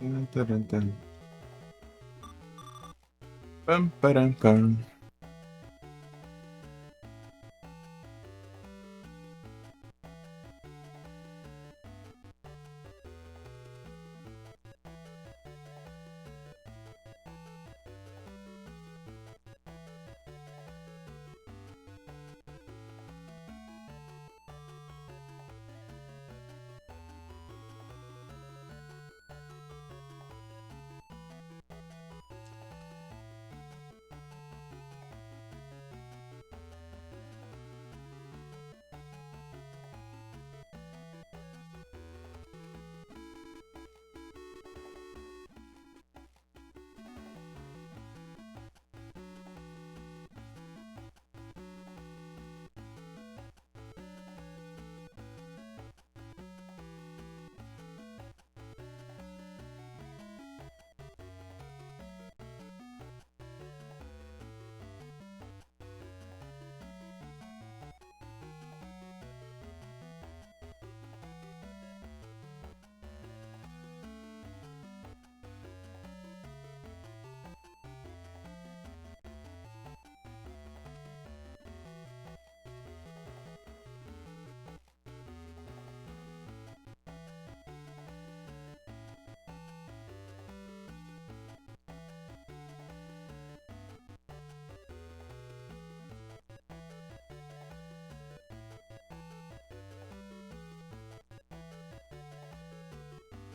Dun, dun, dun, dun. Pum, ba-dum, pum.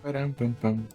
Ba-dum, bum, bum.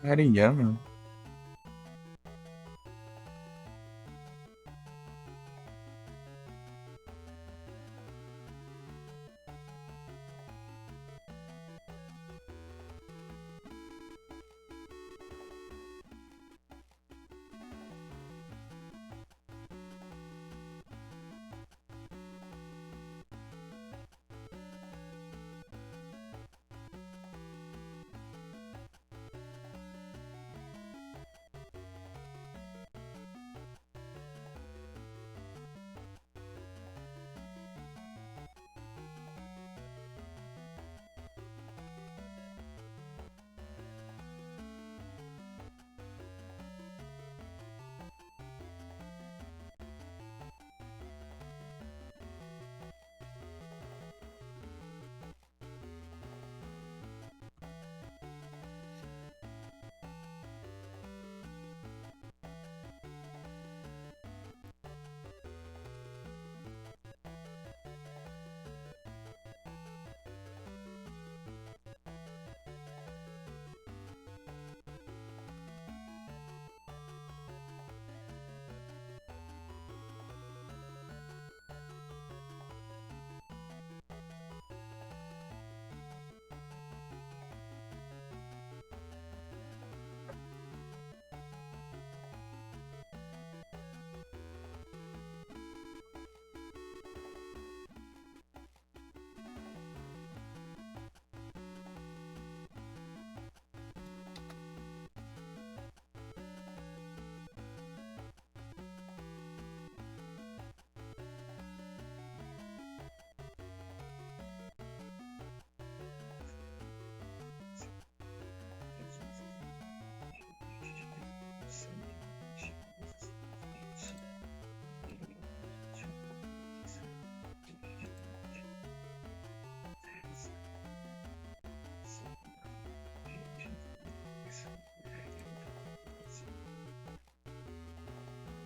Ariyama.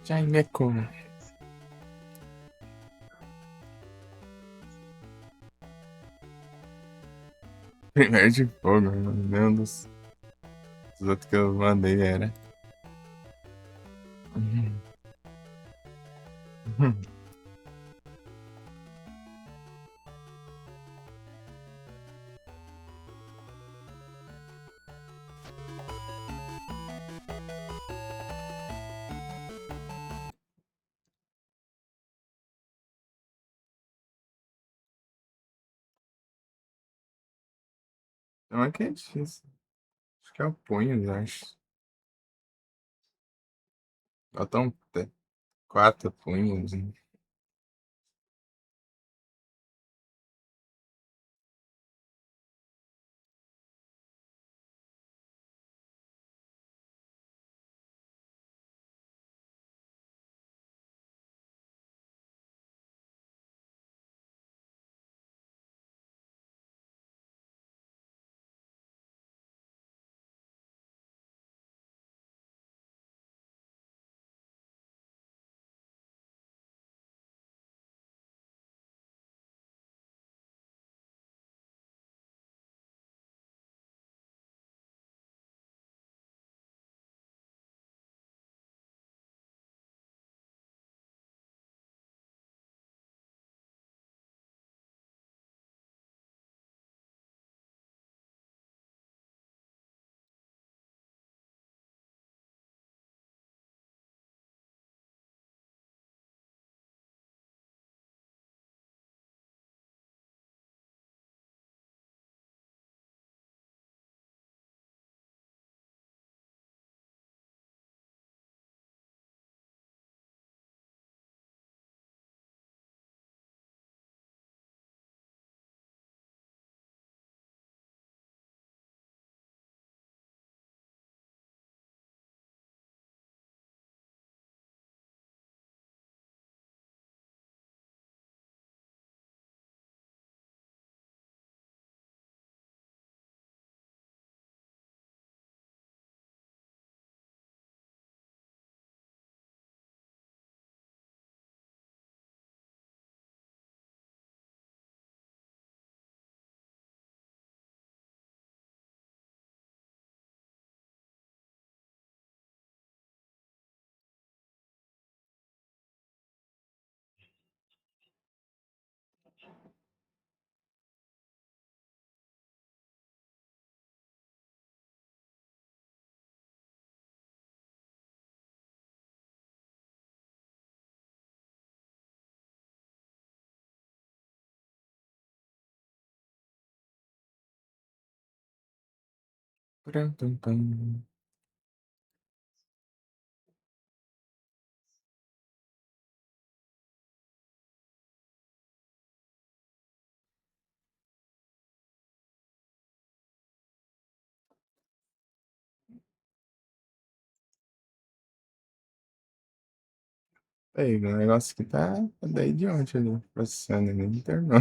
Jaimeco. Primeiro de fogo, meu Deus. Os outros que eu mandei era. Uhum. Uhum. Não é que é difícil. Acho que é o punho, eu acho. Faltam quatro punhos. Hein? Pram, pam, pam. Aí, o negócio que tá daí de ontem ali, processando, ele não terminou.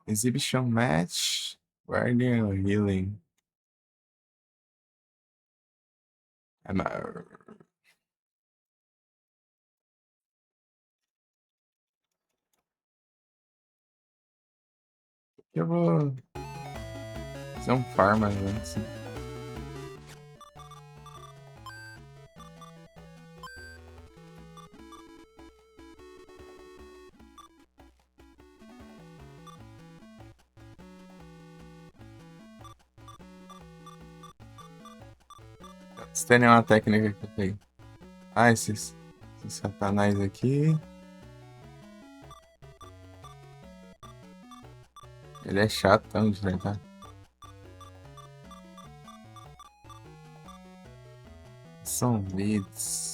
Exhibition match, Guardian or Healing. Eu vou fazer um farm antes. Se tem nenhuma técnica que eu peguei. Ah, esses satanás aqui. Ele é chato, tá? De enfrentar. São leads.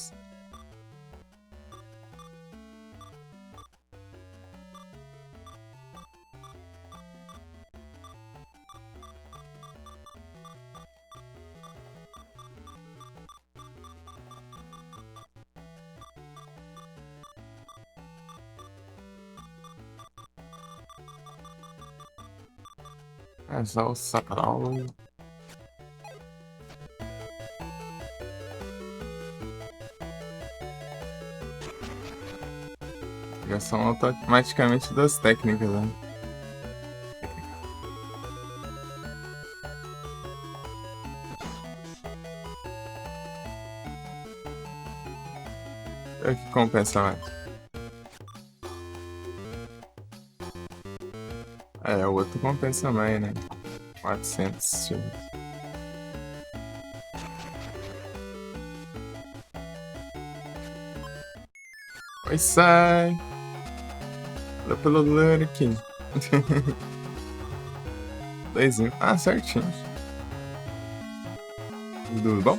É só o Sacalau. Já são automaticamente das técnicas, né? É o que compensa mais. É, o outro compensa mais, né? 400 tipo. Oi, sai! Olha pelo Lurk. 10. Ah, certinho. Tudo bom?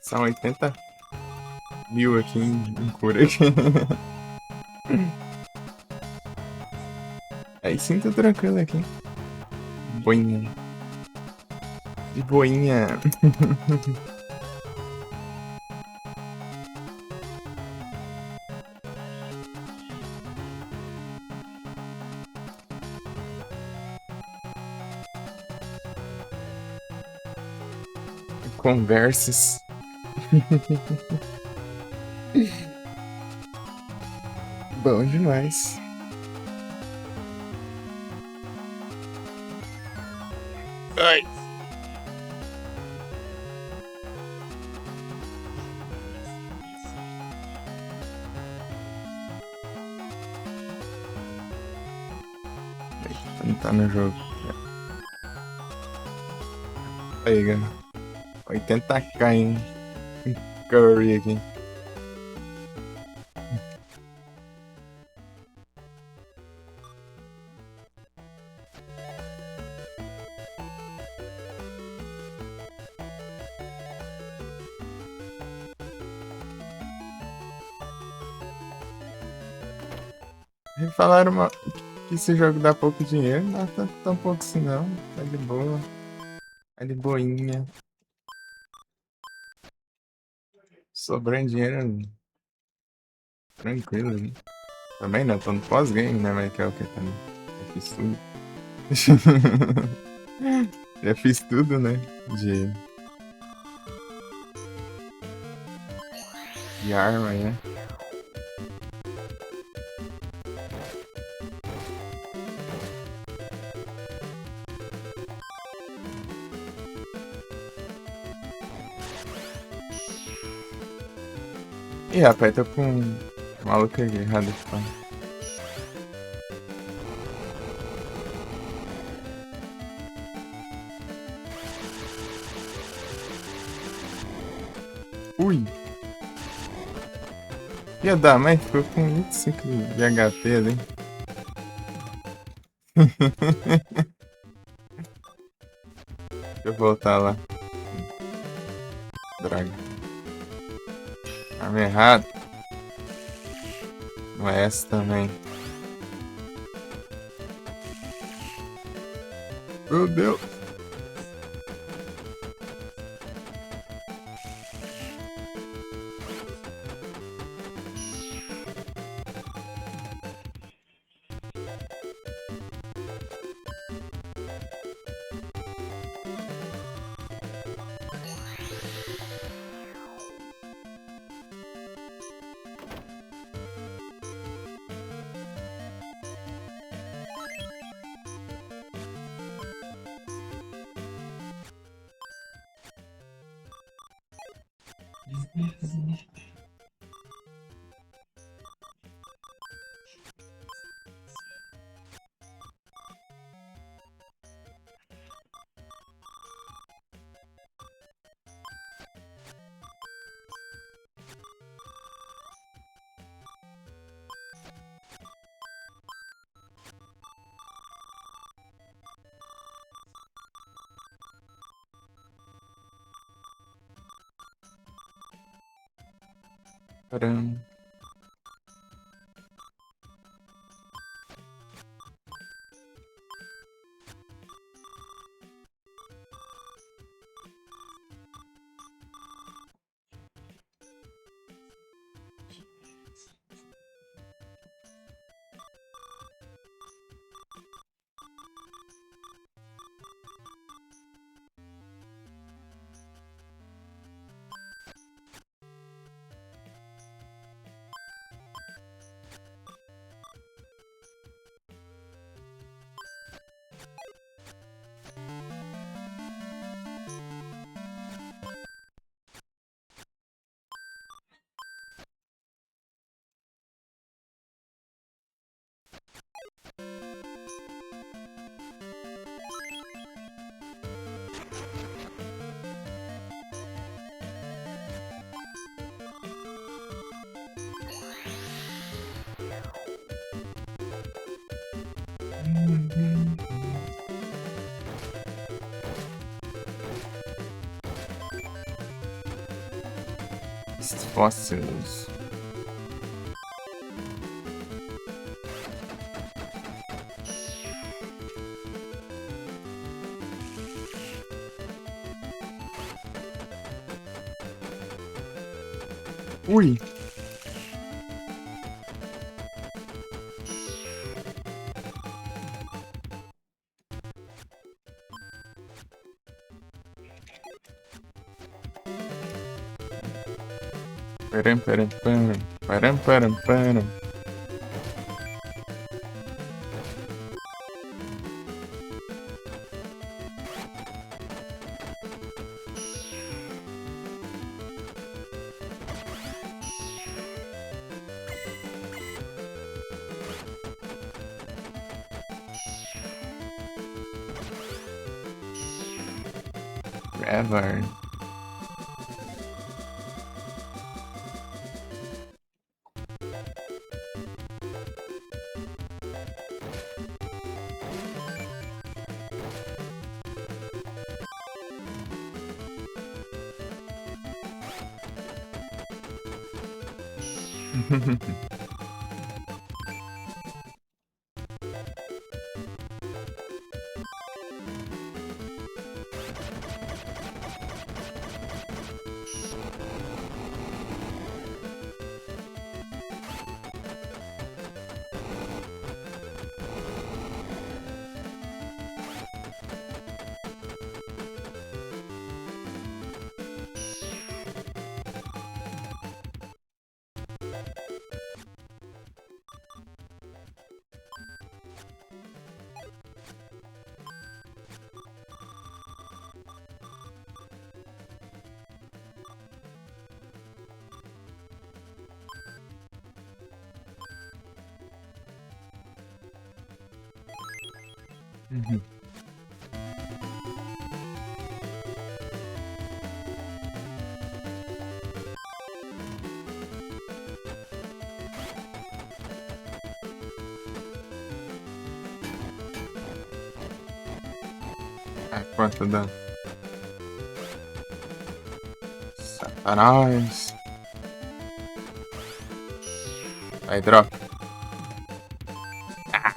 São 80.000 aqui em cura. Aí sim, tô tranquilo aqui. Boinha. De boinha. Conversas. Bom demais. Ai. Não tá no jogo. Aí, galera. 80k, hein? Curry aqui. E falaram que esse jogo dá pouco dinheiro, não dá tão pouco assim não. Tá de boa. Tá de boinha. Sobrando dinheiro tranquilo ali. Também não, tô no pós-game, né? Mas que é o que também. Já fiz tudo. Já fiz tudo, né? De, de arma, né? Ih, rapaz, tô com um maluco aqui errado. Pá. Ui! Ia dar, mas ficou com 25 de HP ali. Deixa eu voltar lá. Droga. Arma errado. Não é essa também. Meu Deus. Tcharam. Fósseis. Ui! Param, param, param. Param, param, param. Forever. Ah, quanto dano? Satanás. Aí, droga. Ah.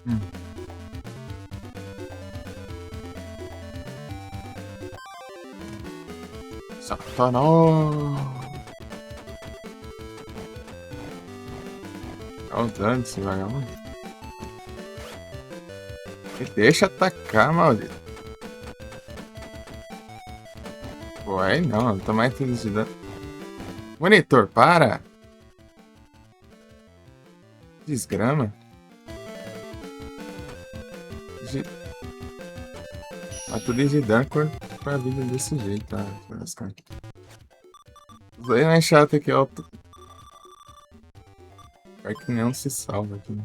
Hum. Satanás! Olha o dano desse vagabundo. Me deixa atacar, maldito. Pô, aí não, tô mais tudo de dano. Monitor, para! Desgrama. De... Mas tudo de dano com a vida desse jeito, tá? Os dois mais chato aqui, ó. Pior que nenhum se salva aqui.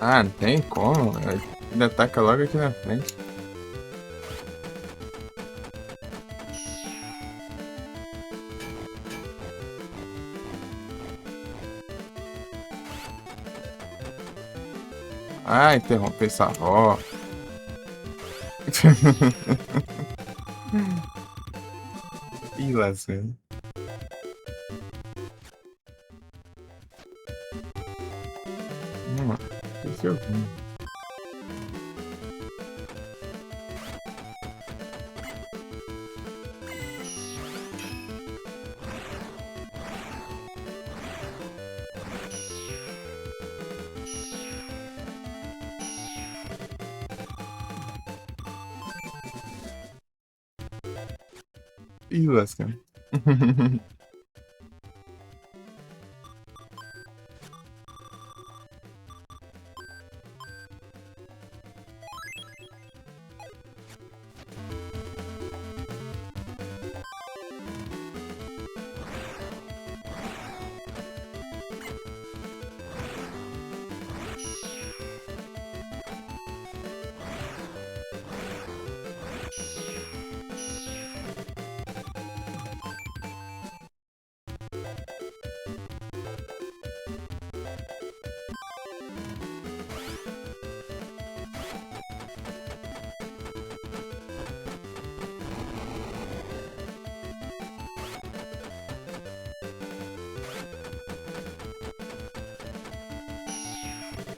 Ah, não tem como. Ele ataca logo aqui na frente. Ah, interromper essa avó. Ih, lascando. Esse eu vi. Ih, lascando.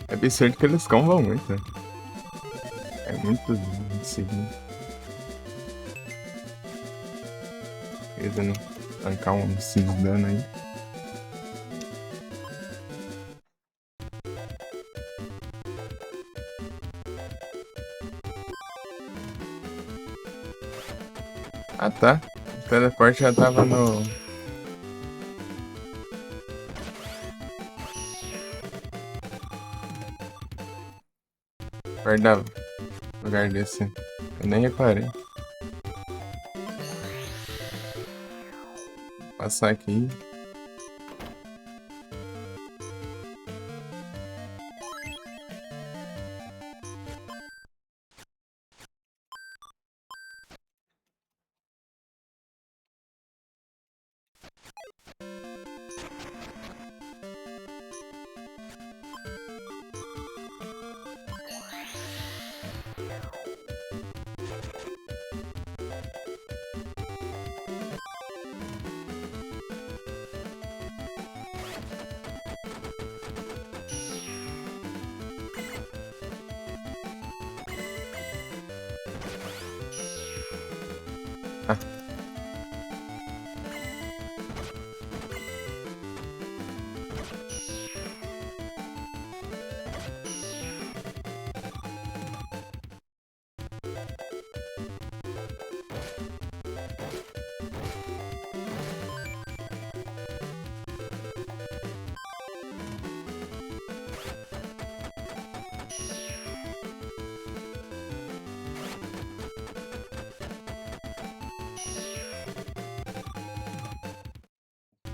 É absurdo que eles combam muito, né? É muito seguinte. Eles não tancar um 5 dano aí. Ah, tá. O teleporte já tava no... Guardava. Lugar desse. Eu nem reparei. Passar aqui. Ah,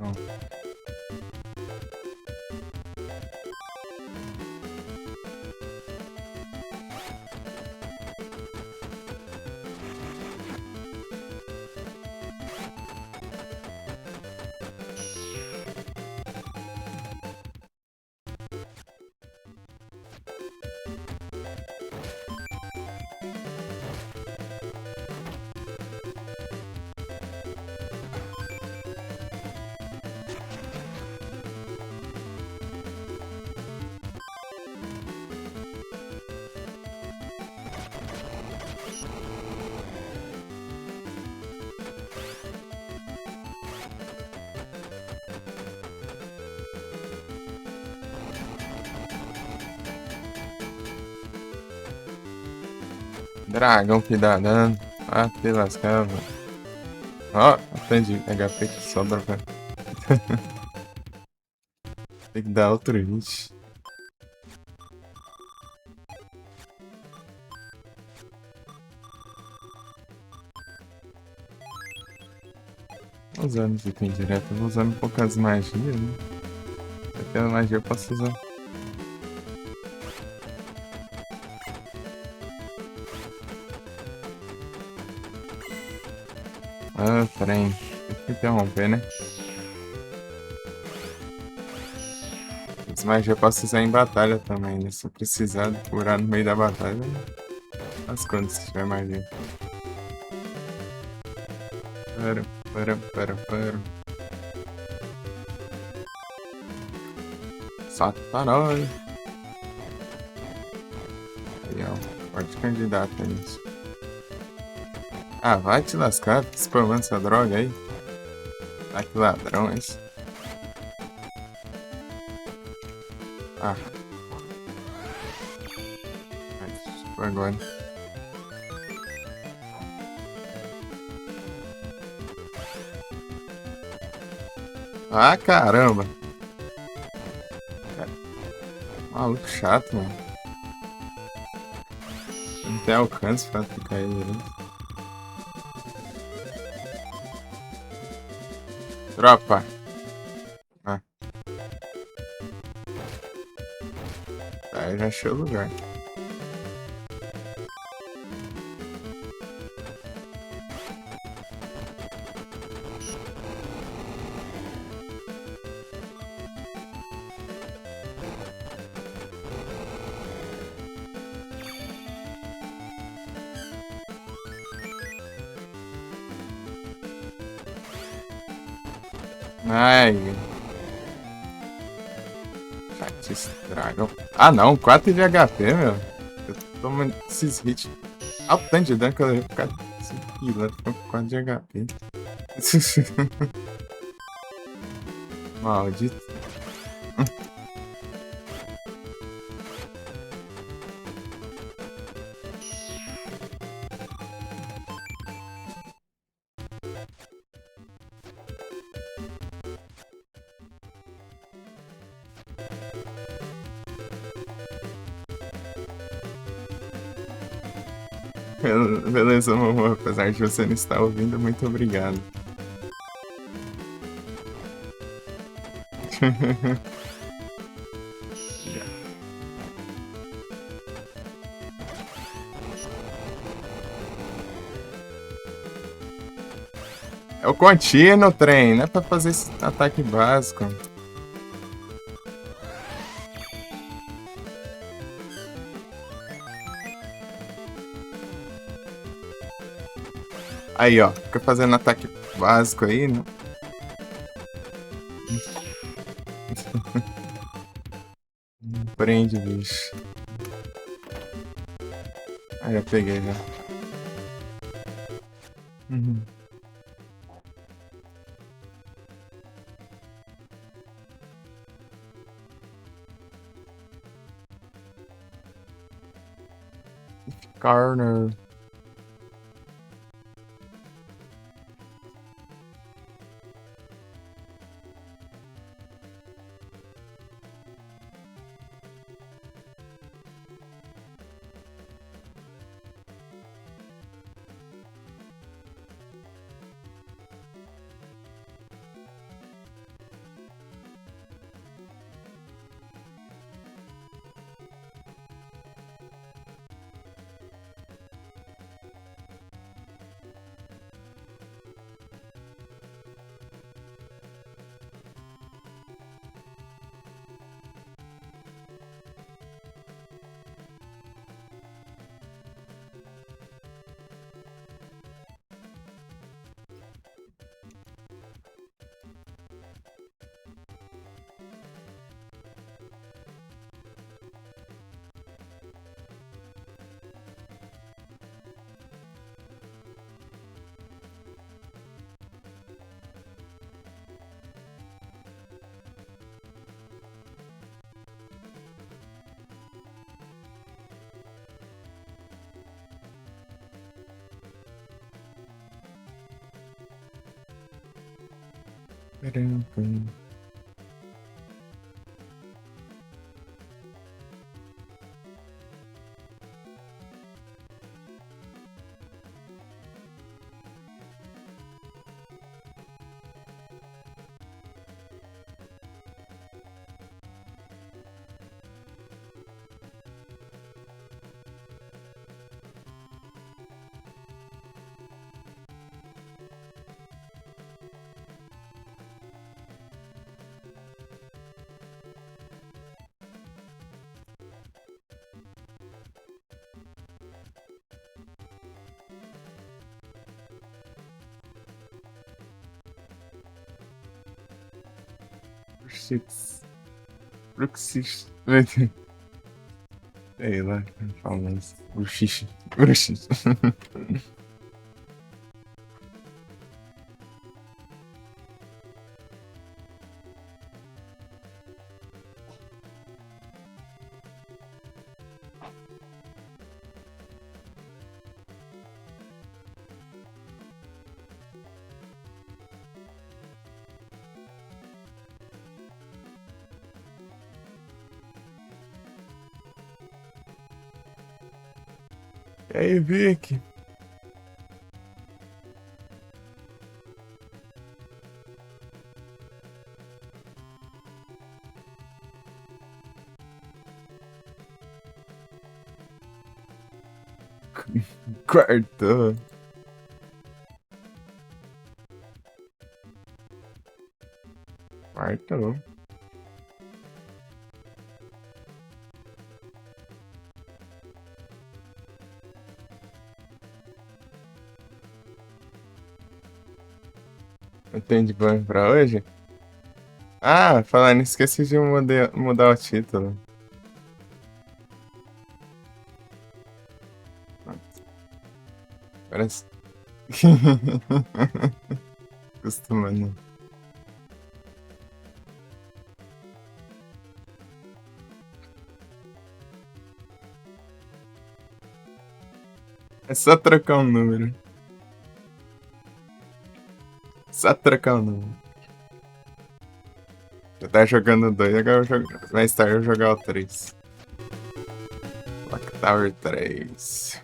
não. Dragão que dá dano. Ah, te lascava. Ó, aprendi. HP que sobra, velho. Tem que dar outro hit. Usando os itens direto, eu vou usando poucas magias, né? Aquela magia eu posso usar. Ah, trem. Tem que interromper, né? As magias eu posso usar em batalha também, né? Se eu precisar curar no meio da batalha, as quantas se tiver magia. Para. Satanás. Aí, ó. Forte candidato a isso. Ah, vai te lascar, spamando essa droga aí. Ah, que ladrão esse. Ah. Foi agora. Ah, caramba. Maluco chato, mano. Não tem alcance pra ficar ele ali. Tropa. Ah, tá, eu já achei o lugar. Ai, chatice, dragão. Ah, não, 4 de HP, meu. Eu tô tomando esses hits. Olha o tanto de dano que eu levei por causa desse pilantra com 4 de HP. Maldito. Beleza, meu amor. Apesar de você não estar ouvindo, muito obrigado. É o contínuo, trem. Não é pra fazer esse ataque básico. Aí, ó. Fica fazendo ataque básico aí, né? Prende, bicho. Ah, já peguei, já. Uhum. Corner. Caramba. Bruxix. Bruxix. Sei lá, fala isso. Bruxix. Bruxix. E aí, Vic? Quarto. Quarto. Não tem de banho pra hoje? Ah, falando, esqueci de mudar o título. Parece. Acostumando. É só trocar um número. Só trocar um número. Eu tava jogando dois, agora mais tarde eu vou jogar o 3. Clock Tower 3.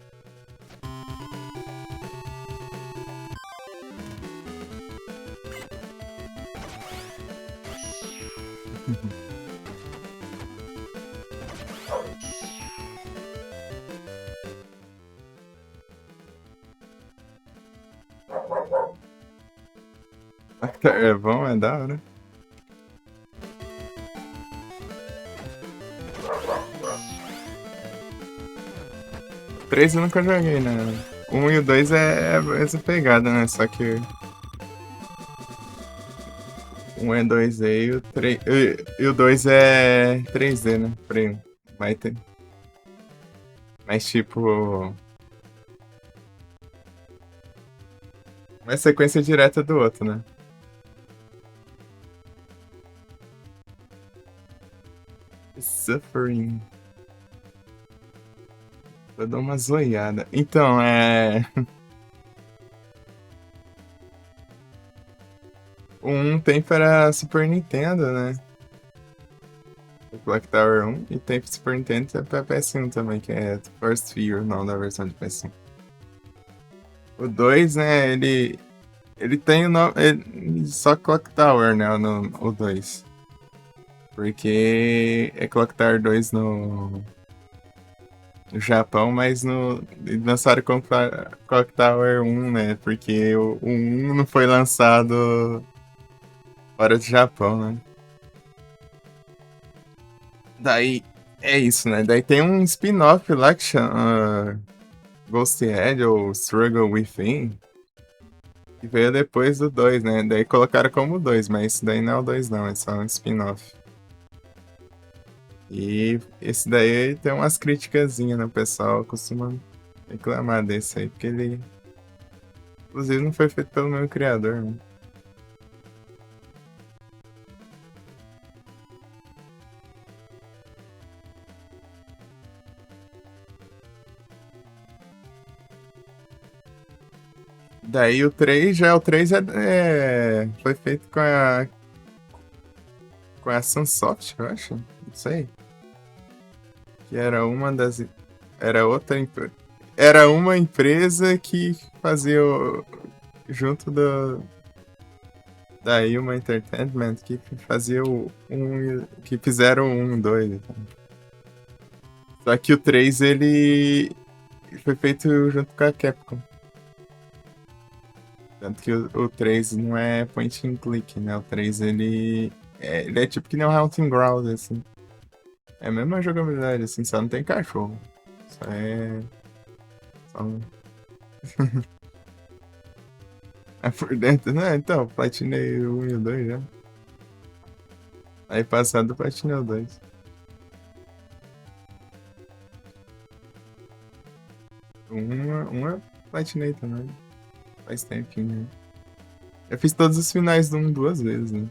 Clock Tower é bom, é da hora. 3 eu nunca joguei, né? O 1 e o 2 é essa pegada, né? Só que o 1 é 2D e o 3. E o 2 é 3D, né? Frame. Vai ter. Mas tipo. Uma sequência direta do outro, né? Suffering. Vou dar uma zoiada. Então, o 1 tem para Super Nintendo, né? O Clock Tower 1. E tem para Super Nintendo e para PS1 também, que é First Fear, não da versão de PS1. O 2, né? Ele tem o nome. Só Clock Tower, né? O 2. Porque é Clock Tower 2 no Japão, mas eles lançaram como Clock Tower 1, né? Porque o 1 não foi lançado fora do Japão, né? Daí é isso, né? Daí tem um spin-off lá que chama Ghosthead ou Struggle Within, que veio depois do 2, né? Daí colocaram como 2, mas esse daí não é o 2 não, é só um spin-off. E esse daí tem umas criticazinhas, né? O pessoal costuma reclamar desse aí, porque ele, inclusive, não foi feito pelo meu criador, né? Daí o 3 foi feito com a Sunsoft, eu acho. Não sei. Que era uma das. Era outra. Era uma empresa que fazia junto da Yuma Entertainment, que fazia que fizeram o 1 e 2. Então. Só que o 3 ele foi feito junto com a Capcom. Tanto que o 3 não é point and click, né? O 3 ele é tipo que nem um Hunting Ground, assim. É a mesma jogabilidade, assim, só não tem cachorro. Só é. Só... é por dentro, né? Então, platinei o 1 e o 2 já. Aí passado, platinei o 2. Uma platinei também. Faz tempinho, né? Eu fiz todos os finais do 1 duas vezes, né?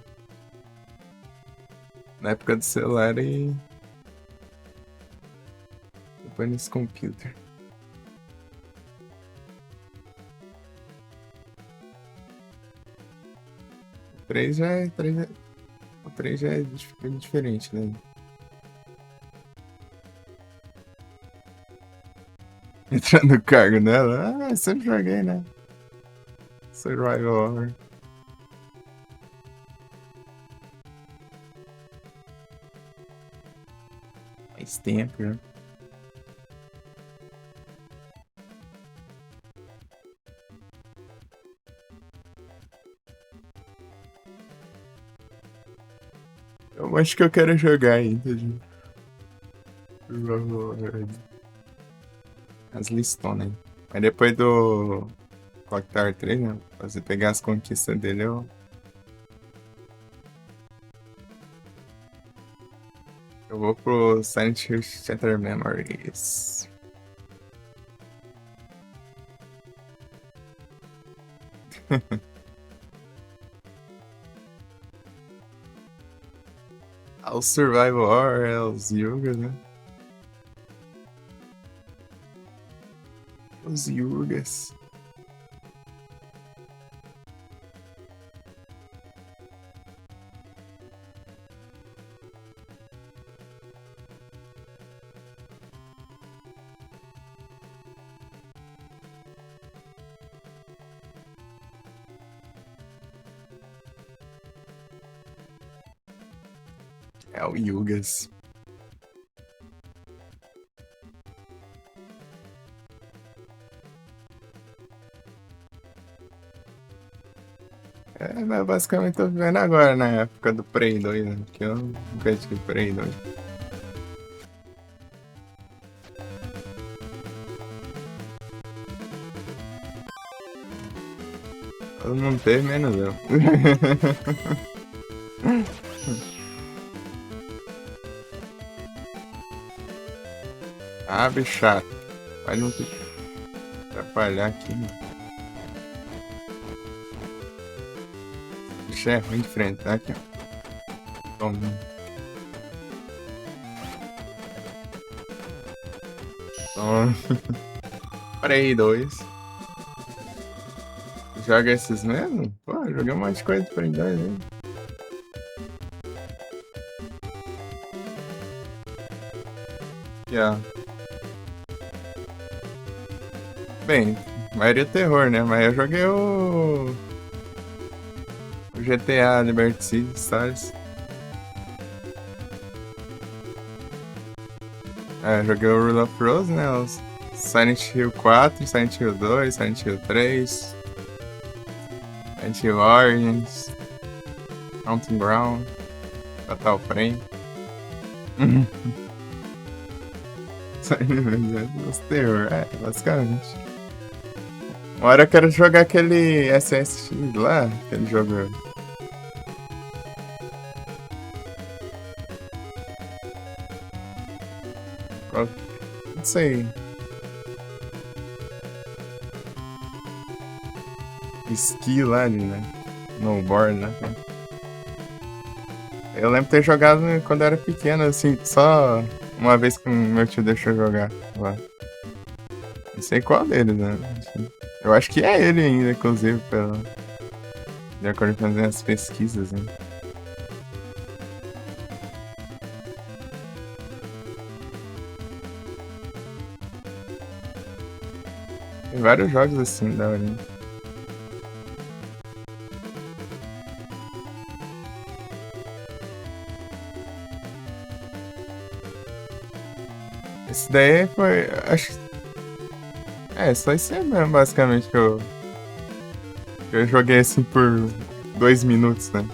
Na época do celular e. Depois nesse computer. O 3 já é. O 3 já é diferente, né? Entrando cargo nela. Ah, sempre joguei, né? Survival Horror. Faz tempo, né? Eu acho que eu quero jogar ainda de Survival Horror. As listonas, hein? Mas depois do Clock Tower 3, né? Pra você pegar as conquistas dele, eu vou pro Silent Hill Shattered Memories. O Survival Horror é os Yugas, né? Os Yugas. É o Yugas. É, mas basicamente tô vivendo agora, na época do Prey 2, né? Que eu nunca tive Prey 2. Todo mundo teve, menos eu. Ah, bichato. Vai não atrapalhar aqui, né? Bicho é ruim de frente, tá aqui, ó. Toma. Toma. Prey 2. Joga esses mesmo? Pô, joguei um monte de coisa de Prey 2, hein? Aqui, ó. Bem, maioria é terror, né? Mas eu joguei o GTA Liberty City Stars. É, joguei o Rule of Rose, né? Os Silent Hill 4, Silent Hill 2, Silent Hill 3, Silent Hill Origins, Mountain Ground, Fatal Frame. Os terror, basicamente. Uma hora eu quero jogar aquele SSX lá, aquele jogo. Não sei. Esqui lá, né? Snowboard, né? Eu lembro de ter jogado quando eu era pequeno, assim, só uma vez que meu tio deixou jogar lá. Não sei qual deles, né? Eu acho que é ele ainda, inclusive, de acordo com as pesquisas, né? Tem vários jogos assim da hora. Esse daí foi. Acho que. É, só isso aí mesmo, basicamente, que eu joguei assim por 2 minutos, né?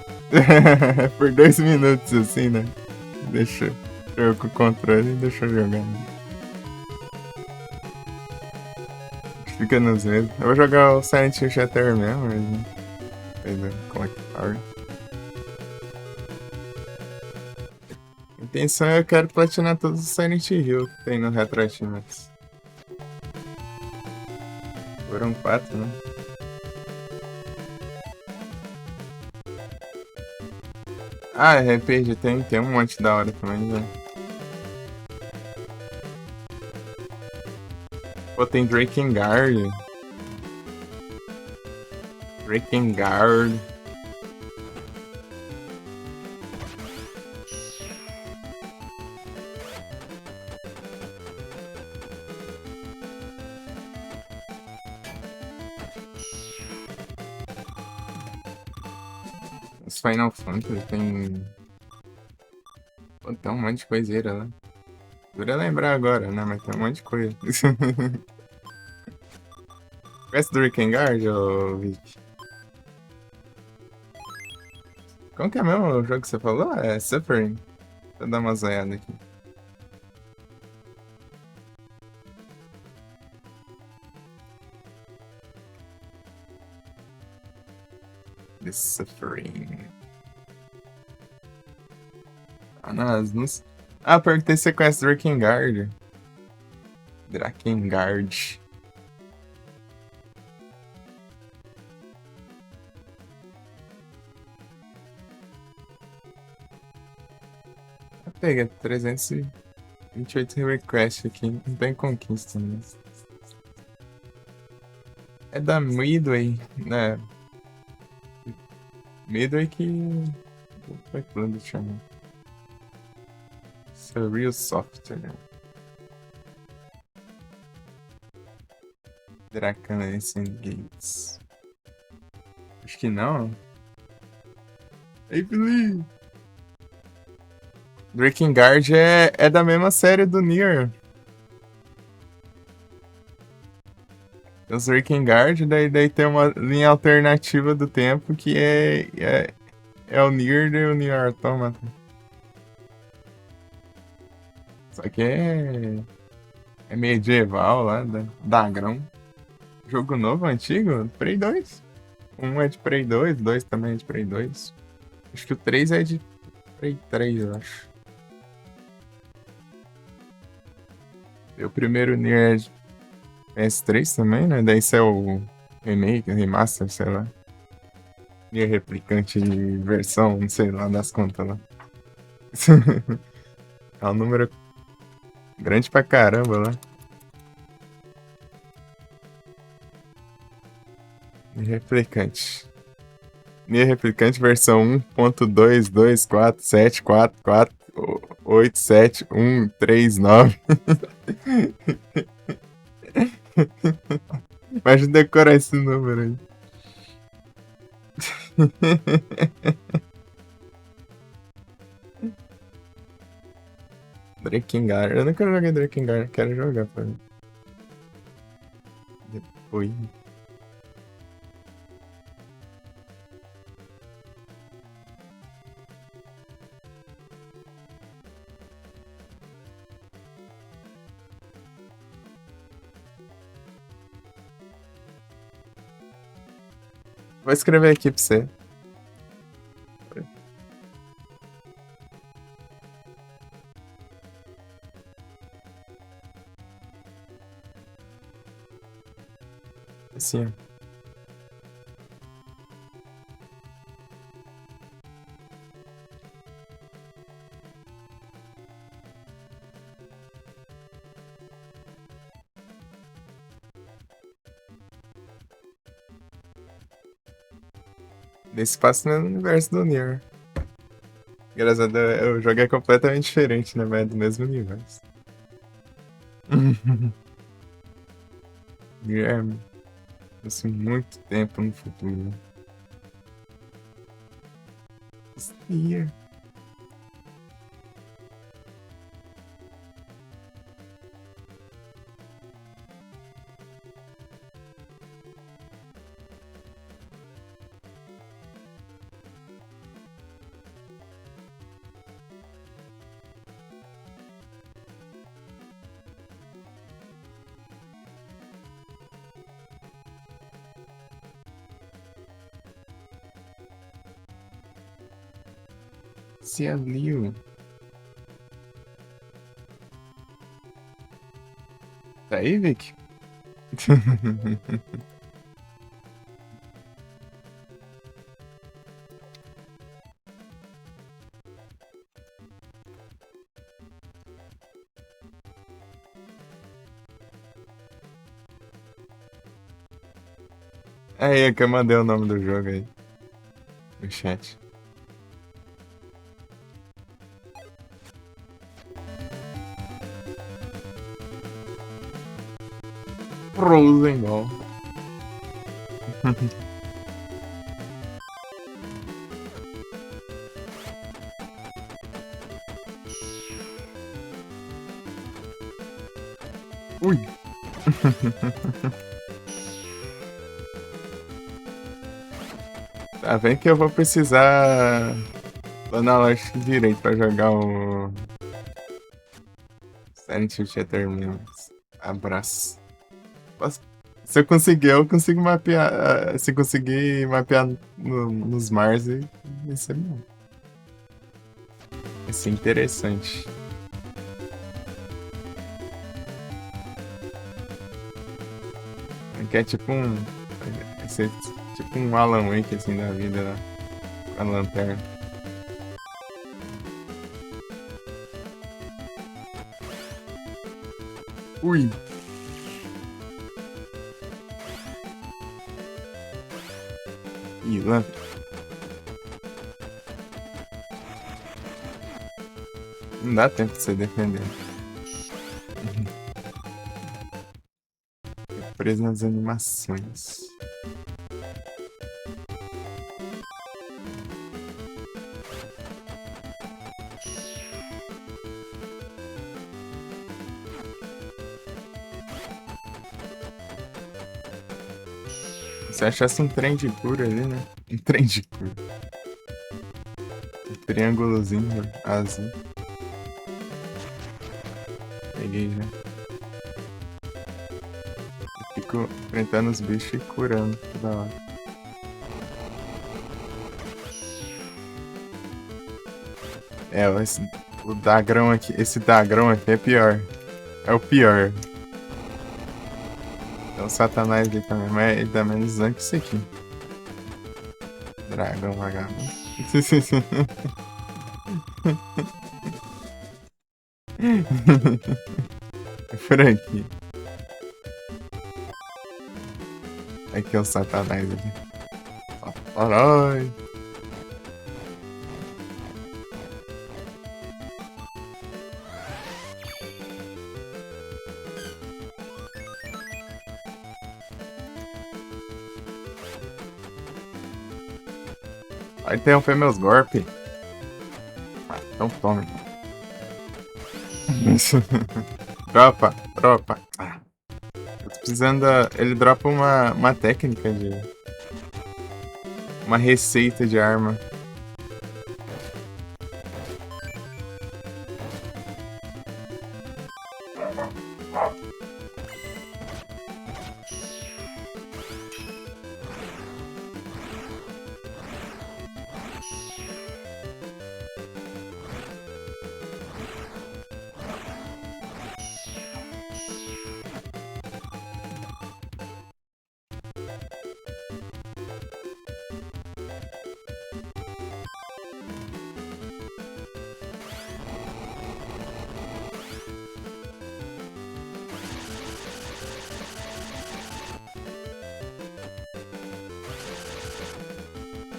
Por 2 minutos, assim, né? Deixa eu com o controle e deixa eu jogar. Né? Fica nos mesmos. Eu vou jogar o Silent Hill Shatter mesmo, mas. Como é que fala? A intenção é eu quero platinar todos os Silent Hill que tem no Retro Achievements. Foram 4, né? Ah, RPG tem um monte da hora também, né? Pô, tem Drakengard. Drakengard. Os Final Fantasy tem. Pô, tem um monte de coiseira lá. Dura lembrar agora, né? Mas tem um monte de coisa. Conhece Drakengard, ô Vic? Como que é mesmo o jogo que você falou? É Suffering? Deixa eu dar uma zoiada aqui. The Suffering. Ah, não. Ah, perguntei se você conhece Drakengard. Drakengard. Pega 328 request aqui. Não tem conquista, né? É da Midway, né? Midway que. Como é que chama? Surreal Software. Dracan Ancient Gates. Acho que não. Ei, Billy! Drakengard é da mesma série do Nier. Os Drakengard, daí tem uma linha alternativa do tempo que é o Nier e o Nier Automata. Só que é medieval lá, da Grão. Jogo novo, antigo? Play 2. Um é de Play 2, dois também é de Play 2. Acho que o 3 é de Play 3, eu acho. E o primeiro Nier é de PS3 também, né? Daí isso é o remake, remaster, sei lá. Nier replicante de versão, não sei lá, das contas lá. É um número grande pra caramba lá. Nier replicante. Nier replicante versão 1.22474487139. Imagina decorar esse número aí. Drakengard. Eu nunca joguei Drakengard, quero jogar pra mim. Depois. Vou escrever aqui pra você. Assim, ó. Nesse passa no universo do Nier. Engraçado, o jogo é completamente diferente, né? Mas é do mesmo universo. Guilherme, isso muito tempo no futuro. Nier. Se aliou. Tá aí, Vic? Aí, é que eu mandei o nome do jogo aí no chat. Rosenball. Ui. Tá vendo que eu vou precisar do analógico direito pra jogar o Silent Hill Shattermemories. Abraço. Se eu conseguir, eu consigo mapear. Se conseguir mapear nos Mars, vai ser bom. Vai ser interessante. Aqui é tipo um. Vai ser tipo um Alan Wake assim da vida lá. Com a lanterna. Ui! Ih, lá. Não dá tempo de você defender. Preso nas animações. Se achasse um trem de cura ali, né? Um trem de cura. Um triângulozinho azul. Peguei já. Eu fico enfrentando os bichos e curando toda hora. É, o Dagrão aqui. Esse Dagrão aqui é pior. É o pior. É o Satanás ali também, mas ele dá menos dano que isso aqui. Dragão vagabundo. É por aqui. Aqui é o Satanás ali. Satanás. Vai interromper meus golpes. Então tome. Dropa, dropa. Eu tô precisando da... Ele dropa uma técnica de... Uma receita de arma.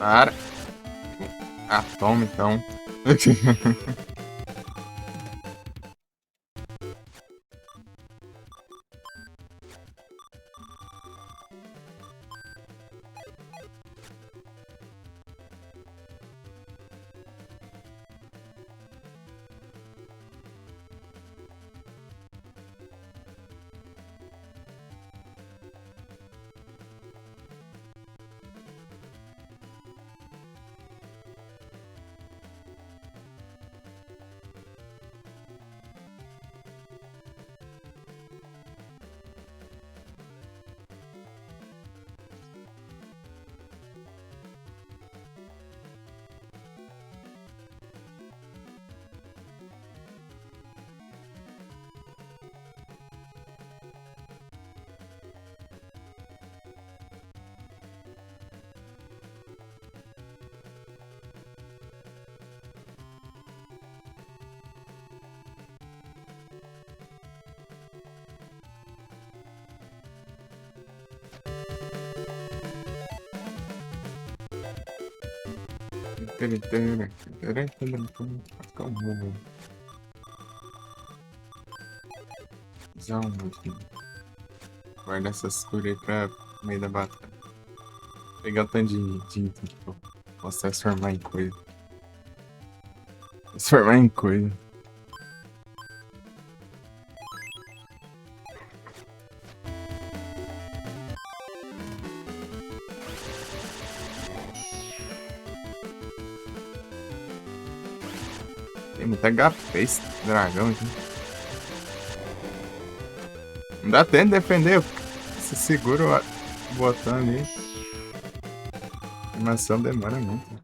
Para. Ah, toma então. Calma, guarda essas curas aí pra meio da batalha. Pegar o tanto de item que eu posso transformar em coisa. Transformar em coisa. Tem muito HP esse dragão aqui. Não dá tempo de defender. Você segura o botão ali. A animação demora muito.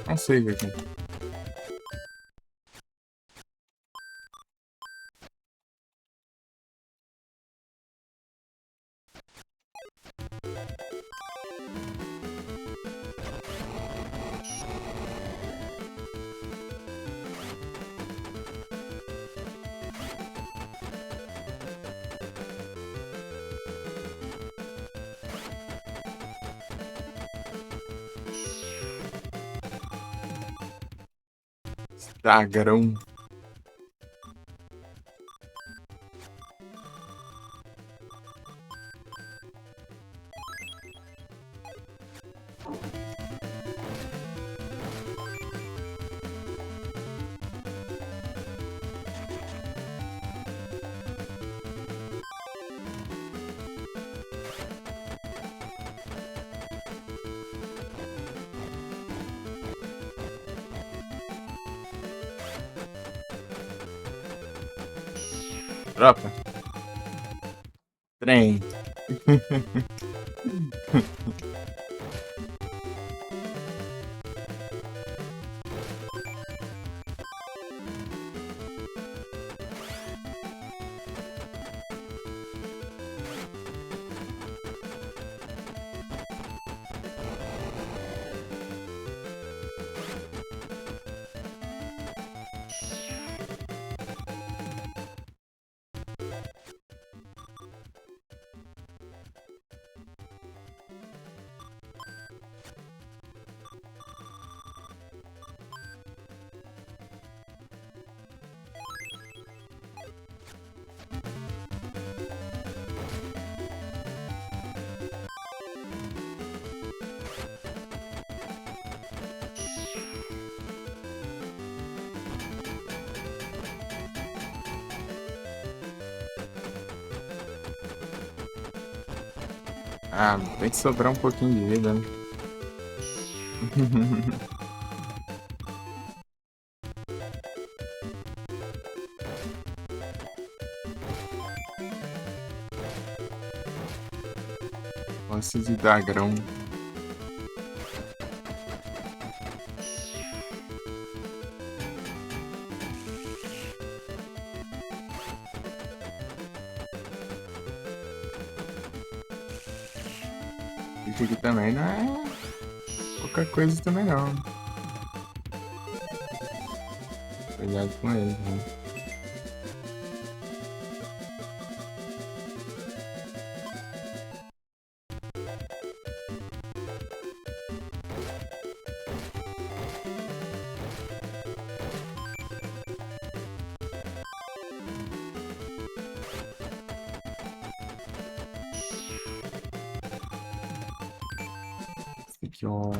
Não sei, aqui. Dragão. Dropa. Trem. Ah, tem que sobrar um pouquinho de vida, né? Posse de dragão. Isso aqui também não é qualquer coisa também não. Cuidado com ele, né? Esse aqui, ó.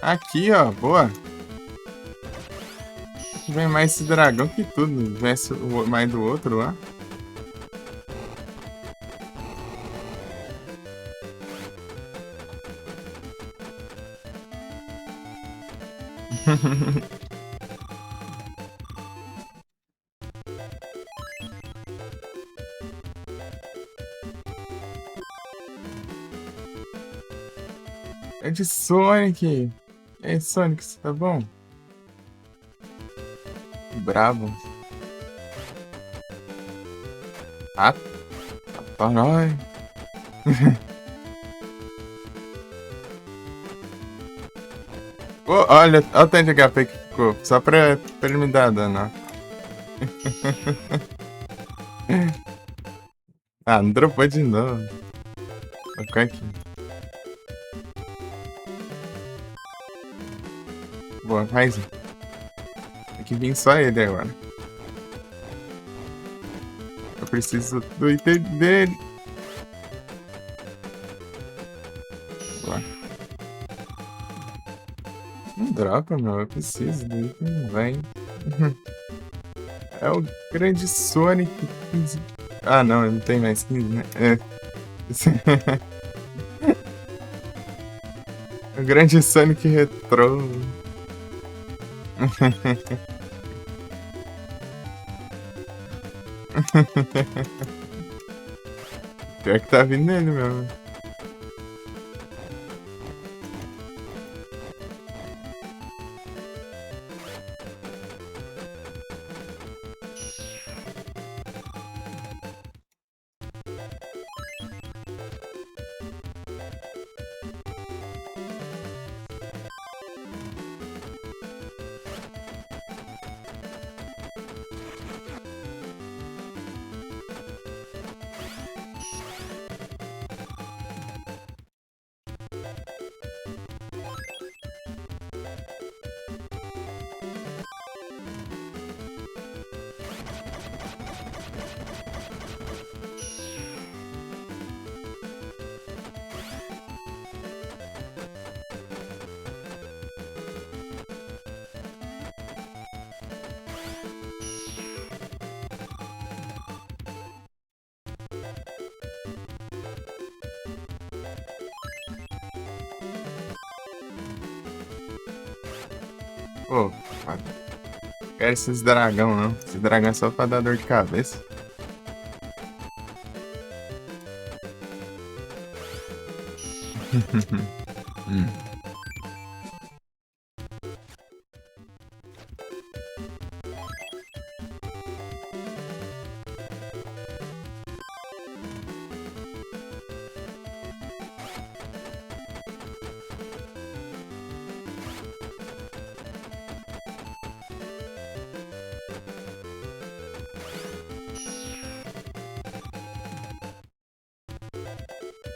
Aqui, ó. Boa. Vem mais esse dragão que tudo. Vem mais do outro lá. É de Sonic. É Sonic, você tá bom? Bravo. Ah, caralho. Pô, olha o tanto de HP que ficou. Só pra ele me dar dano, ó. Ah, não dropou de novo. Vou ficar aqui. Boa, faz. Tem que vir só ele agora. Eu preciso do item dele. Boa. Não dropa, meu. Eu preciso do item. Não vem. É o grande Sonic 15. Ah, não. Ele não tem mais 15, né? É. O grande Sonic Retro. Pior que tá vindo nele mesmo. Pô, foda. quero esses dragão, não. Esse dragão é só pra dar dor de cabeça.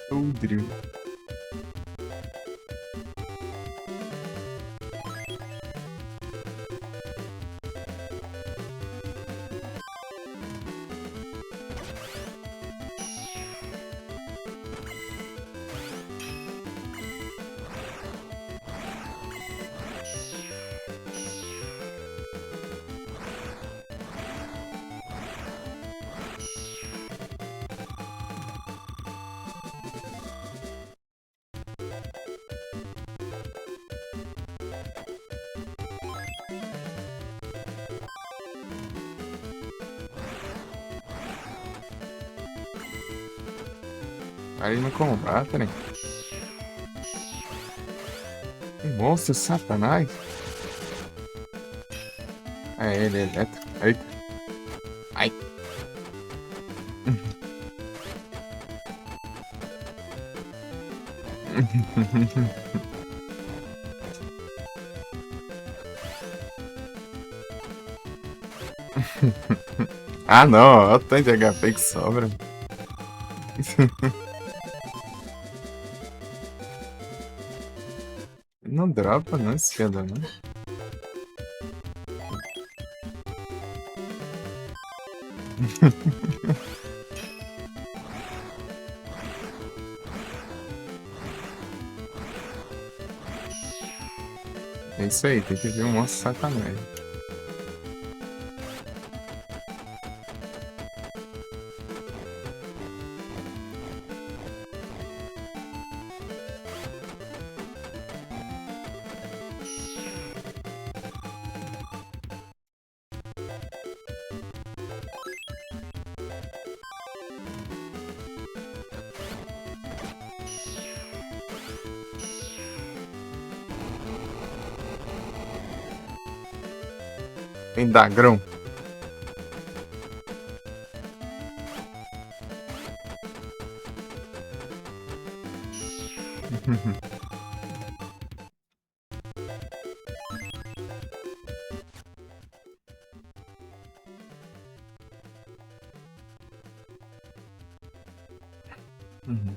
Podre. Aí no combate, né? Que monstro, satanás. É ele, elétrico. Eita. Ai. Ah, não. Olha o tanto de HP que sobra. Não dropa, não, esse filho, não. É isso aí, tem que ver um monstro satanás. Tem Dagrão. Uhum.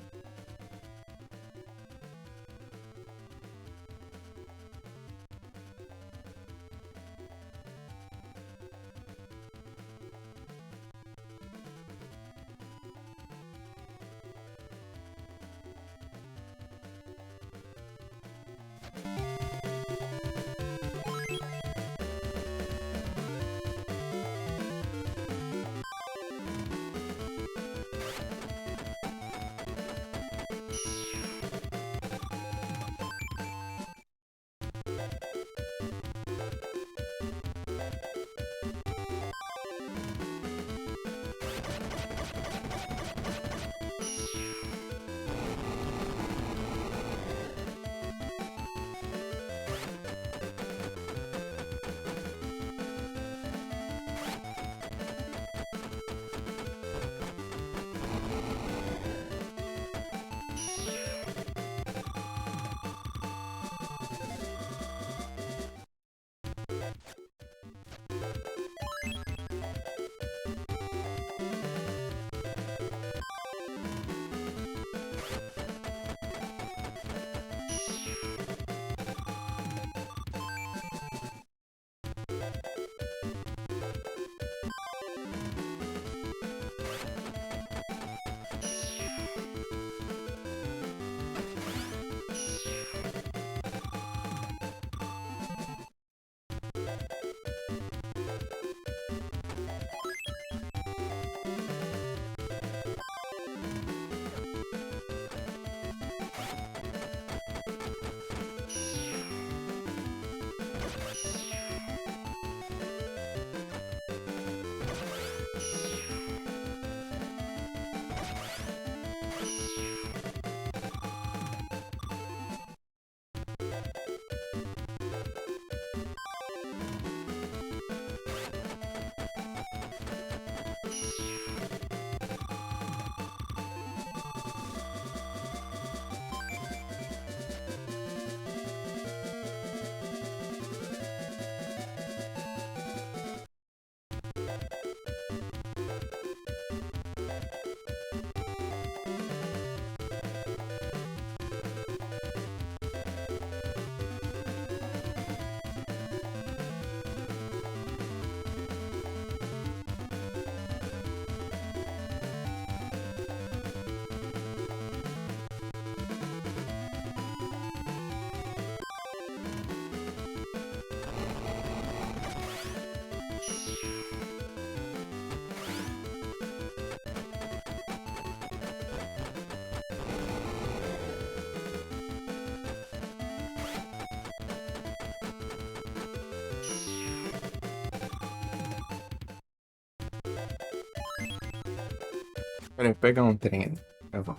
Peraí, pegar um trem ali. Eu vou.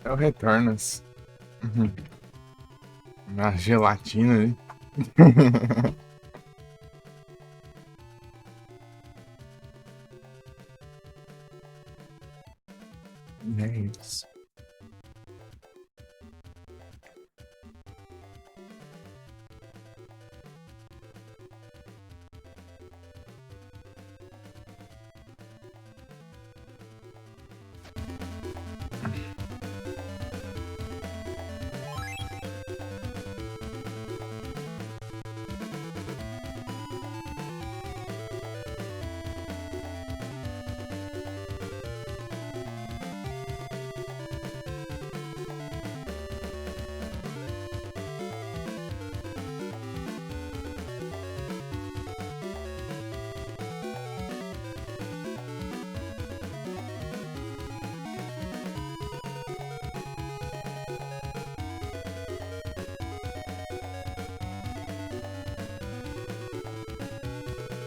É o Returnas. Uhum. Uma gelatina ali. É isso.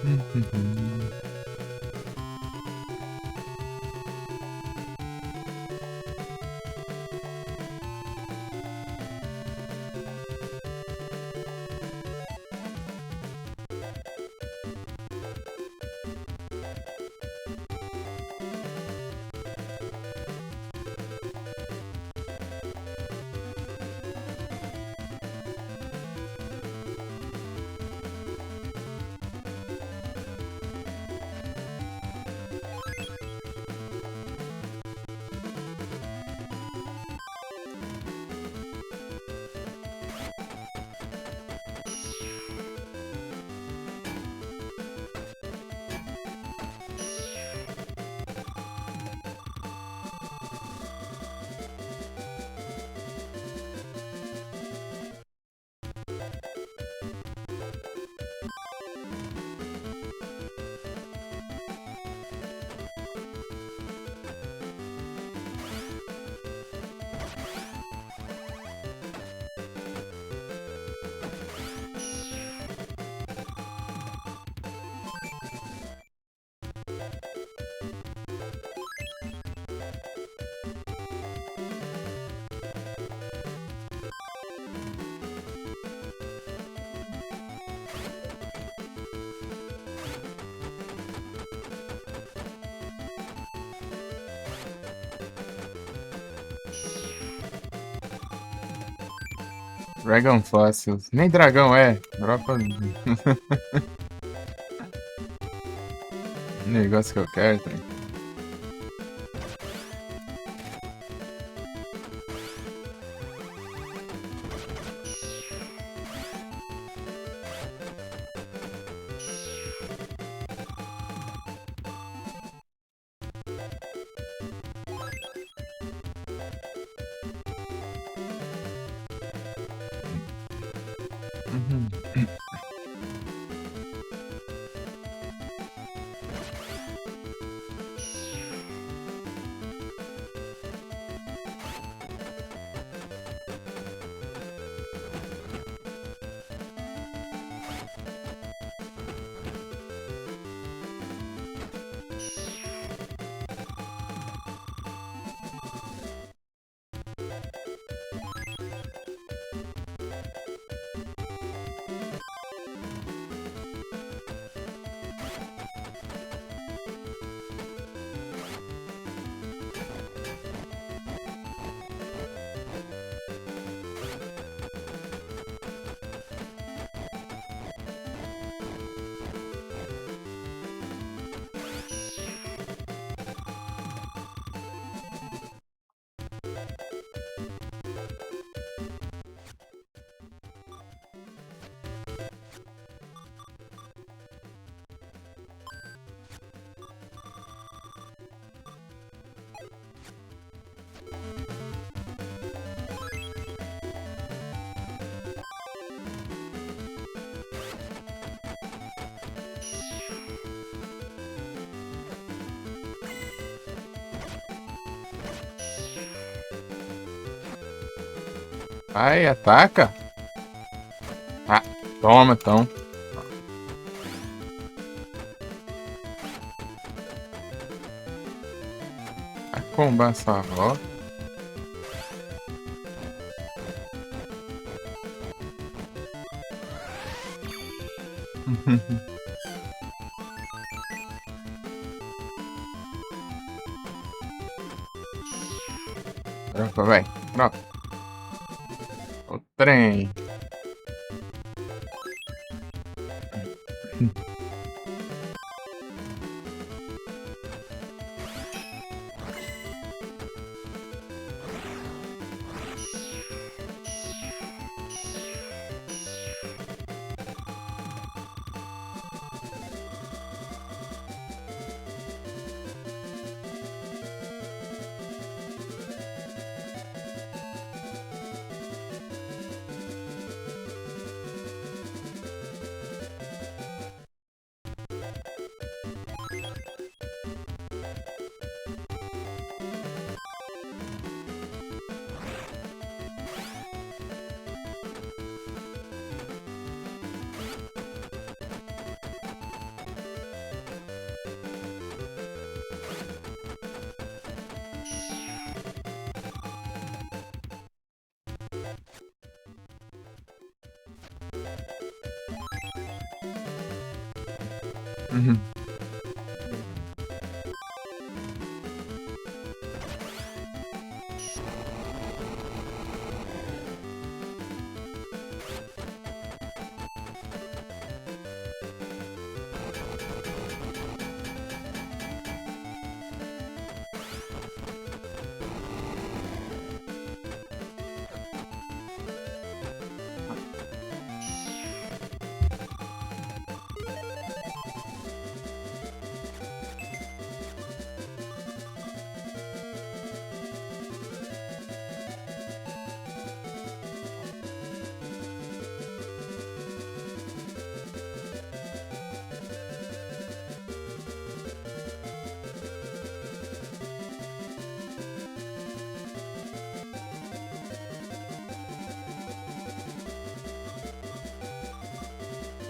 Uhum. Dragon Fossils. Nem dragão é. Dropa. Negócio que eu quero, tá? Uhum. Ai, ataca? Ah, toma então. A comba sua avó. Tropa, vai. Tropa. O trem. Uhum.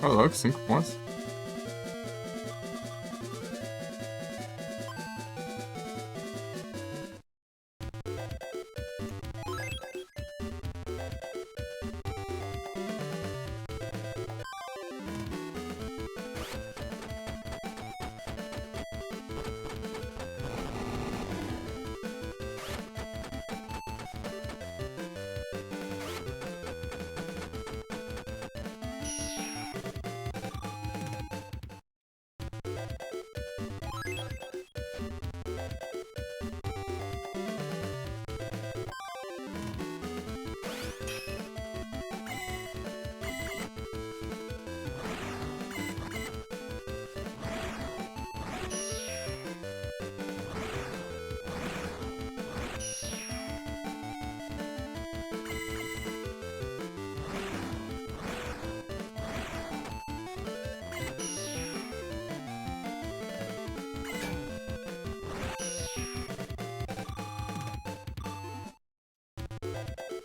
Ô, louco, 5 pontos.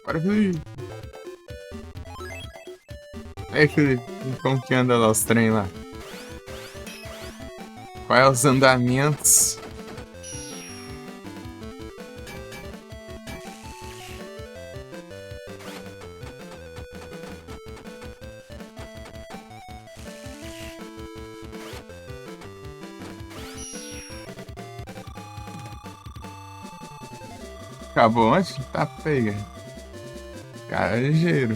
Bora, Felipe. Aí, Felipe, como que anda lá os trem lá? Quais os andamentos? Acabou antes? Tá pega. Cara, é ligeiro.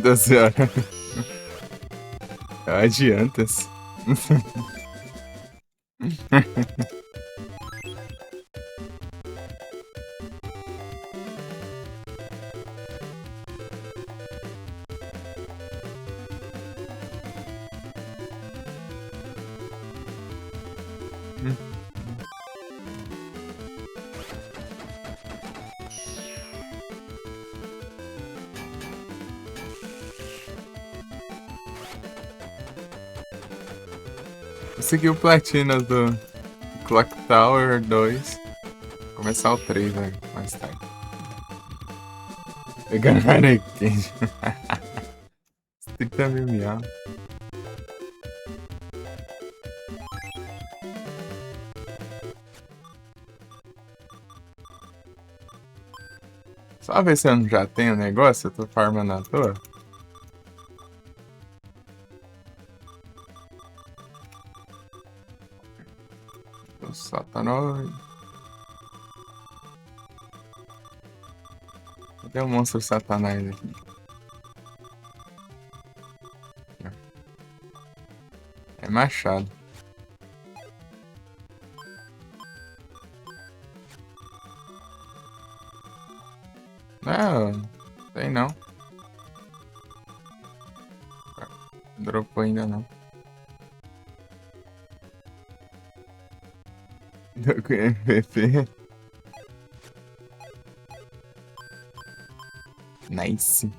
Da senhora. Adiantas. Consegui o platina do Clock Tower 2. Começar o 3, velho. Mais tarde. Pegando Arequim. 30 mil miau. Só ver se eu não já tenho negócio, eu tô farmando à toa. O Satanás. Cadê o monstro Satanás aqui? É machado. Não, tem não. Dropou ainda não. Do MVP. Nice.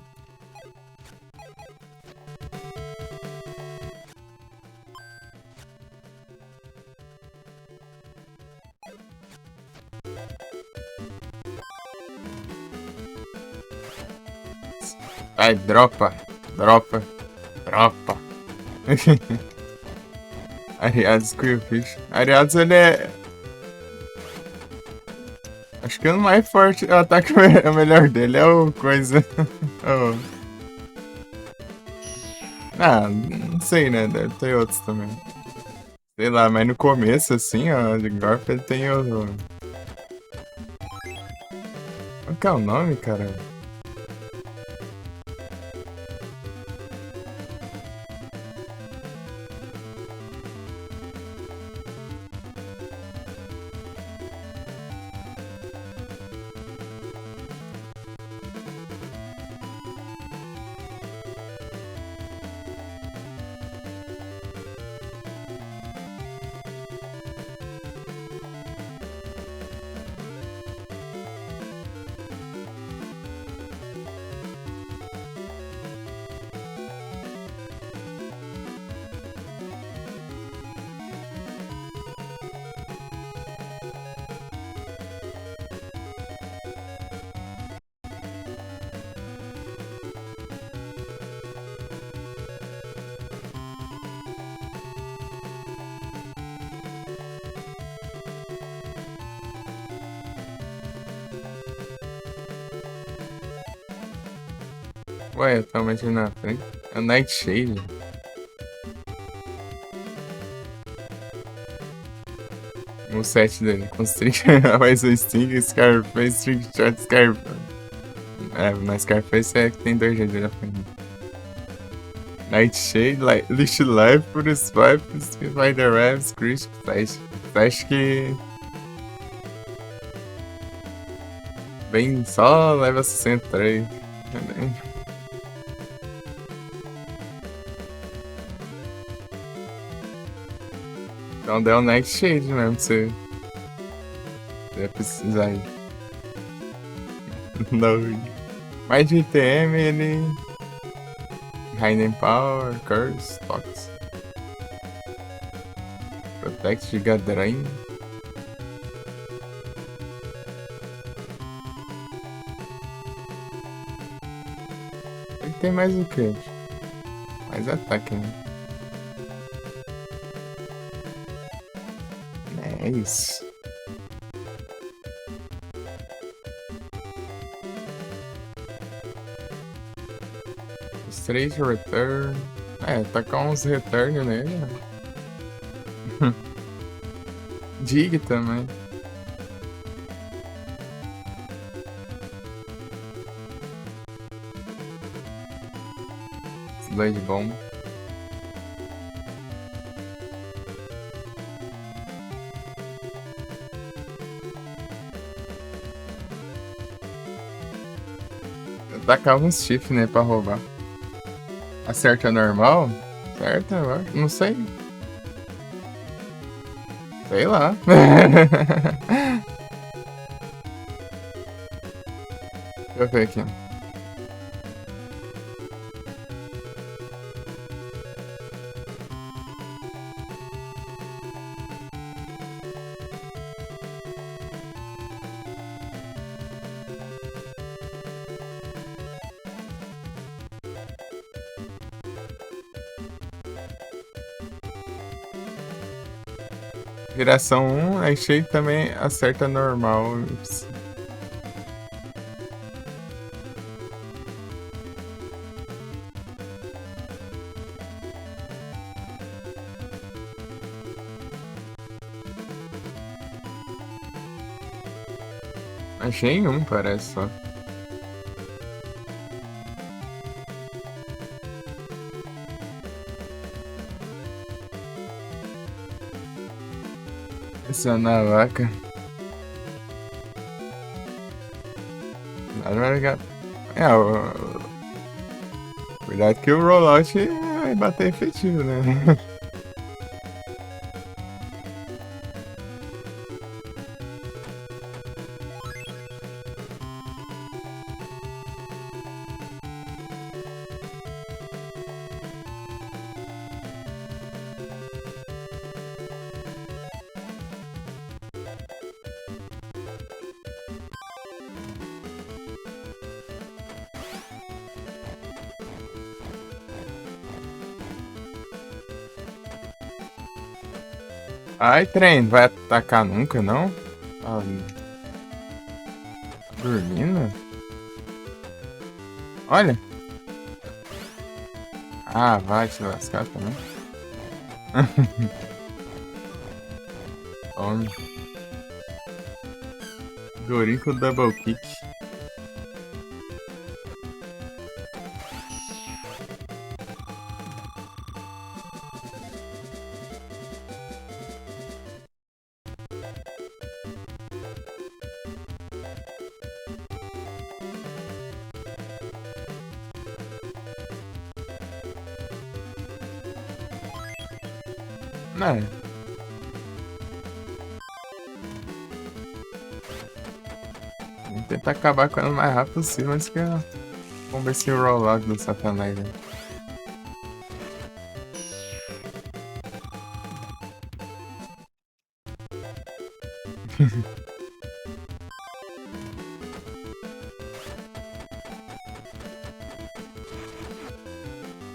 Ai, dropa. Dropa. Dropa. Ariados Quillfish. Ariados, ele é... Acho que o mais forte, o ataque o melhor dele é o coisa. Ah, não sei, né? Deve ter outros também. Sei lá, mas no começo, assim, ó, de Gorf ele tem o... Qual que é o nome, cara? Ué, totalmente na frente. É o Nightshade. O set dele. Constrictor, mais o Sting, Scarface, String Shot, Scarface. É, na Scarface é que tem 2 G na frente. Nightshade, Lish Life, Pure Swipe, Spider Web, Screech, Flash. Flash que... Vem só leva 63. Então deu o Nightshade mesmo pra você. Você ia precisar aí. Não. Mais de ITM ele. Hidden Power, Curse, Tox. Protect Giga Drain. Ele tem mais o que? Mais ataque, né? É isso. Straight Return. É, tá com uns return nele. Dig também. Slade Bomb. Eu tacava uns chifres, né, pra roubar. Acerta normal? Acerta, eu acho. Não sei. Sei lá. Deixa eu ver aqui. Geração 1, achei também acerta normal. Achei em um, parece só. Essa na vaca. Nada mais legal. Cuidado que o rollout vai bater efetivo, né? Ai, trem, vai atacar nunca, não? Ah, dormindo? Olha. Ah, vai te lascar também. Tome. Dorico Double Kick. Não. Vamos tentar acabar com ela o mais rápido possível antes que ela. Vamos ver se o rollout do Satanás aí.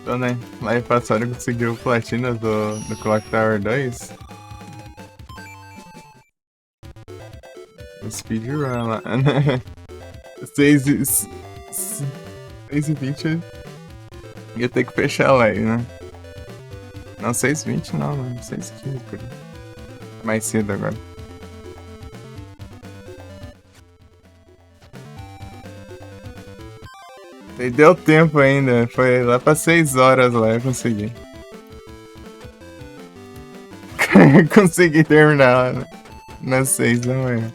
Então, né? Lá em passado conseguiu platina do Clock Tower 2. Speedrun lá, né? 6h20 ia ter que fechar a live, né? Não, 6h20 não, mano. 6h15 por aí. Mais cedo agora. E deu tempo ainda. Foi lá pra 6 horas lá, eu consegui. Consegui terminar lá nas 6 da manhã.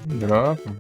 Dropa.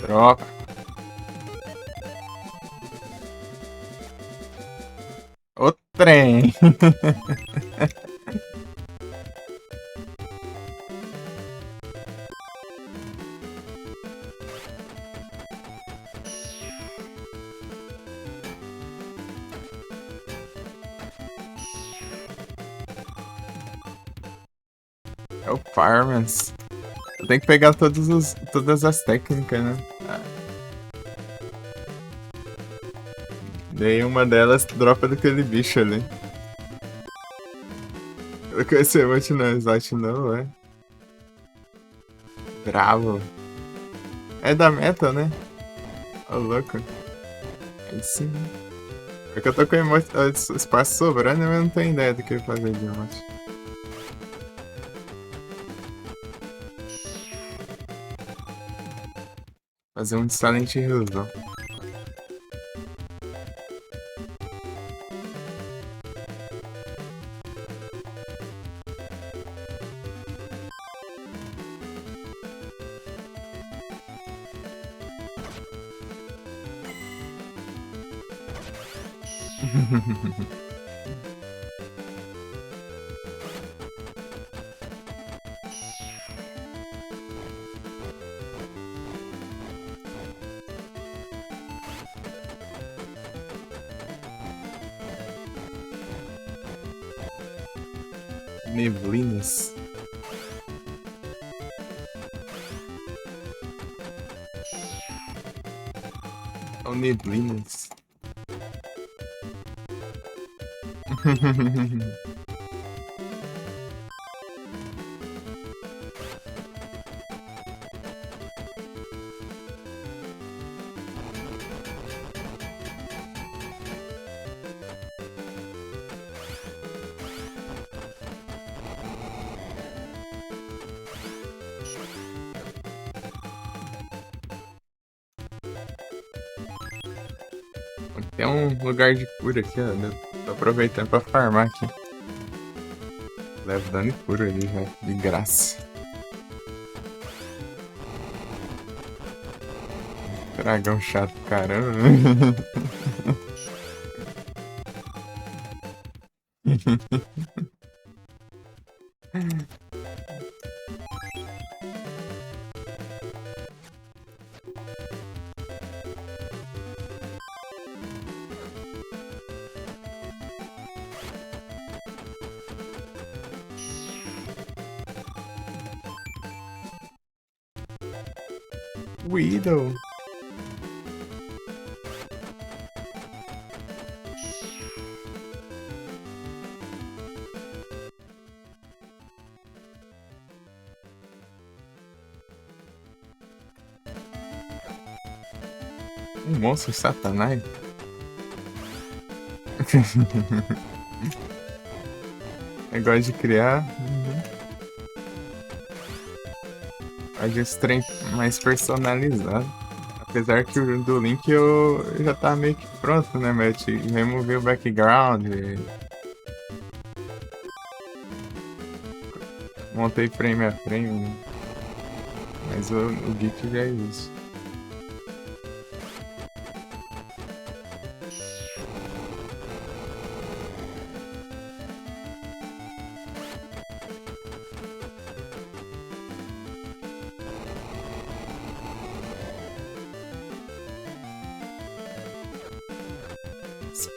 Droga. O trem. É o Fireman's. Eu tenho que pegar todas as técnicas, né? Daí uma delas dropa daquele bicho ali. Eu conheci o emote no slot não, é? Bravo. É da meta, né? Ô, louco. Aí sim. É que eu tô com espaço sobrando, mas eu não tenho ideia do que fazer de emote. Fazer um Silent Hills, não. Neblinas. Ou neblinas. Tem um lugar de cura aqui, ó. Tô aproveitando pra farmar aqui. Levo dano e cura ali já, de graça. Dragão chato, caramba. Widow. Um monstro satanás. Negócio de criar. Faz esse trem mais personalizado. Apesar que o do Link eu já tá meio que pronto, né? Mas eu remover o background. Montei frame a frame. Mas o GIF já é isso.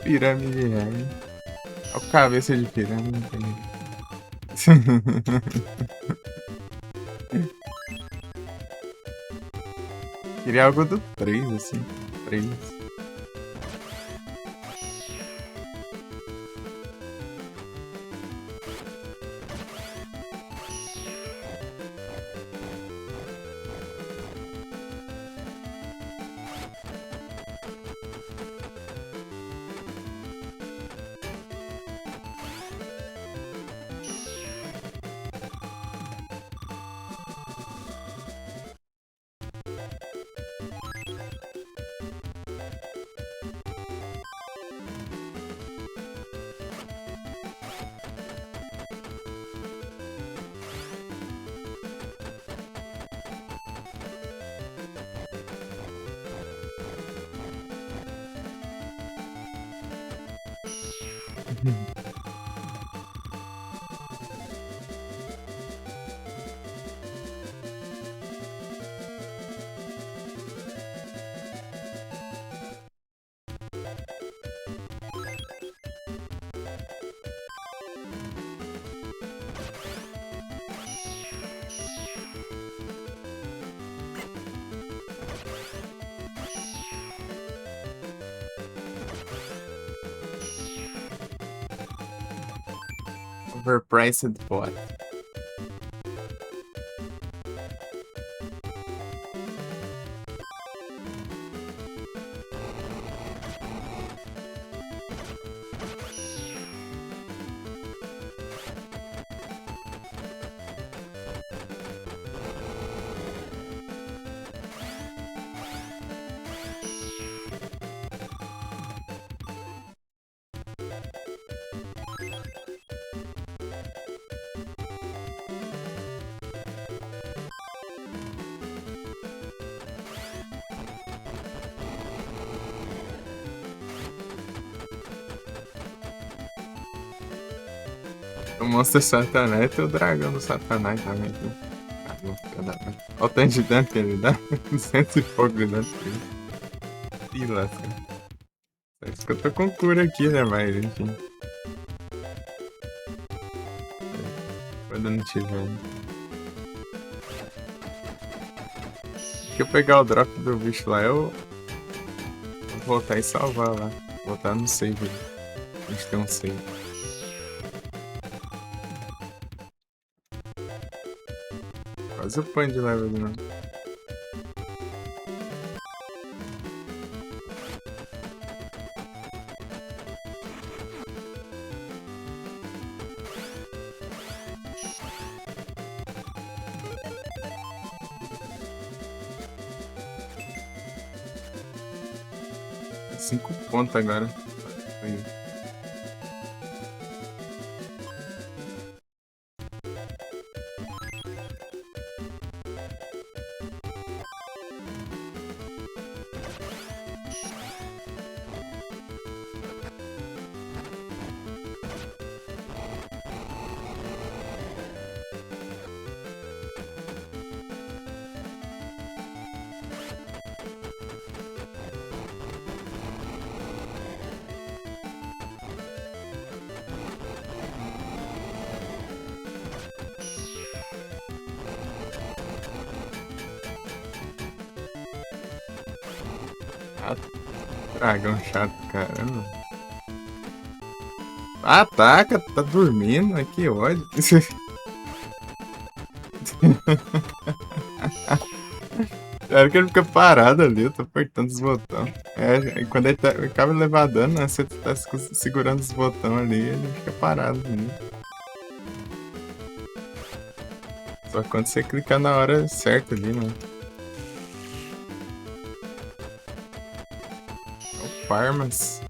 Pirâmide reais. Olha o cabeça de pirâmide. Não tem... Queria algo do 3, assim. 3. Overpriced bot. O monstro satanás tem o dragão do satanás também. Olha o tanto de dano que ele dá. 200 e pouco de dano que ele. Ih, lasca. É isso que eu tô com cura aqui, né, mas enfim. Quando não tiver. Se eu pegar o drop do bicho lá, eu vou voltar e salvar lá. Voltar no save. A gente tem um save. Quase o pan de level de novo. Cinco pontos agora. Aí. Dragão chato, caramba. Ataca, tá dormindo, que ódio. Claro que ele fica parado ali, eu tô apertando os botões. É, quando ele acaba de levar dano, né, você tá segurando os botões ali, ele fica parado ali. Só quando você clicar na hora certa ali, né? É o Farmas.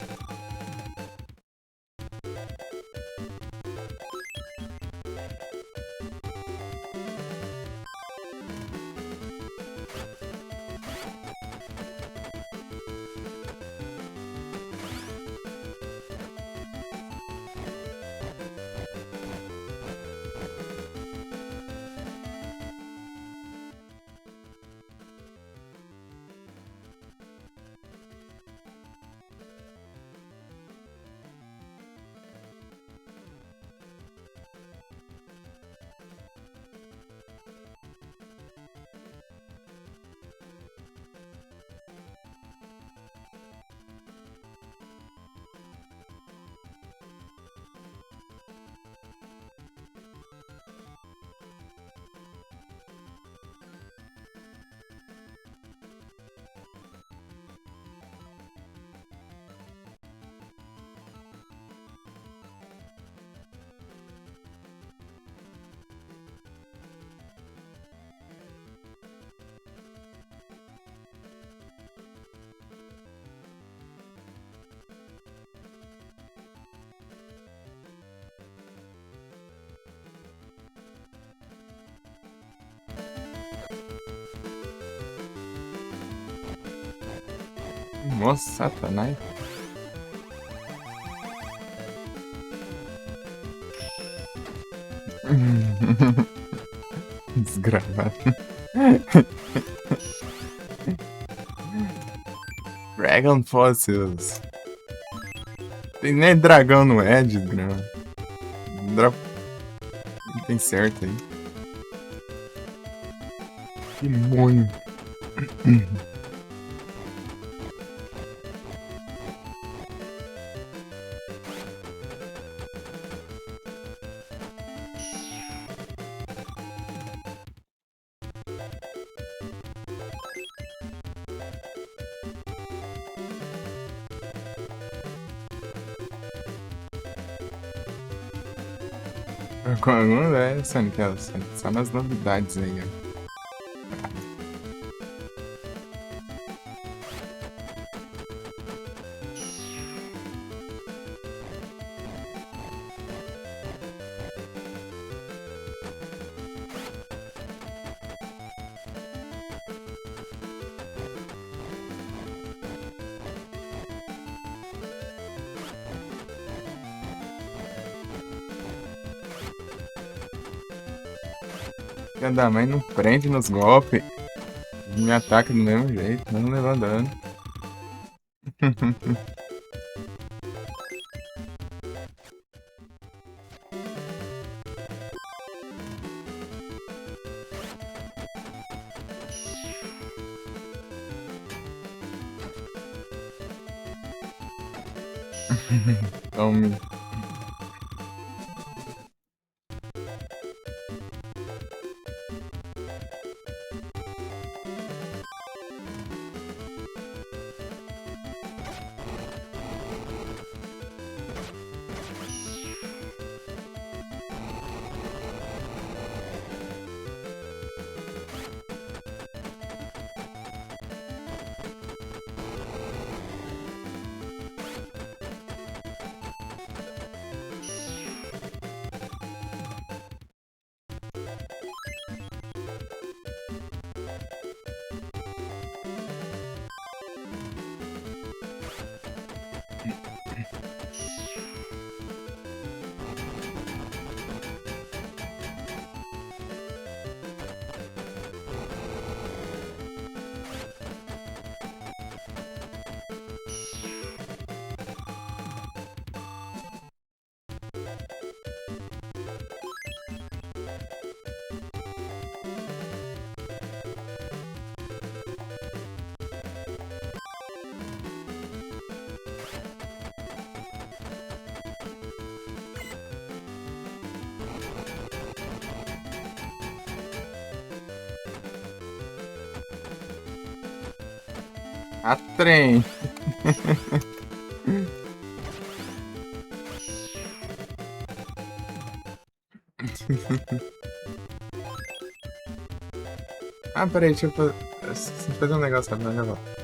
Nossa, satanás. gravado. Dragon Fossils. Tem nem dragão no Edge, desgrama. Não tem certo aí. Demônio. Não é, Sonic, só nas novidades aí, ó. Cada mãe não prende nos golpes. Me ataca do mesmo jeito, não leva dano. Tome. A trem. Ah, peraí, deixa eu fazer um negócio rapidão, já volto.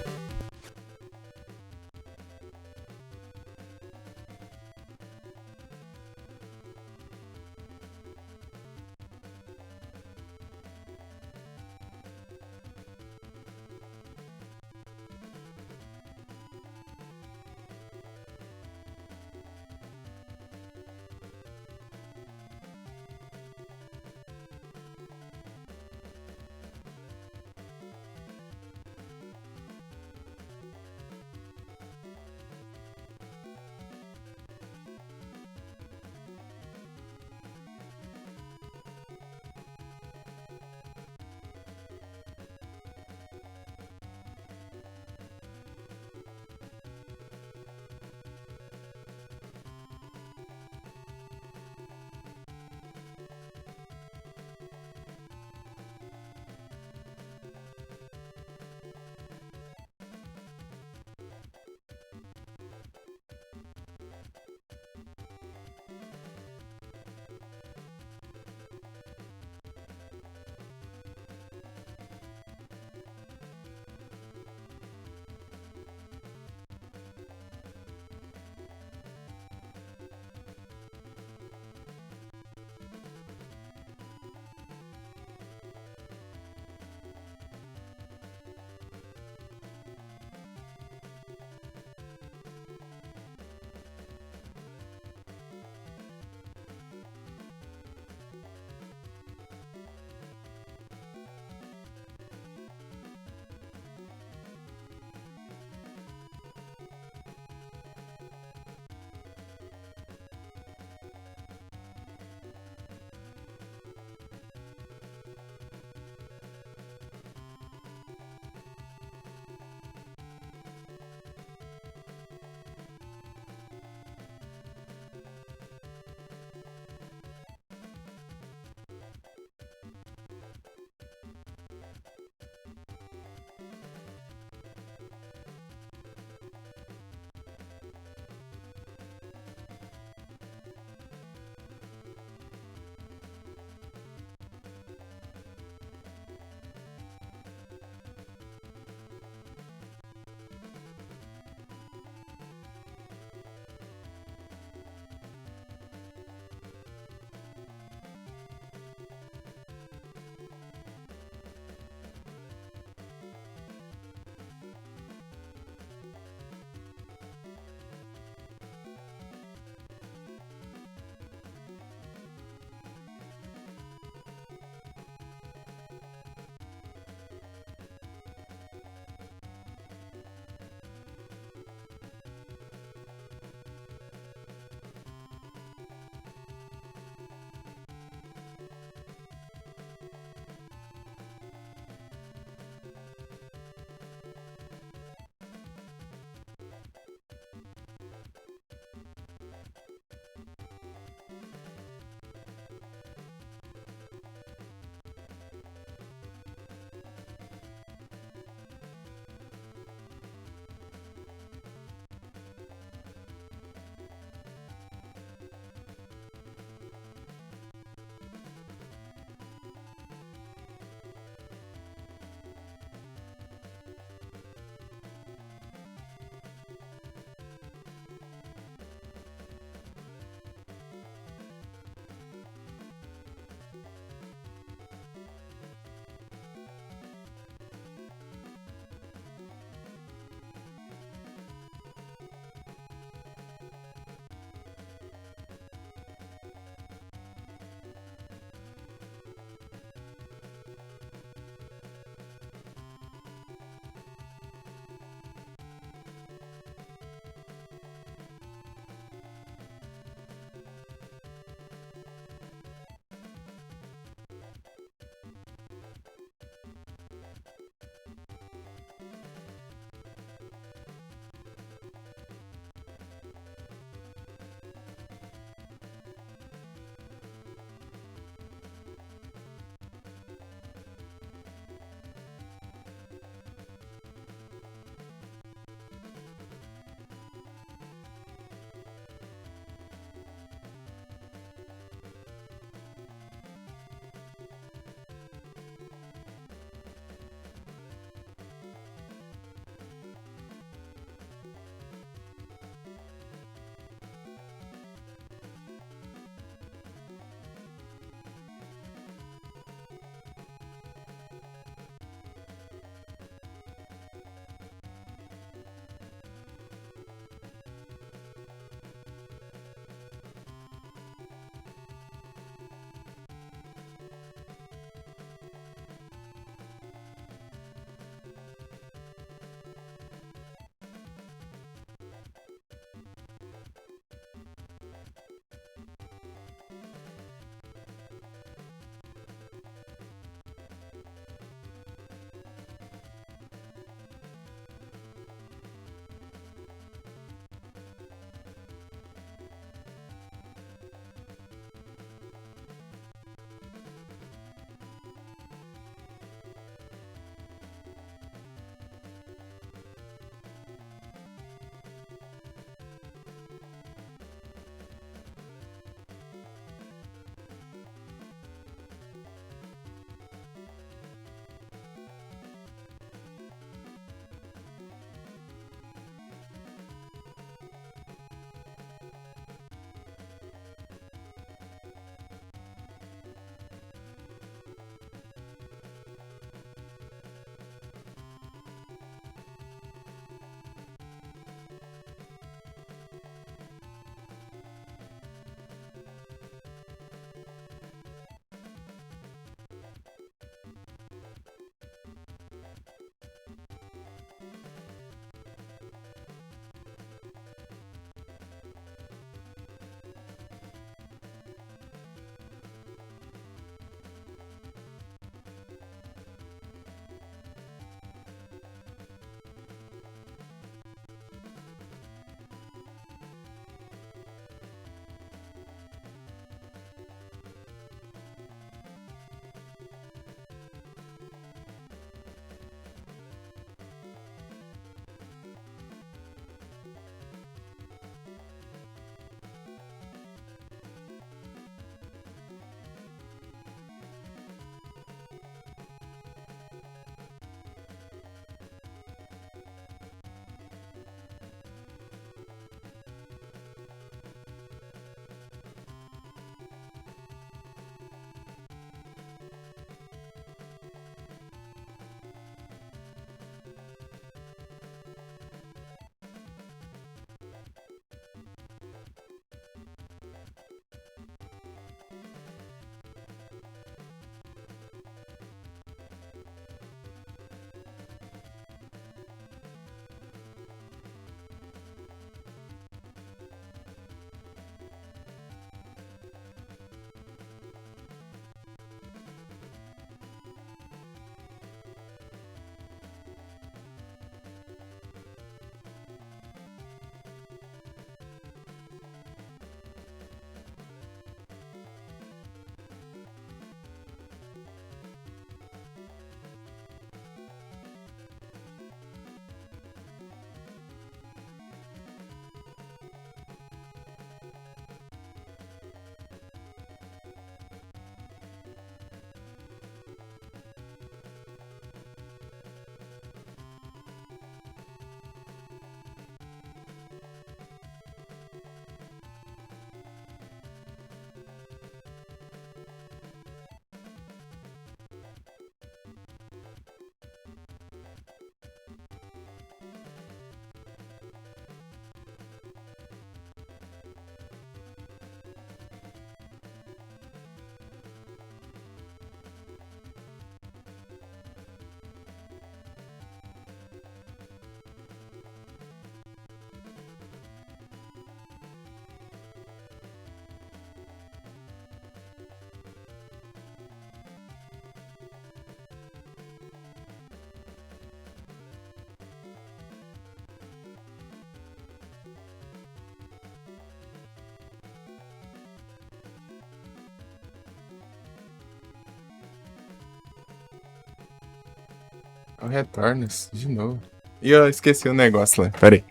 Eu retorno de novo. E eu esqueci o negócio lá. Pera aí.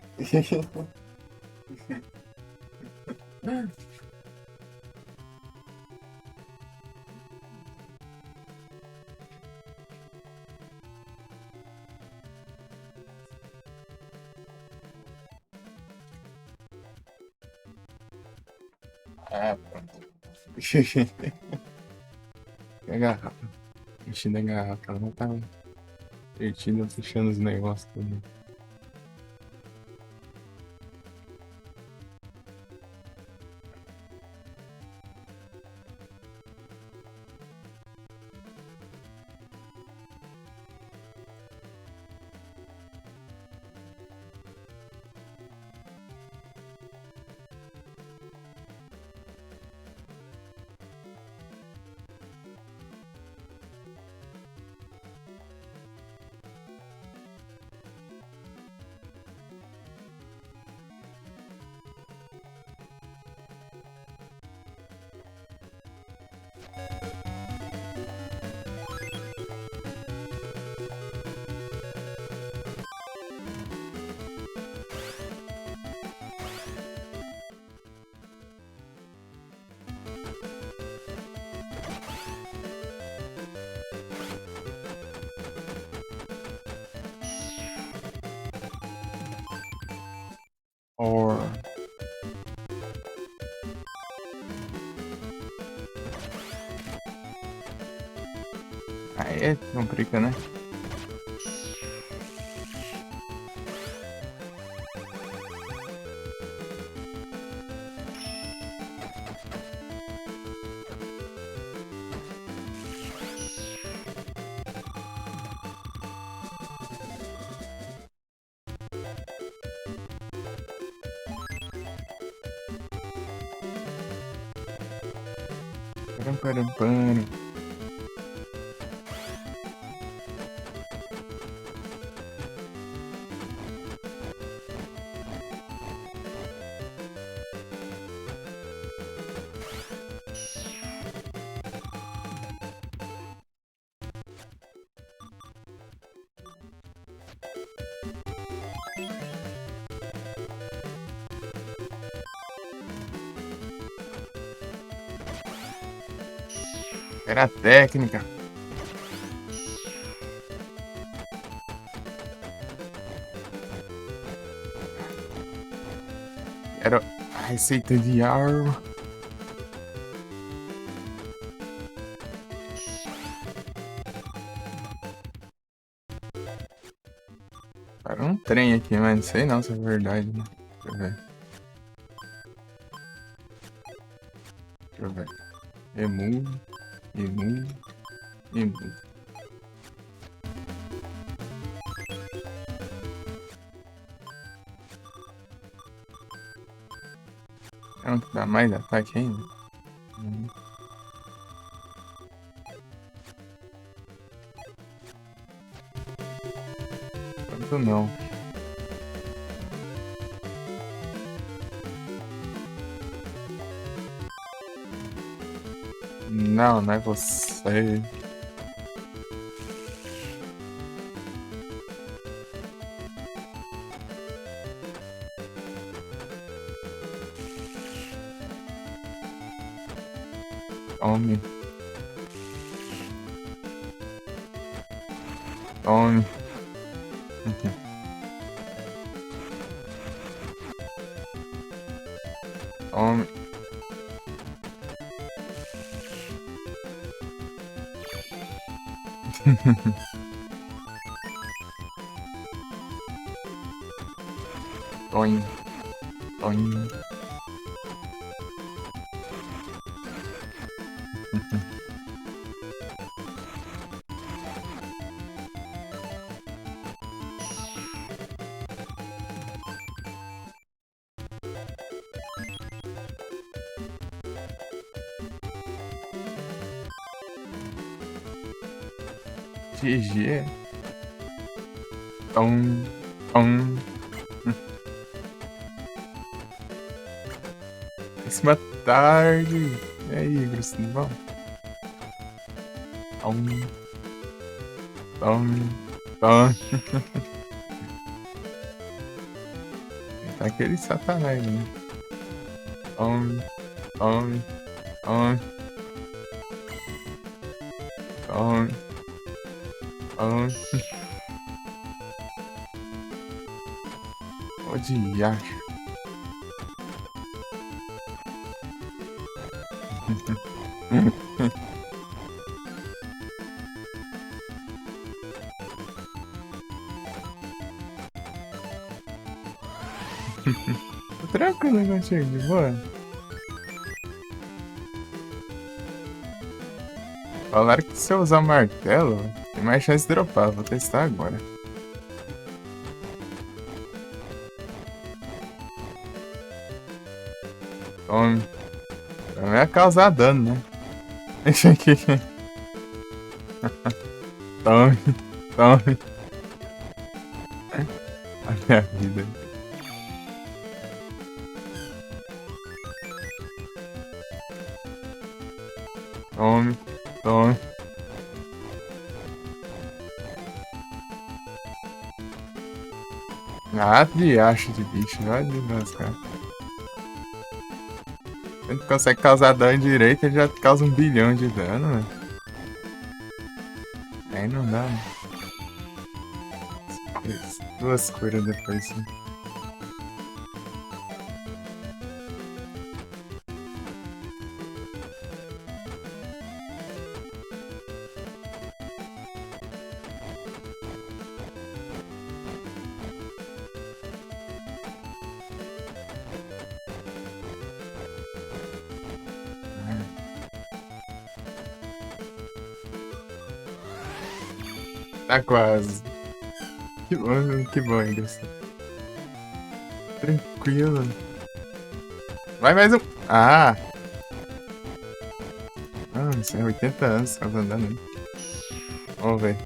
Ah, pronto. E a garrafa. Enchendo a garrafa. Ela não tá divertida, fechando os negócios também. Or... Aí é complica, né? Param, param, param. Era a técnica. Era a receita de arma. Para um trem aqui, mas não sei não se é verdade, né? Deixa eu ver. Deixa eu ver. Remove, remove, remove. Não, dá mais ataque ainda. Tanto não. Não, não é você. Tome. Tome. Tome. Toin. Toin. GG. Tom. Tom. Péssima tarde. E aí, Grossinho, vamos? Tom. Tom. Tome. Tá aquele satanás, né? Tome, tome, tome, tome, tome. Ô diacho. Tô tranquilo contigo, de boa. Falaram que se eu usar o martelo, tem mais chance de dropar. Vou testar agora. Tome. Não ia causar dano, né? Deixa aqui. Tome, tome. A minha vida. Tome, tome. Ah, diacho de bicho. Vai de lascar. Ele consegue causar dano direito, ele já causa 1 bilhão de dano, né? Aí não dá, né? Duas curas depois, né? Tá quase. Que bom, Anderson. Tranquilo. Vai mais um. Ah! Ah, isso é 80 anos, tá andando aí. Vamos ver.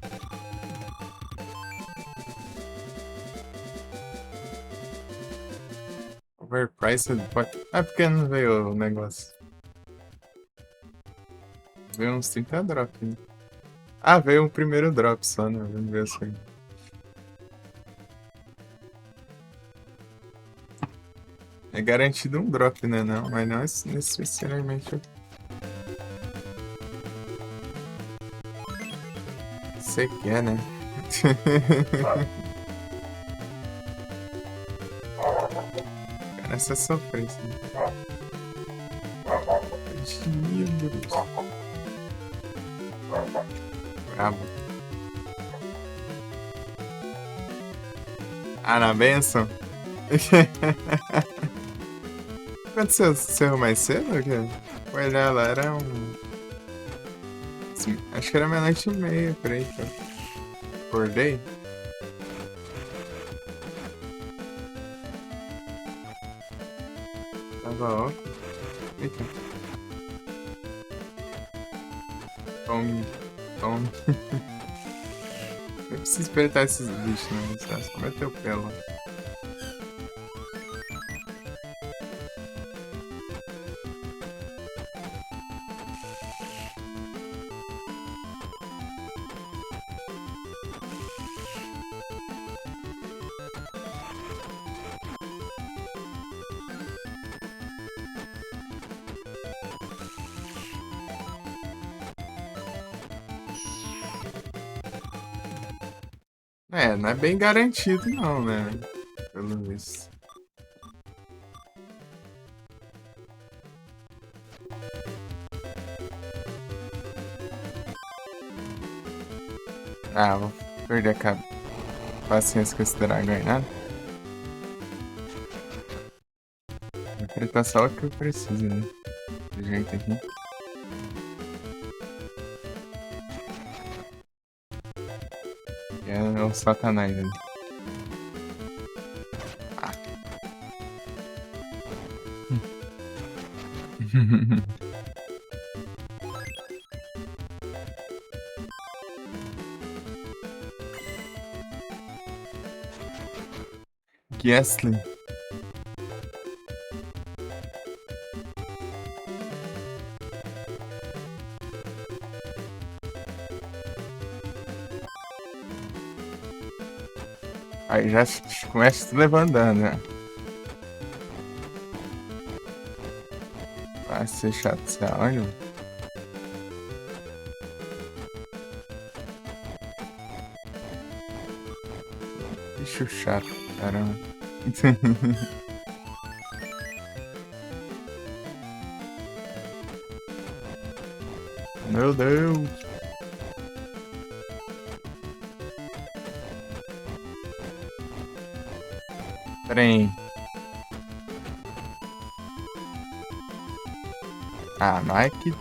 Overpriced pode. Ah, porque não veio o negócio? Veio uns 30 drop, né? Ah, veio um primeiro drop só, né? Vamos ver assim. É garantido um drop, né? Não, mas não necessariamente. Você quer, né? Cara, essa sofrência. Jesus. Bravo. Ah, na benção? Aconteceu? Você errou mais cedo? Ou quê? Olha lá, era um. Acho que era meia-noite e meia, por aí, que eu acordei. Tava ó. Eita. Tome, tome. Eu preciso espreitar esses bichos, né? Só meter o pé lá. É, não é bem garantido não, né? Pelo visto. Ah, vou perder a paciência com esse dragão aí, nada. Vou enfrentar só o que eu preciso, né? Do jeito aqui. É o satanás ali. Ah. Gastly. Aí já começa se levantando, né? Vai ser chato, você olha. Bicho chato, caramba. Meu Deus. Trem. Ah, não é que.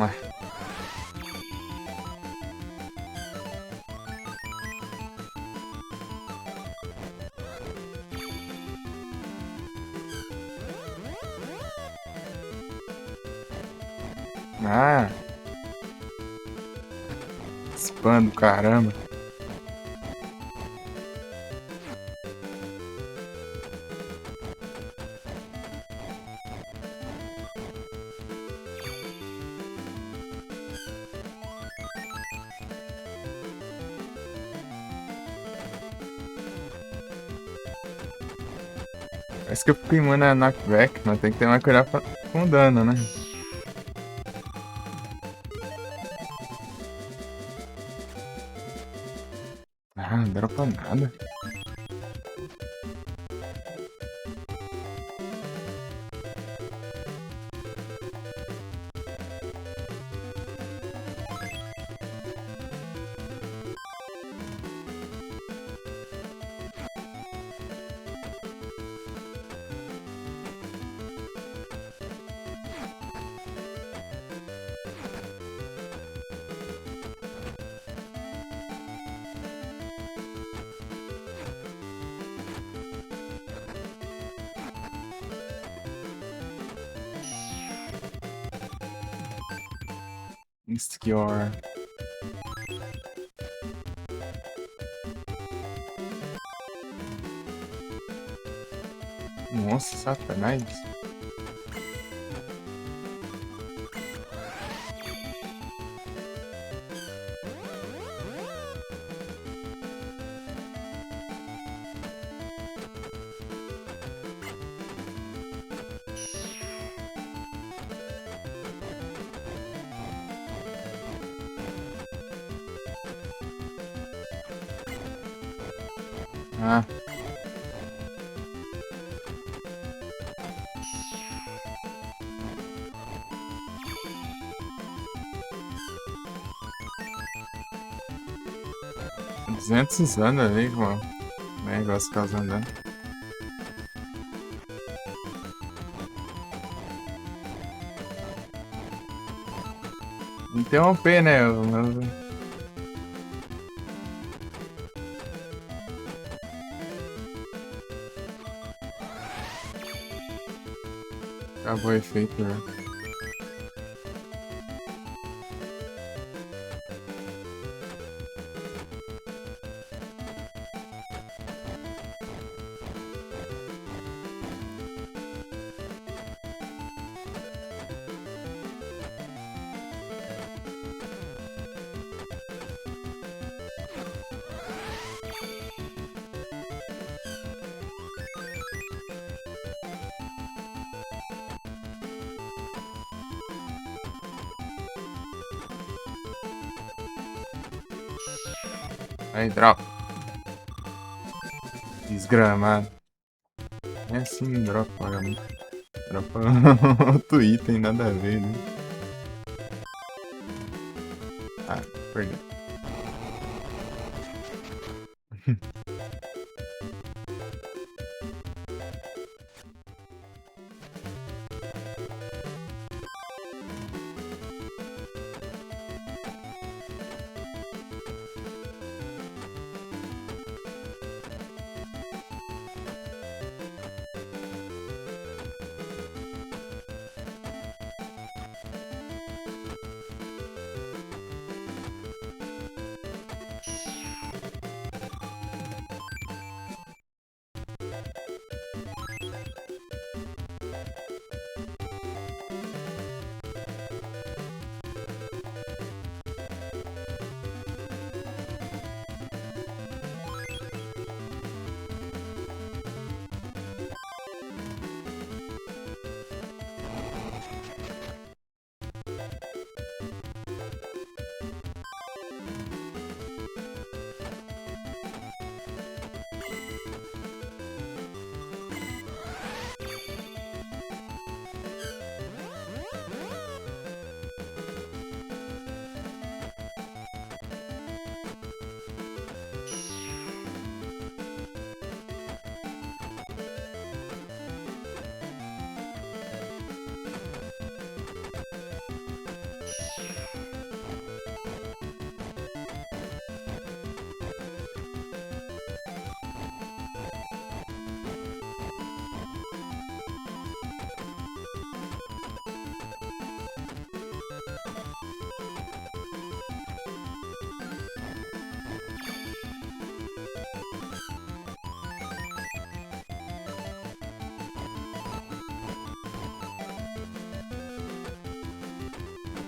Ué. Ah, spam do caramba. Parece que eu fico imune a knockback, mas tem que ter mais cuidado com dano, né? Ah, não dropa nada. Insecure. Nossa, satanás. Ah, 200 anos ali, mano. Negócio causando dano. Interromper, né? Acabou o efeito, né? Aí, dropa. Desgramado. É assim, dropa, vagabundo. Dropa outro item, nada a ver, né? Ah, perdeu.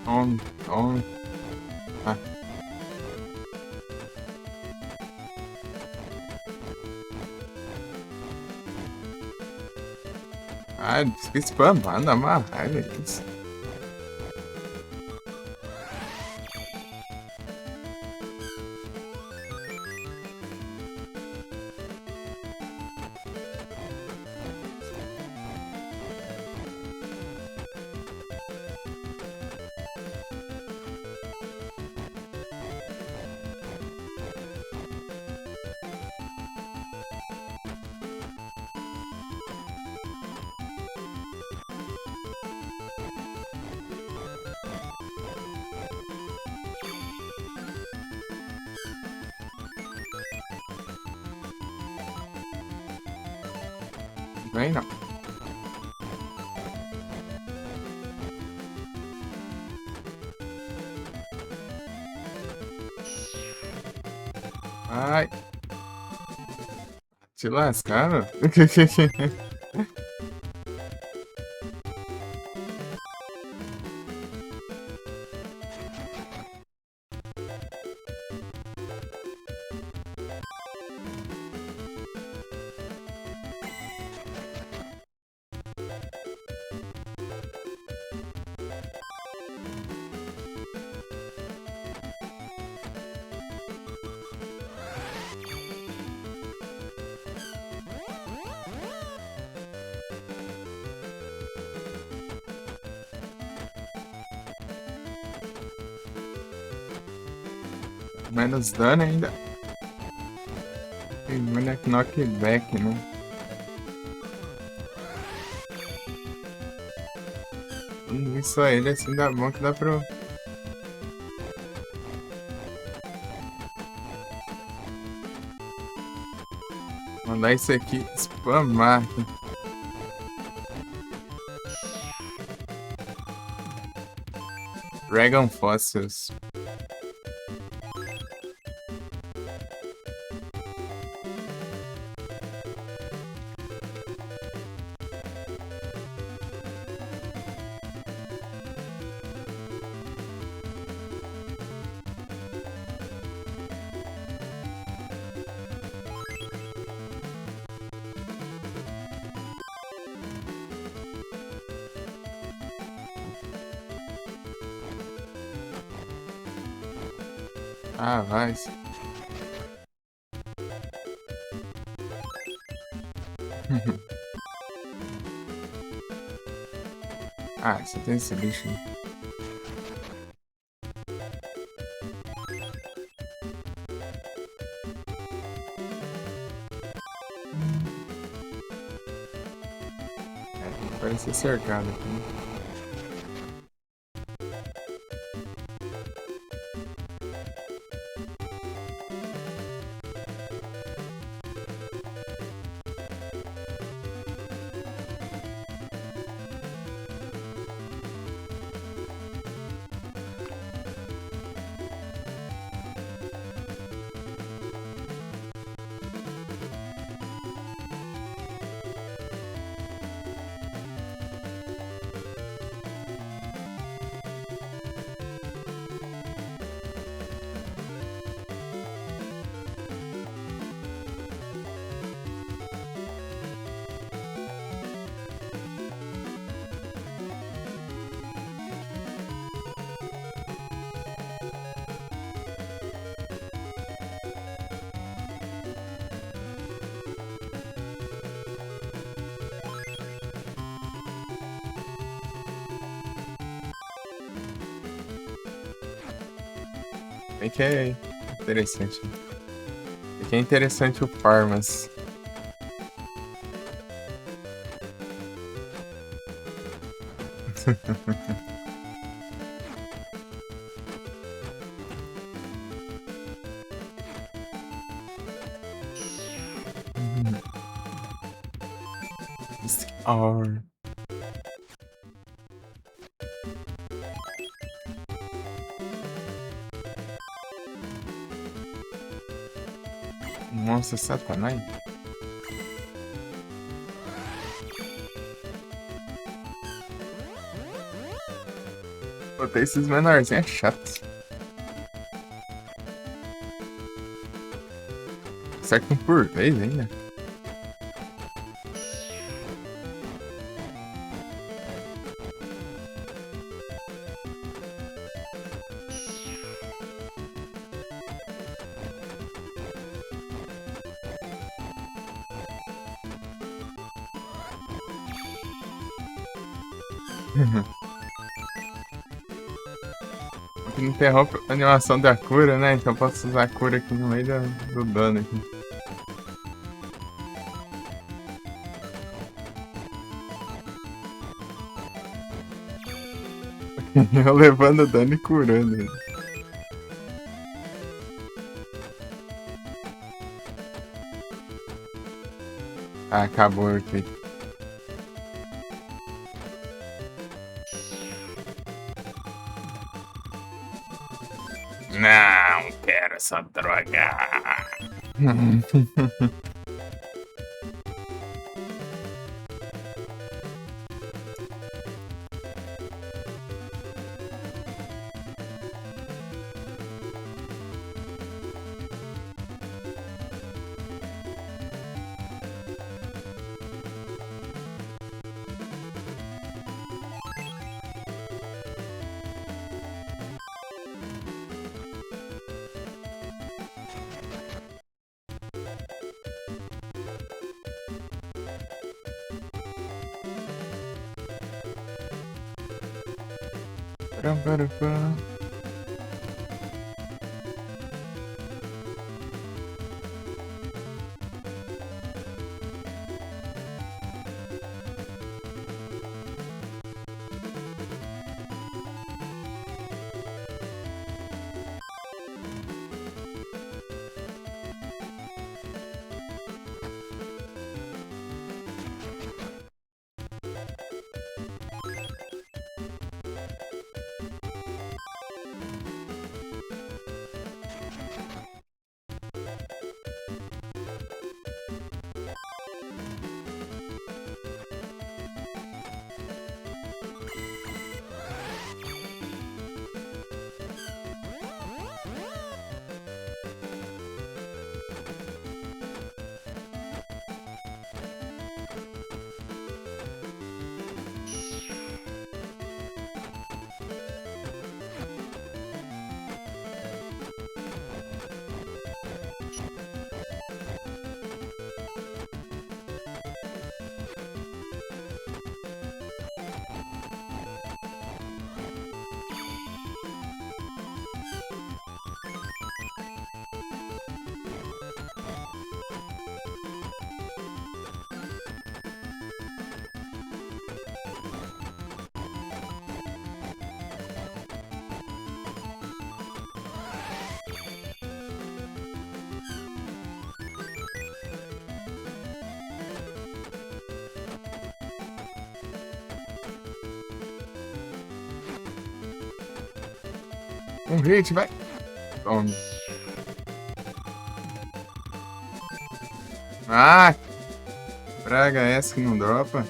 On, on. Ah. Ah, fica spamando, uma raiva isso. Vem não. Ai. Te lascaram? Menos dano ainda. Tem muito knockback, né? Isso aí, ele assim dá bom que dá pra. Mandar isso aqui spamar. Dragon Fossils. Ah, vai. Ah, você tem esse bicho. É, parece ser cercado aqui. É que é interessante. É que é interessante o Farmas. Or... Nossa, Satanás. Botei esses menorzinhos, é chato. Acerta um por vez ainda. Que interrompe a animação da cura, né? Então posso usar a cura aqui no meio do dano aqui. Eu levando dano e curando. Ah, acabou aqui. Não quero essa droga. Um hit, vai. Tome. Ah, praga essa que não dropa.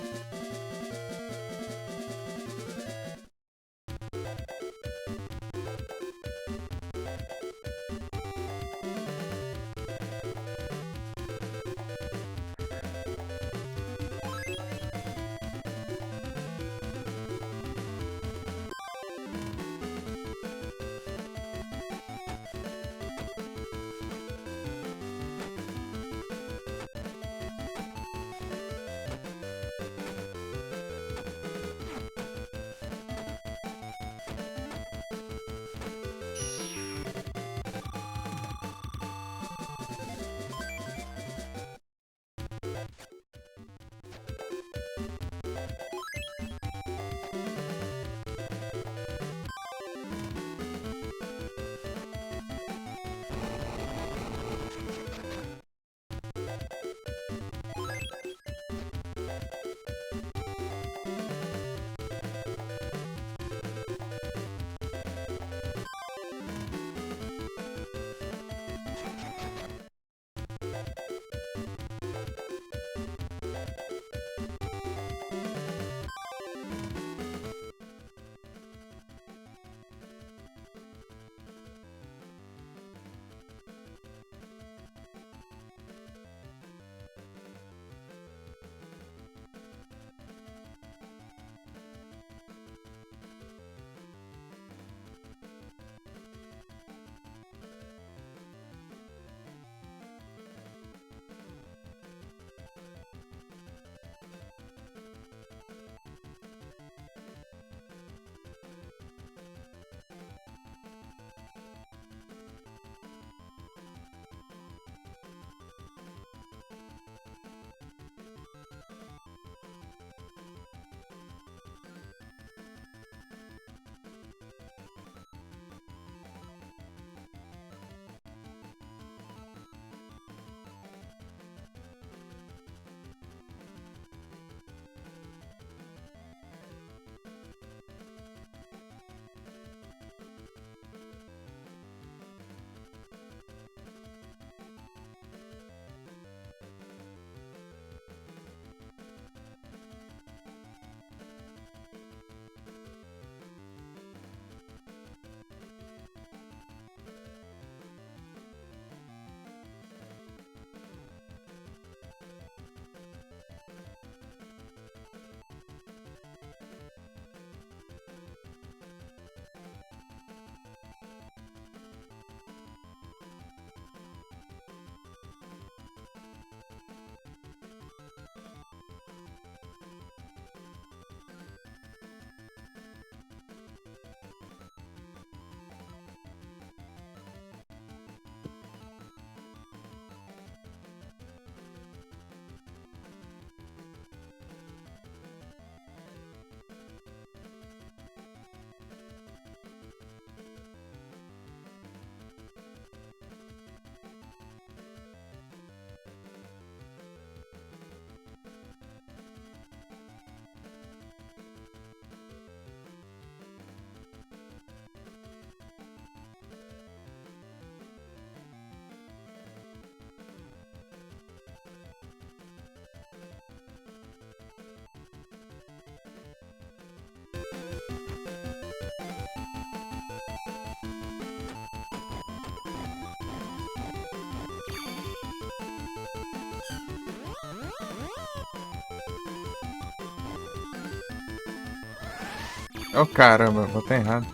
Oh, caramba, botei errado.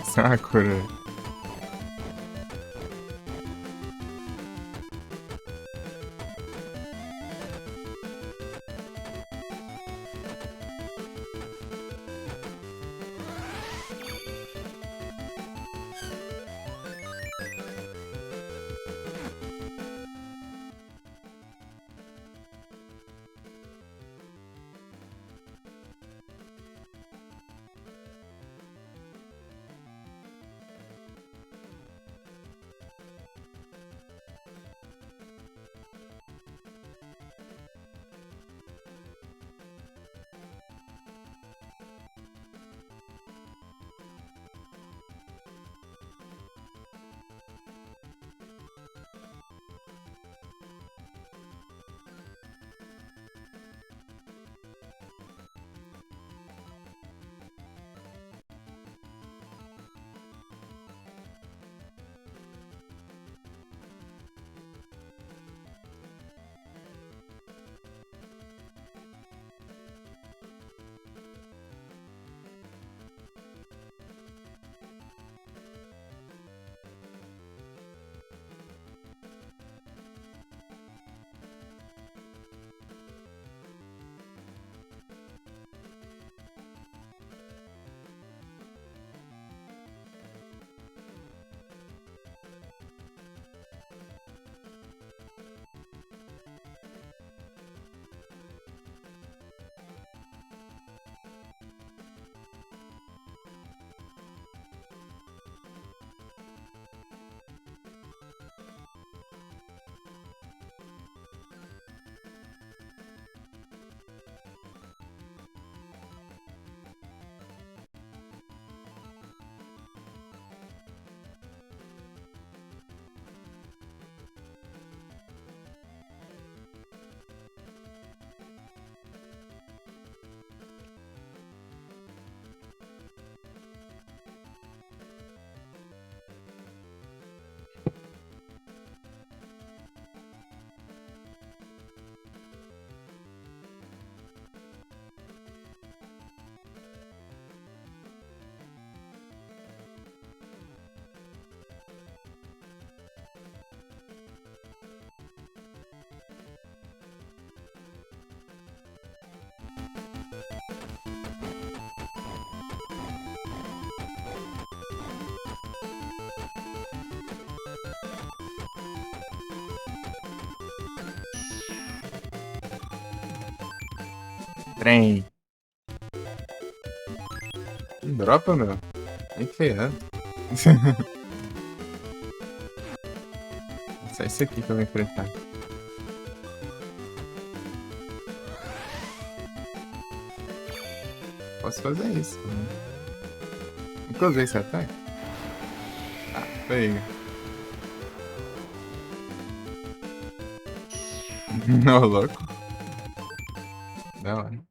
Sakura. Trem. Dropa, meu. Nem ferrando. Só isso aqui que eu vou enfrentar. Posso fazer isso. Nunca usei esse ataque. Ah, pega. Não, louco. Da hora.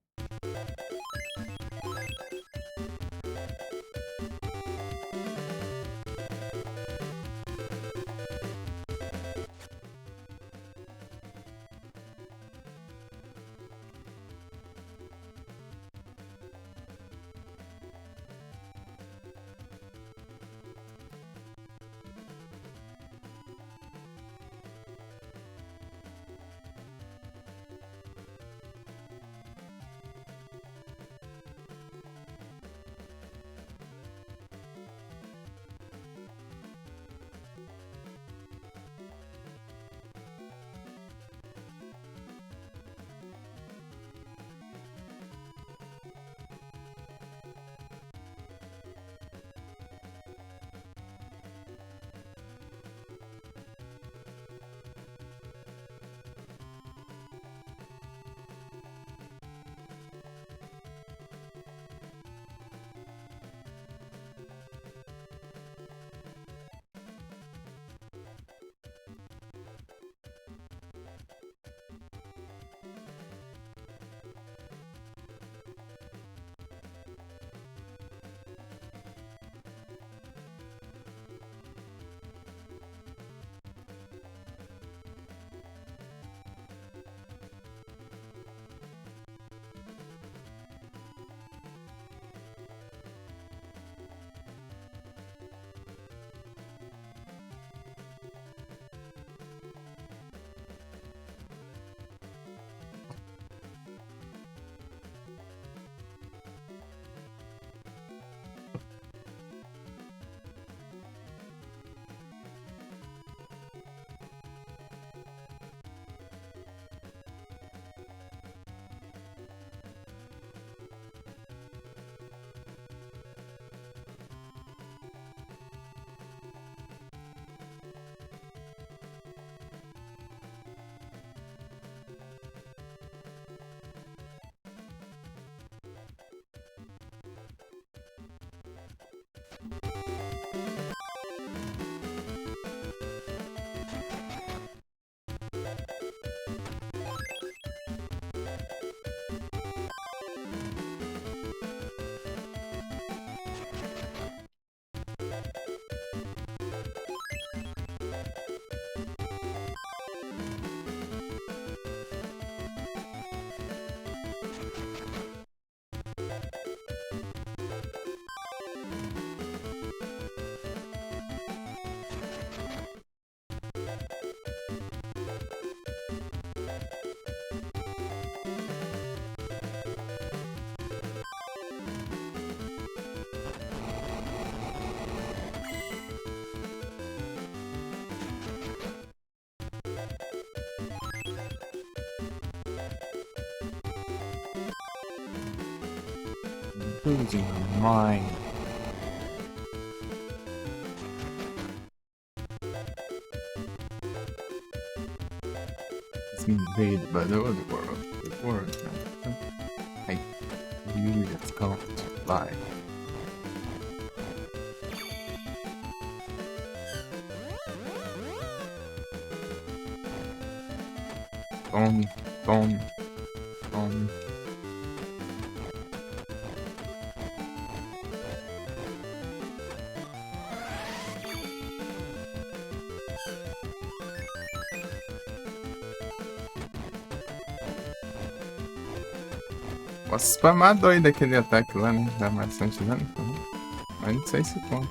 Losing my mind. It's invaded by the other world. The world. I knew it's going to lie. Gone, gone, gone. Posso spamar doido aquele ataque lá, né? Dá bastante dano. Mas não sei se conta.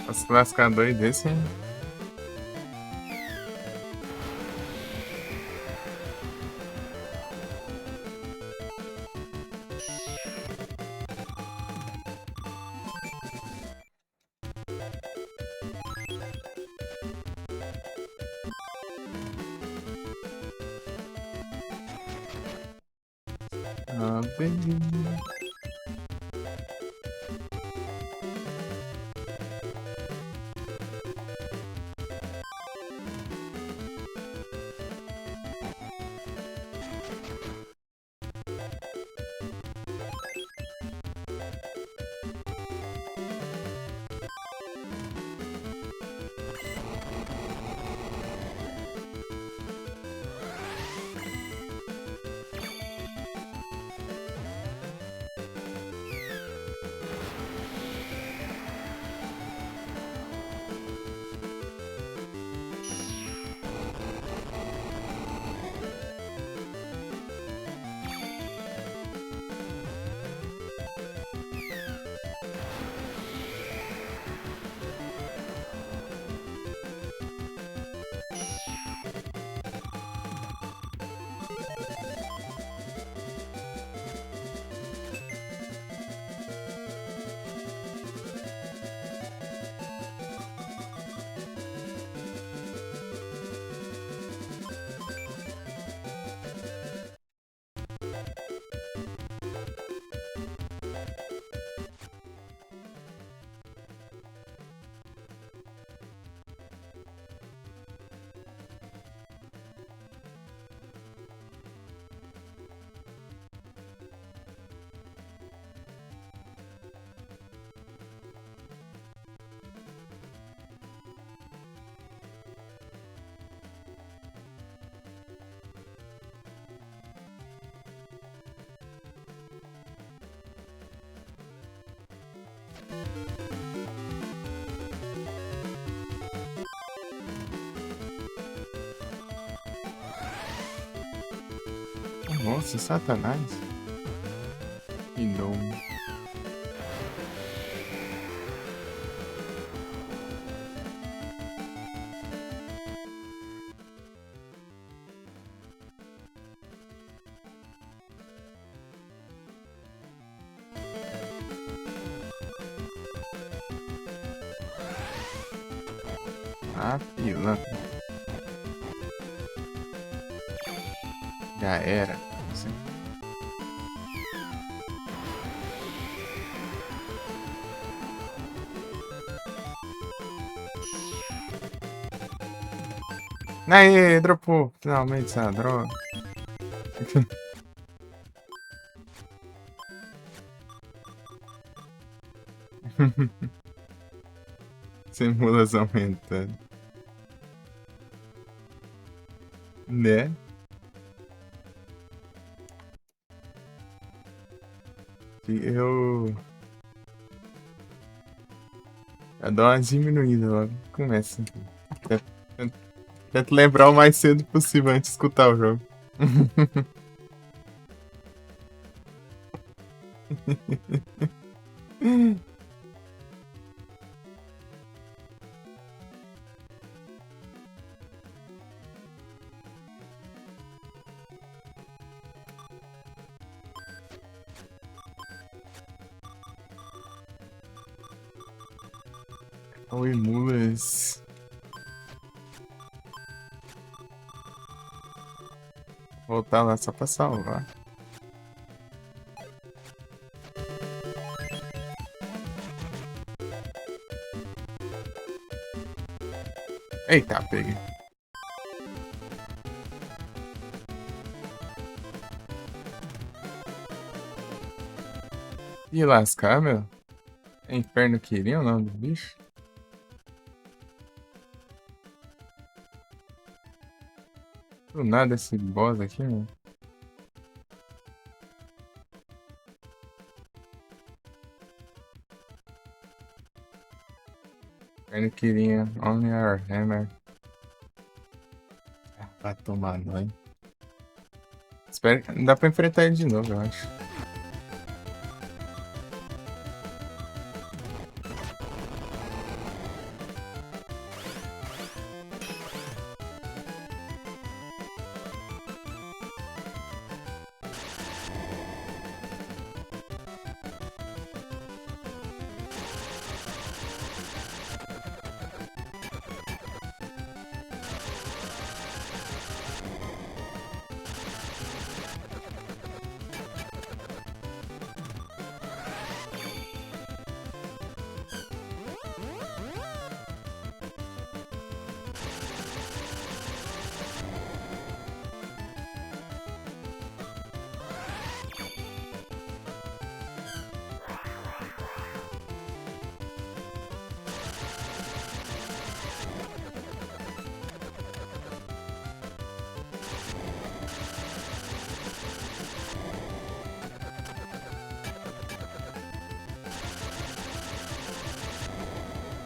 Posso lascar dois desse, hein? Ah, baby. Nossa, Satanás. Que nome. Ah, pilantra. Já era. Assim. Aí, dropou. Finalmente essa droga. Simulação aumentando. Né? Eu dou uma diminuída logo. Começa. Tento lembrar o mais cedo possível antes de escutar o jogo. Oi, mulas. Voltar lá só pra salvar. Eita, peguei. Ih, lascar, meu. É inferno queria o nome do bicho? Do nada esse boss aqui, mano. Inferno queria Only Our Hammer. Ah, vai tomar nóis. Espero que dá pra enfrentar ele de novo, eu acho.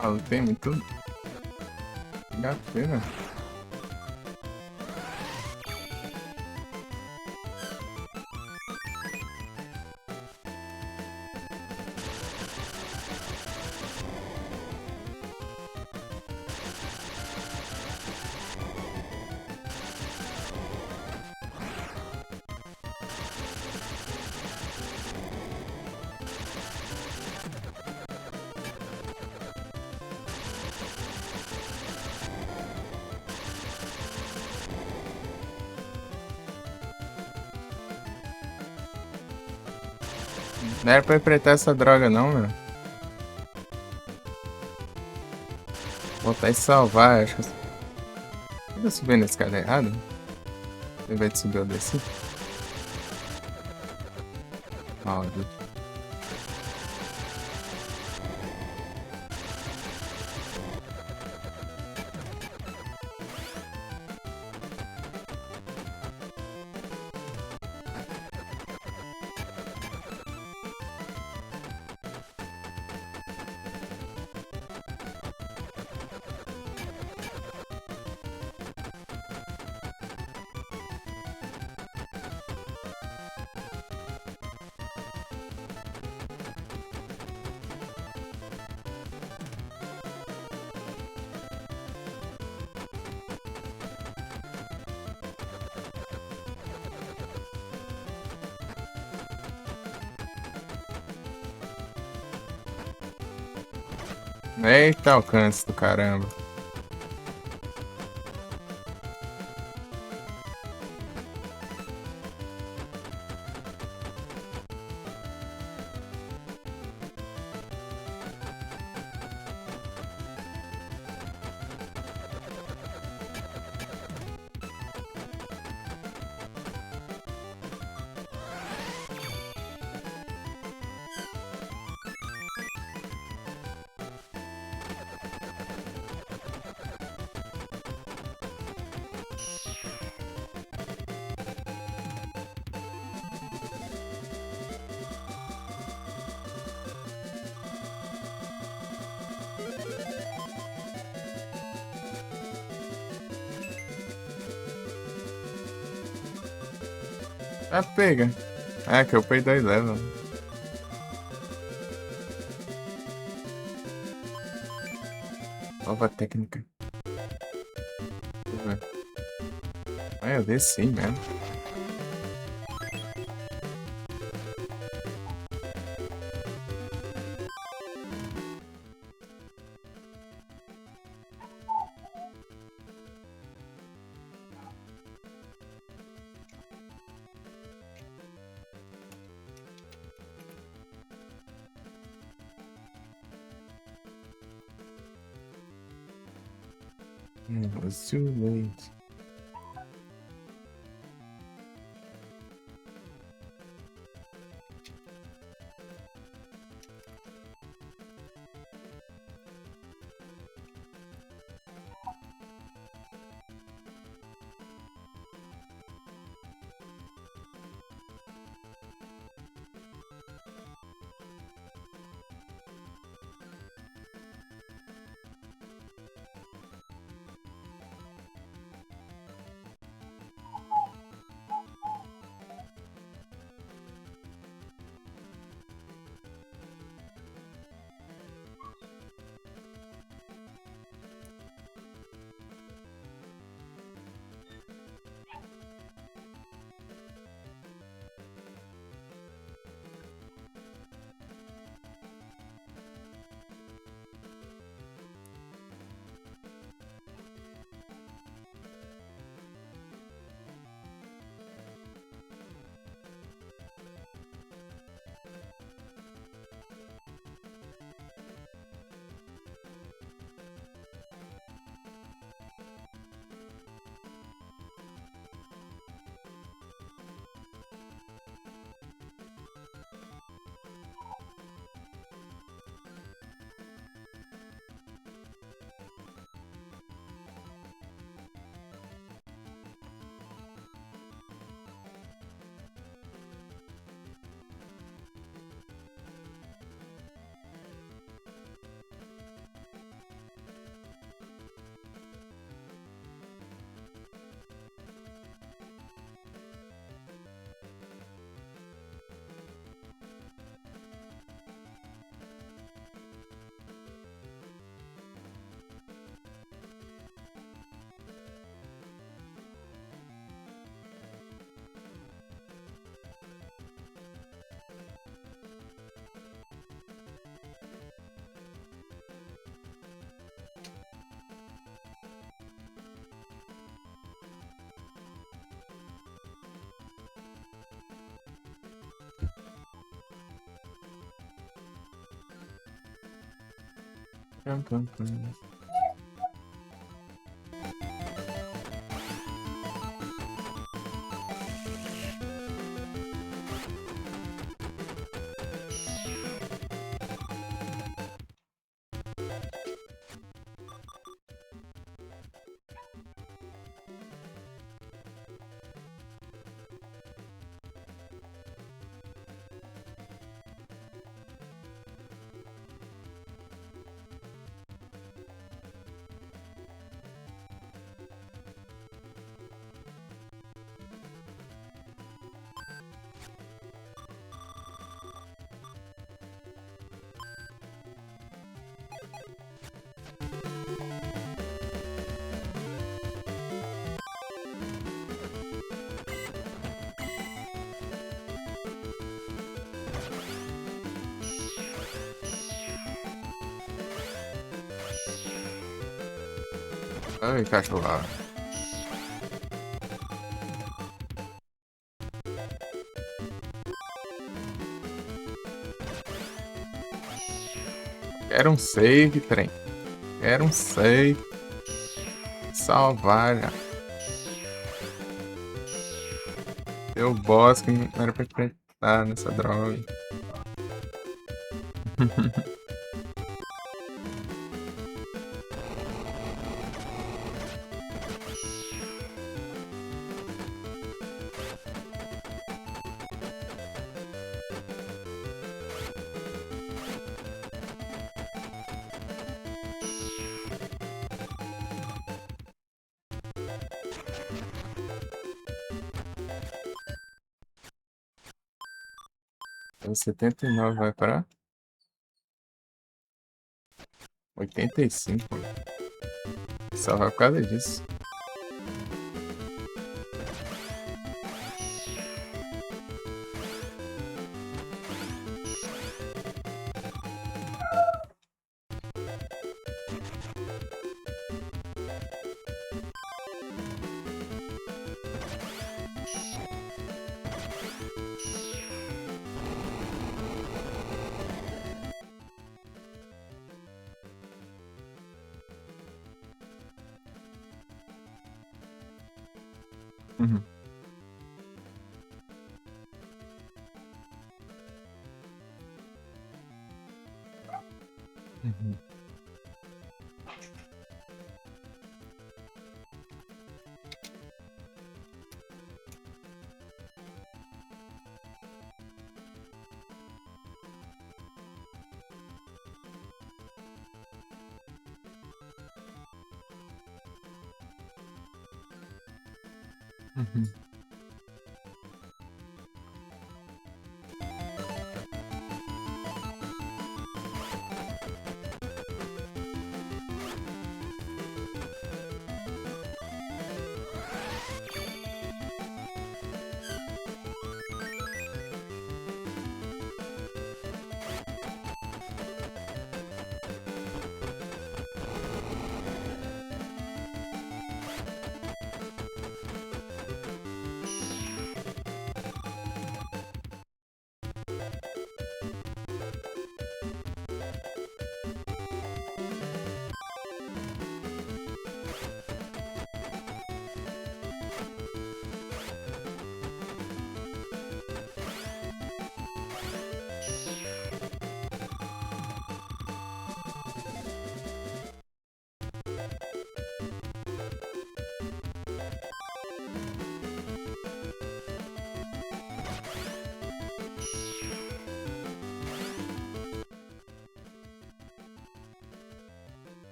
Ah, tem muito gafeira. Não era pra enfrentar essa droga não, meu. Voltar e salvar, acho que eu tô subindo a escada errado. Ao invés de subir eu desci. Maldito. Eita, alcance do caramba. Ah, pega. Ah, que eu upei 2 level. Nova técnica. Deixa eu ver. Ah, eu desci mesmo. It was too late. Tum, tum, tum. Ai, cachorro. Quero um save, trem. Quero um save. Salvar. Deu boss que não era pra enfrentar nessa droga. O 79 vai pra 85. Só vai por causa disso. Uhum. Uhum. Uhum.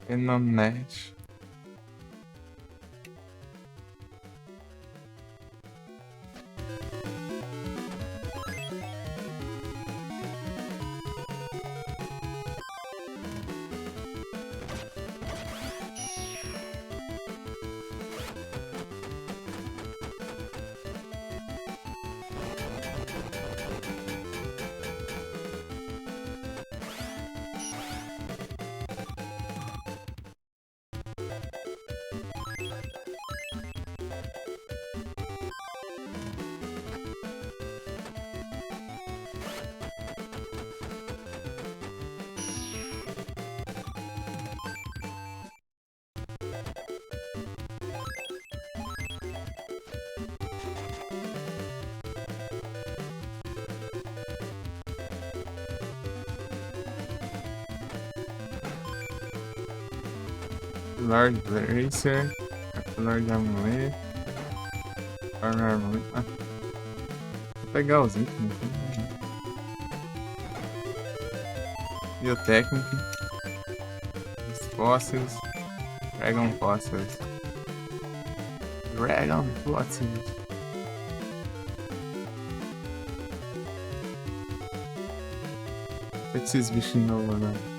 Enonet. Lord Racer. Lord Amulet. Lord Amulet. Ah, vou pegar os itens. biotécnica, os fósseis, Dragon Fossils. Dragon Fossils. O que esses bichinhos novos agora?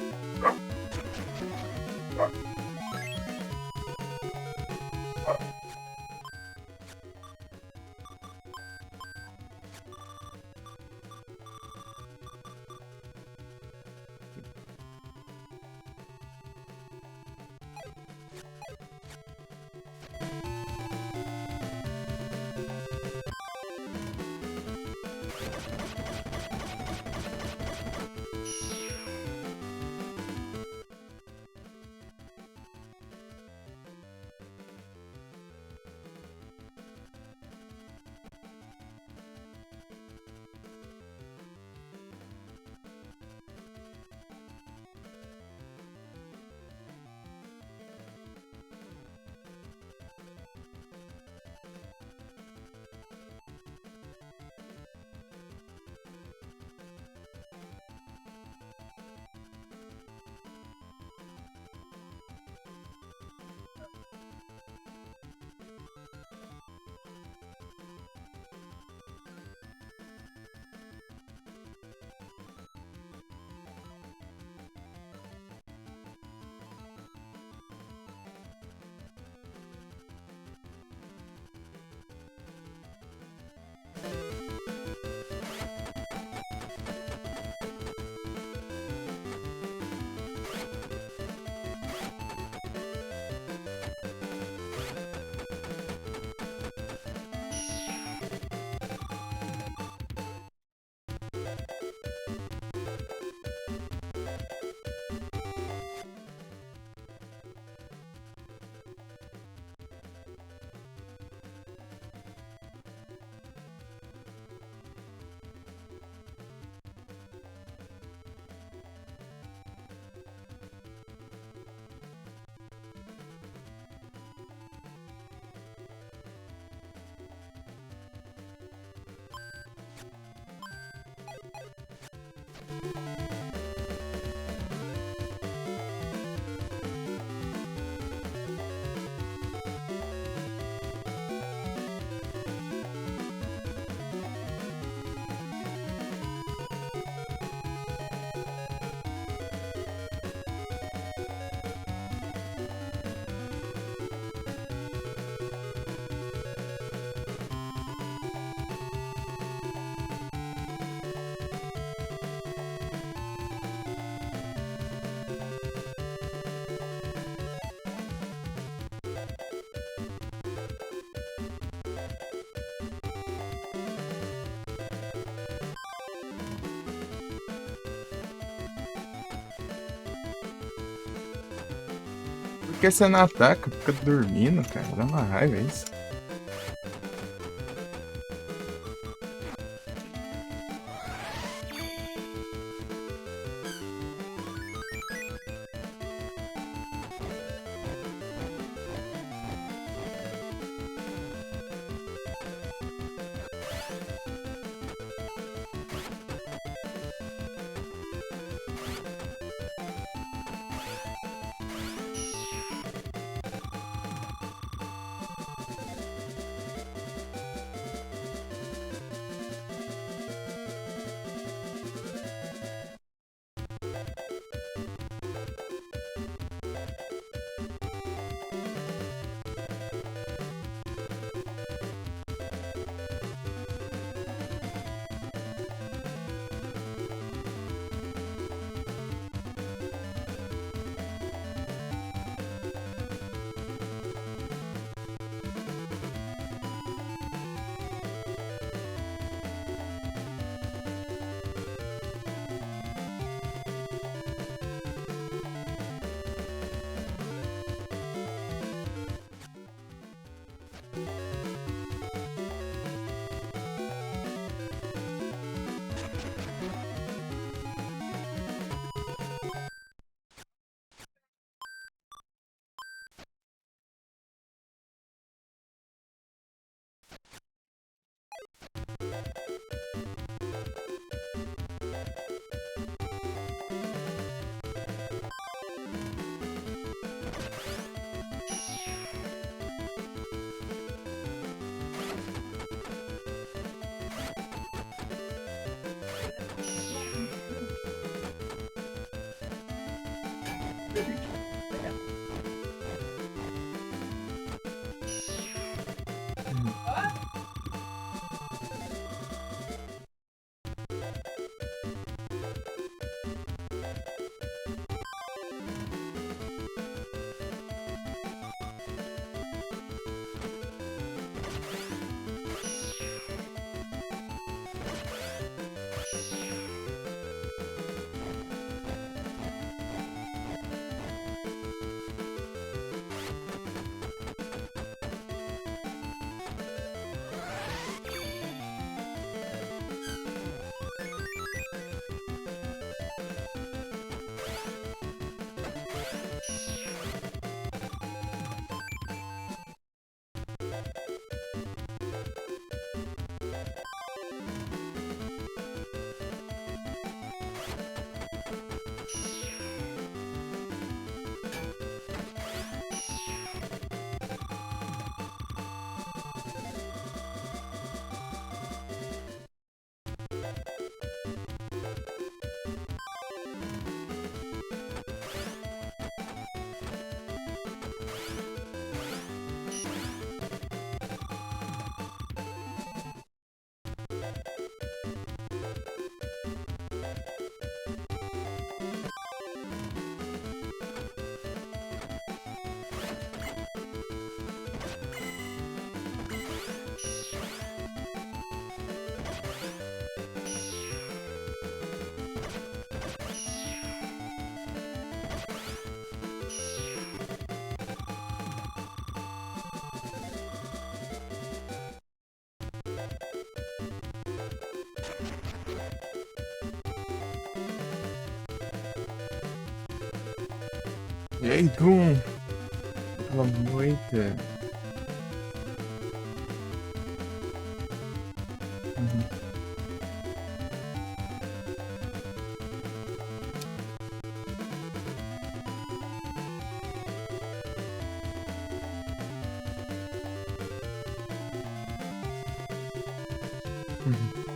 Por que você não ataca? Fica dormindo, cara. Dá uma raiva isso. E aí, Doom? Boa noite. Uhum. Uhum.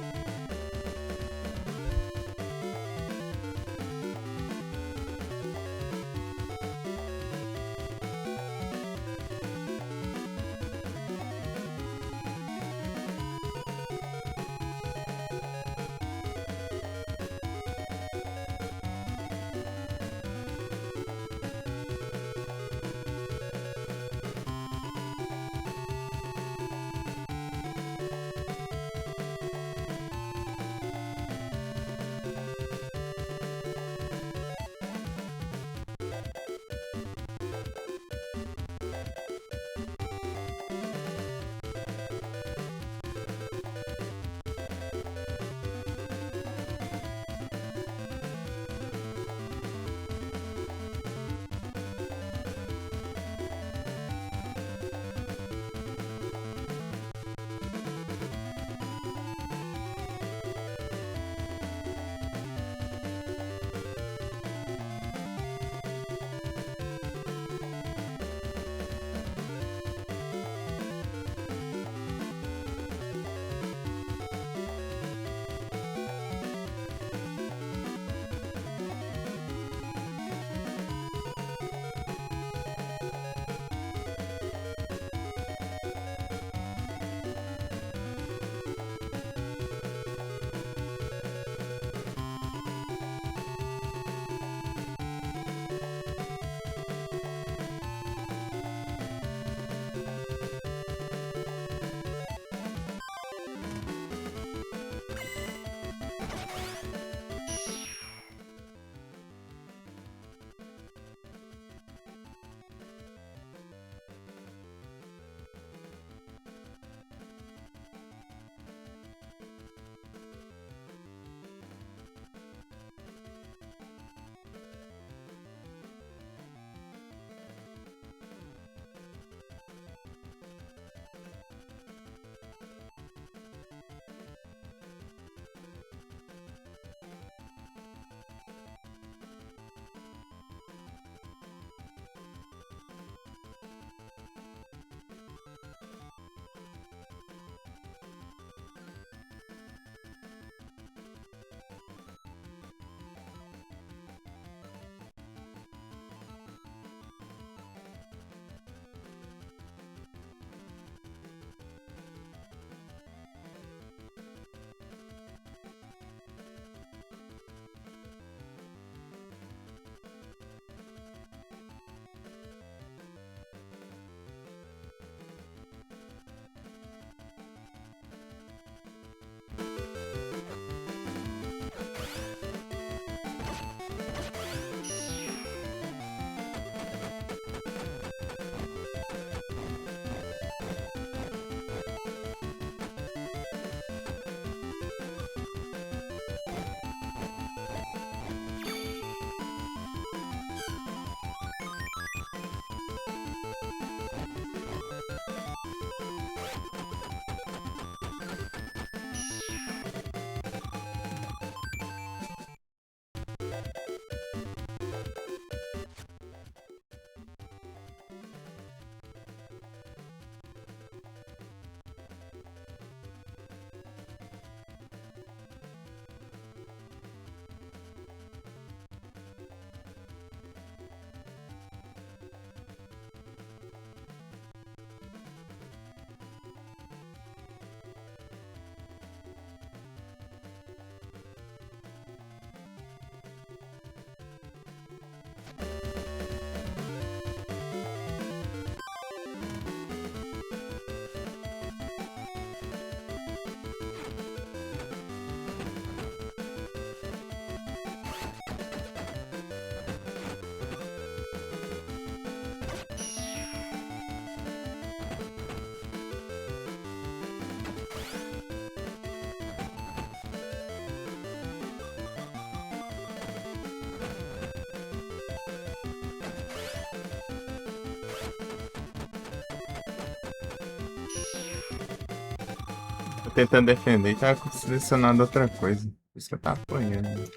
Tô tentando defender e tá selecionando outra coisa. Por isso que eu tava apanhando.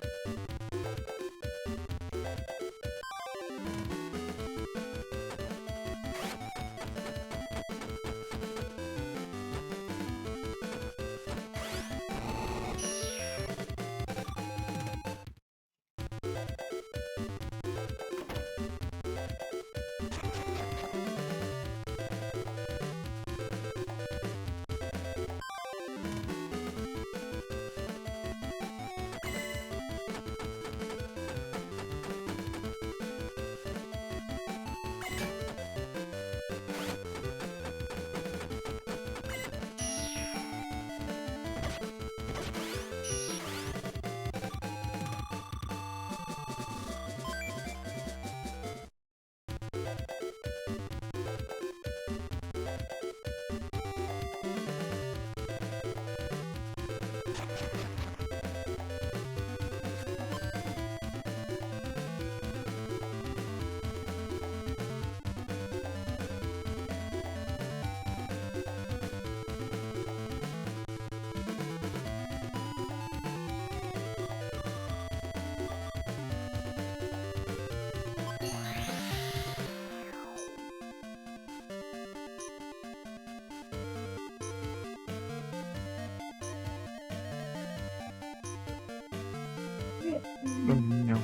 Não.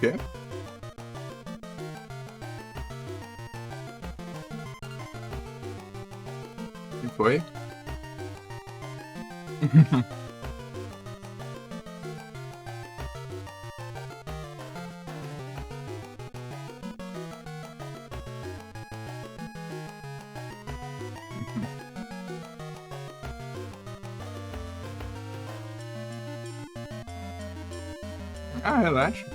quê? Que foi? Ah, relaxa.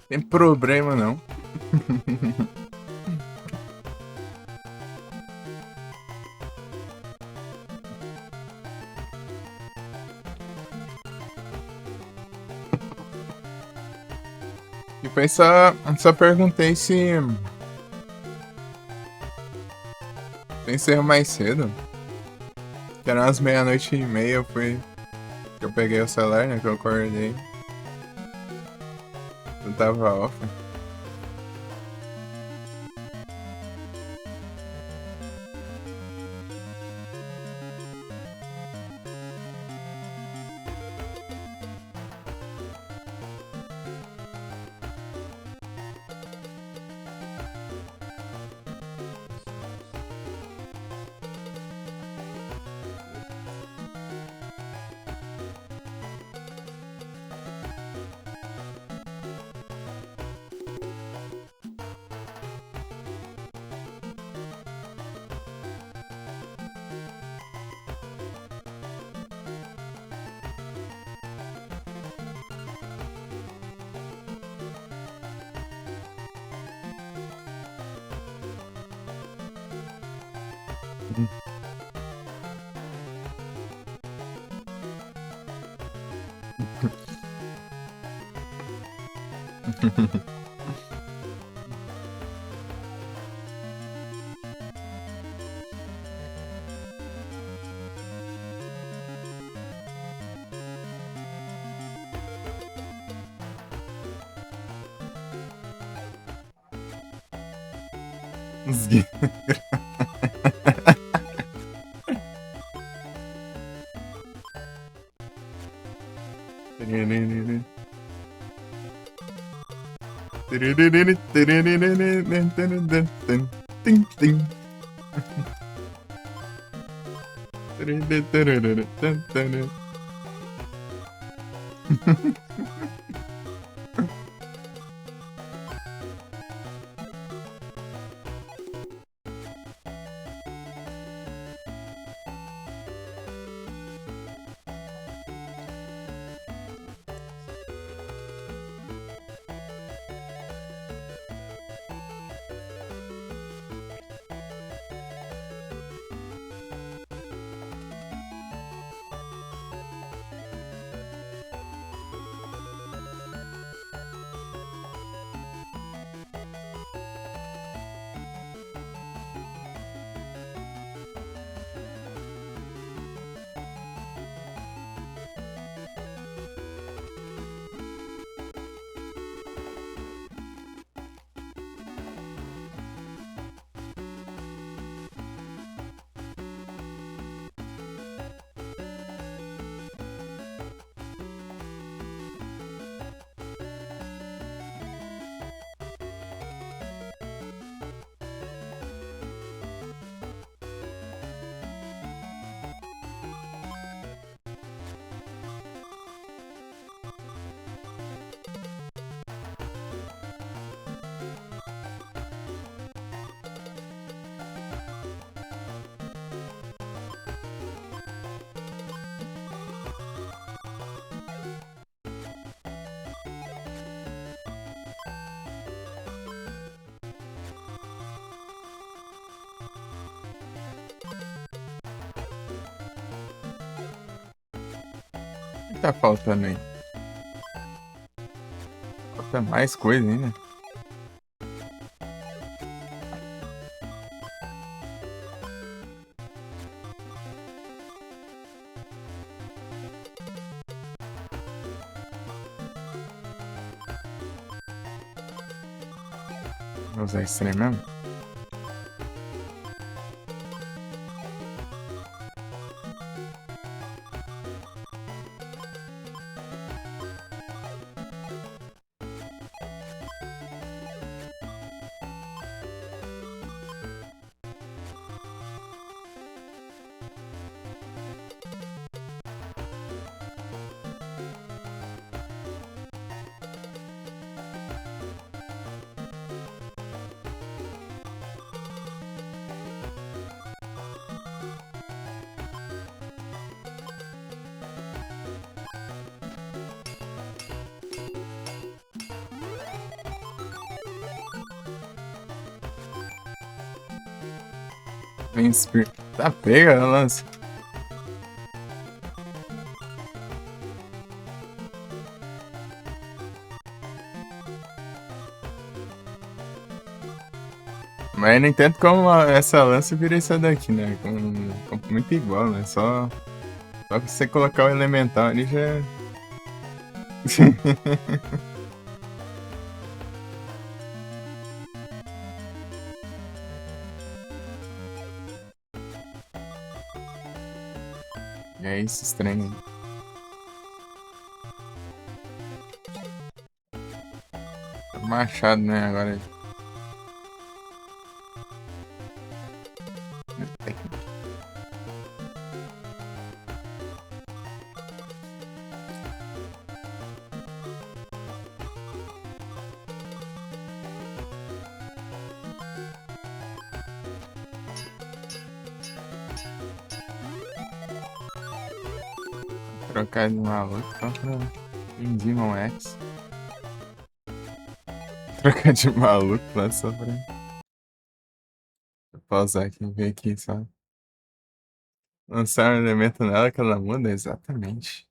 Tem problema não. E foi só perguntei se encerrou mais cedo. Que era umas 00:30, eu fui. Eu peguei o celular, né? Que eu acordei. Eu tava off. Consegui. Tim, tim. O que tá faltando aí? Falta mais coisa ainda. Usar esse trem mesmo? Vem Spear. Tá pega, lança. Mas eu não entendo como essa lança vira isso daqui, né? Muito igual, né? Só que você colocar o elemental ali já. E é isso, estranho. Machado, né? Agora. Trocar de maluco só pra Demon X. Trocar de maluco lá só pra. Vou pausar aqui e ver aqui só. Lançar um elemento nela que ela muda, exatamente.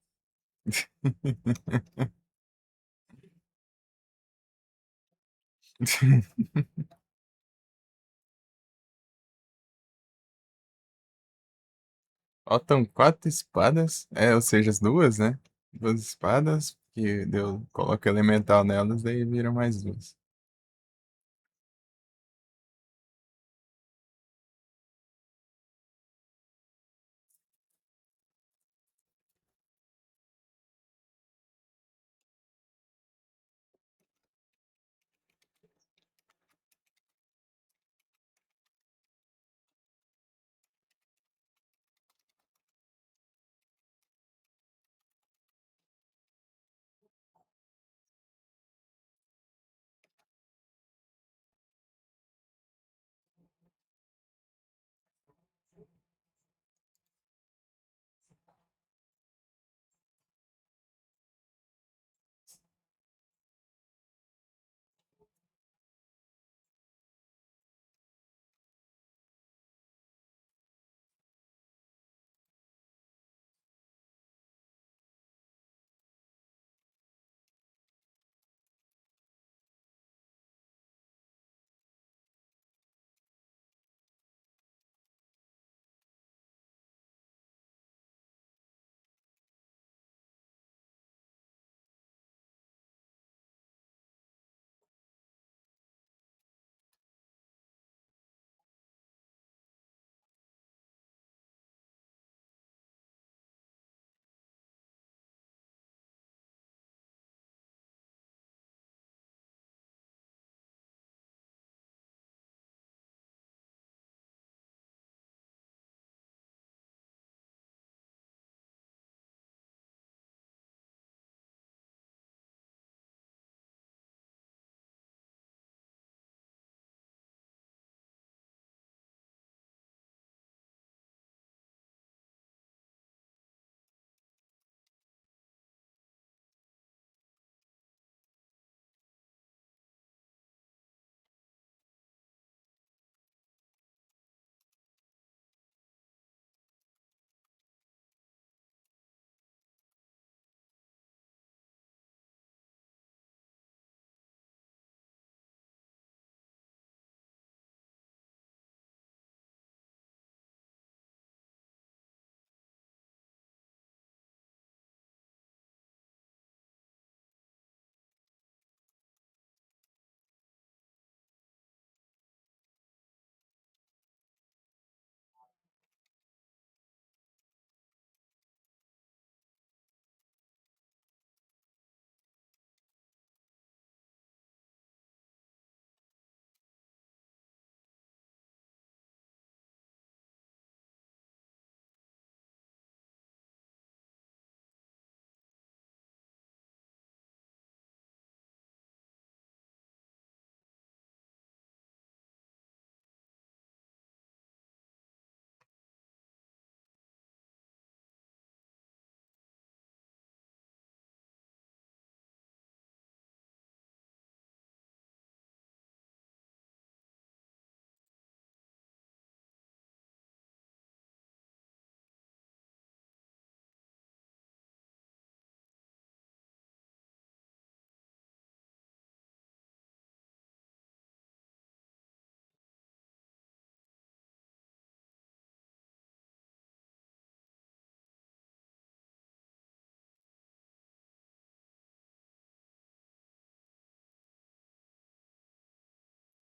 Faltam quatro espadas, ou seja, as duas, né? Duas espadas, que deu, coloca elemental nelas, daí viram mais duas.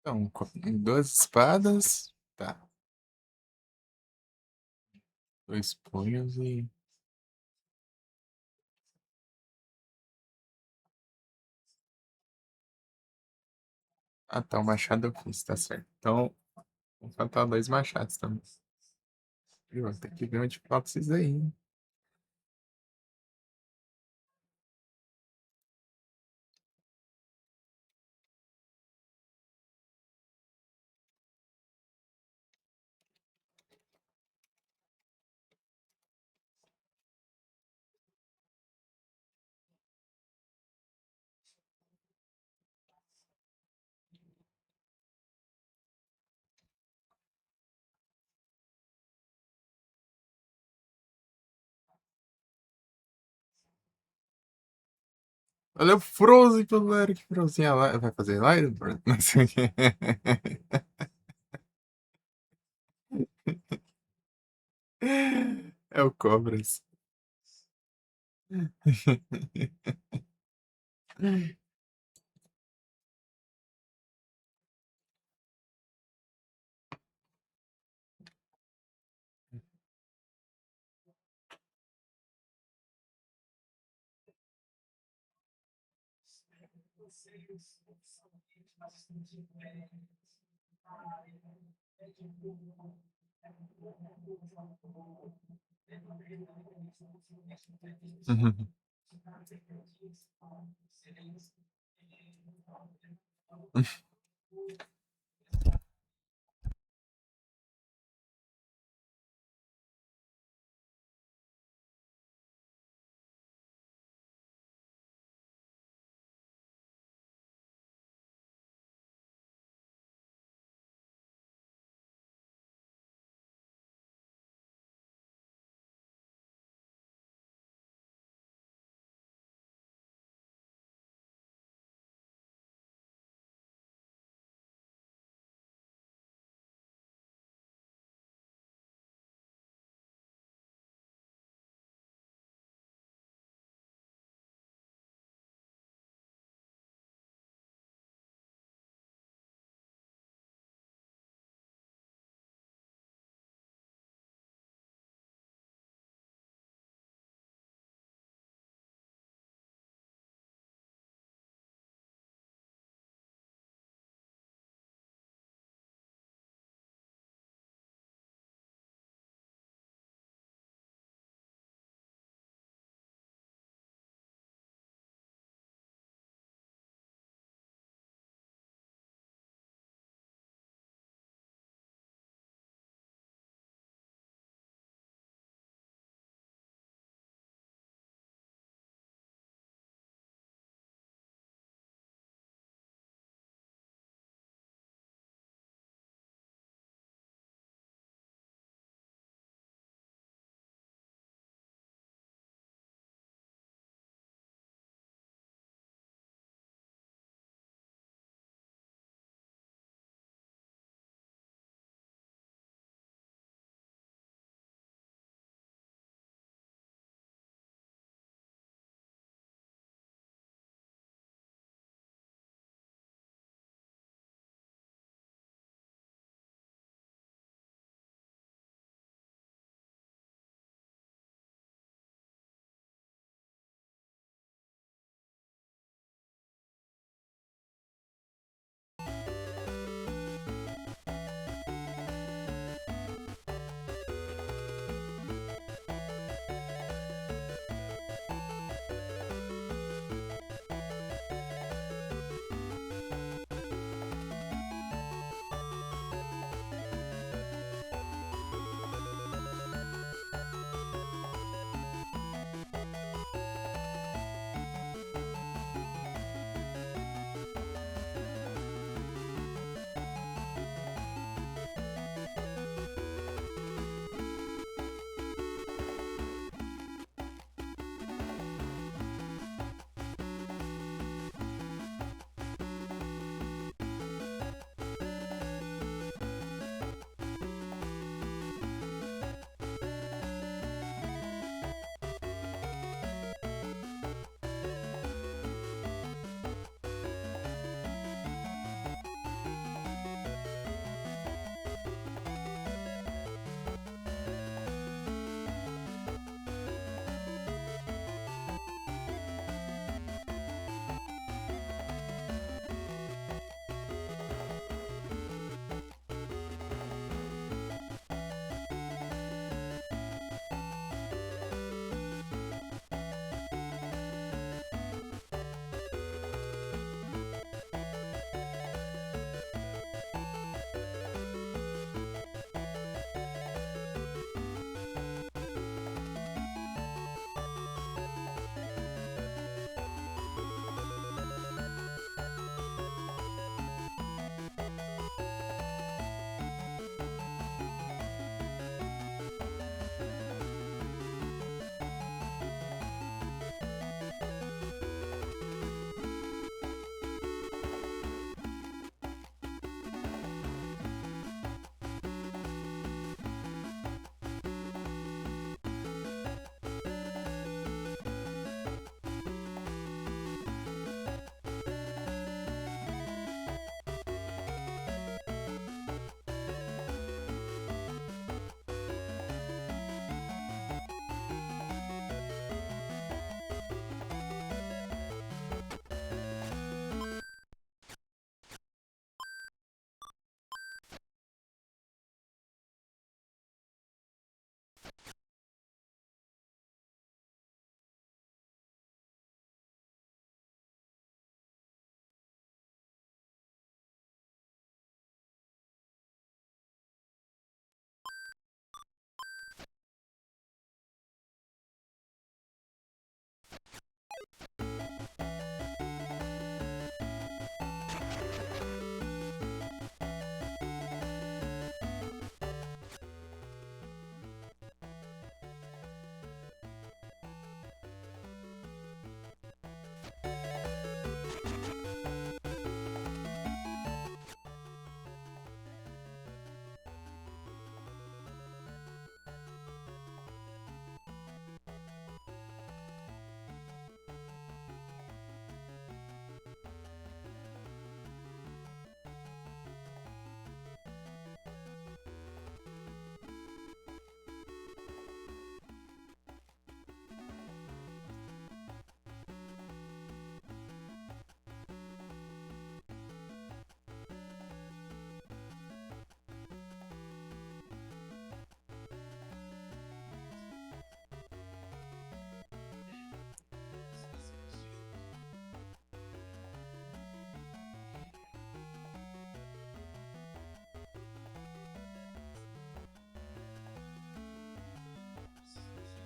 Então, duas espadas. Tá. Dois punhos e. Ah, tá. O machado eu fiz, tá certo. Então, vou faltar dois machados também. Eu vou ter que ver onde falta esses aí, hein? Valeu, Frozen, pelo Eric Frozen. Vai fazer live? Não sei o quê. É o Cobras.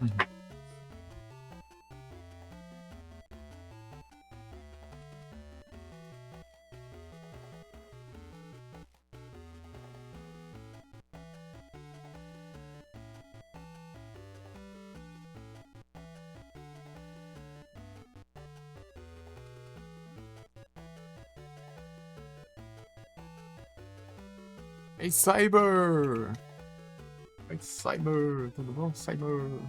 Uhum. Ei, Cyber! Oi, Cyber! Tudo bom, Cyber?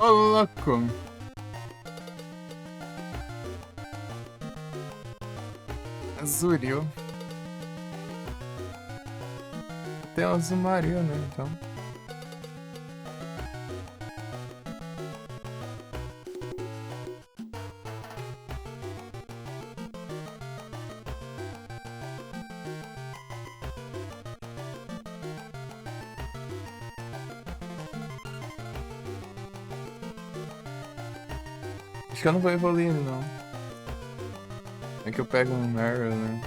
Ô, louco! Azuril. Tem o Azumarill, né? Então. Acho que eu não vou evoluir, não. É que eu pego um Meryl, né?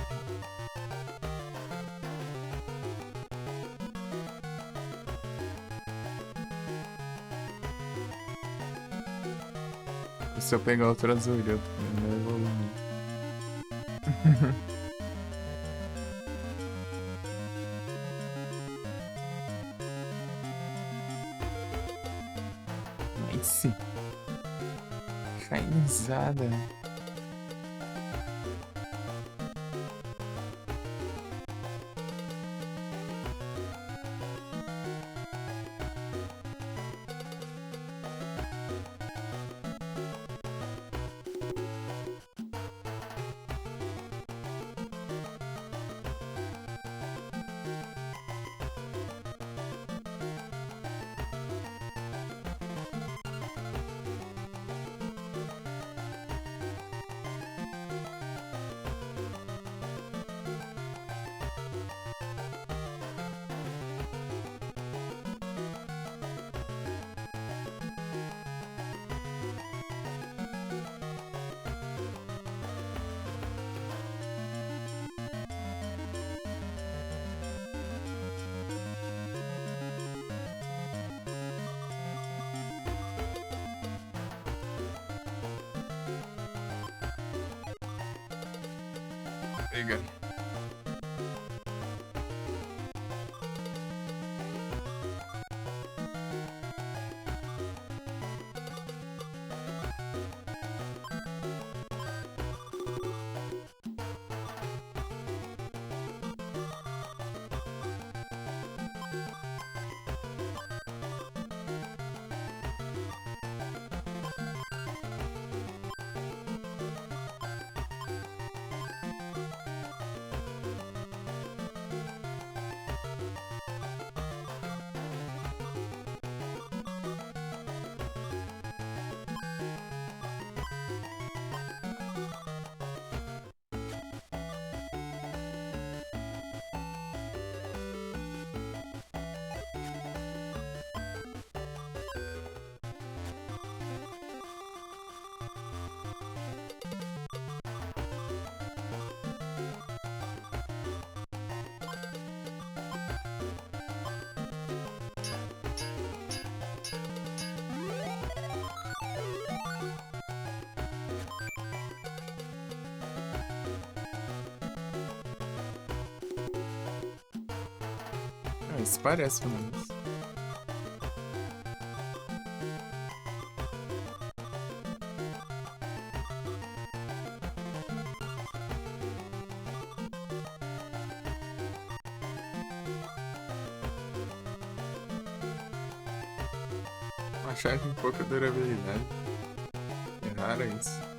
E se eu pegar outro azul, eu não evoluo. Nice. Cainizada. Pega. Ah, isso parece pelo menos. Uma chave com pouca durabilidade. É raro isso.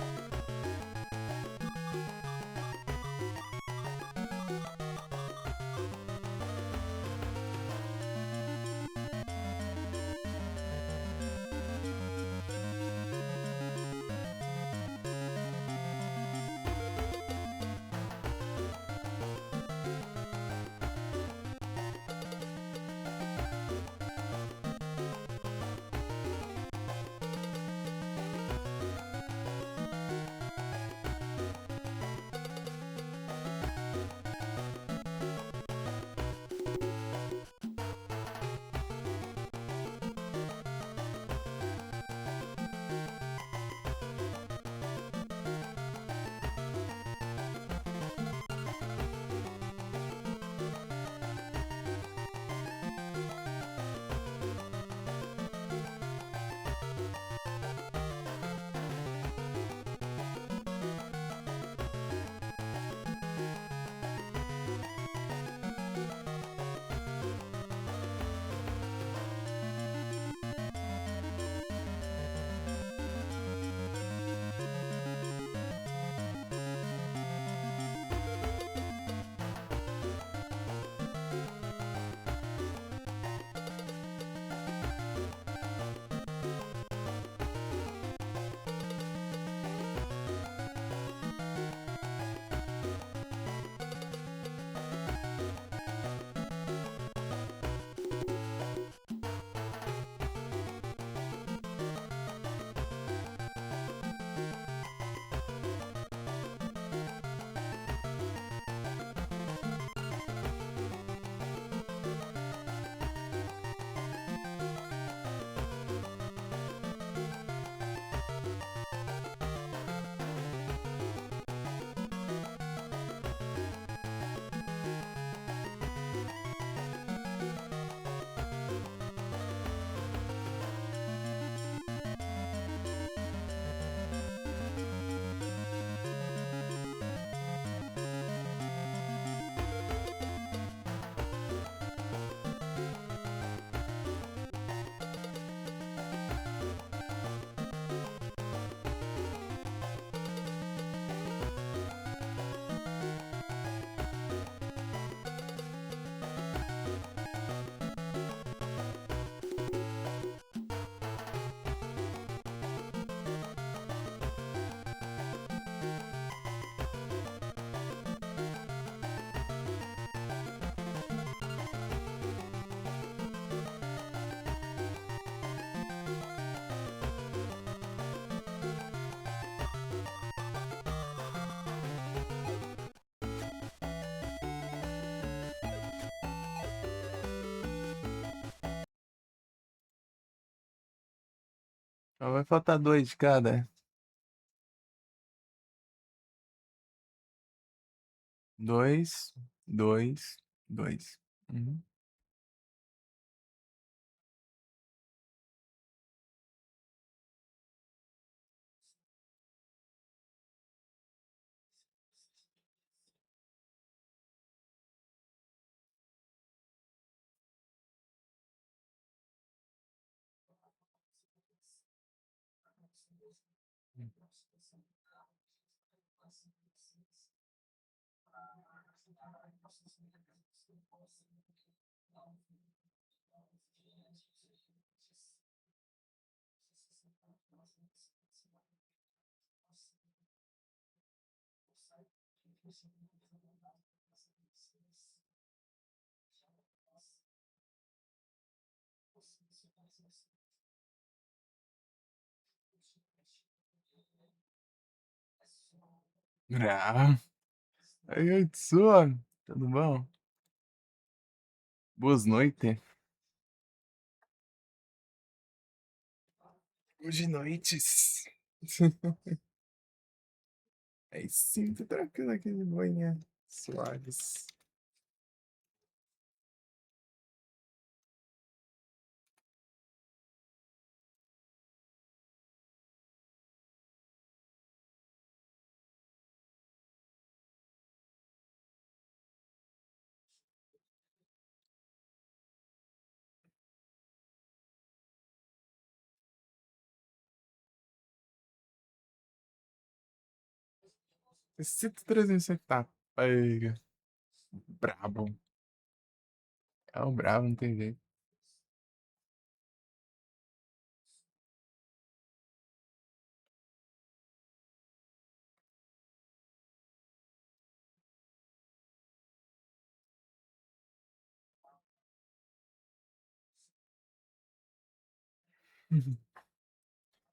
Só vai faltar dois de cada. Dois, dois, dois. Uhum. Ah, oi, Tsuan. Tudo bom? Boas noites. Hoje noites. Aí sim, tô tranquilo aqui de boinha. Suaves. Cento 370. Pega. Brabo. É o brabo, não tem jeito.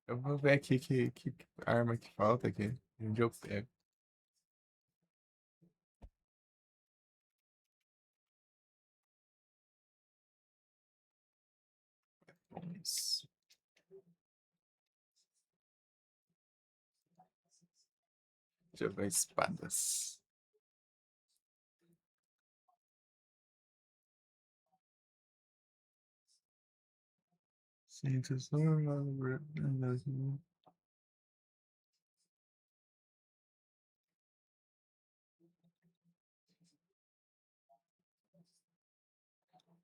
Eu vou ver aqui que arma que falta aqui. Onde eu pego. Vamos. Deixa eu ver espadas. Sim,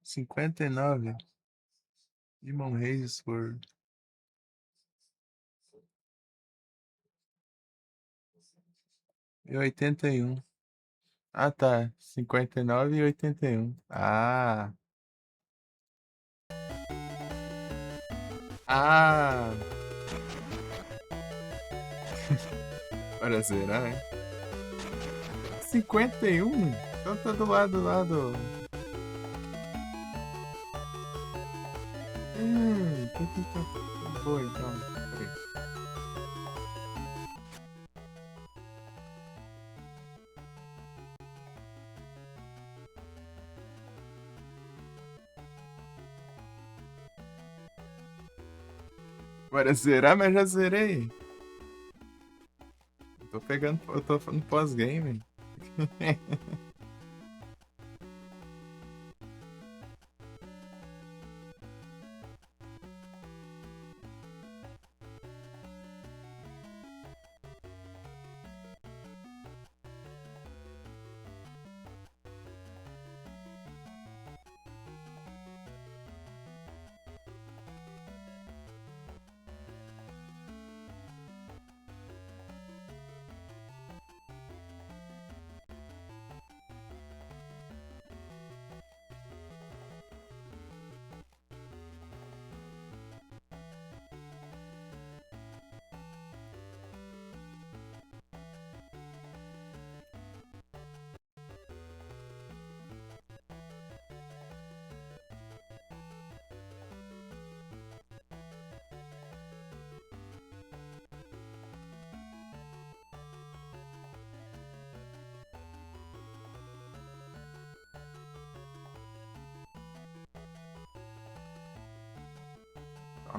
59 Demon Reyes por e 81. Ah, tá. 59 e 81. Ah. Ah. Bora zerar, né? 51? Então tá do lado. Tá boa então. Peraí. Bora zerar, mas já zerei. Eu tô no pós-game.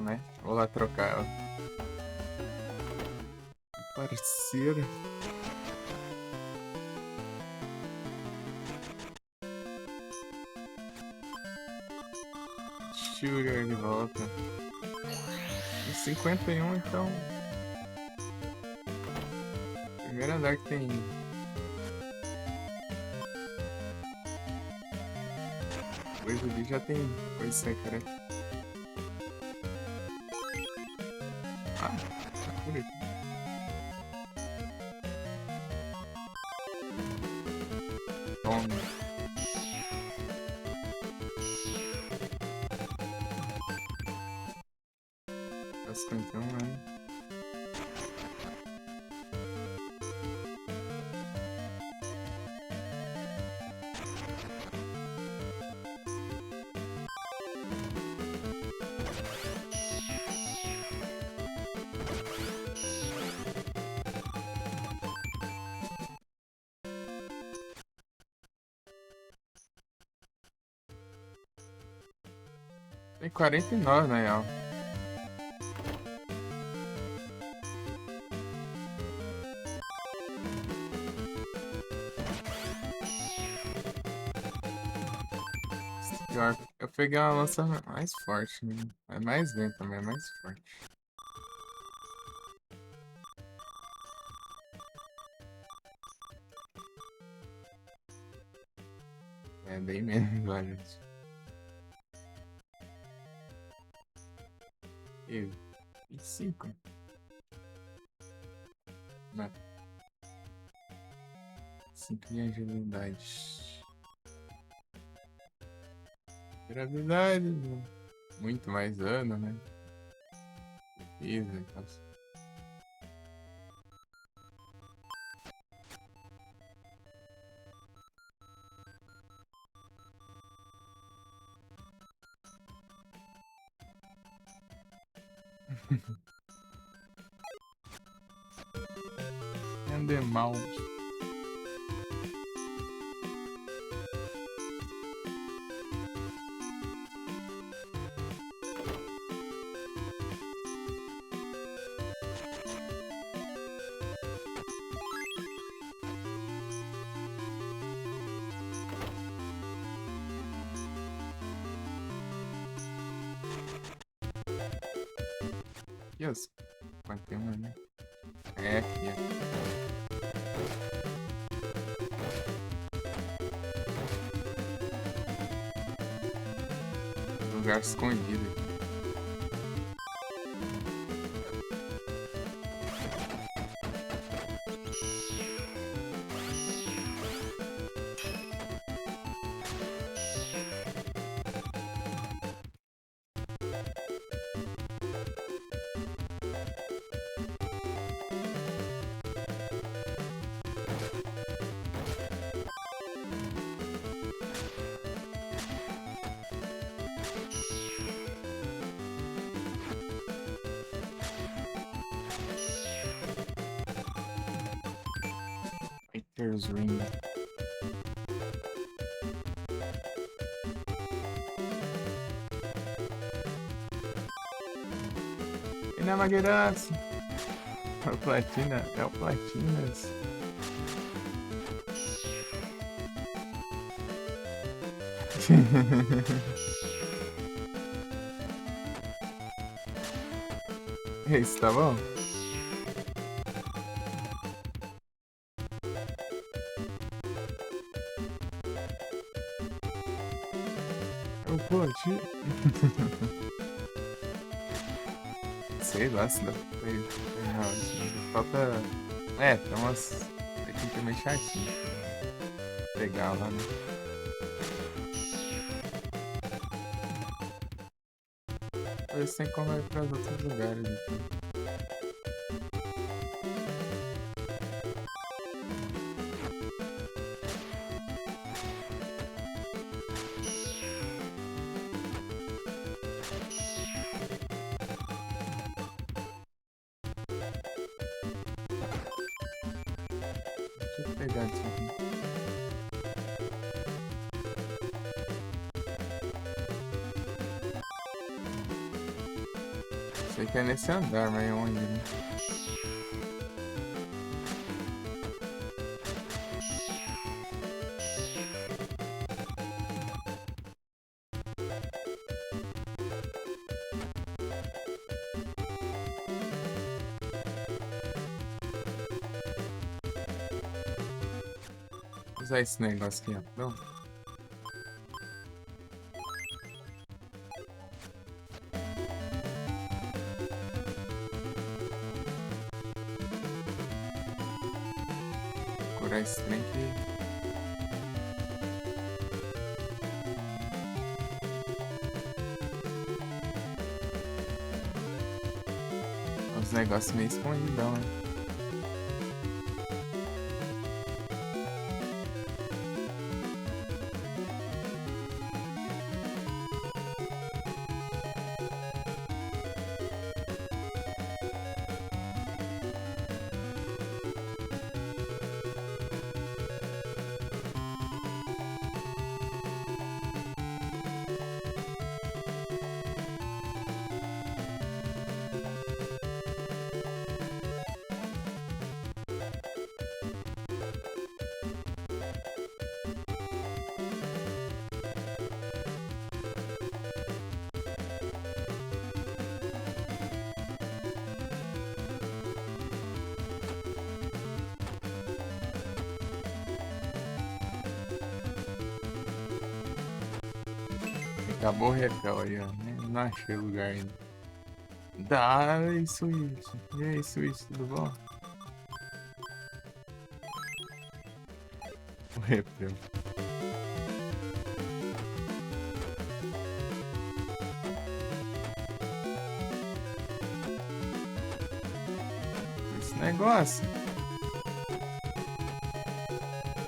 Então, né? Vou lá trocar ela. Parceiro. Sugar de volta. 51, então. Primeiro andar que tem. Hoje ali já tem coisa secreta. Ah, tá por aqui. Toma. Tá 51, né? Tem 49 na real. Pior, eu peguei uma lança mais forte, né? É mais lenta, mas é mais forte. É bem menos, olha. E 25. Não. 5 de agilidade. Gravidade. Muito mais dano, né? Defesa e tal. Animal. Yes. Pode ter uma, né? É aqui, lugar escondido aqui. Fighter's Ring. E na Magueiras. É o Platina. É o Platinas. Isso, tá bom? Eu Platina. Sei lá se dá pra ir. Falta. É, tem umas. Aqui também chatinho. Pegar lá, né? Eu sei como ir para outros lugares aqui. Deixa eu pegar isso aqui. Sei que é nesse andar, mas é onde, né? Vou usar esse negócio aqui, ó. Pronto. Curar esse trem aqui. Os negócios meio escondidão, né? Acabou o repel aí, ó. Não achei lugar ainda. Dá, isso. E aí, Switch, tudo bom? O repel. Esse negócio.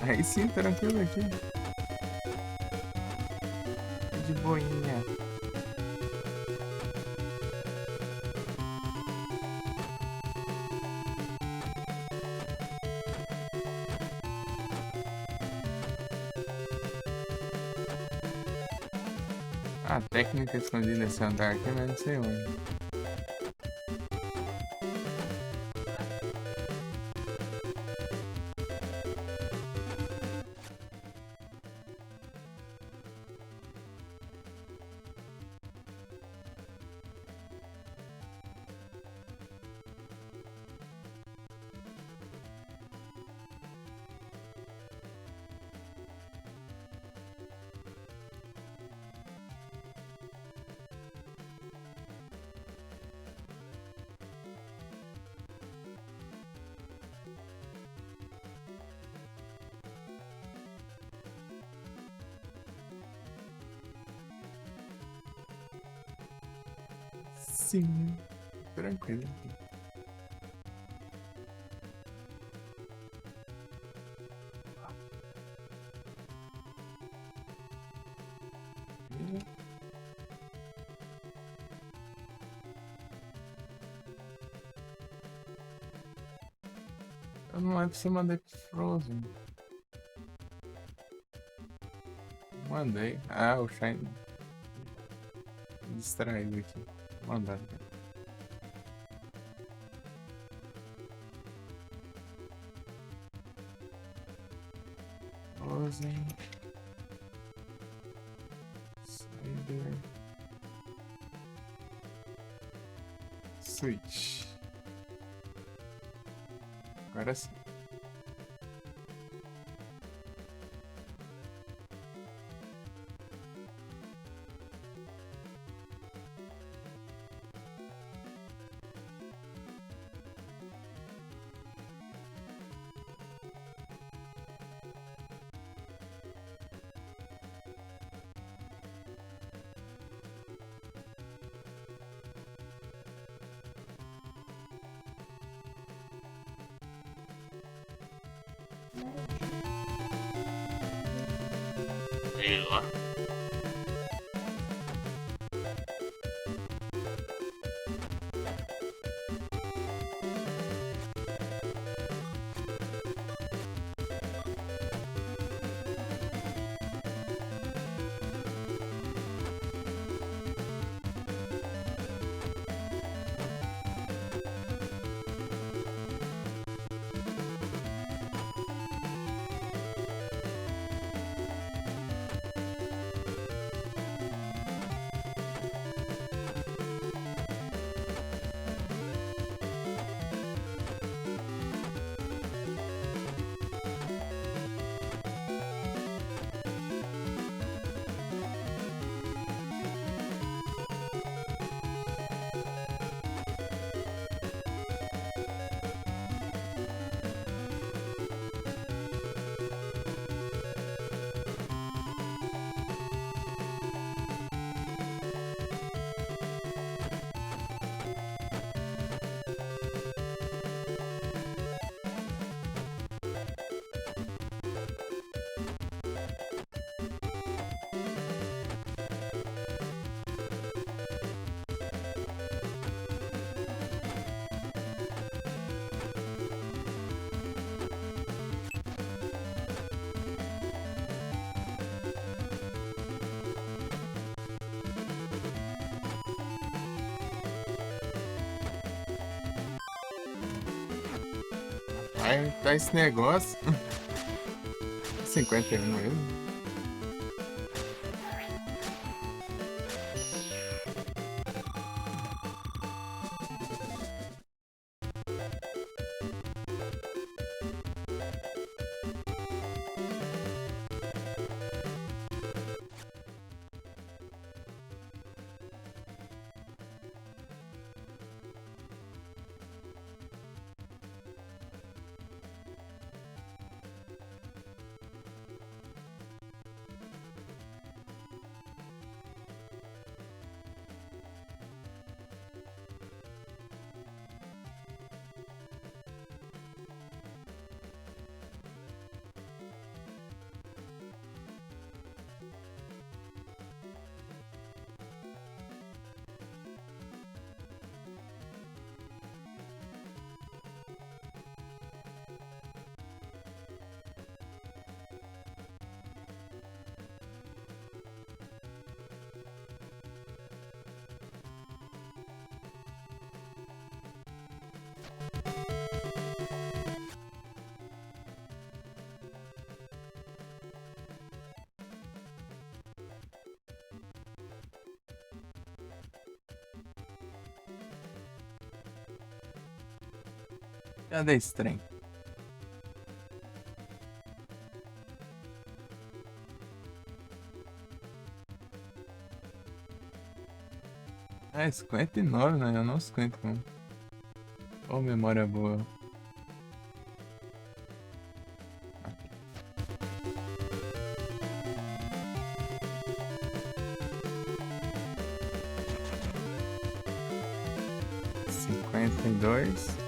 Aí sim, tranquilo aqui. De boinha. A técnica escondida nesse andar aqui, mas não sei onde. Sim, tranquilo. Eu não lembro se eu mandei pro Frozen. Mandei. Ah, o Shine distraído aqui. Mandado. Frozen. Cyber. Switch. Agora sim. Sei lá. Tá esse negócio. 51 mesmo. Cadê esse trem? É 59, né? Eu não 51. Ô, memória boa. Cinquenta e dois.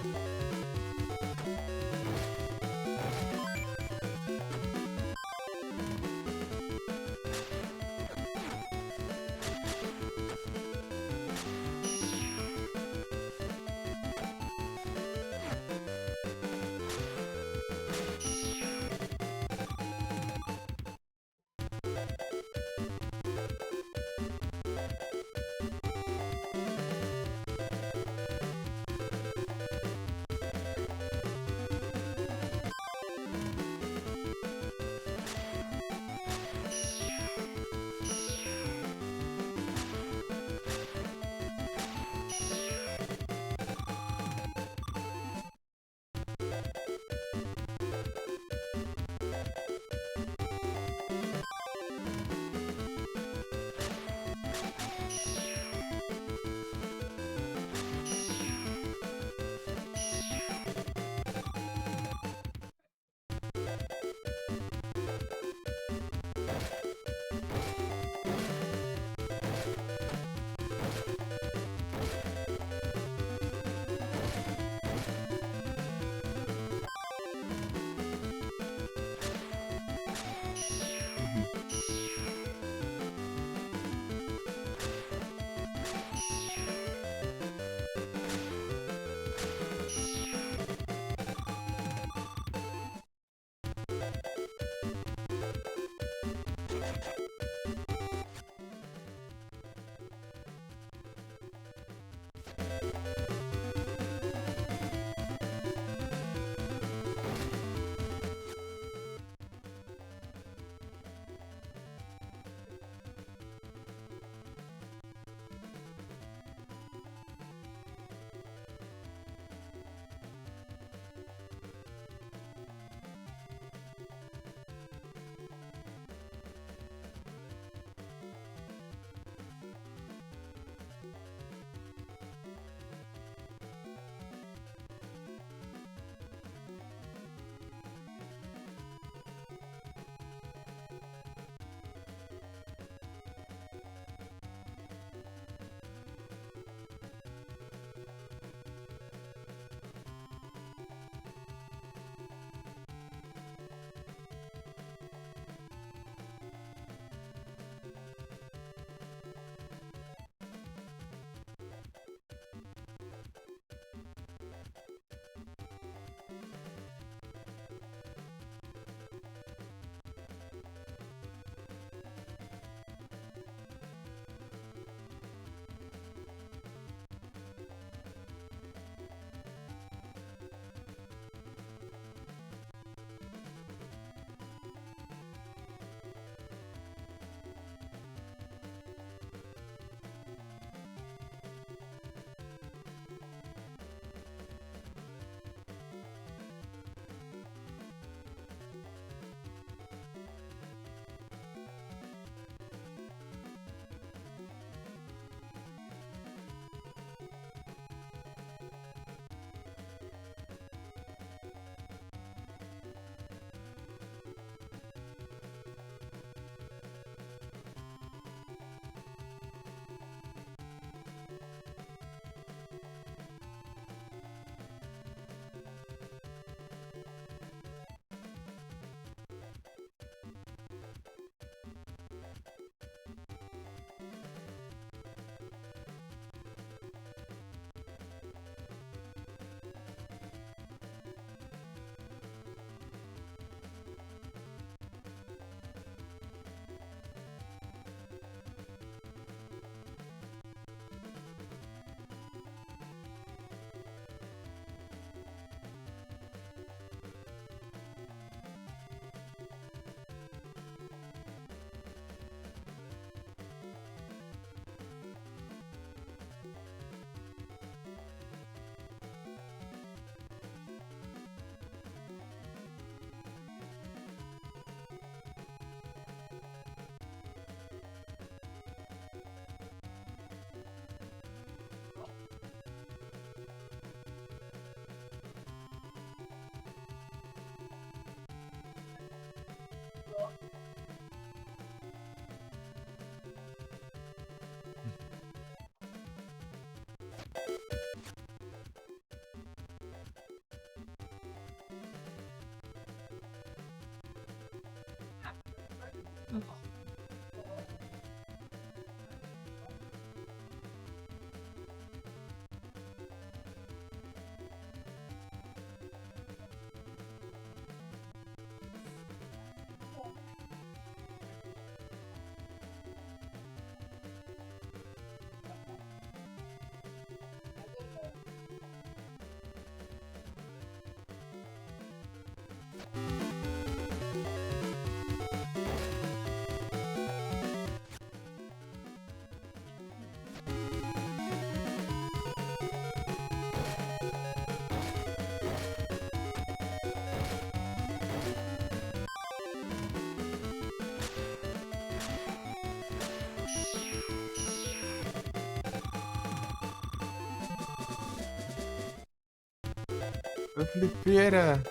A flipeira.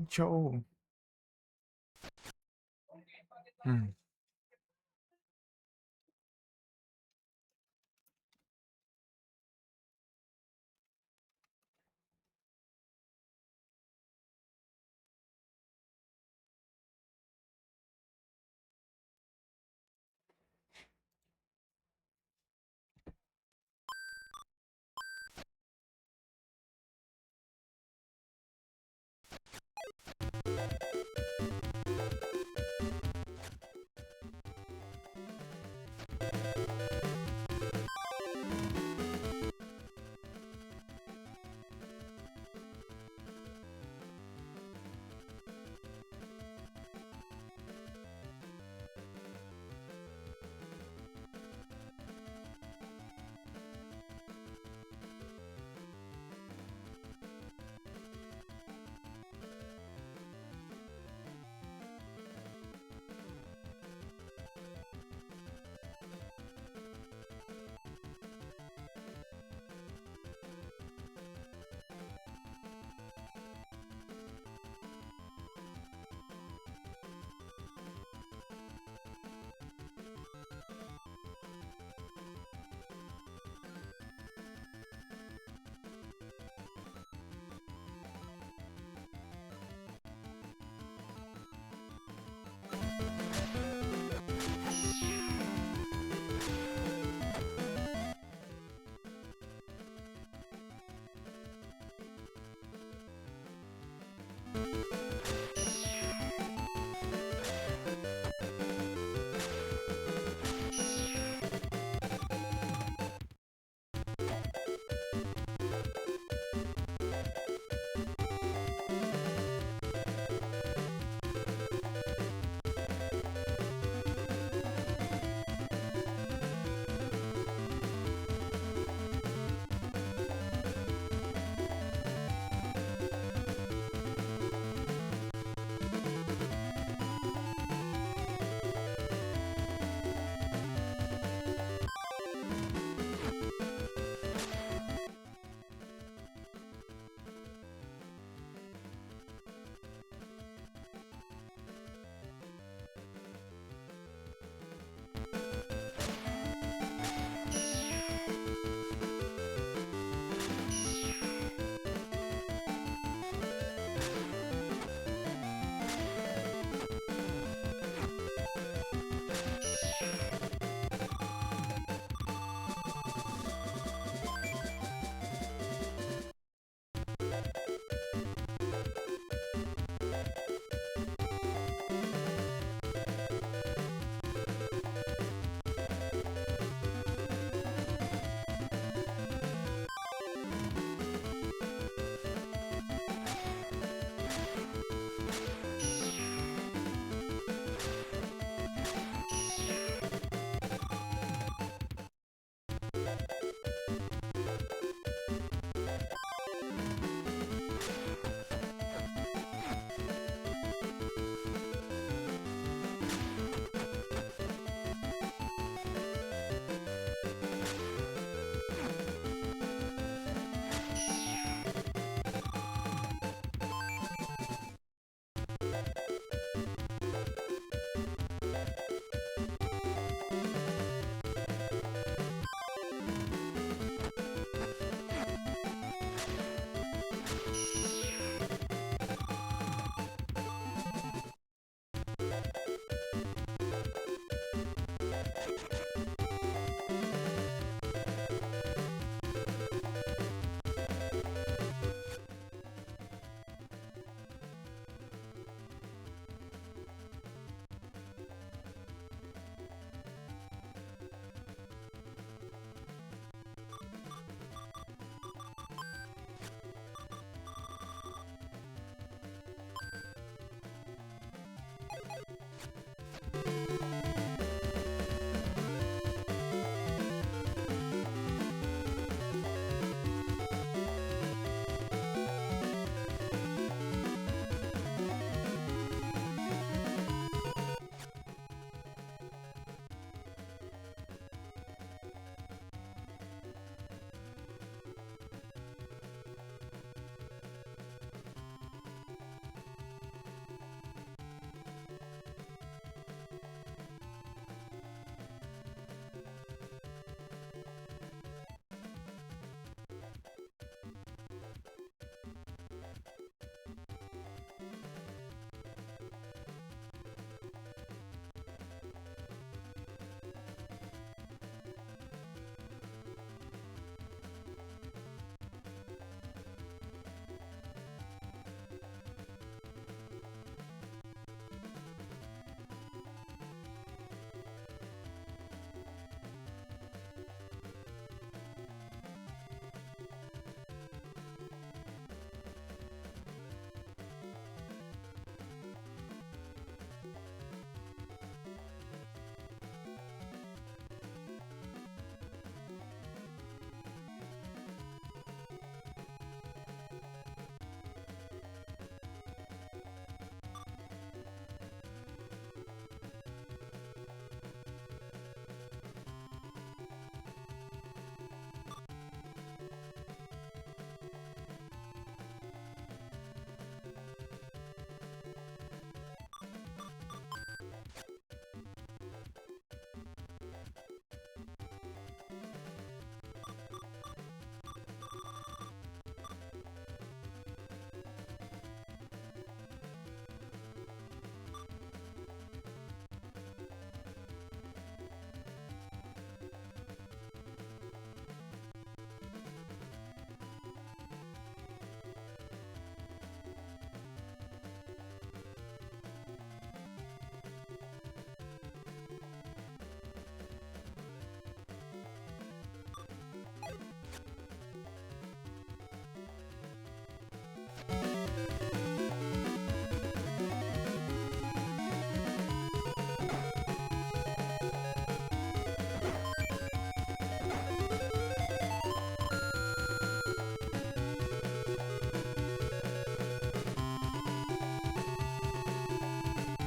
Tchau. Hum.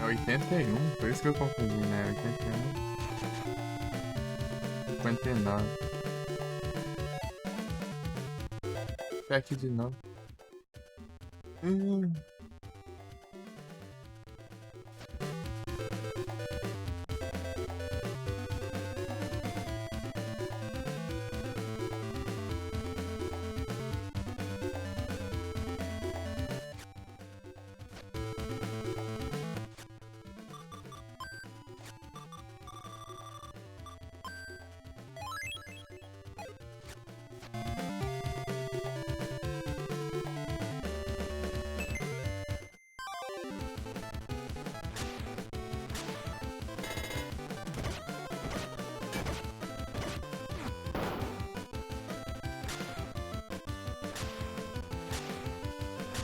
É 81, por isso que eu confundi, né? 81, 59. Tá aqui de novo. Hum.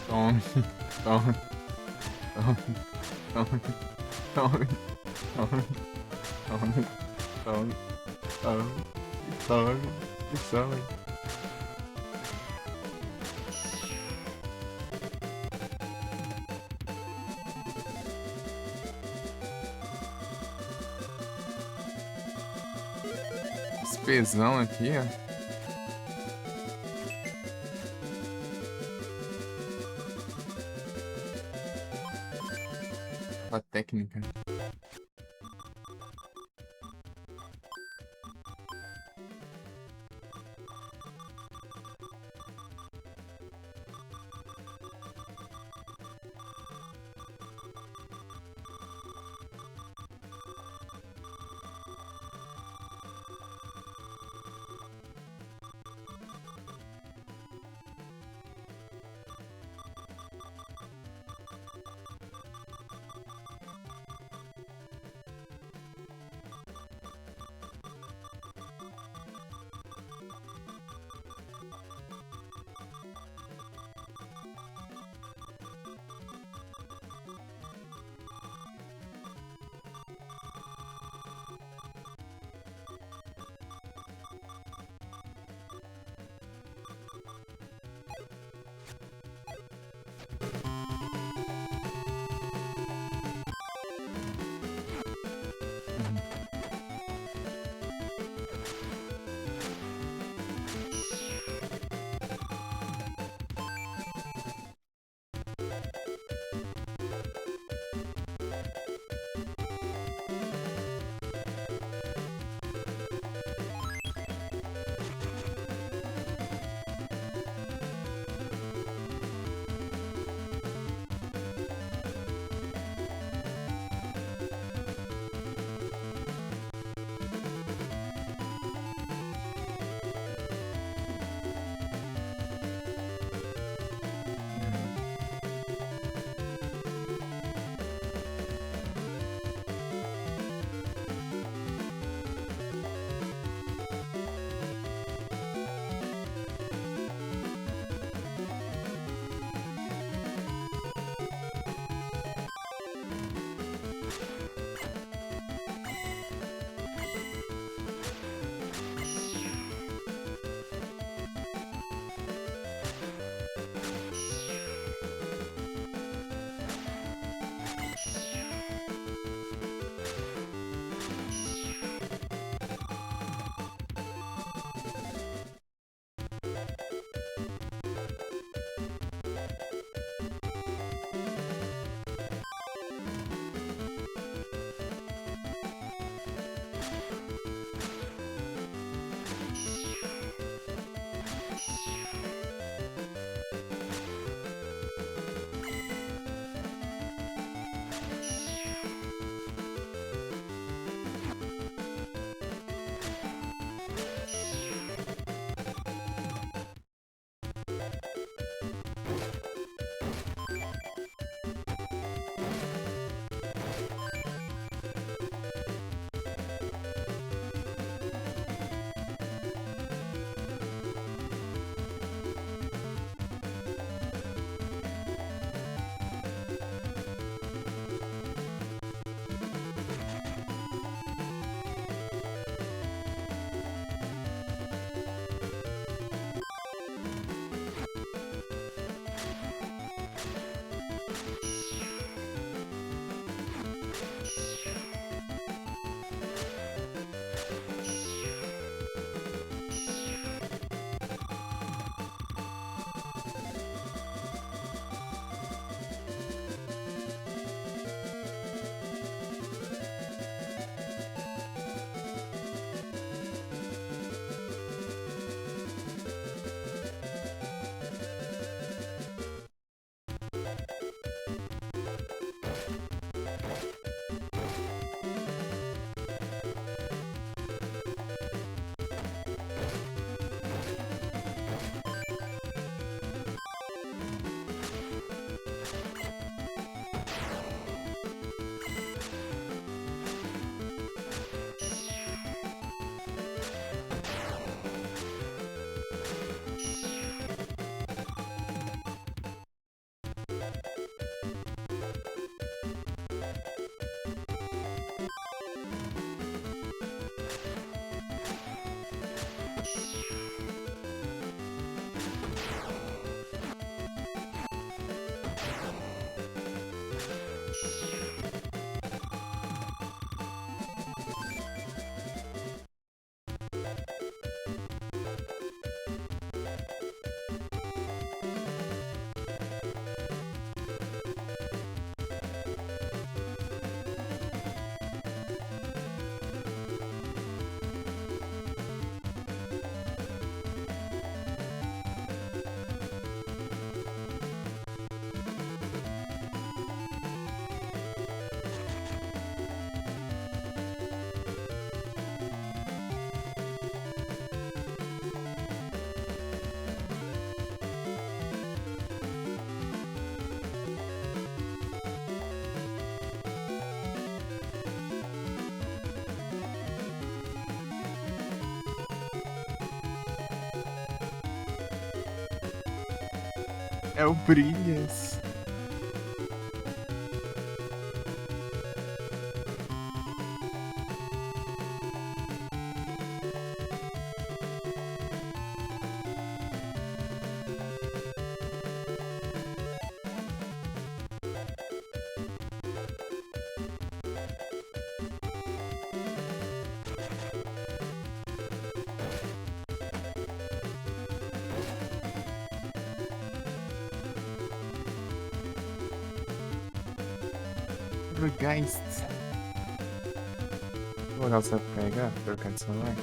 Tome, tome, tome, tome, tome, tome, tome, tome, tome, tome, tome. Esse pesão aqui, ó. A técnica. É o Brilhas. Geist. Vou olhar se pega, trocar de celular.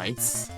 Nice.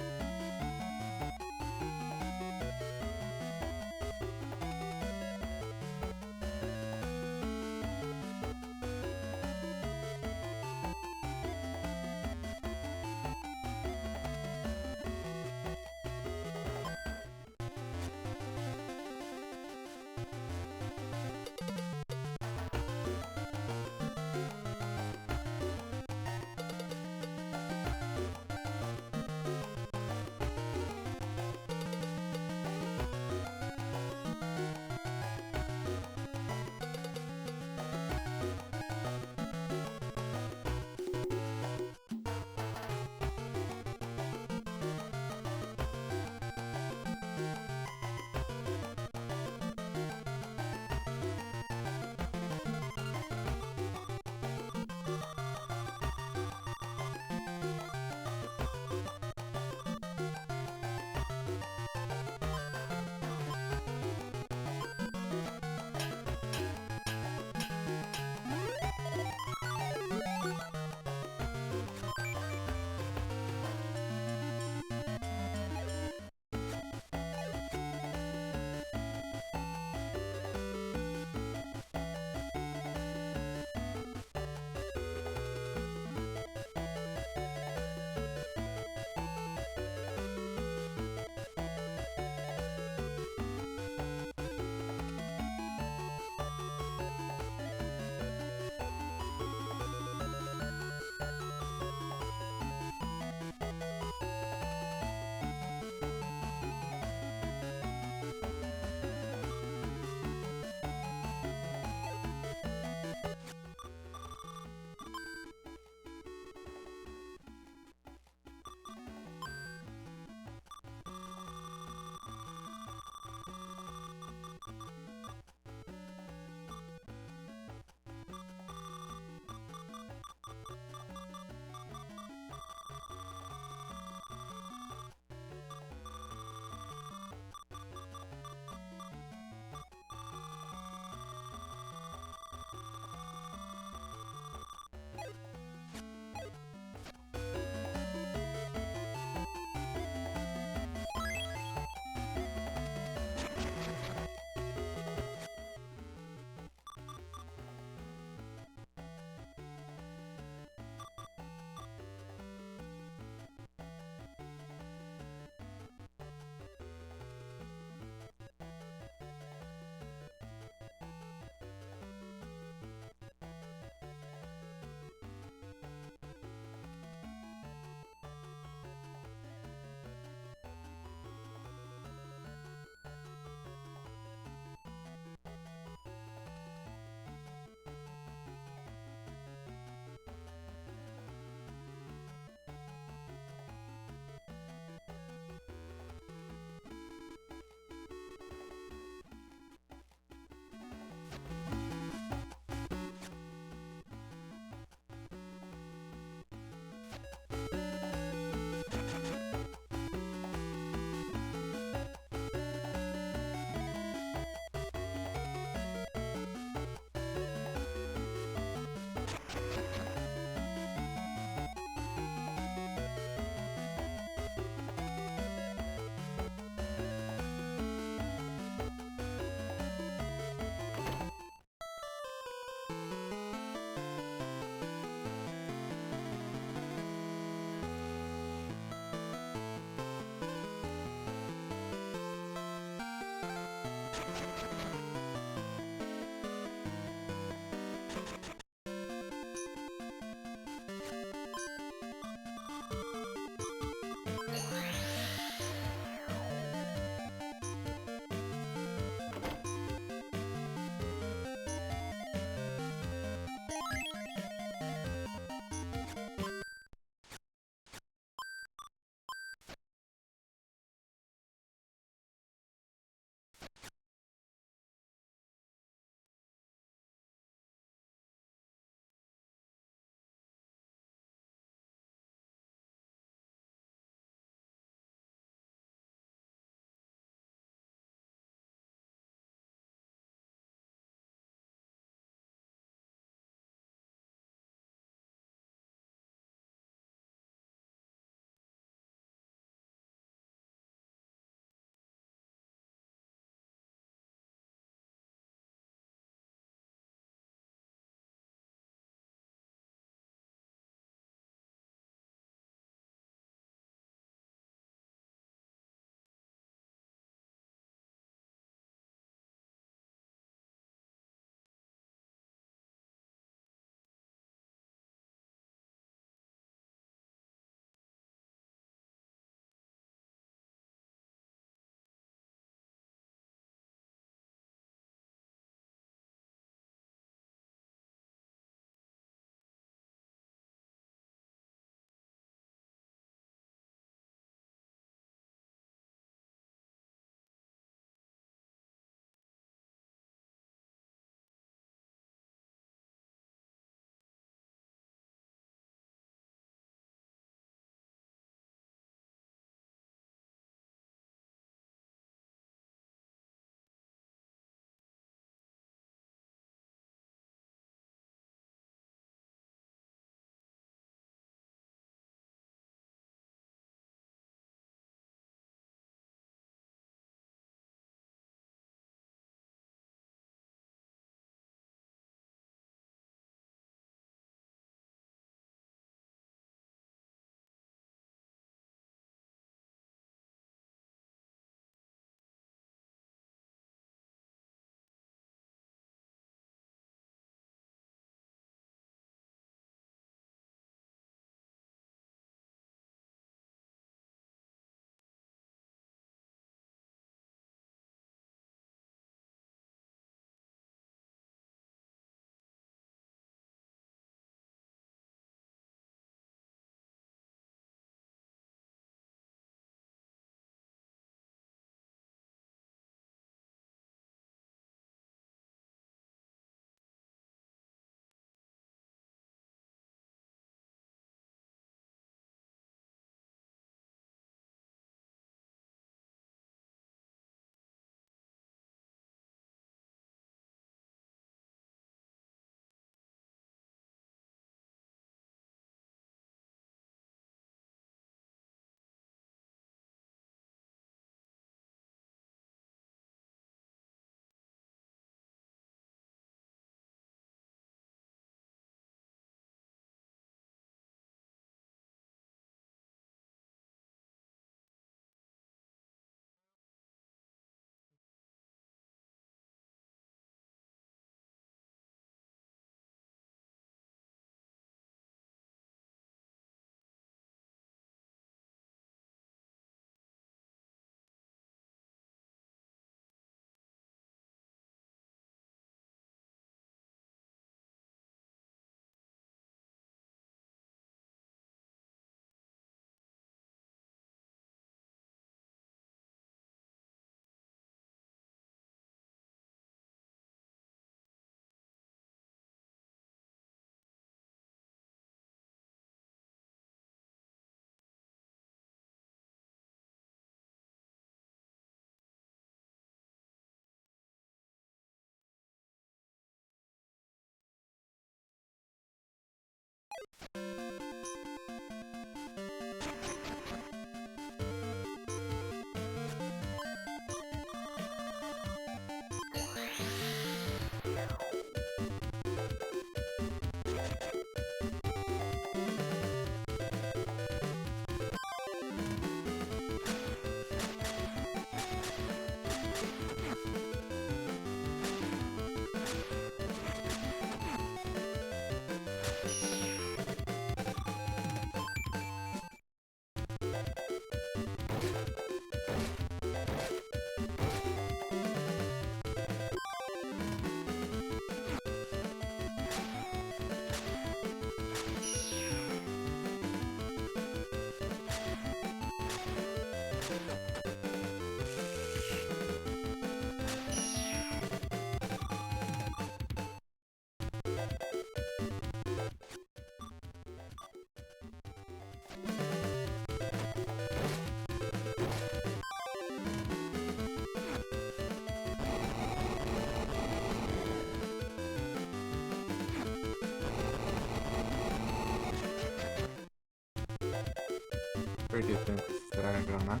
perder tempo estragando.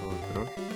Outro.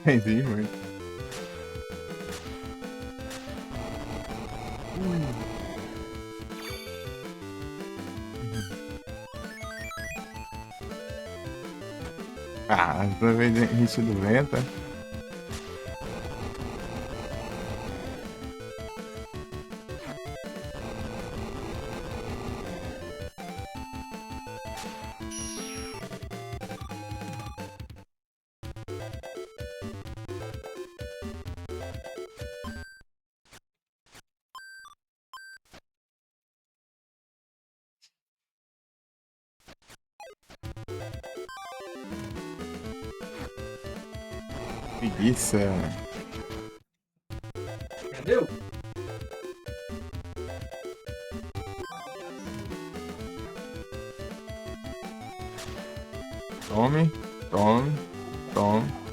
Entendi muito. Ah, toda vez hit do vento. Preguiça. Entendeu? Tome, tome, tome.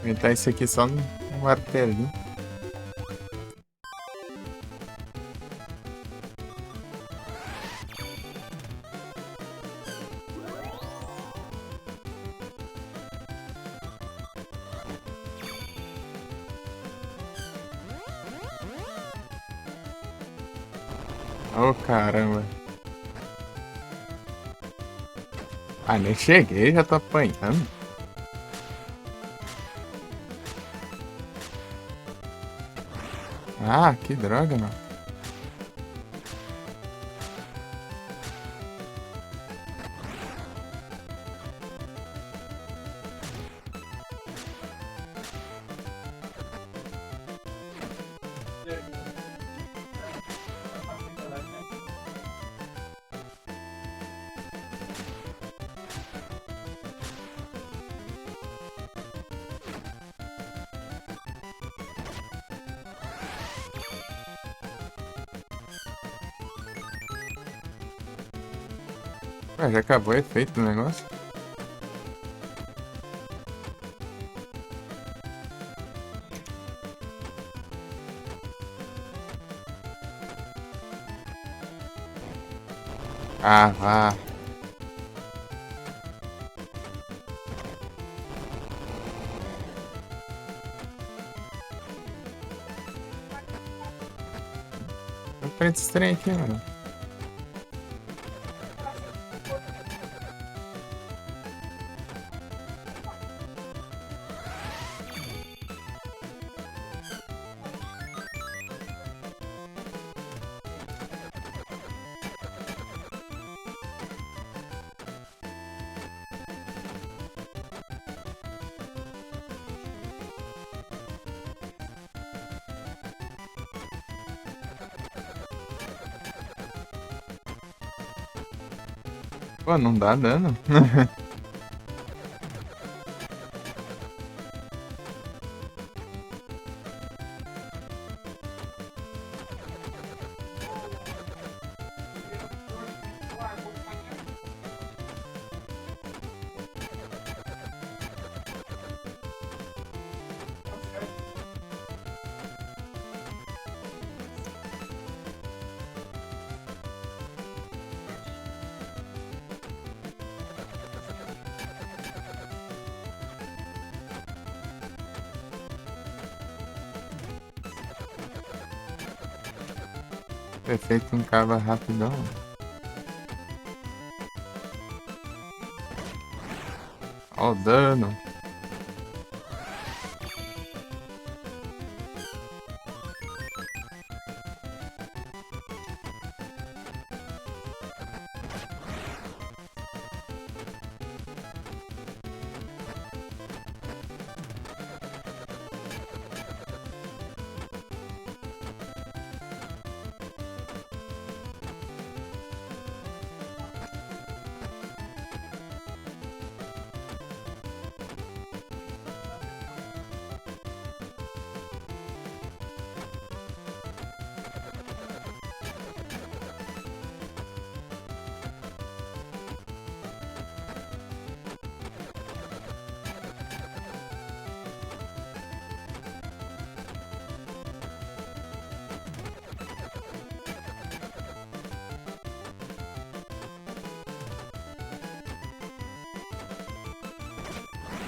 Inventar isso aqui só no martelinho. Oh, caramba. Ah, nem cheguei, já tô apanhando. Ah, que droga, mano. Ué, já acabou o efeito do negócio? Ah, vá. Eu prendo esse trem aqui, mano. Pô, não dá dano. O efeito acaba rapidão. Ó o dano.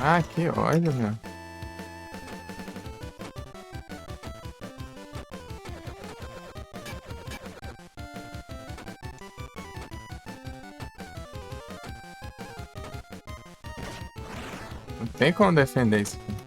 Ah, que ódio, meu. Não tem como defender isso aqui.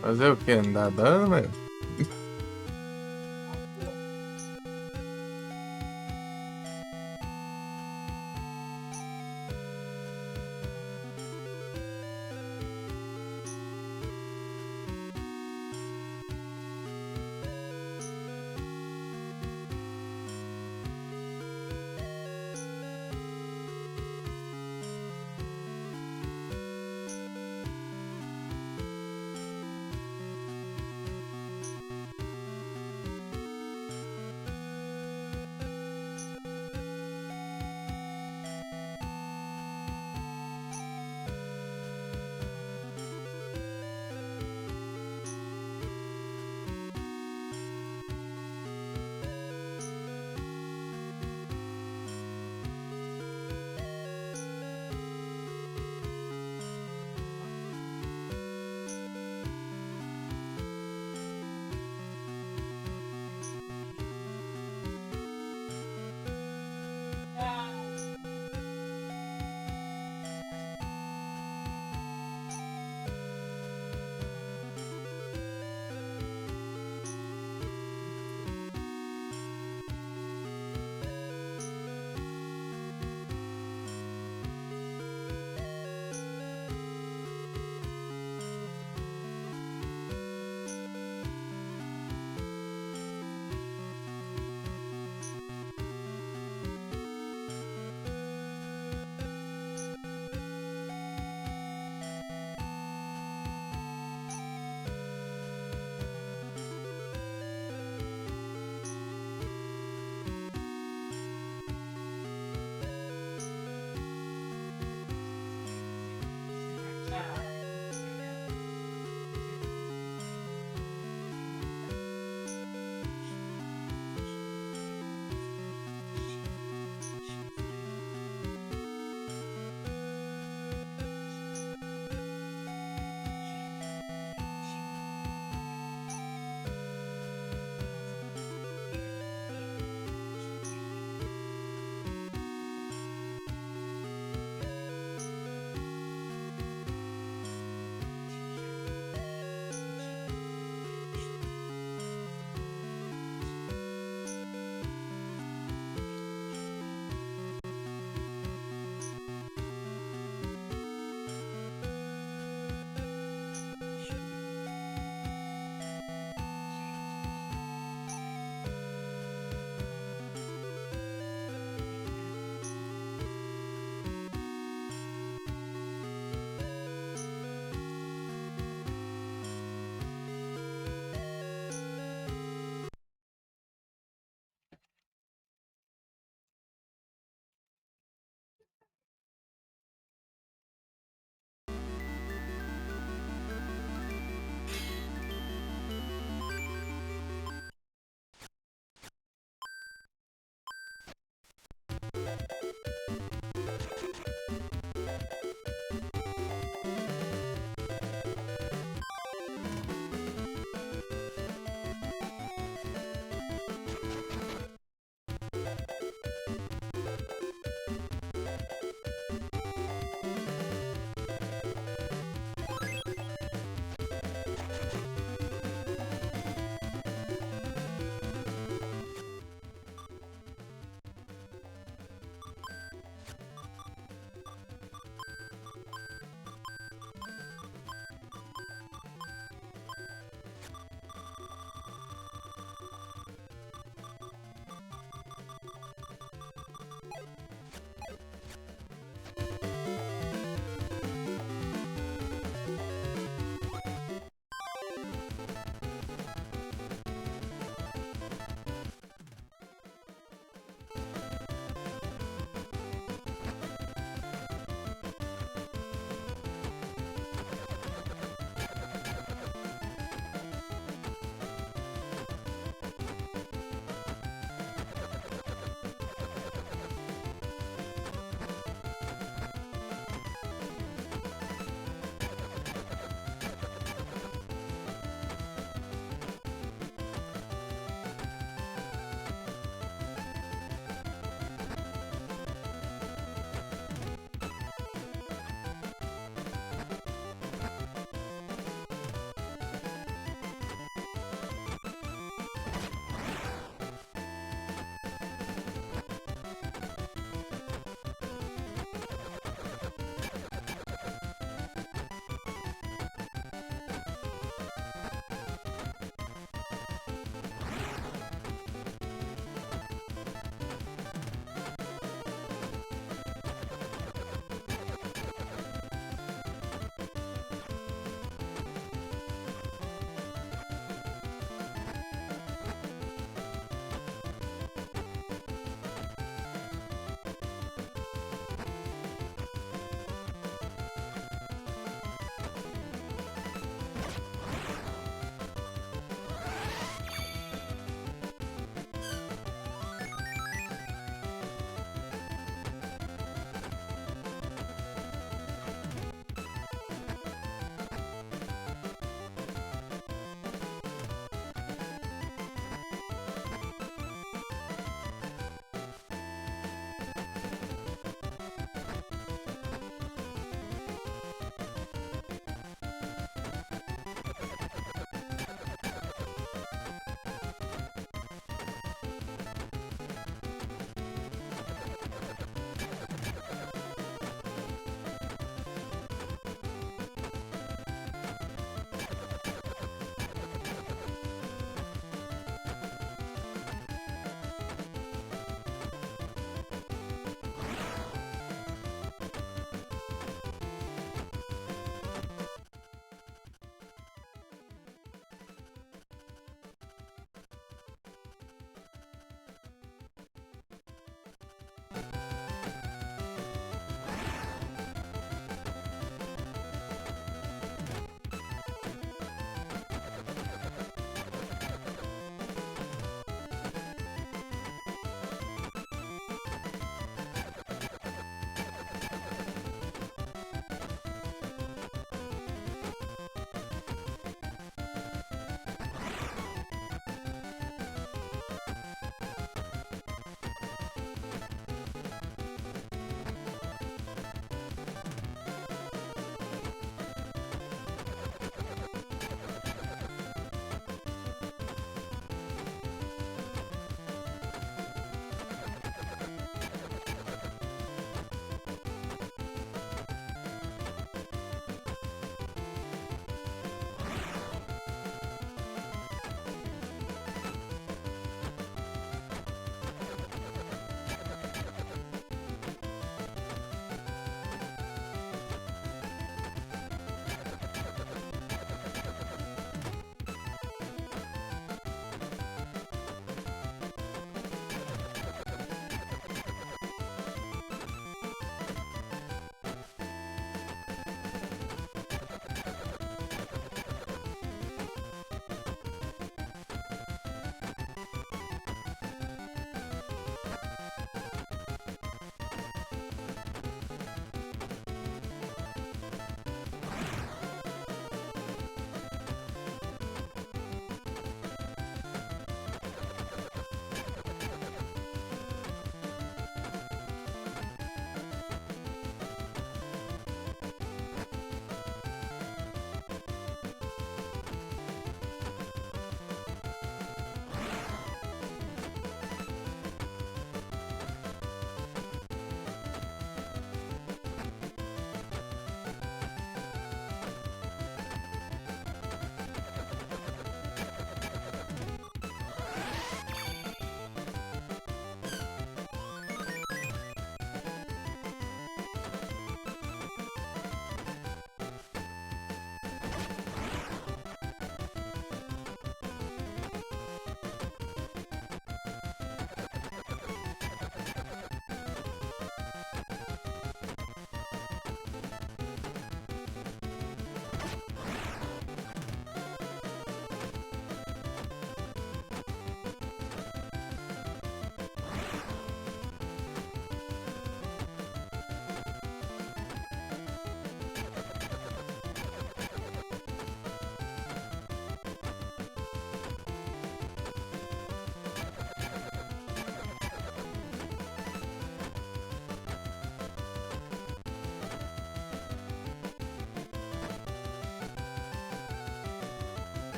Fazer o quê? Não dá dano, velho?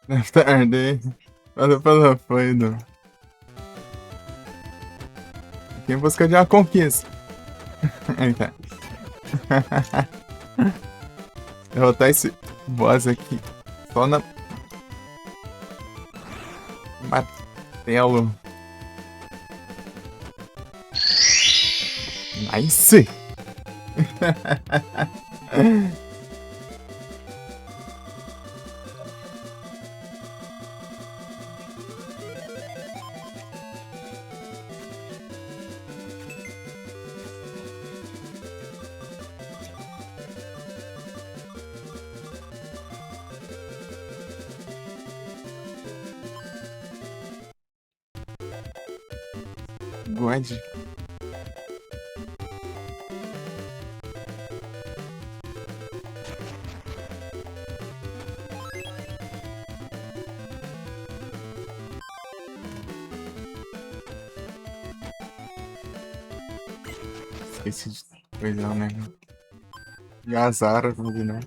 Boa tarde. Valeu pelo apoio, Du. Aqui em busca de uma conquista. Eita. Derrotar esse boss aqui só na martelo. Nice! God. Esqueci de coisa, né? Gazara, né?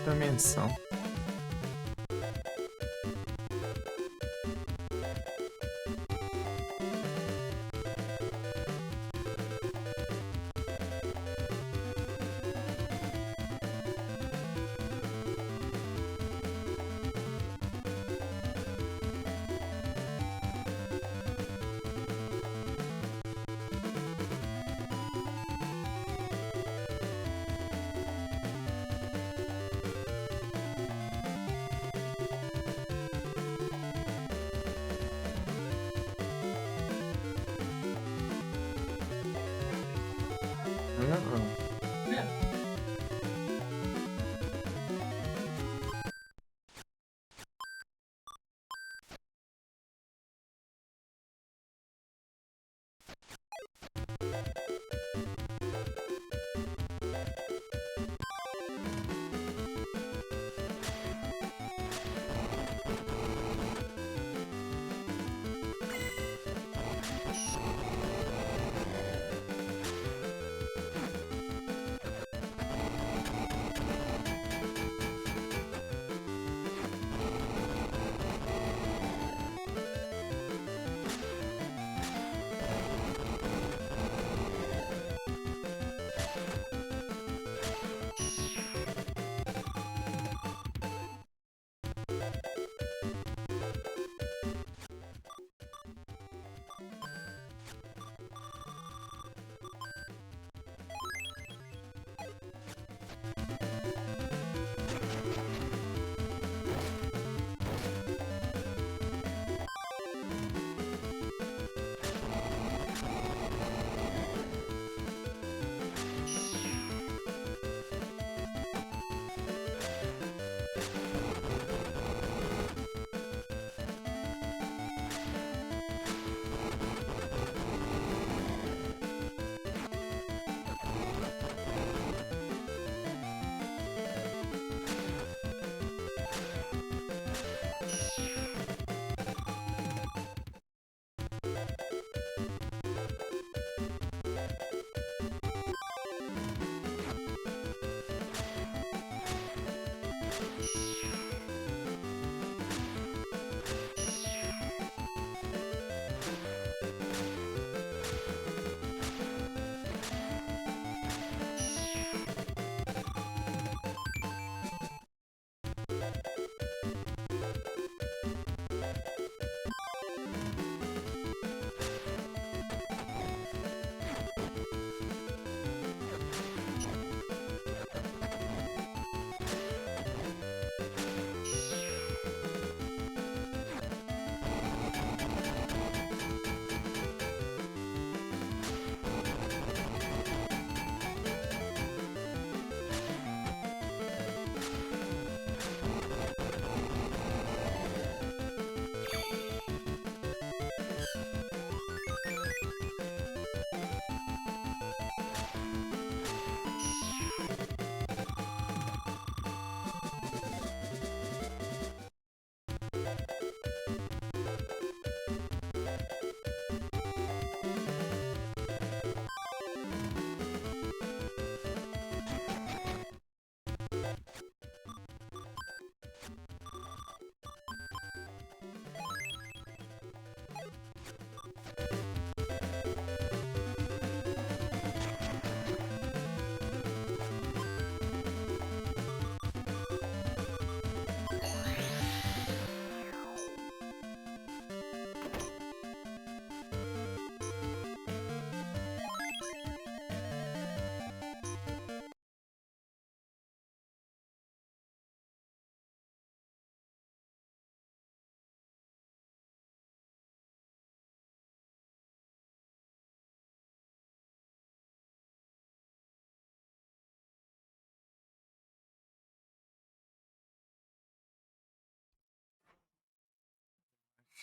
outra menção.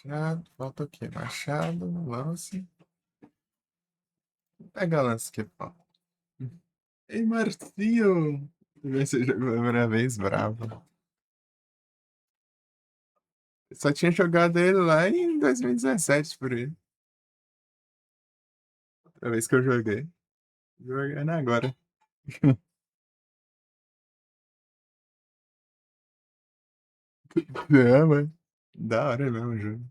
Ah, machado, falta o quê? Machado, lance. Pega lance aqui, pô. Ei, Marcinho! Você jogou a primeira vez, bravo. Só tinha jogado ele lá em 2017, por aí. A vez que eu joguei. Jogando agora. É, mas da hora mesmo o jogo.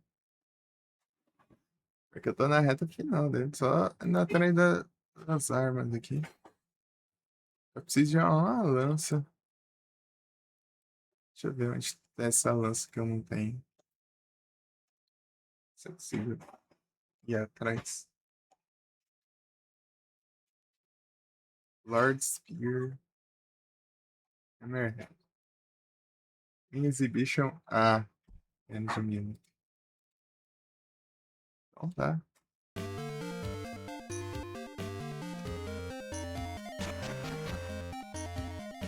Porque eu tô na reta final dele, só indo atrás das armas aqui. Eu preciso de uma lança. Deixa eu ver onde tá essa lança que eu não tenho. Se eu consigo ir atrás. Lord Spear. Hammerhead. Exhibition. Ah, Engine. Então tá.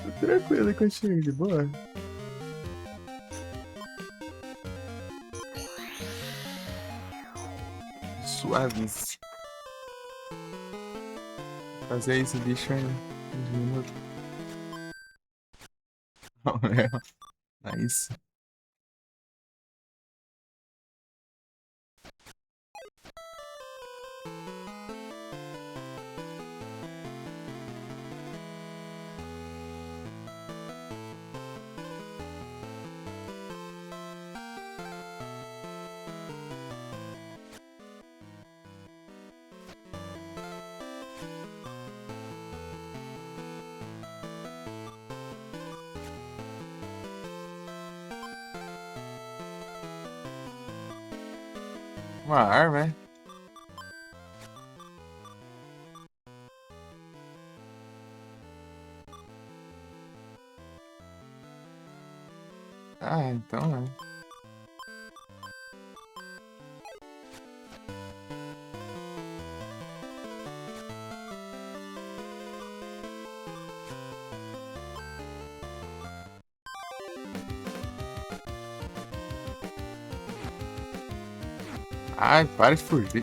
Tô tranquilo contigo, de boa. Suaves. Fazer esse bicho em 15 minutos. Não, é isso. Uma arma, é? Ah, então é. Ai, para de fugir.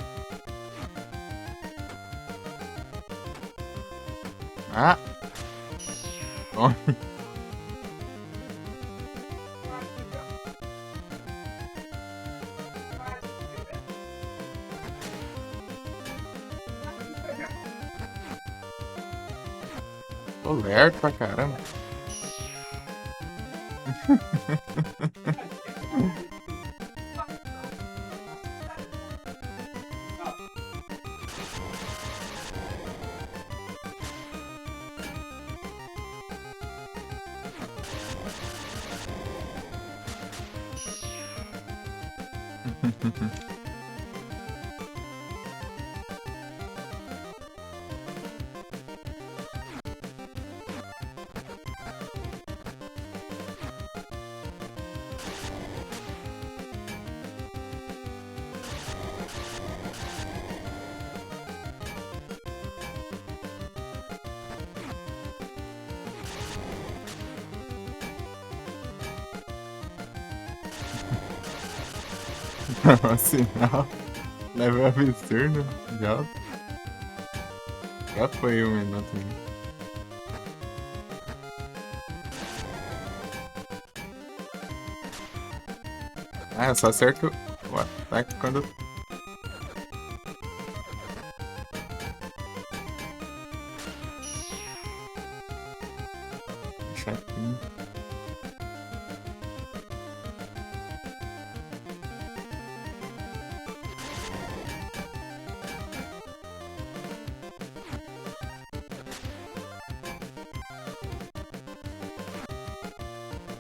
Ah! Bom. Tô lerdo pra caramba. Sinal. Level absurdo. Já foi 1 minuto. Ah, eu só acerto o ataque quando. Chatinho.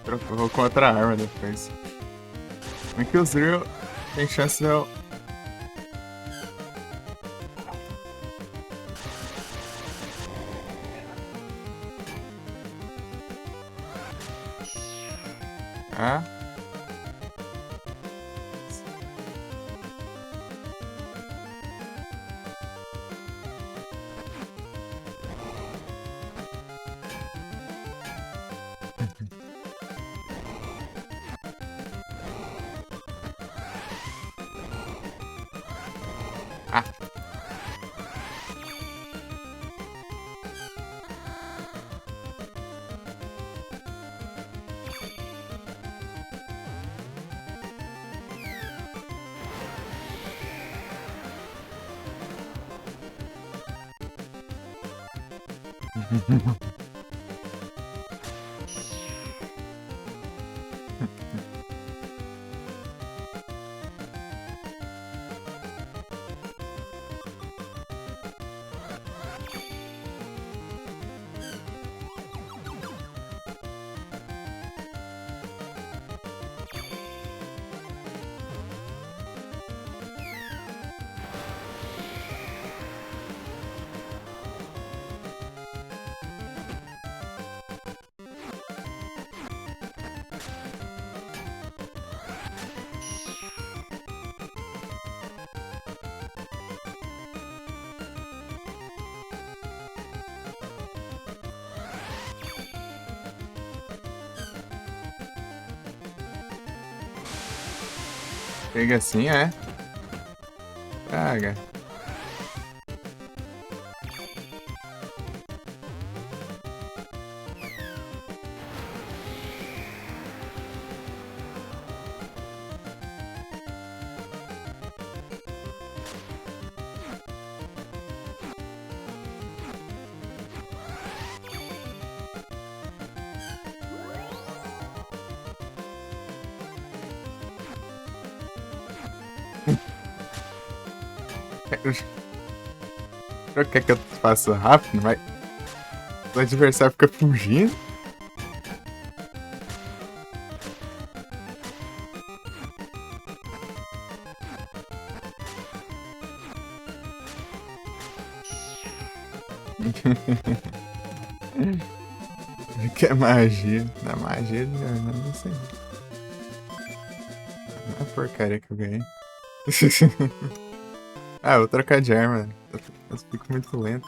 Trocou com outra arma depois. Como é que o Zero tem chance de eu. Ah? Ah! Pega assim, é. Praga. Quer que eu faça rápido, mas o adversário fica fugindo. Que é magia. Na magia, não sei. Não é porcaria que eu ganhei. Ah, eu vou trocar de arma. Eu fico muito lento.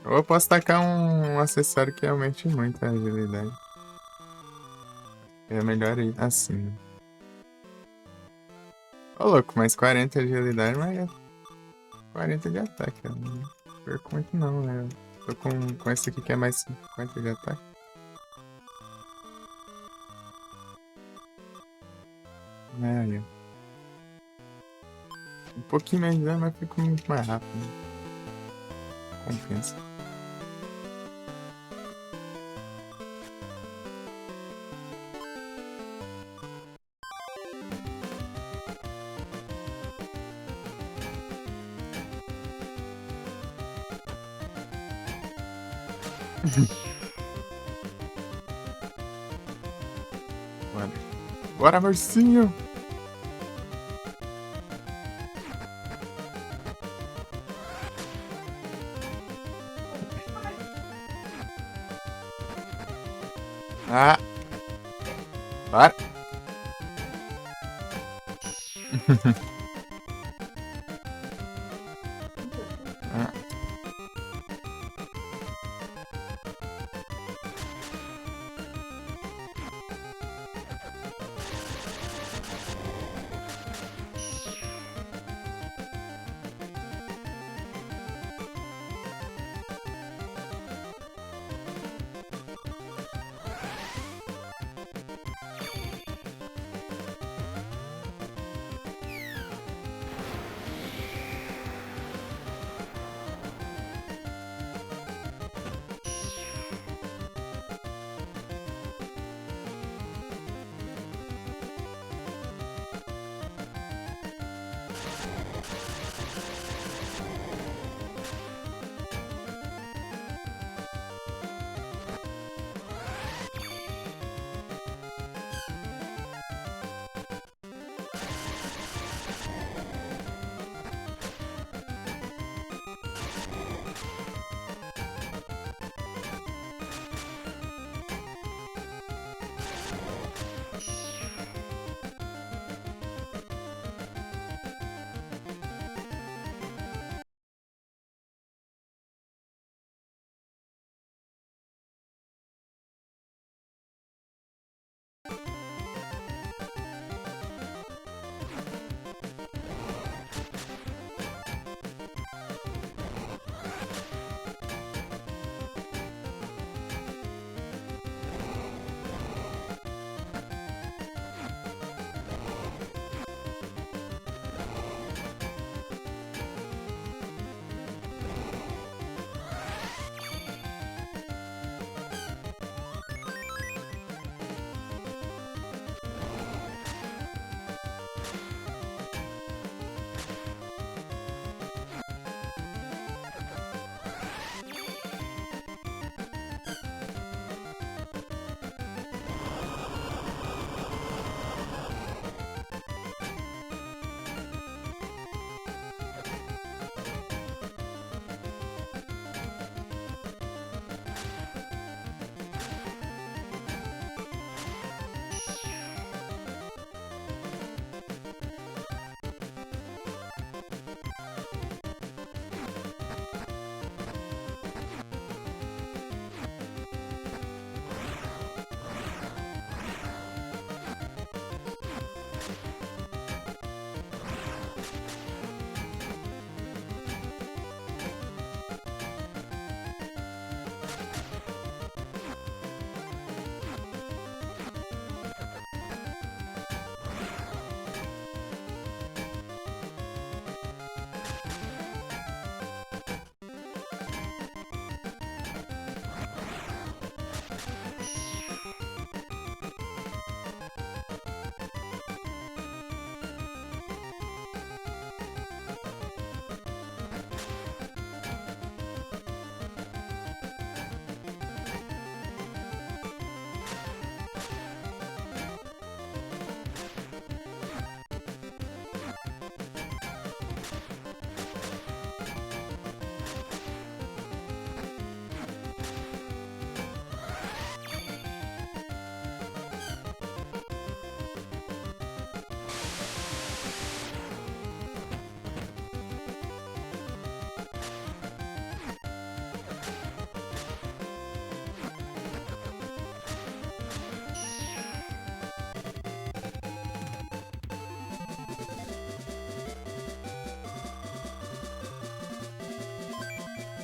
Ou eu posso tacar um acessório que aumente muito a agilidade. É melhor ir assim. Ô louco, mais 40 de agilidade, mas é 40 de ataque. Eu não perco muito não, né? Eu tô com esse aqui que é mais 50 de ataque. É, aí, ó. Um pouquinho mais de dano, mas fico muito mais rápido. Compensa. Bora. Bora, Marcinho! Ah! Bora! Ah.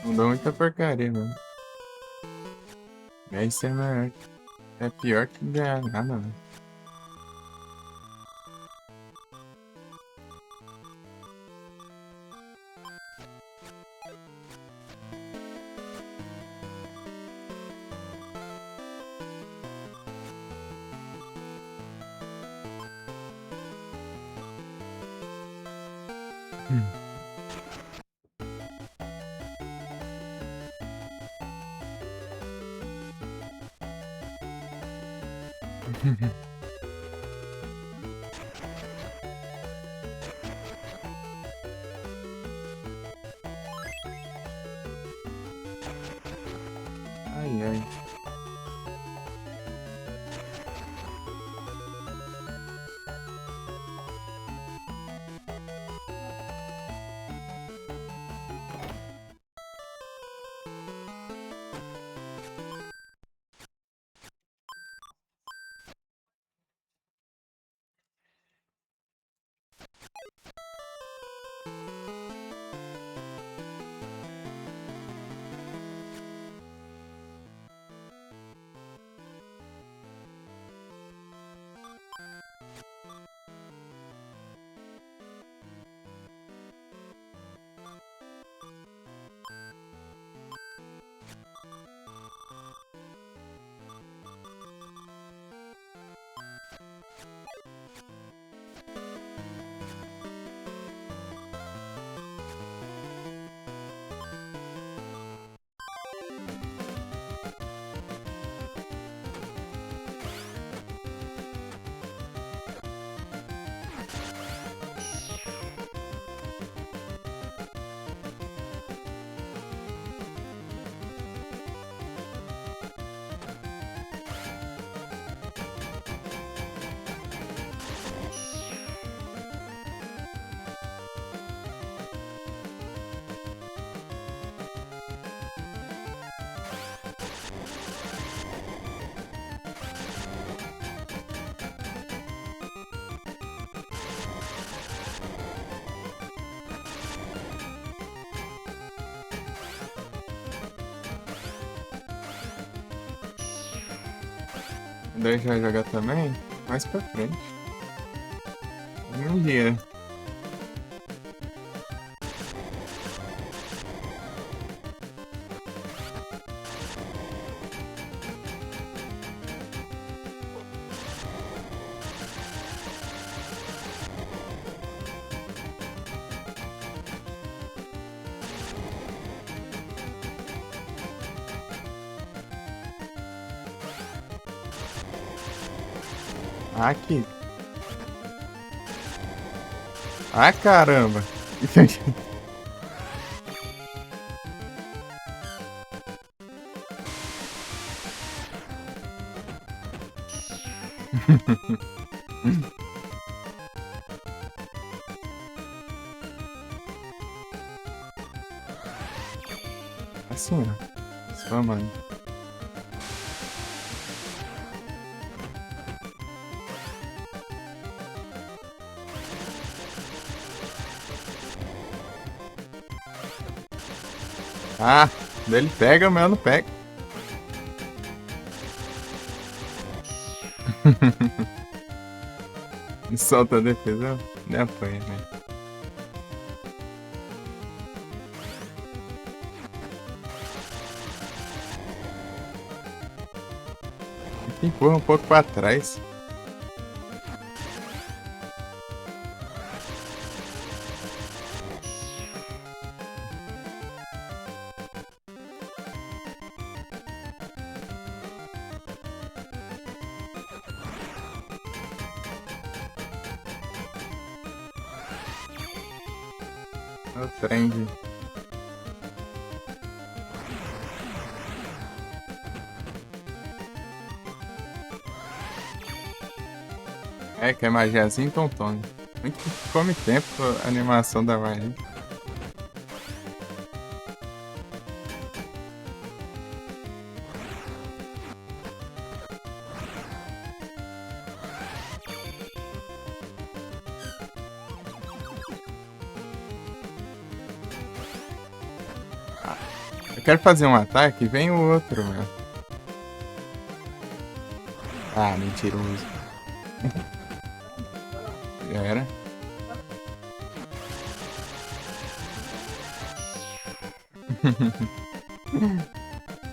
Mudou muita porcaria, mano. É isso, é pior que BH, mano. Ai, ai. Daí vai jogar também? Mais pra frente. Um dia. Aqui. Ah, caramba. Assim, ó. Spamando. Ah, ele pega, mas eu não pego. E solta a defesa, nem apanha, né? Empurra um pouco pra trás. O trem de... É, que é magiazinha então tome. Muito come tempo a animação da magia. Eu quero fazer um ataque e vem o outro, meu. Ah, mentiroso. Já era.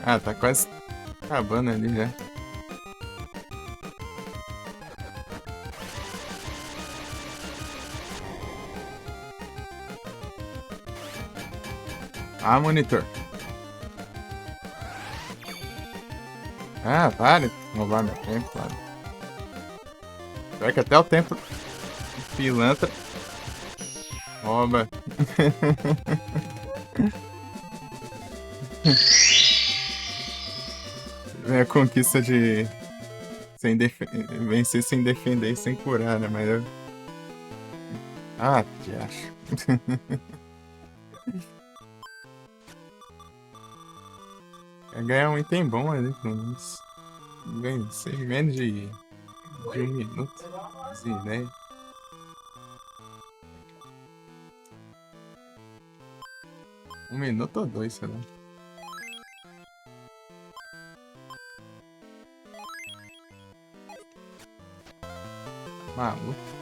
Ah, tá quase acabando ali já. Ah, monitor. Ah, para de roubar meu tempo, claro. Será que até o tempo pilantra rouba? É a conquista de vencer sem defender e sem curar, né? Mas eu... Ah, te acho. É ganhar um item bom ali, pelo menos. Vencer em menos de 1 minuto. Sem ideia. Um minuto ou dois, sei lá. Maluco.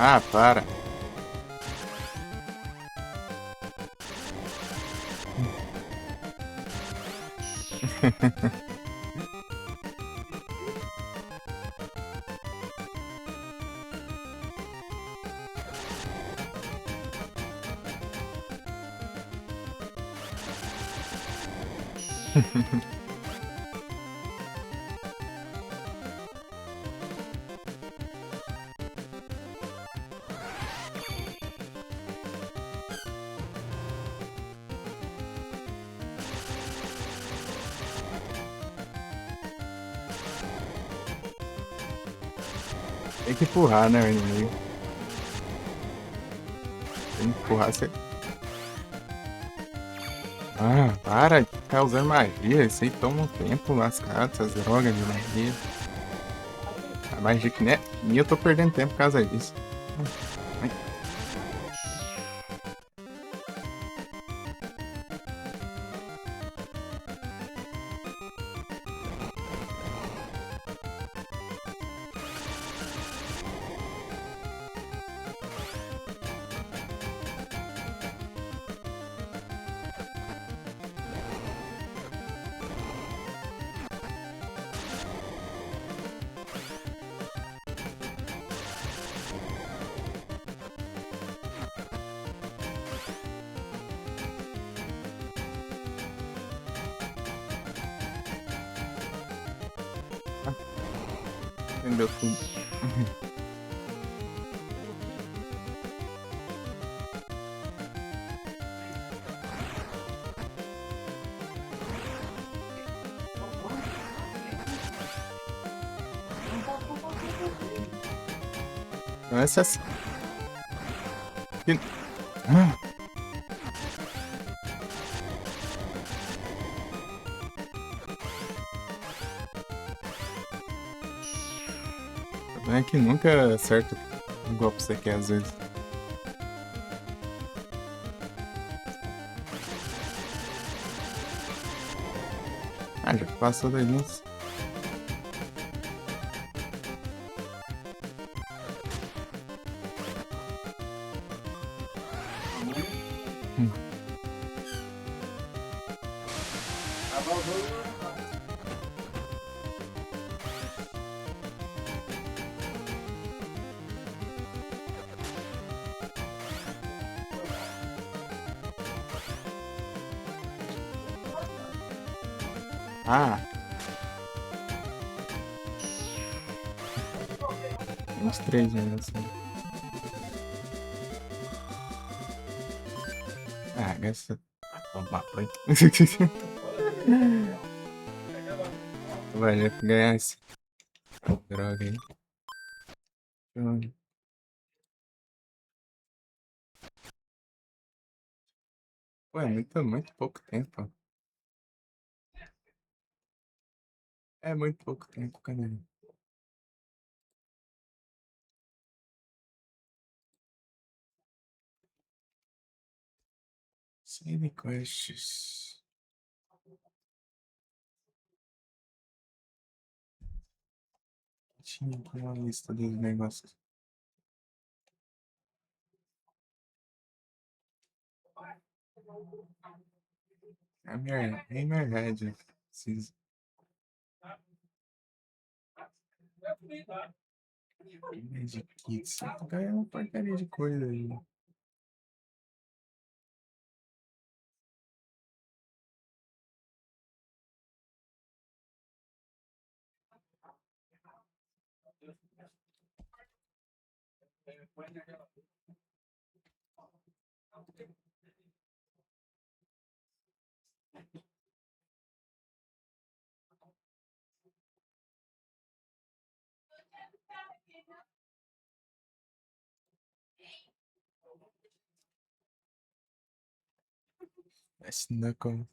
Ah, para. Tem que empurrar, né, o inimigo? Tem que empurrar, você... Ah, para de ficar usando magia. Isso aí toma um tempo lascado, essas drogas de magia. A magia que nem eu tô perdendo tempo por causa disso. Ai. Entendeu tudo. Essas... que- Ah, é que nunca acerta o golpe que você quer, às vezes. Ah, já passou 2 minutos. Hum. Ah, uns 3 ainda assim. Ah, gasta. Tomar banho. Valeu por ganhar esse. Droga aí. Ué, muito pouco tempo. É muito pouco tempo, cadê? Side quests. Tinha aqui uma lista dos negócios. Hammerhead. Preciso. Magic Kits. Ganhar uma porcaria de coisa aí. Esse Knuckle.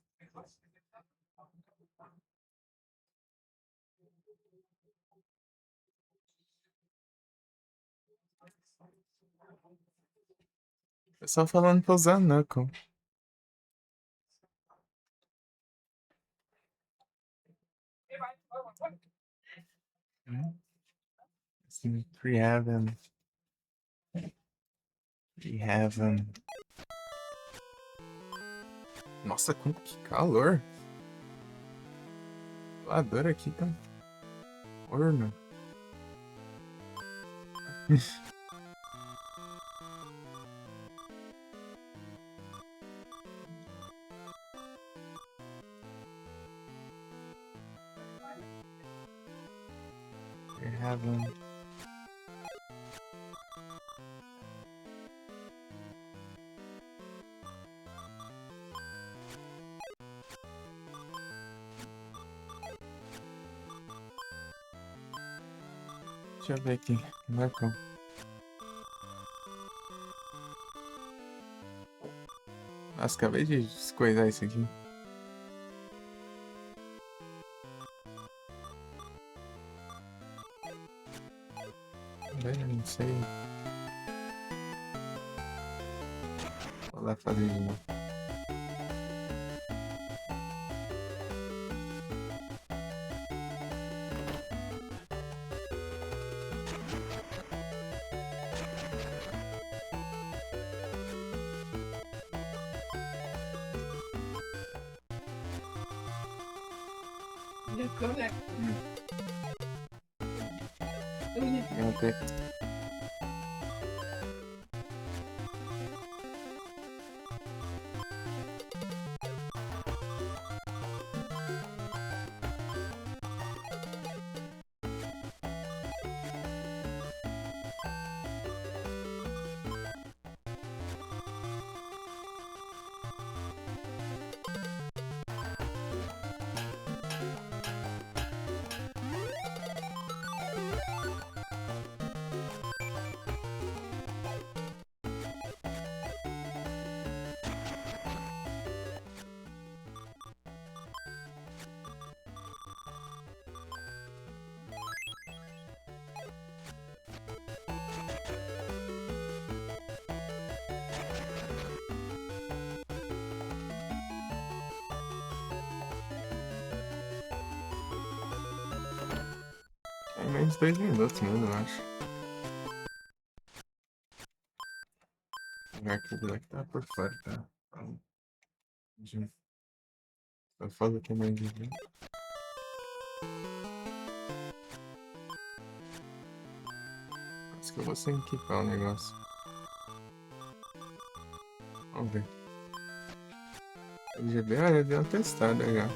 Pessoal falando pra usar Knuckle. Assim, Free Heaven. Free Heaven. Nossa, que calor. A dor aqui tá. Forno. Free Heaven. Deixa eu ver aqui. Knuckle. Nossa, acabei de descoisar isso aqui. Não sei. Vou lá fazer de novo. Até. É menos de 2 minutos mesmo, eu acho. O arquivo lá que tá por fora, tá? Eu falo também de ver. Acho que eu vou sem equipar o negócio. Vamos ver. LGB, olha, deu uma testada já.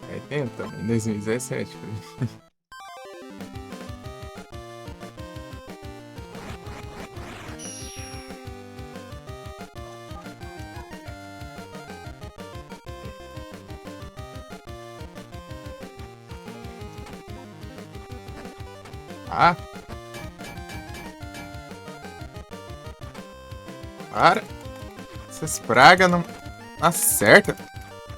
É, tenta, em 2017. Ah, para. Essas pragas não acertam.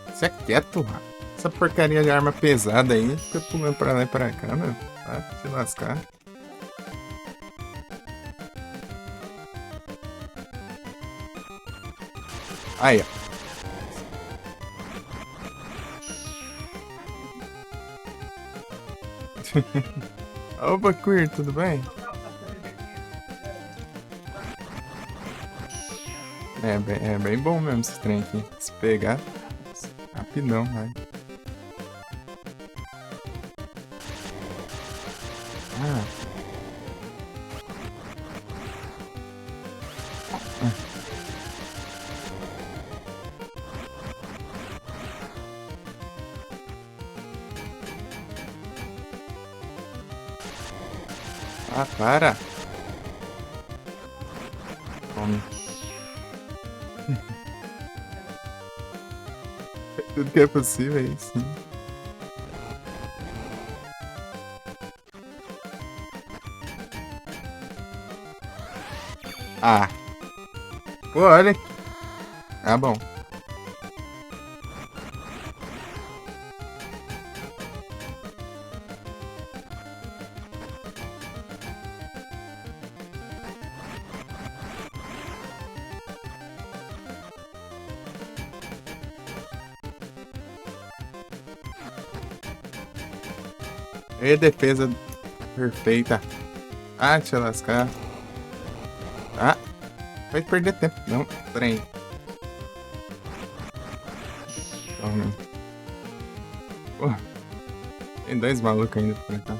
Você é quieto, rapaz. Essa porcaria de arma pesada aí fica pulando pra lá e pra cá, meu. Vai te lascar. Aí, ó. Opa, Queer, tudo bem? É bem bom mesmo esse trem aqui. Se pegar, rapidão, vai. Ah, para. Tome. Tudo que é possível aí, sim. Ah, pô, olha aqui. Ah, bom. E defesa perfeita. Ah, deixa eu lascar. Ah, vai perder tempo. Não, trem. Tome. Pô, tem dois malucos ainda por cá.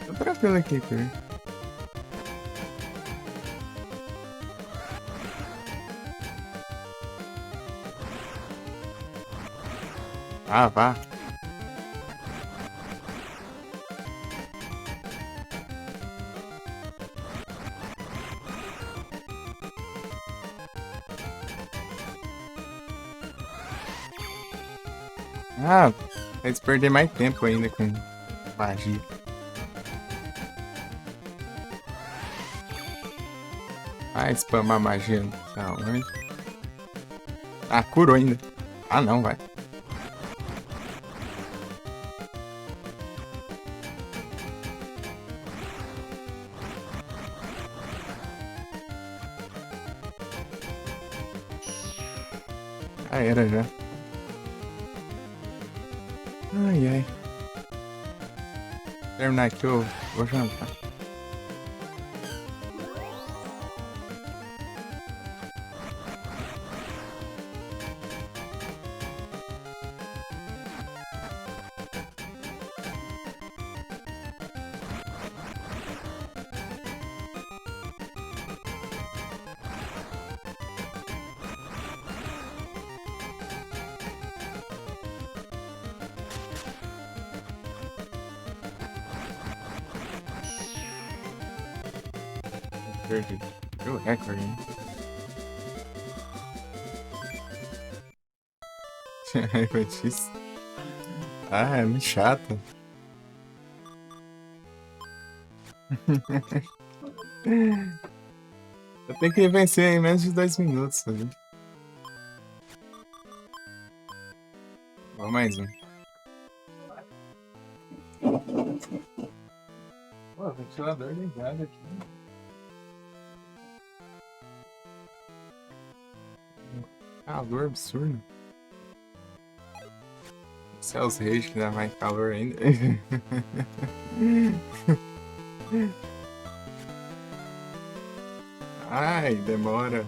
Tô tranquilo aqui, Queer. Ah, vá. Ah, eles perder mais tempo ainda com magia. Ah, spamar magia. Tá onde? Ah, curou ainda. Ah, não, vai. Já era, já. Ai, ai. Terminar aqui, eu vou jantar. Perdi. O recorde, hein? Raiva disso. Ah, é muito chato. Eu tenho que vencer em menos de 2 minutos, sabe? Vamos mais um. Pô, ventilador ligado aqui. Calor absurdo. Céus Reis que dá mais calor ainda. Ai, demora.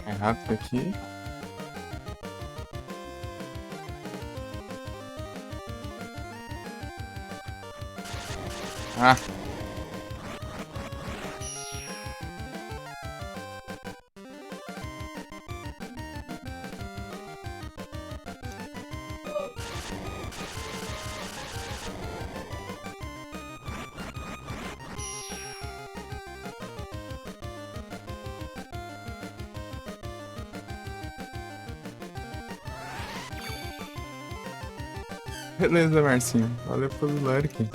É rápido aqui. Ah. Beleza, Marcinho. Valeu pelo lurk.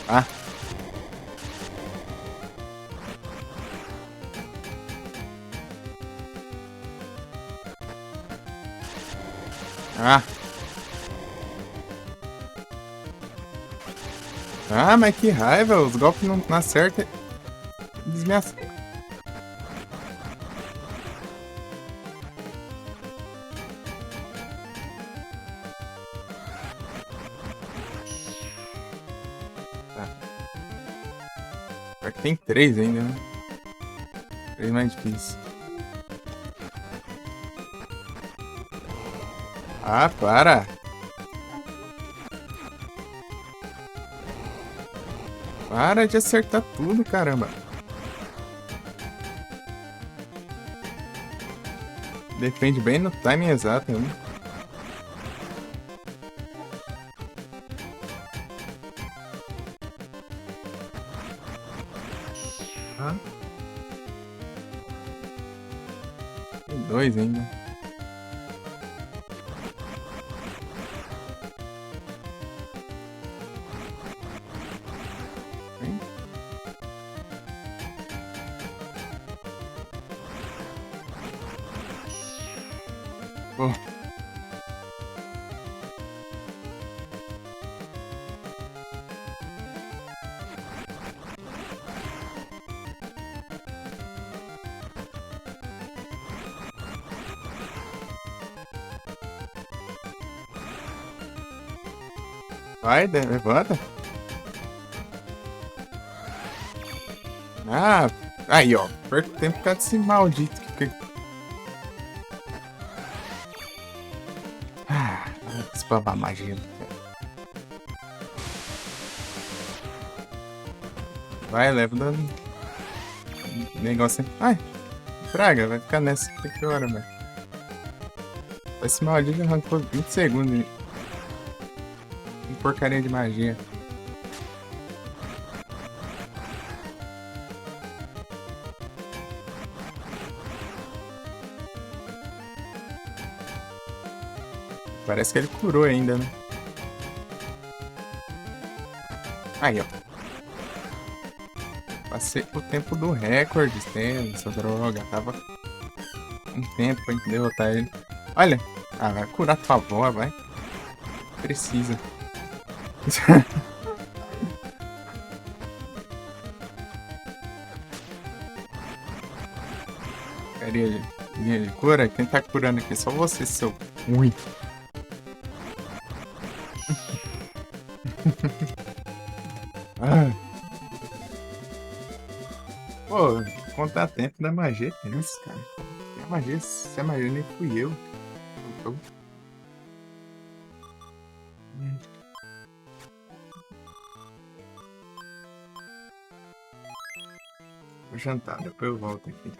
Ah, ah. Ah, mas que raiva. Os golpes não acertam. Eles me acertam. Pior que tem três ainda, né? Três mais difícil. Ah, para. Para de acertar tudo, caramba. Defende bem no timing exato, né? Ah, tem dois ainda. Hein? Pô, vai, levanta. Ah, aí, ó. Perco tempo por causa desse maldito. Ah, spamar magia. Vai, leva dano. Negócio. Ai, praga, vai ficar nessa. Que hora, velho? Esse maldito arrancou 20 segundos de porcaria de magia. Parece que ele curou ainda, né? Aí, ó. Passei o tempo do recorde, essa droga. Tava um tempo pra gente derrotar ele. Olha. Ah, vai curar tua avó, vai. Precisa. Carinha de cura? Quem tá curando aqui? Só você, seu ruim. Ah, pô, contar tempo da magia é tenso, cara. Se a magia nem fui eu. Eu- Vou jantar, depois eu volto aqui.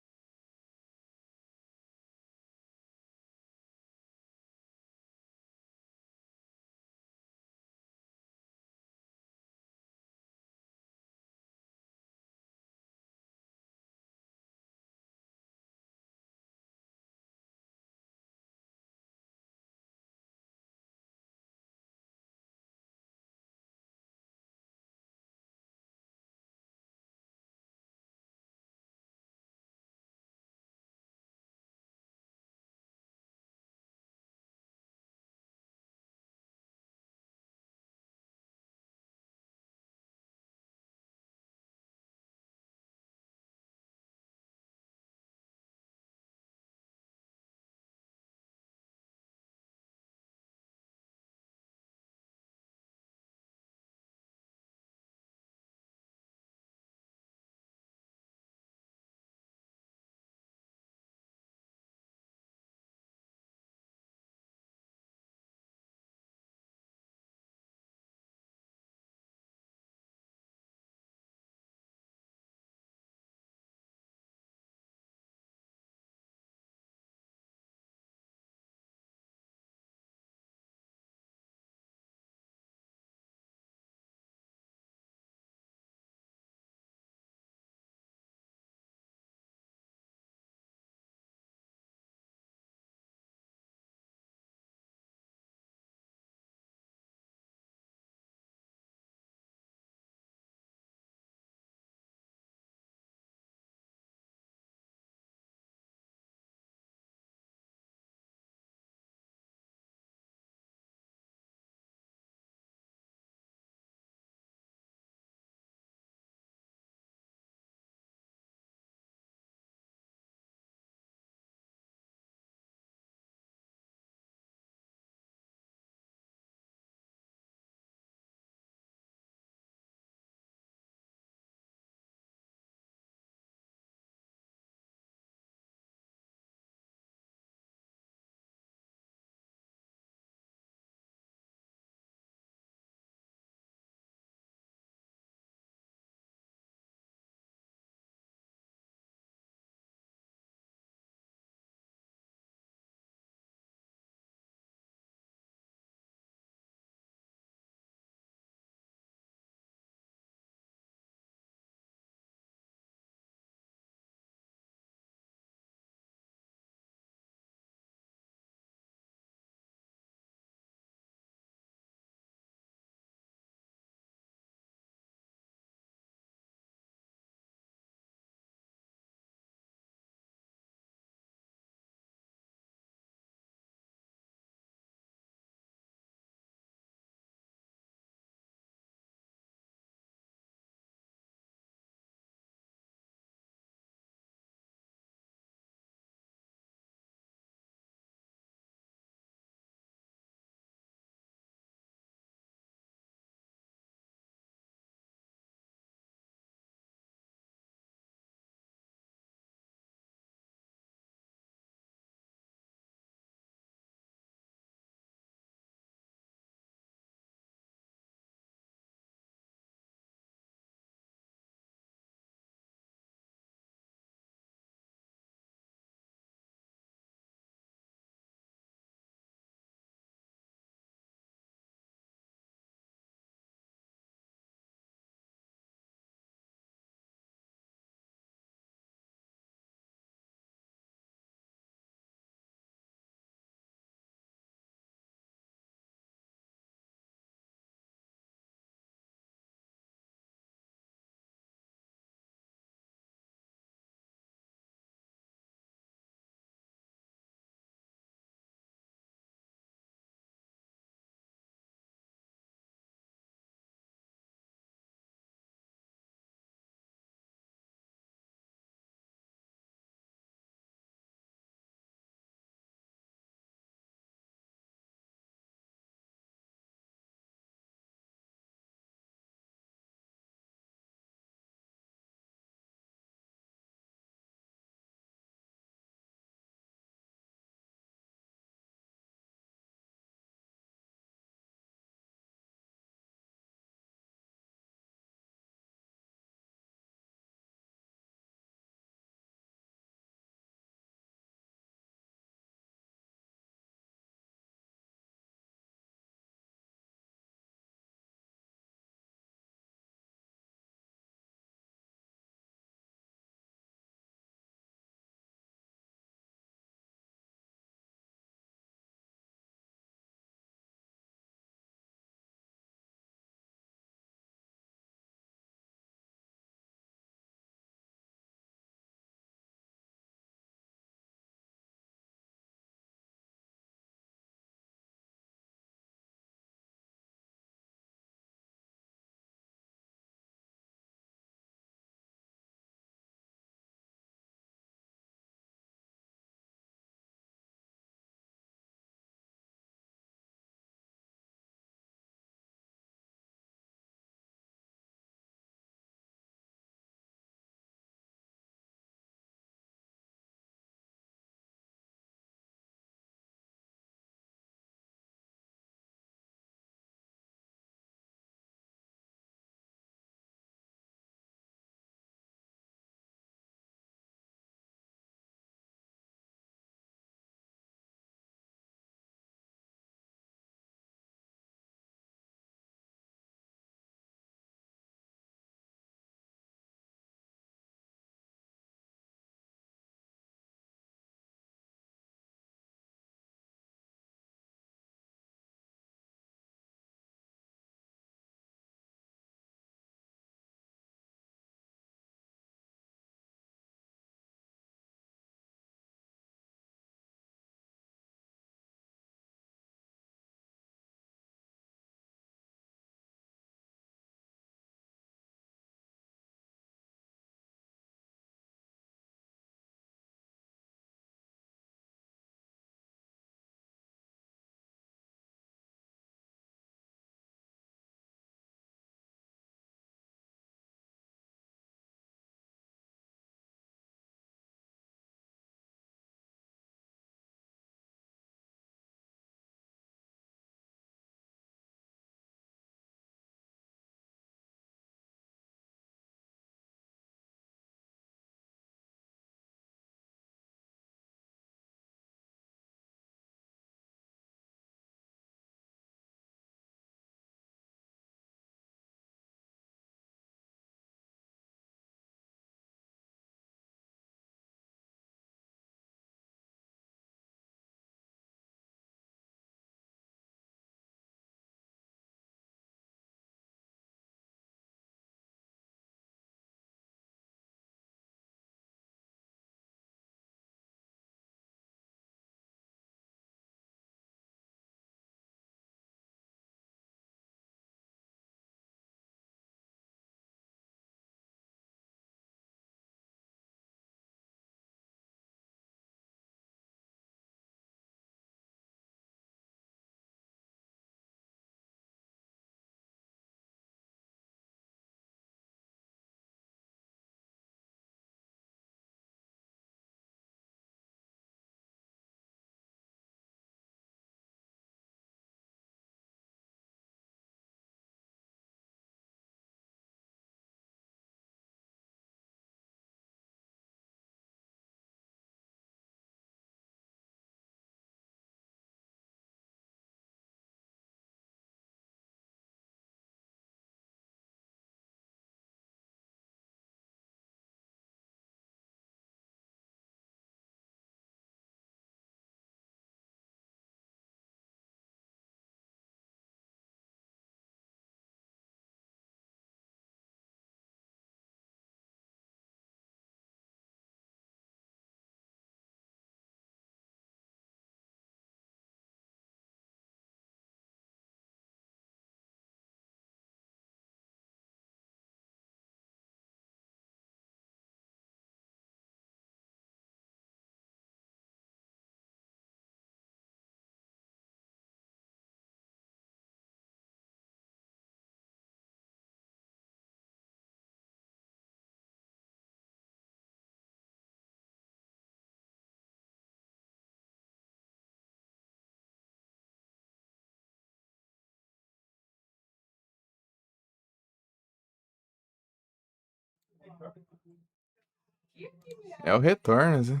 É o retorno, né?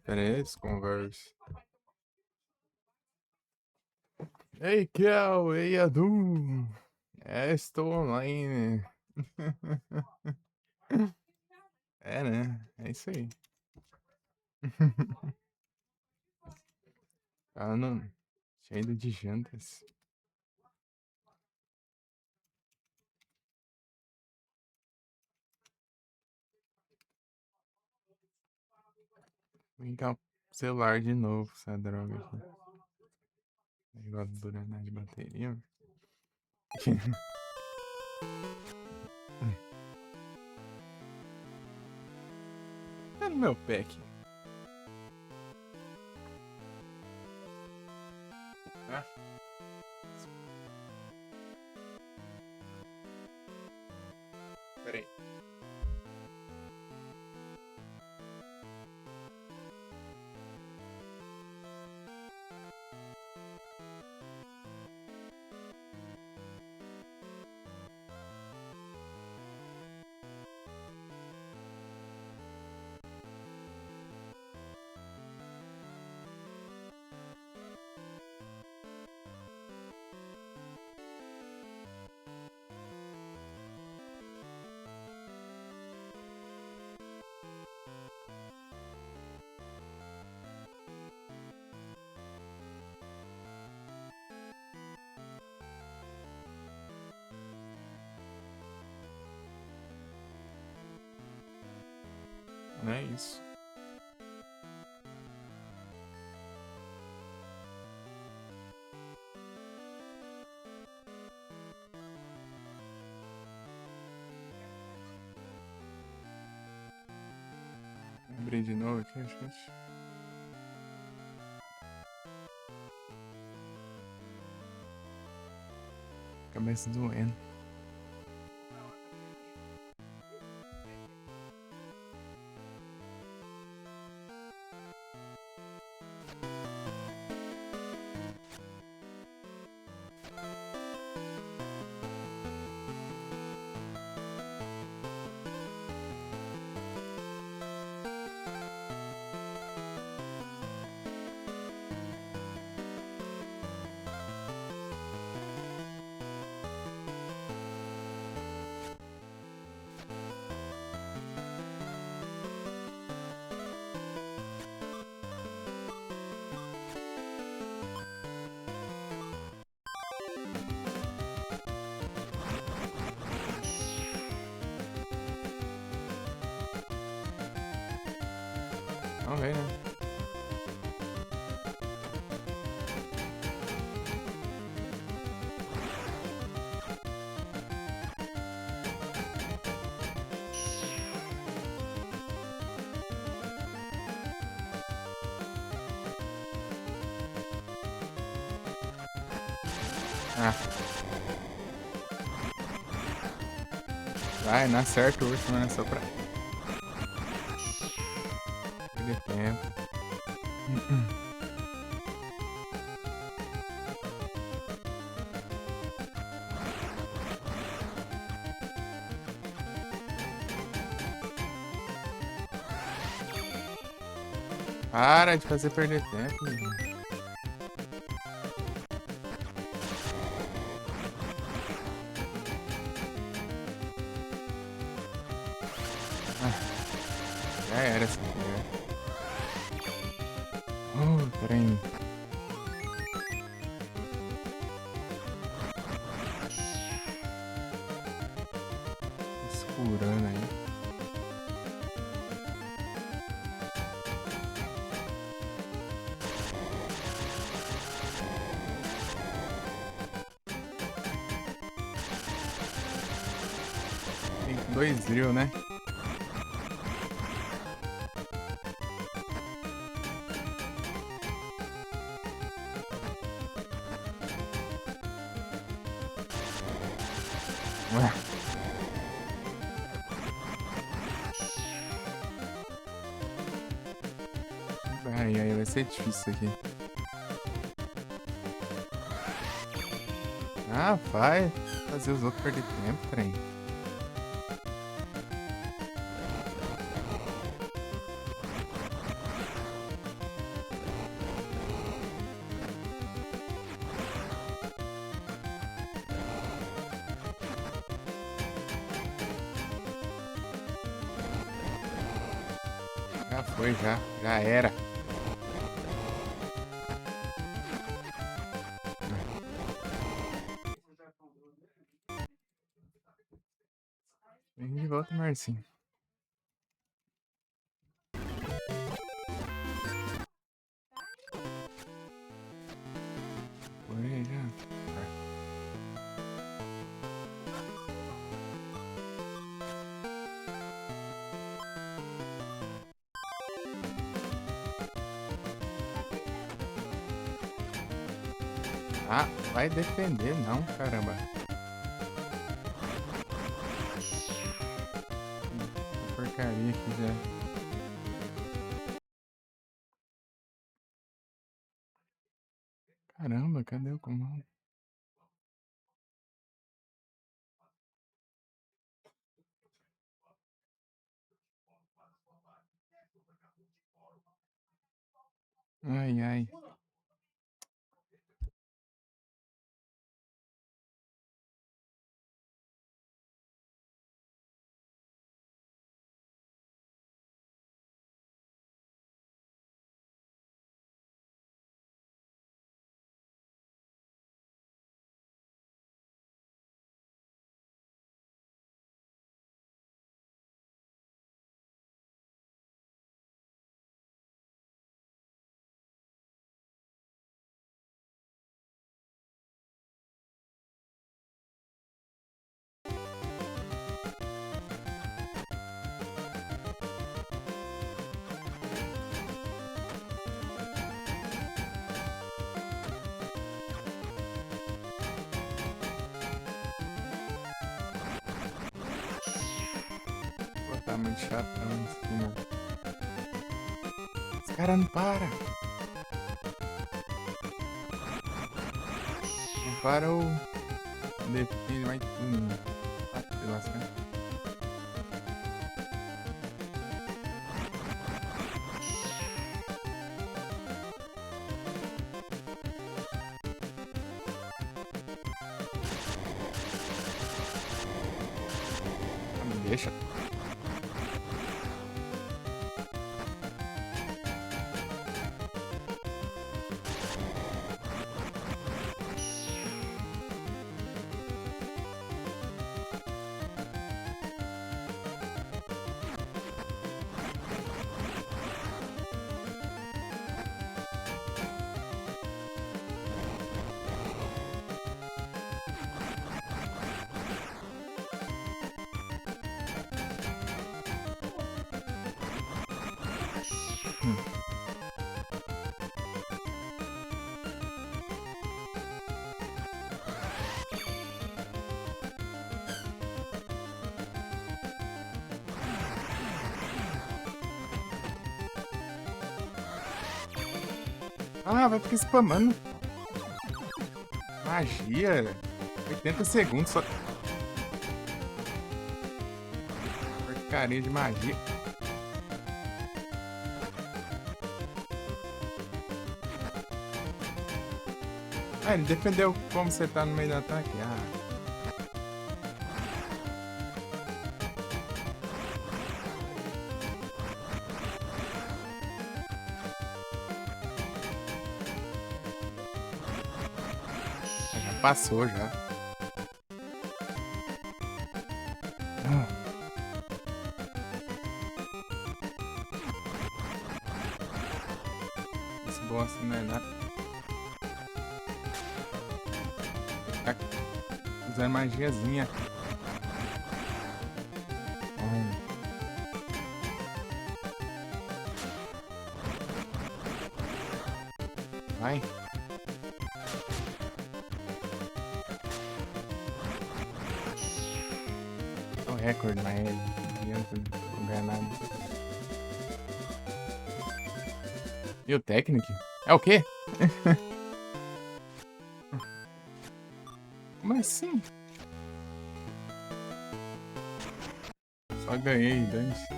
Pera aí, desconverse. Ei, Kel, ei, Adu. Estou online. É, né? É isso aí. Não. Cheio de jantas. Vou ligar o celular de novo, essa droga aqui. Negócio durante de bateria. Tá no meu pé aqui. Ah. Peraí. Não é isso. Abrir de novo aqui, gente. Cabeça doendo. Vamos ver, né? Ah. Vai, não acerta o último, né? Só pra perder tempo. Para de fazer perder tempo, gente. Já era essa mulher. Oh, trem. Escurando aí. Tem 2 drill, né? Aí vai ser difícil isso aqui. Ah, vai fazer os outros perder tempo, trem. Já foi, já. Já era. Vem de volta, Marcinho. Foi, já. Ah, vai defender não, caramba. Que porcaria aqui já. Caramba, cadê o comando? Ai, ai. Pô, tá muito chatão isso, mano. Esse cara não para. Não para o... Defende, vai... Ah, se lascar. Não me deixa. Ah, vai ficar spamando. Magia. 80 segundos só. Porcaria de magia. Ah, ele defendeu como você tá no meio do ataque. Ah. Já passou já. Ah. Esse bosta não é nada. Tá usando magiazinha. Vai. É o recorde, mas não adianta não ganhar nada. E o técnico? É o quê? Como assim? Só ganhei, dane-se.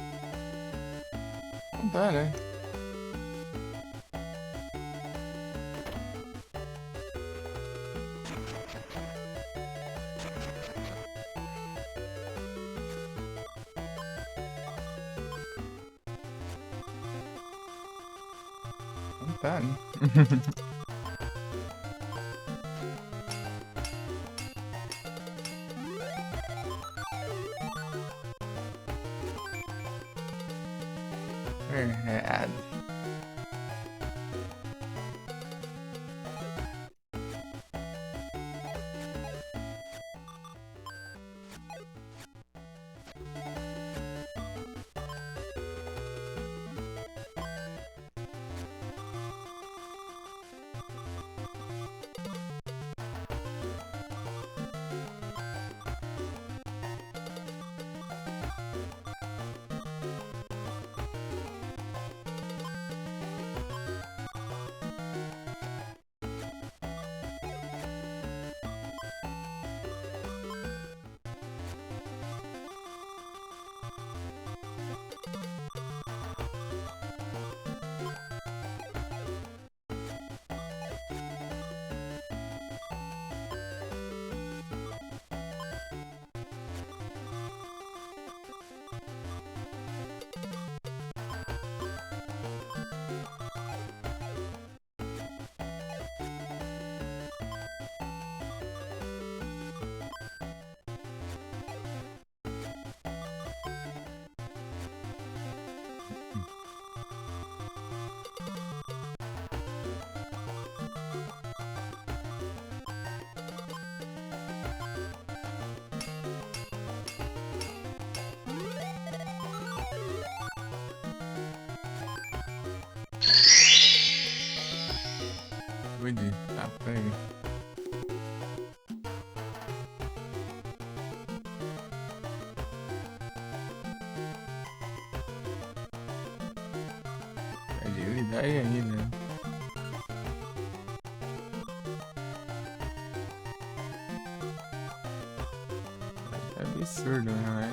Não dá, né? Não tá, né? Errado. Entendi. Tá, pega. Agilidade aí, né? É absurdo, né?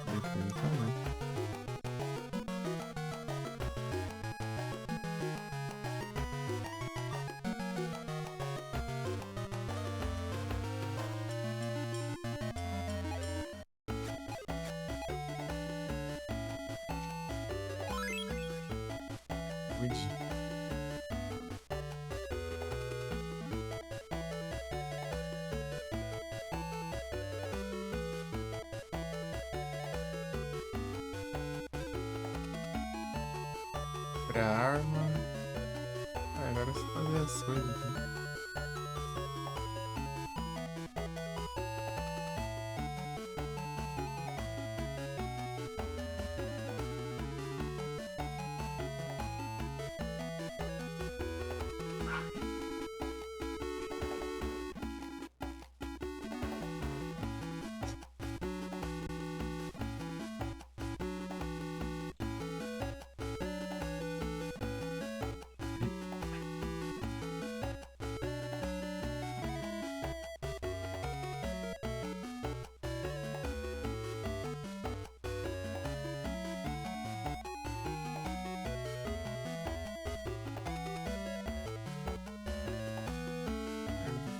Defesa também. Entendi. Pra arma. Ah, agora você fazer as coisas aqui.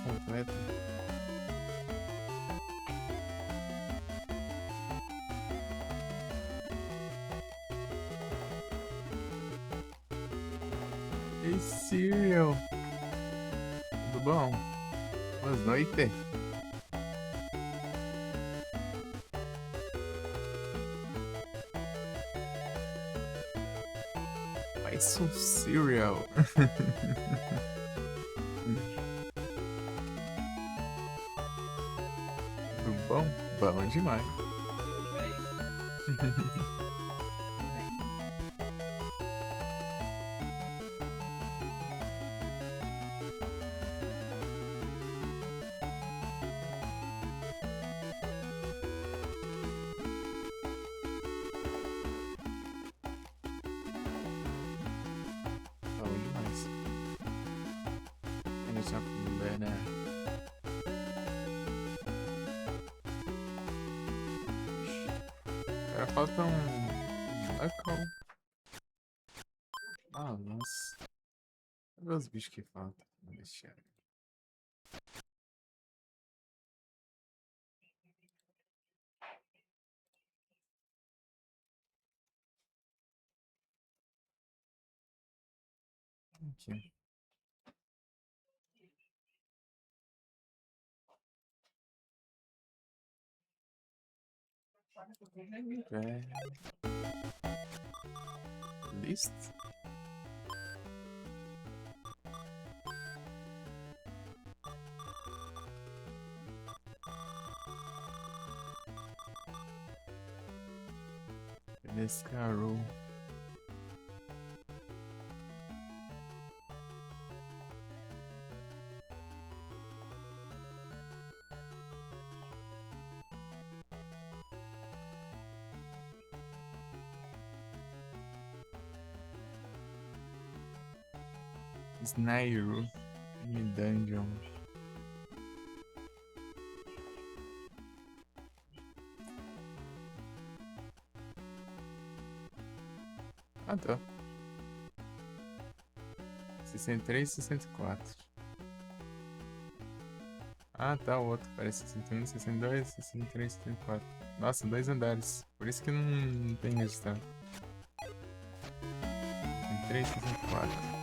Completo. Ei, Serial. Tudo bom? Boas noites. Mais um Serial. Tudo bom? Bom demais. Bom demais. Ainda tinha mulher, né? Agora falta um Knuckle. Ah, nossa. Cadê os bichos que faltam? Vou deixar. Aqui. List? Descarou. Snairo. Dungeon. Ah, tá. 63 e 64. Ah, tá, o outro. Parece 61, 62, 63, 64. Nossa, 2 andares. Por isso que não tem registrado. 63, 64.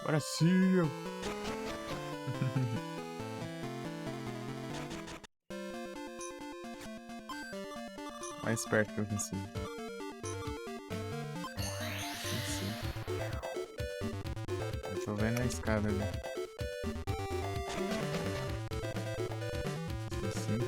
Brasil! Mais perto que eu consigo. Eu tô vendo a escada ali. Assim.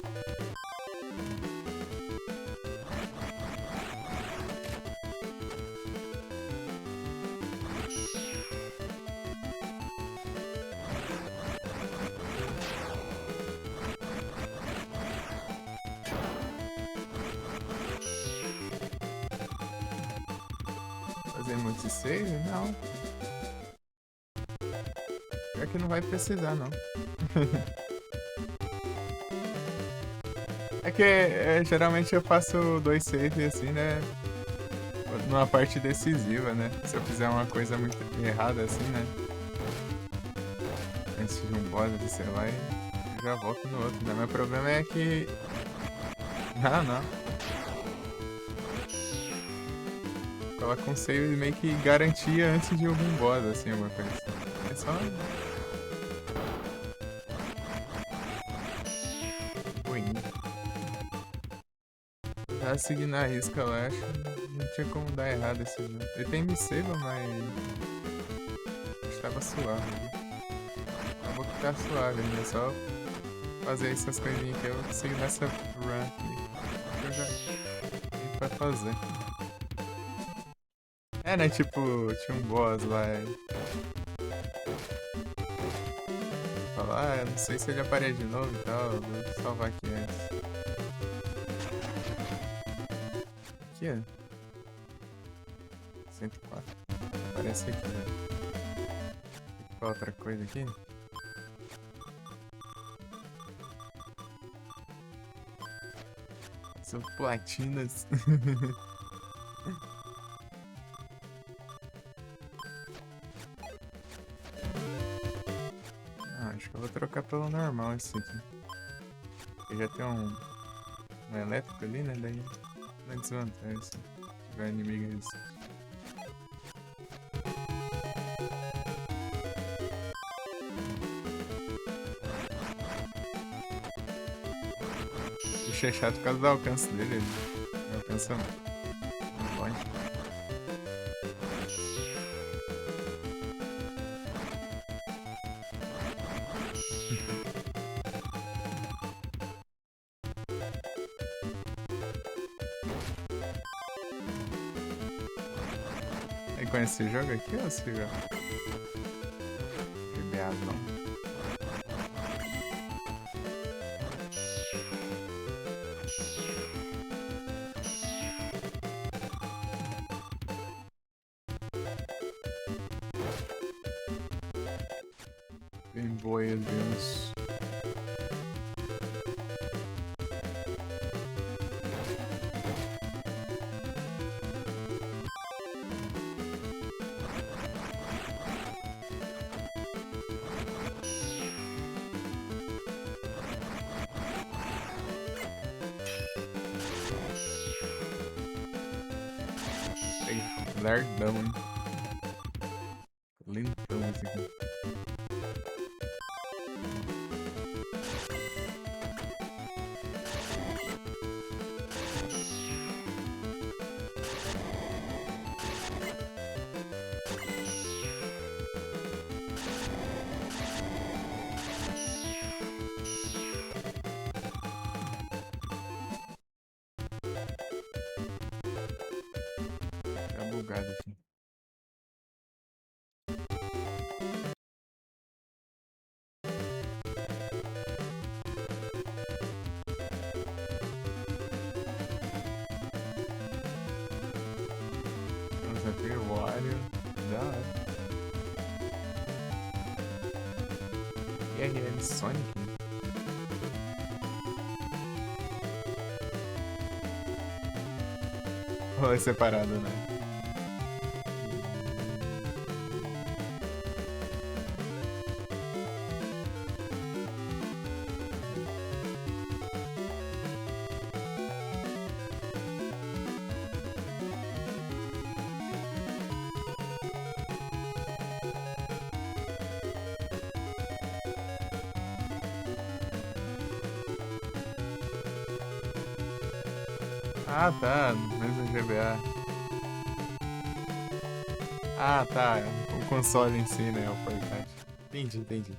Fazer multisave? Não. Pior que não vai precisar, não. É que geralmente eu faço 2 saves assim, né? Numa parte decisiva, né? Se eu fizer uma coisa muito errada assim, né? Antes de um boss, sei lá, eu já volto no outro, né? Meu problema é que... Não. Coloca um save meio que garantia antes de algum boss, assim, alguma coisa assim. É só... ruim. Tá seguindo a risca lá, acho que não tinha como dar errado esse jogo. Ele tem me save, mas... acho que tava suave. Acabou que tá suave ainda, é só fazer essas coisinhas que eu consigo nessa run aqui. Eu já tenho pra fazer. É, né? Tipo, tinha um boss lá. Falar, eu não sei se ele aparece de novo e tal. Vou salvar aqui antes. Aqui, ó. 104. Aparece aqui, né? Qual outra coisa aqui? São platinas. Acho que eu vou trocar pelo normal esse aqui. Porque já tem um elétrico ali, né? Daí não é desvantagem se tiver inimigo resistente. Bicho é chato por causa do alcance dele. Ele alcança um longe. Aí conhece esse jogo aqui ou você joga? GBA não. Game Boy Advance. Lerdão, hein? Lentão esse aqui. Tá bugado assim. Vamos abrir o Wario. Da hora. IRL Sonic? Ou é separado, né? Ah, tá. Mesmo GBA. Ah, tá. O console em si, né? O portátil. Entendi, entendi.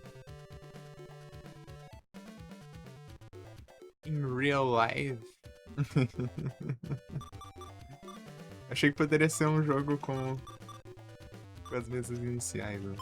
In real life. Achei que poderia ser um jogo com as mesas iniciais, né?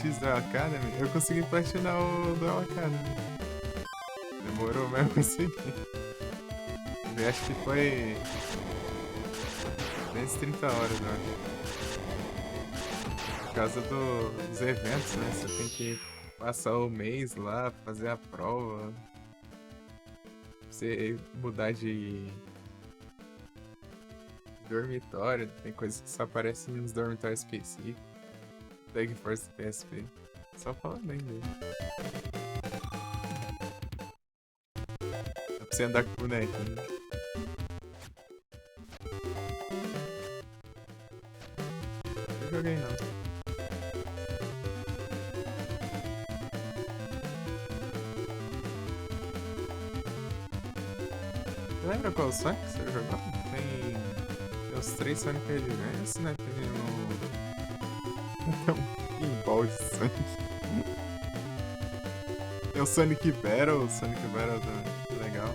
XX do Academy? Eu consegui platinar o do Academy. Demorou, mas eu consegui. Eu acho que foi 230 horas, eu acho. Por causa dos eventos, né? Você tem que passar o mês lá, fazer a prova. Você mudar de dormitório, tem coisas que só aparecem nos dormitórios específicos. Tag Force PSP. Só falando bem dele. Dá pra você andar com o bonequinho. Não joguei não. Lembra qual Sonic você jogou? Tem os 3 Sonic Advance, né? Tem um pinball de Sonic. Tem o Sonic Battle também. Legal.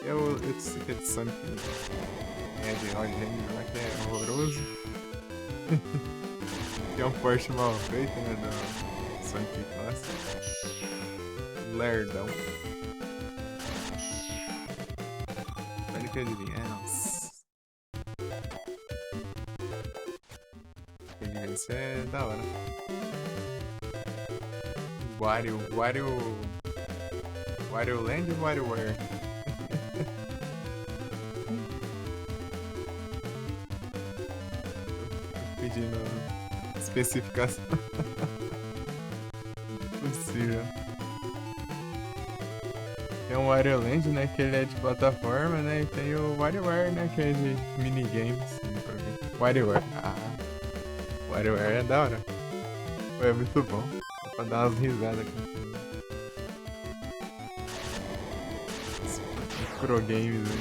É esse aqui de Sonic Hedgehog lá que é horroroso. Que é um Porsche mal feito, né? Do Sonic Classic. Lerdão. Sonic Advance. Advance é da hora. Wario Land ou WarioWare? Pedindo especificação. Possível. Tem o Wario Land, né? Que ele é de plataforma, né? E tem o WarioWare, né? Que é de minigames. WarioWare. WarioWare é da hora. É muito bom. Dá pra dar umas risadas aqui. Microgames, né?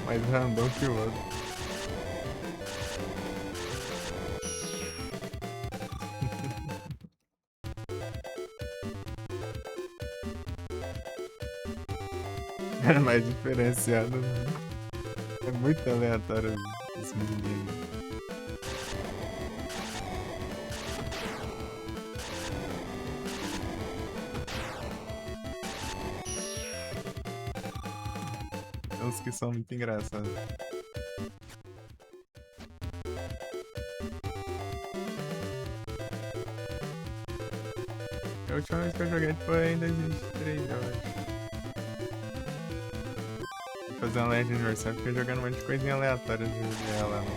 Mais random que o outro. Era mais diferenciado, né? É muito aleatório os minigames. Tem uns que são muito engraçados. A última vez que eu joguei foi em 2023, eu acho. fazer uma live de aniversário, fiquei jogando um monte de coisinha aleatória de GBA lá, né?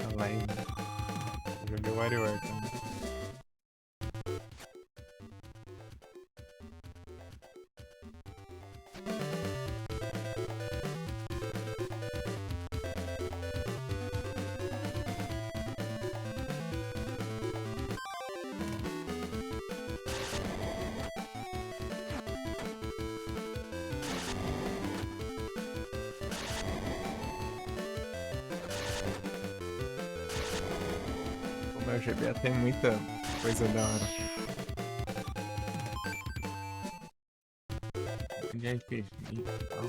A live. Joguei WarioWare também. O GBA tem muita coisa da hora. De RPG e tal.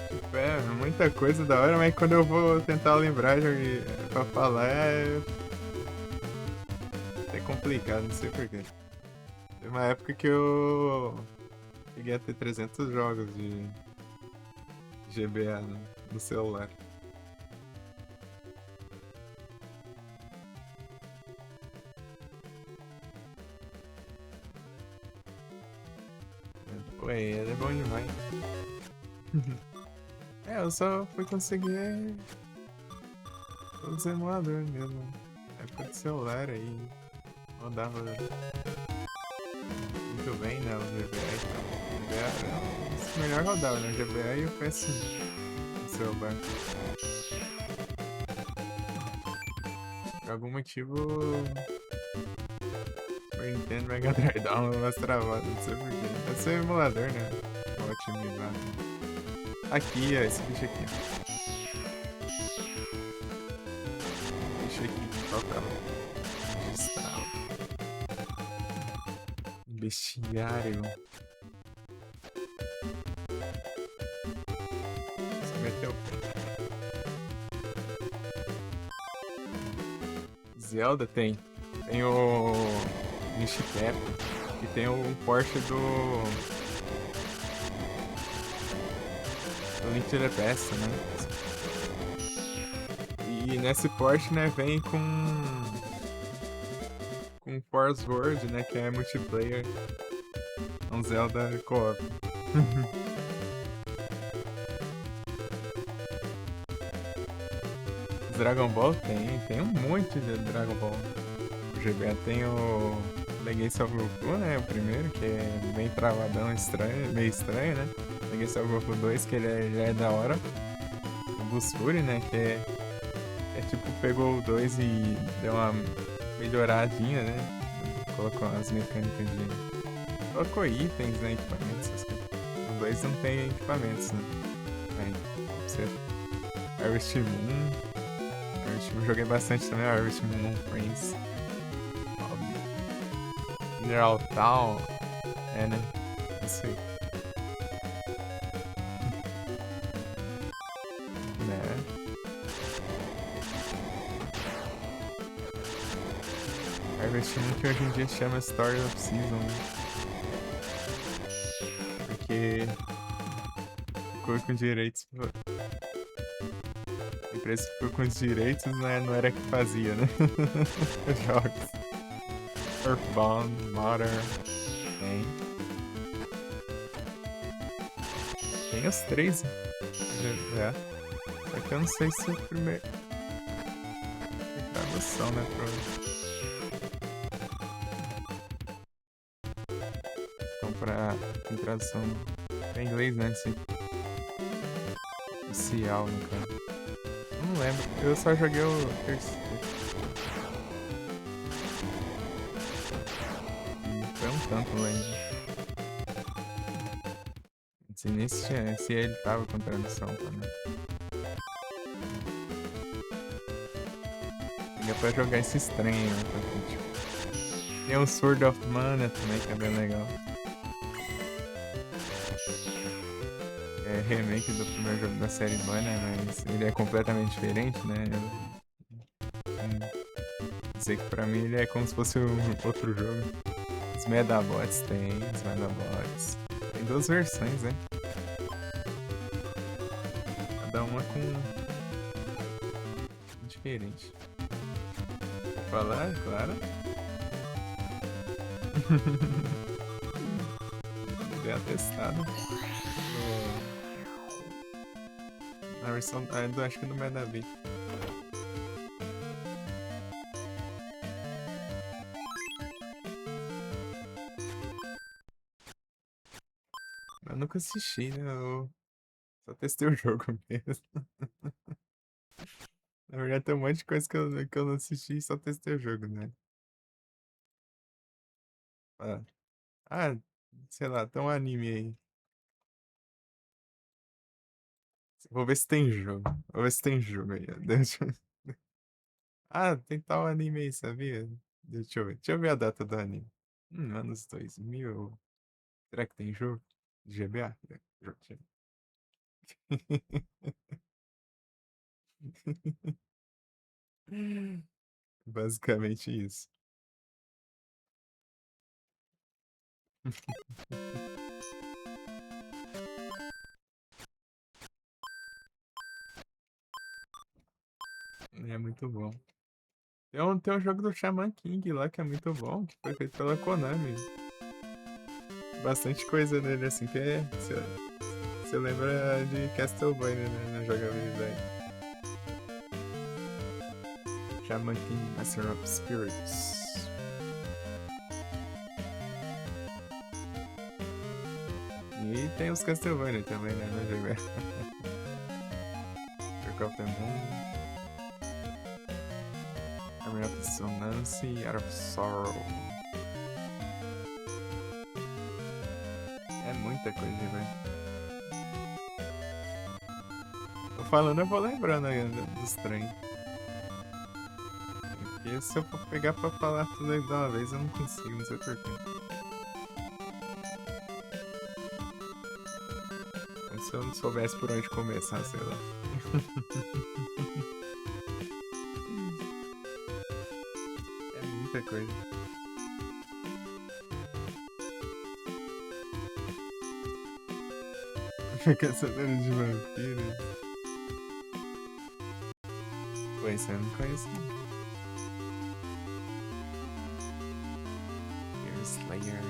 Tipo, muita coisa da hora, mas quando eu vou tentar lembrar pra falar é complicado, não sei porquê. Teve uma época que eu cheguei a ter 300 jogos de GBA no celular. Pô, ele é bom demais. Eu só fui conseguir os emuladores mesmo. Época de celular aí. Rodava muito bem, né? O GBA e tal. O GBA era os melhor rodava, né? O GBA e o PS1 no celular. Por algum motivo, o Nintendo Mega Drive dá umas travadas, não sei porquê. Deve ser emulador, né? Otimizado. Aqui, ó, esse bicho aqui. Bicho aqui, qual que é? Registral. Bestiário. Você meteu o pé. Zelda tem. Tem o Nishi Cap. E tem o Porsche do Link to the Past, né? E nesse Porsche, né, vem com Force World, né, que é multiplayer. Um Zelda co-op. Dragon Ball tem um monte de Dragon Ball. O GBA tem o Legacy of Goku, né, o primeiro, que é bem travadão, estranho, meio estranho, né? Legacy of Goku 2, que ele já é da hora. O Boost Fury, né, que é tipo, pegou o 2 e deu uma melhoradinha, né? Colocou as mecânicas de... Colocou itens, né, equipamentos, essas coisas. O 2 não tem equipamentos, né? Aí, você... Harvest Moon... Joguei bastante também, Harvest Moon Prince. Mineral Town... né? Isso aí. Né? Harvest Moon que hoje em dia chama Story of Season, né? Porque ficou com direitos. A empresa que ficou com os direitos, né? Não era que fazia, né? Os jogos. Earthbound, Modern. Tem os 3. É. Só que eu não sei se o primeiro. Tem tradução, né? Então, tem tradução em inglês, né? Esse oficial, no caso. Não lembro. Eu só joguei o terceiro. E foi um tanto longe. Não sei nem se ele tava com tradução também. Dá pra jogar esse estranho, né? Tem o Sword of Mana também, que é bem legal. É remake do primeiro jogo da série Mana, mas ele é completamente diferente, né? Dizer que pra mim ele é como se fosse outro jogo. Os Medabots tem, os Medabots. Tem 2 versões, né? Cada uma com... diferente. falar, claro. Dei atestado. Na versão. Acho que no Medavi. Eu nunca assisti, né? Eu só testei o jogo mesmo. Na verdade, tem um monte de coisa que eu não assisti e só testei o jogo, né? Ah, ah, sei lá, tem um anime aí. Vou ver se tem jogo. Vou ver se tem jogo aí. Ah, tem tal anime aí, sabia? Deixa eu ver. Deixa eu ver a data do anime. Anos 2000. Será que tem jogo? De GBA? Jogo de GBA. Basicamente isso. É muito bom. Tem um jogo do Shaman King lá que é muito bom, que foi feito pela Konami. Bastante coisa nele, assim, que é. Você lembra de Castlevania, né, na jogabilidade. Shaman King Master of Spirits. E tem os Castlevania também, né, no jogo. Trick of the Moon, Army of Dissonance, Out of Sorrow. É muita coisa, velho. Tô falando, eu vou lembrando ainda dos trem. Porque se eu for pegar pra falar tudo aí de uma vez, eu não consigo, não sei porquê. Como se eu não soubesse por onde começar, sei lá. É muita coisa. Caçador de vampiros. Pô, esse eu não conheço. Fear Slayer.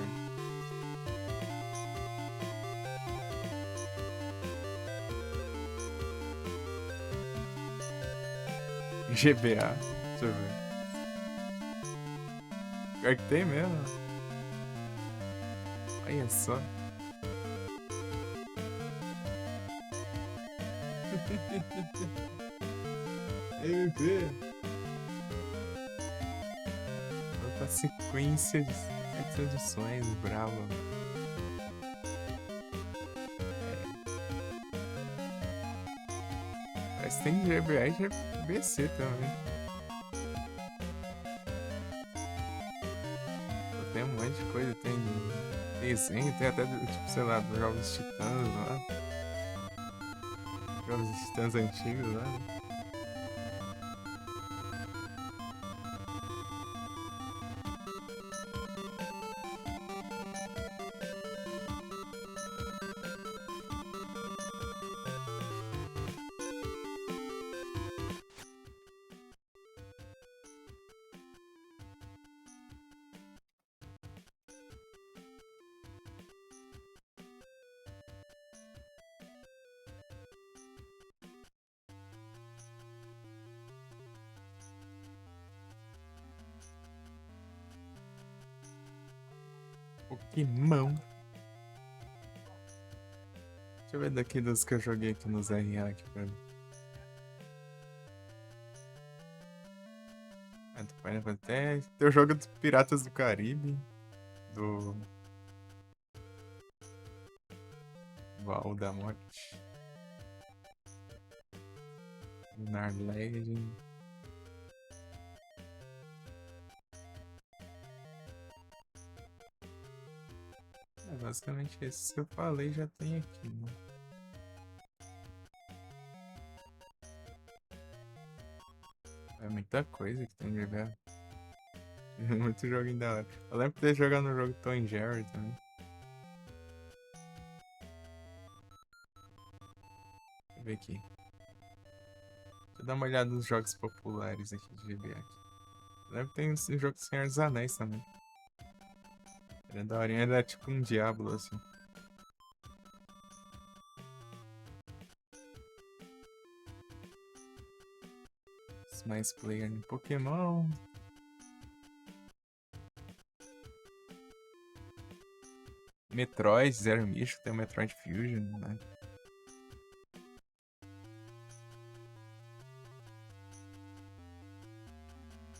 GBA. Deixa eu ver. Pior que tem mesmo. Olha só. MP. Outra sequência de 7 edições, brava. Mas tem GBA e GBC também. Tem um monte de coisa, tem desenho, tem até, tipo, sei lá, dos Jovens Titãs lá. Jovens Titãs antigos lá. Pokémon. Deixa eu ver daqui dos que eu joguei aqui nos RA aqui pra mim. Do Final Fantasy. Tem o jogo dos Piratas do Caribe. Do Baú da Morte. Lunar Legend. Basicamente esses que eu falei já tem aqui, né? É muita coisa que tem de jogar. Muito jogo da hora. Eu lembro de ter jogado no jogo Tom and Jerry também. Deixa eu ver aqui. Deixa eu dar uma olhada nos jogos populares aqui de GBA. Lembro que tem esse jogo do Senhor dos Anéis também. Ele é daorinha, ele é tipo um diabo, assim. Mais player em Pokémon. Metroid, Zero Mission, tem o Metroid Fusion, né?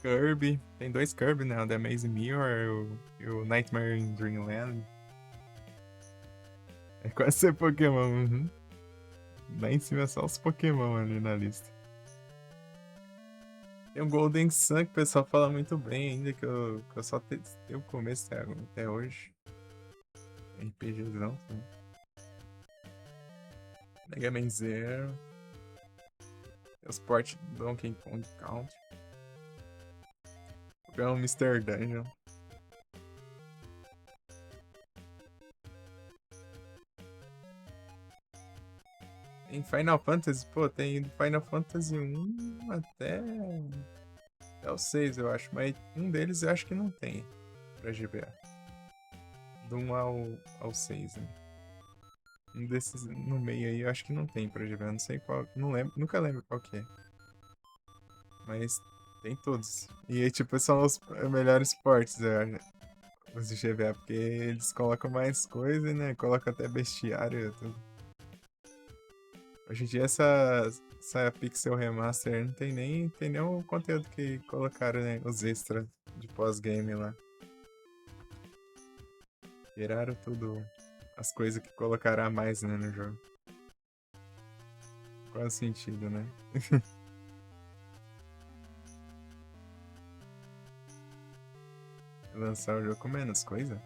Kirby, tem dois Kirby, né? O The Amazing Mirror e o Nightmare in Dreamland. É quase ser Pokémon. Uhum. Lá em cima é só os Pokémon ali na lista. Tem o Golden Sun que o pessoal fala muito bem ainda, que eu só testei o começo até hoje. RPGzão, sim. Mega Man Zero. Tem os ports do Donkey Kong Country. Jogar um Mr. Dungeon. Tem Final Fantasy, pô, tem do Final Fantasy 1 até o 6, eu acho. Mas um deles eu acho que não tem pra GBA. Do 1 ao 6, né? Um desses no meio aí eu acho que não tem pra GBA. Não sei qual. Não lembro, nunca lembro qual que é. Mas tem todos. E aí, tipo, são os melhores ports, eu acho. Os de GBA, porque eles colocam mais coisa, né? Colocam até bestiário e tudo. Hoje em dia essa Pixel Remaster não tem nem o conteúdo que colocaram, né? Os extras de pós-game lá. Tiraram tudo, as coisas que colocaram a mais, né, no jogo. Qual é o sentido, né? Lançar o jogo com menos coisa?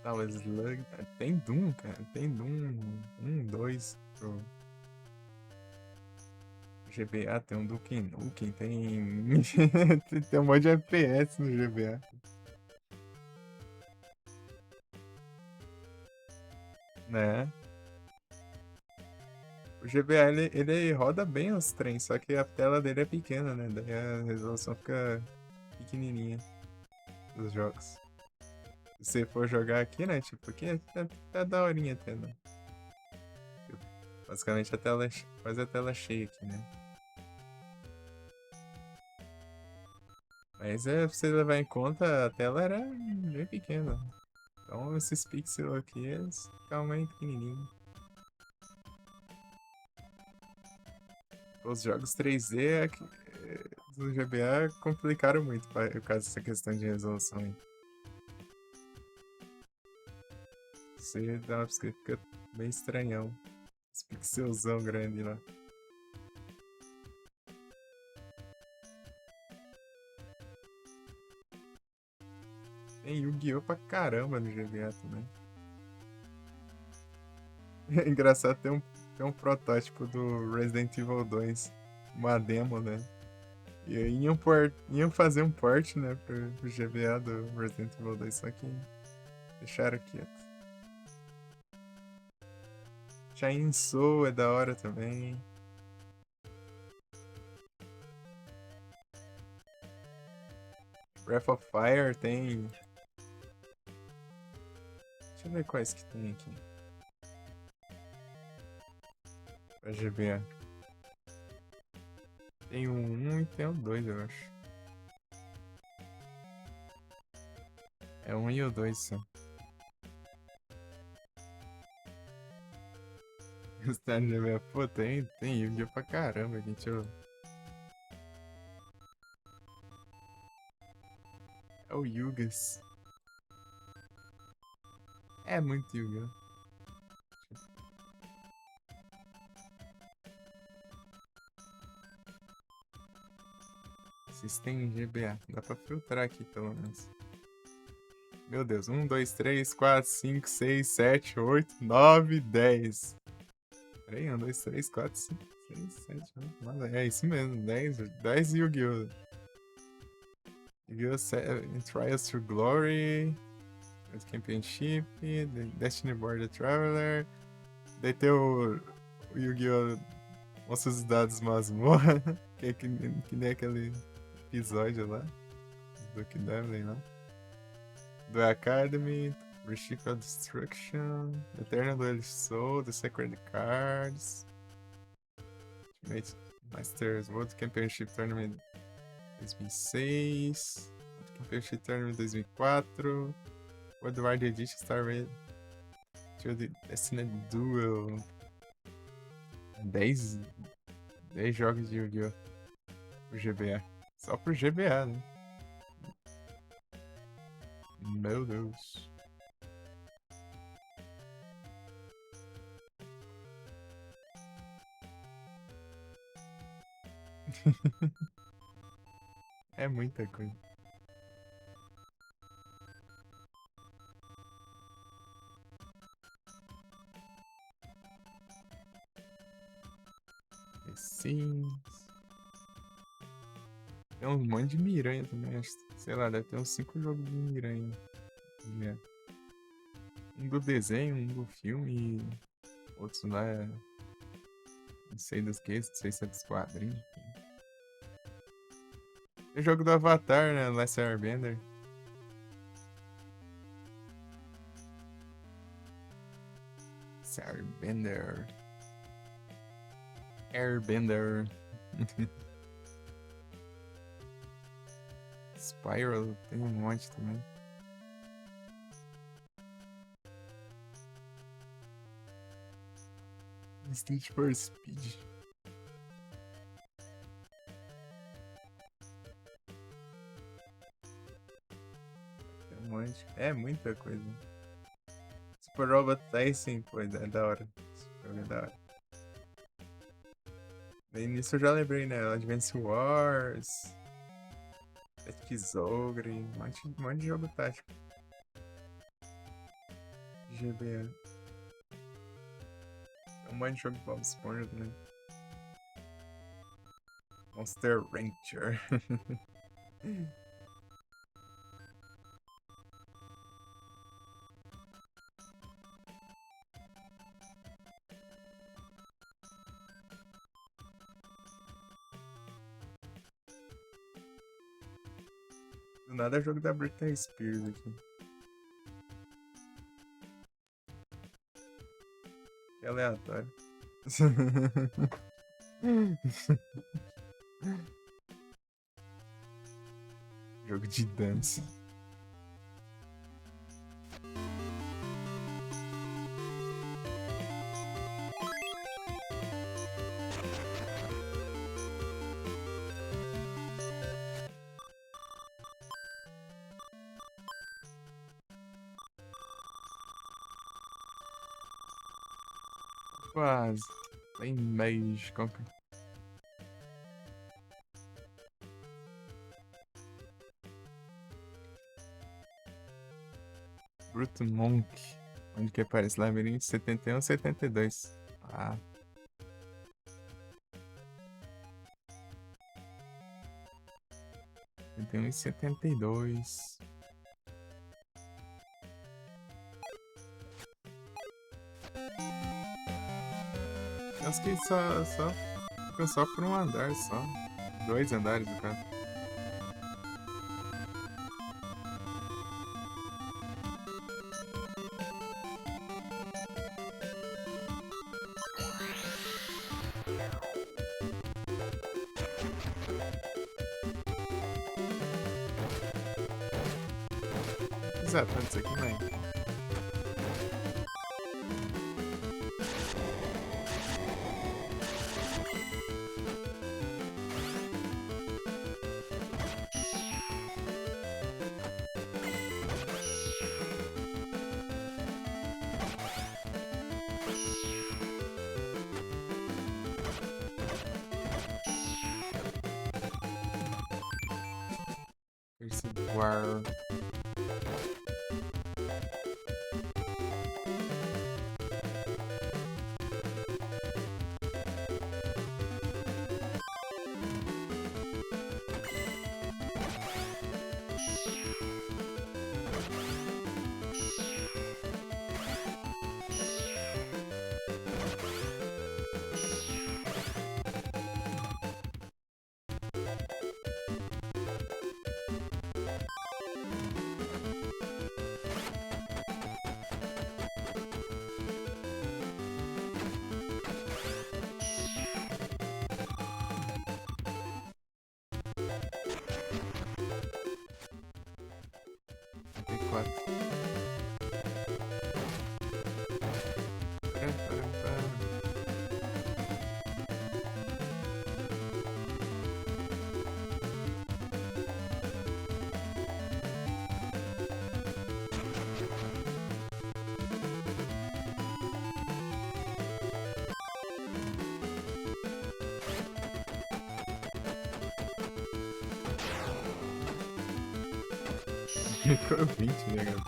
Tá, o Slug. Tem Doom, cara. Tem Doom 1, 2 pro GBA. Tem um Duke Nukem. Tem um monte de FPS no GBA. Né? O GBA ele roda bem os trens, só que a tela dele é pequena, né? Daí a resolução fica pequenininha dos jogos. Se você for jogar aqui, né? Tipo, aqui é daorinha até, né? Basicamente a tela quase a tela cheia aqui, né? Mas pra você levar em conta, a tela era bem pequena. Então esses pixels aqui, eles ficam meio pequenininhos. Os jogos 3D do GBA complicaram muito por causa dessa questão de resolução aí. Você dá uma piscada, fica bem estranhão. Esse pixelzão grande lá. Tem Yu-Gi-Oh! Pra caramba no GBA também. É engraçado ter um protótipo do Resident Evil 2. Uma demo, né? E aí iam fazer um port, né, pro GBA do Resident Evil 2, só que deixaram quieto. Chainsaw é da hora também. Breath of Fire tem. Deixa eu ver quais que tem aqui. Pra GBA. Tem o 1 e tem o 2, eu acho. É o 1 e o 2 só. Está no GBA. Pô, tem Yu-Gi-Oh! Pra caramba aqui, deixa eu. É o Yugas. É muito Yu-Gi-Oh! Vocês têm GBA. Dá pra filtrar aqui, pelo menos. Meu Deus. 1, 2, 3, 4, 5, 6, 7, 8, 9, 10. Peraí, 1, 2, 3, 4, 5, 6, 7, 8, 9. É isso mesmo. 10 Yu-Gi-Oh! Yu-Gi-Oh! Trials to Glory. Championship. Destiny Border Traveler. Daí tem O Yu-Gi-Oh! Monstros Dados Masmorra, que nem aquele episódio lá, do que Devlin lá. Do Academy, Reciprocal Destruction, Eternal Duelist Soul, The Sacred Cards, Ultimate Masters World Championship Tournament 2006, World Championship Tournament 2004, World Wide Edition Star Rail, Destiny Duel, 10 jogos de Yu-Gi-Oh! Pro GBA. Só pro GBA, né? Meu Deus. É muita coisa. The Sims. Tem um monte de Miranha também. Acho, sei lá, deve ter uns 5 jogos de Miranha. É. Um do desenho, um do filme e outros lá. Não sei dos que, não sei se é dos quadrinhos. Tem o jogo do Avatar, né? Last Airbender. Airbender. Airbender. Spiral, tem um monte também. Street for Speed. Tem um monte. É muita coisa. Super Robot Tyson, pô, é da hora. Super é da hora. No início eu já lembrei, né? Advance Wars. Tactics Ogre. Um monte de jogo tático. GBA. Um monte de jogo de Bob Esponja também. Monster Rancher. Do nada é jogo da Britney Spears aqui. Que aleatório. Jogo de dança. Quase. Tem meios. Bruto Monk. Onde que aparece? Labirinto 71 ou 72. Ah. Tem uns 72. Acho que ficam só por um andar só. 2 andares do cara. Exato, antes aqui não. War. 4. Ficou 20 de HP.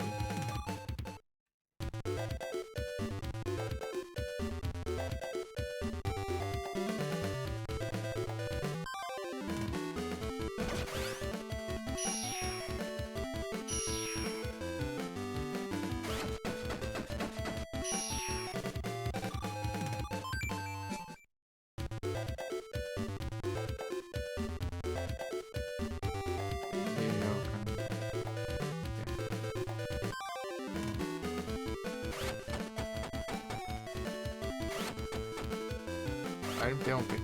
Vai me interromper.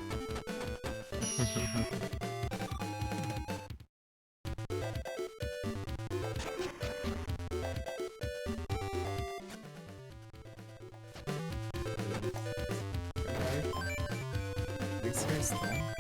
Esse é estranho.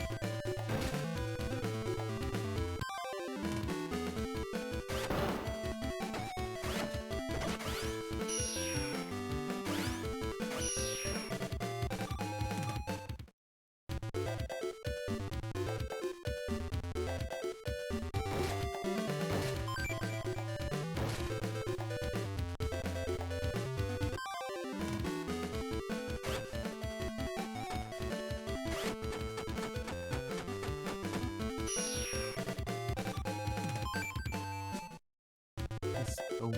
Estou...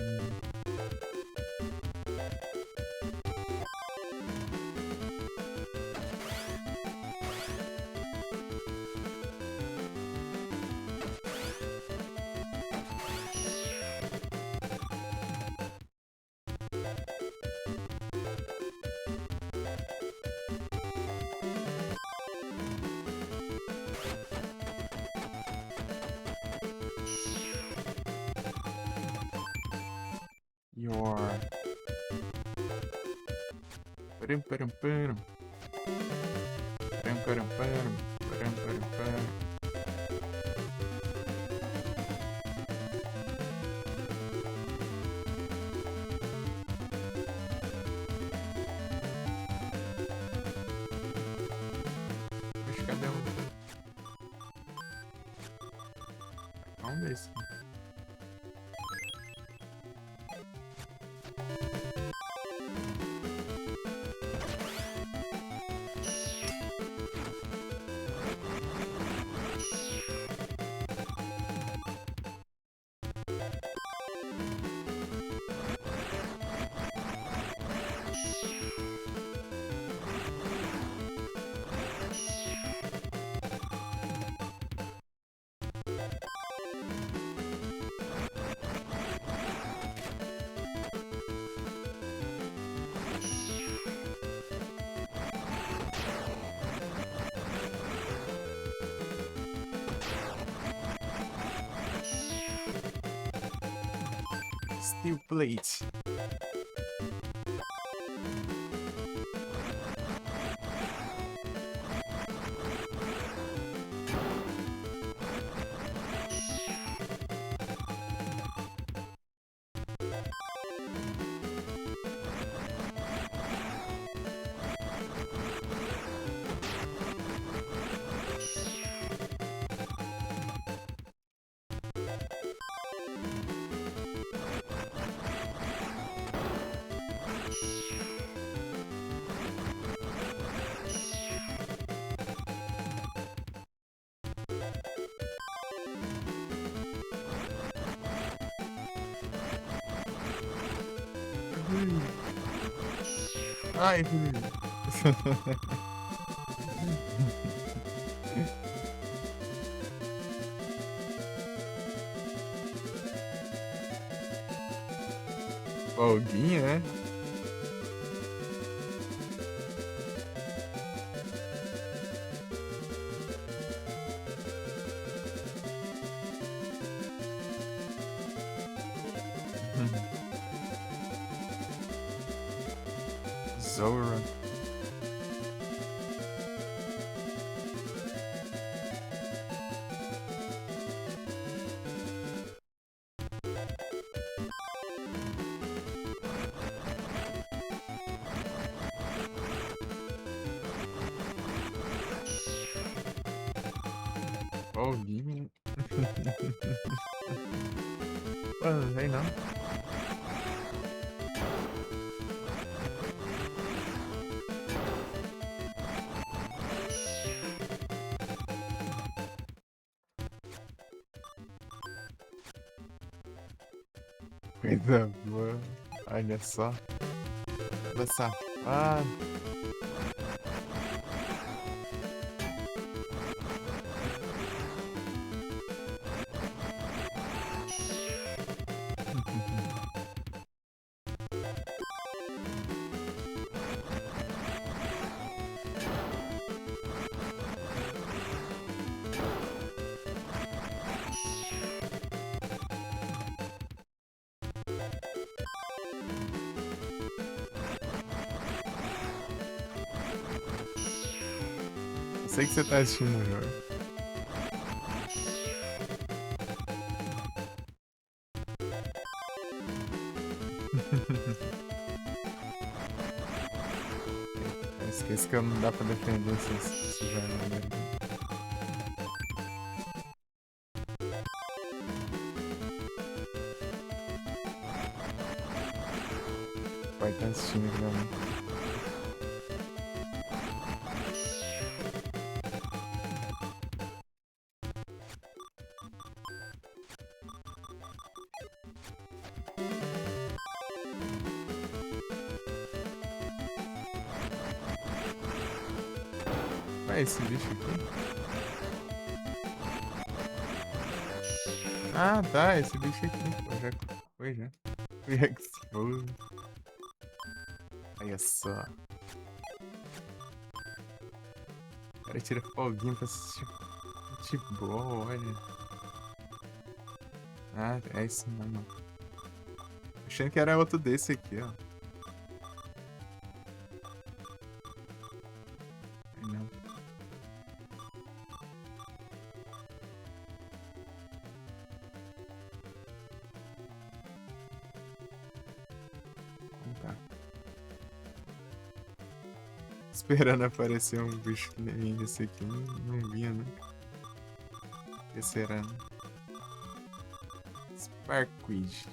Your... Param, param, param. Param, param, param. Param, param, param. Mas cadê um? Um desse. Steel plate. Ai, Folguinha, né? Zora. Oh, Gimme. Mano, não vem não. Coisa boa. Olha só. Toda safada. Eu sei que você tá assistindo o jogo. Eu esqueci que não dá pra defender esse jogo, né? Vai estar assistindo aqui também. Olha esse bicho aqui. Ah, tá, esse bicho aqui. Pô, já foi, já. Foi. Olha só. O cara tira foguinho pra assistir futebol, olha. Ah, é isso mesmo. Achando que era outro desse aqui, ó. Ai, não. Então tá. Esperando aparecer um bicho que nem esse aqui. Não vinha, né? Esse era Sparkweed.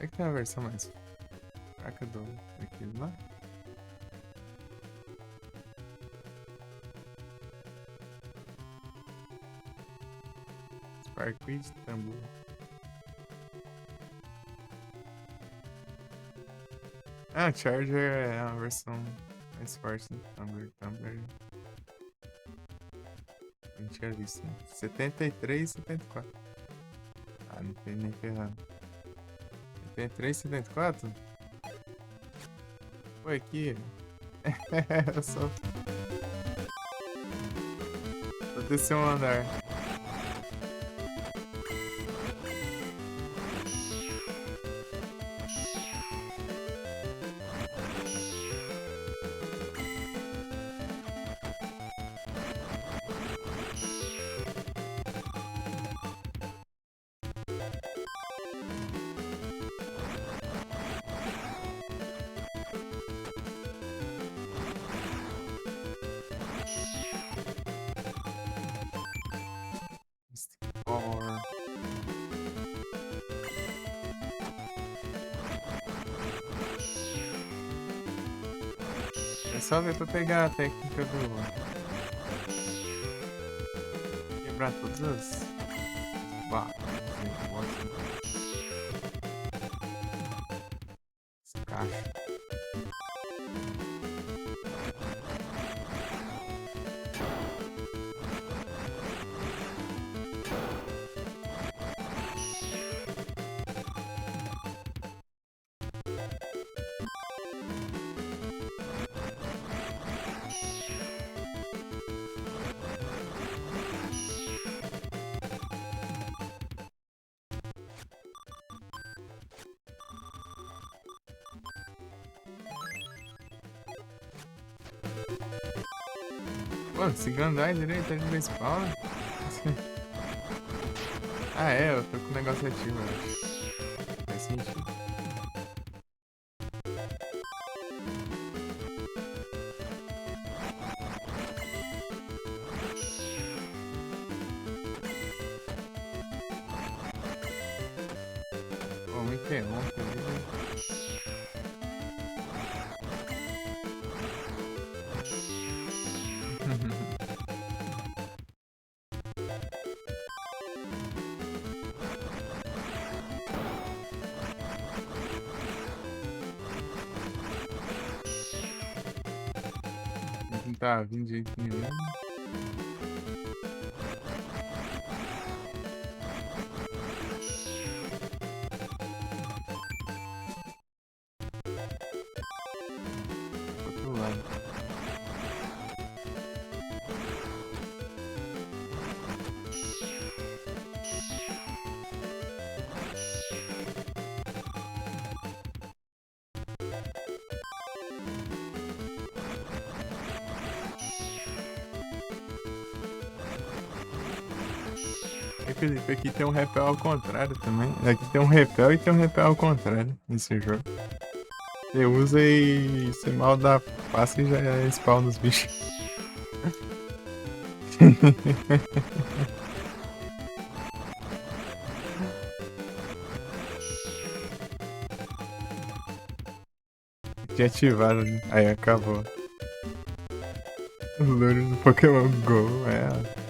É que tem uma versão mais fraca daquele lá. Sparkweed tambor. Ah, Charger é a versão mais forte do Tumblr. Não tinha visto, né? 73 e 74. Ah, não tem nem ferrado. 73 e 74? Foi aqui. Eu só. Vou descer um andar. Or... É só ver pra pegar a técnica do. Quebrar todas as. Essa caixa. Pô, se andar direito, ele respawn. Ah, é, eu tô com o negócio ativo, eu acho. Faz sentido. Pô, me interrompe ali, né? Não tá vindo de jeito nenhum. Outro lado. E Felipe, aqui tem um repel ao contrário também. Aqui tem um repel e tem um repel ao contrário nesse jogo. Você usa e você mal dá passe e já spawn nos bichos. Tinha ativado, né? Aí acabou. Os louros do Pokémon GO, é.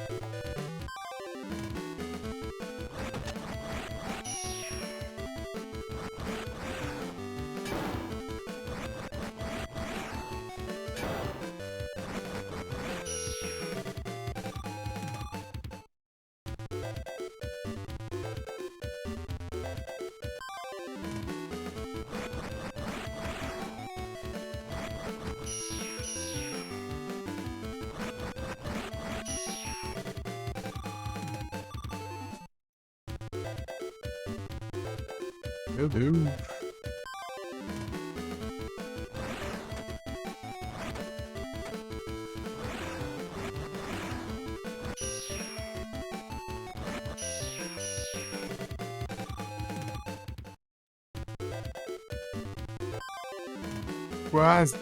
Meu Deus. Quase.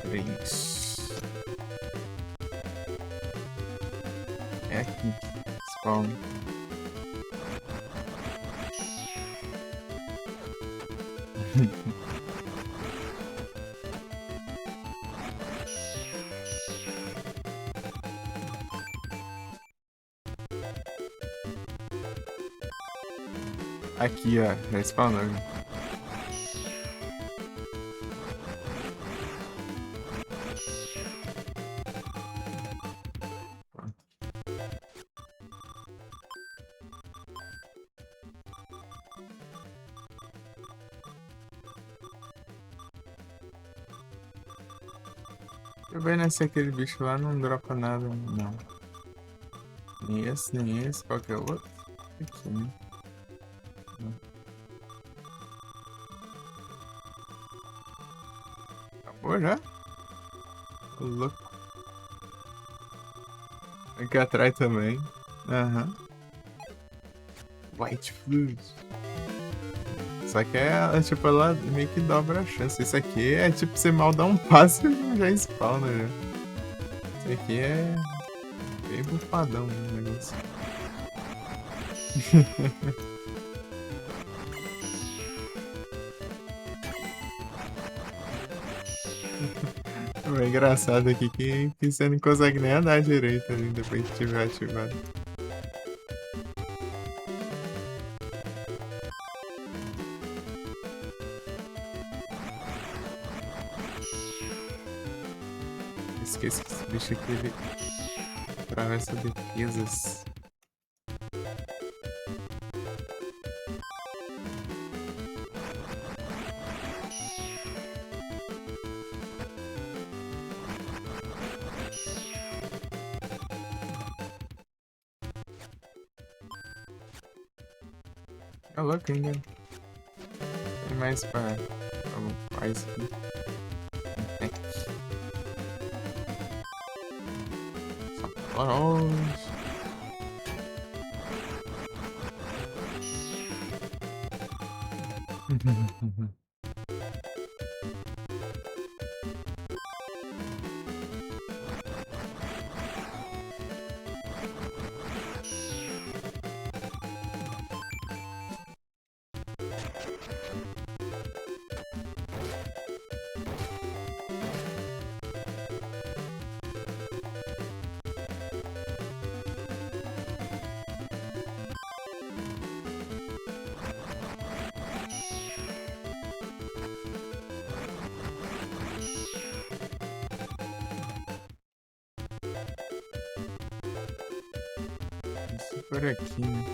Três. É aqui. Spawn. Aqui, ó. Já spawnou. Eu vendo se aquele bicho lá não dropa nada, não. Nem esse, qualquer outro. Aqui, né? Não. Acabou já? Ô, louco. Aqui atrás também. Aham. White Flute. Só que tipo, ela meio que dobra a chance. Esse aqui é tipo, você mal dá um passo e já spawna já. Esse aqui é bem bufadão o negócio. É engraçado aqui que você não consegue nem andar direito ali depois que tiver ativado. Esqueci que esse bicho aqui ele atravessa defesas. É louco ainda. Tem mais pra faz aqui. Faróis. Isso por aqui, né?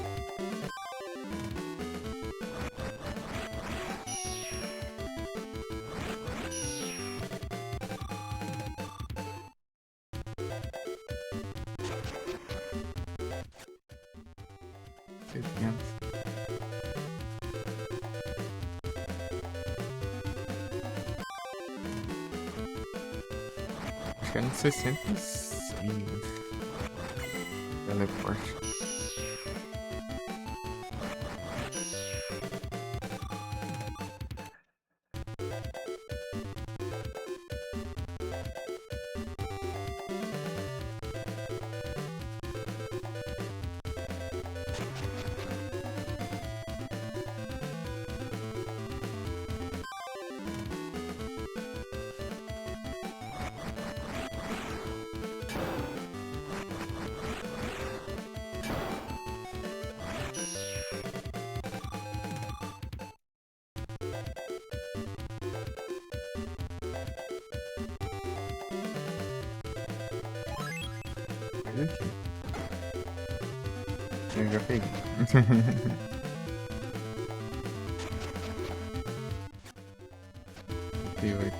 Acho que é no 66. Teleporte. Olha aqui. Eu já peguei. 38.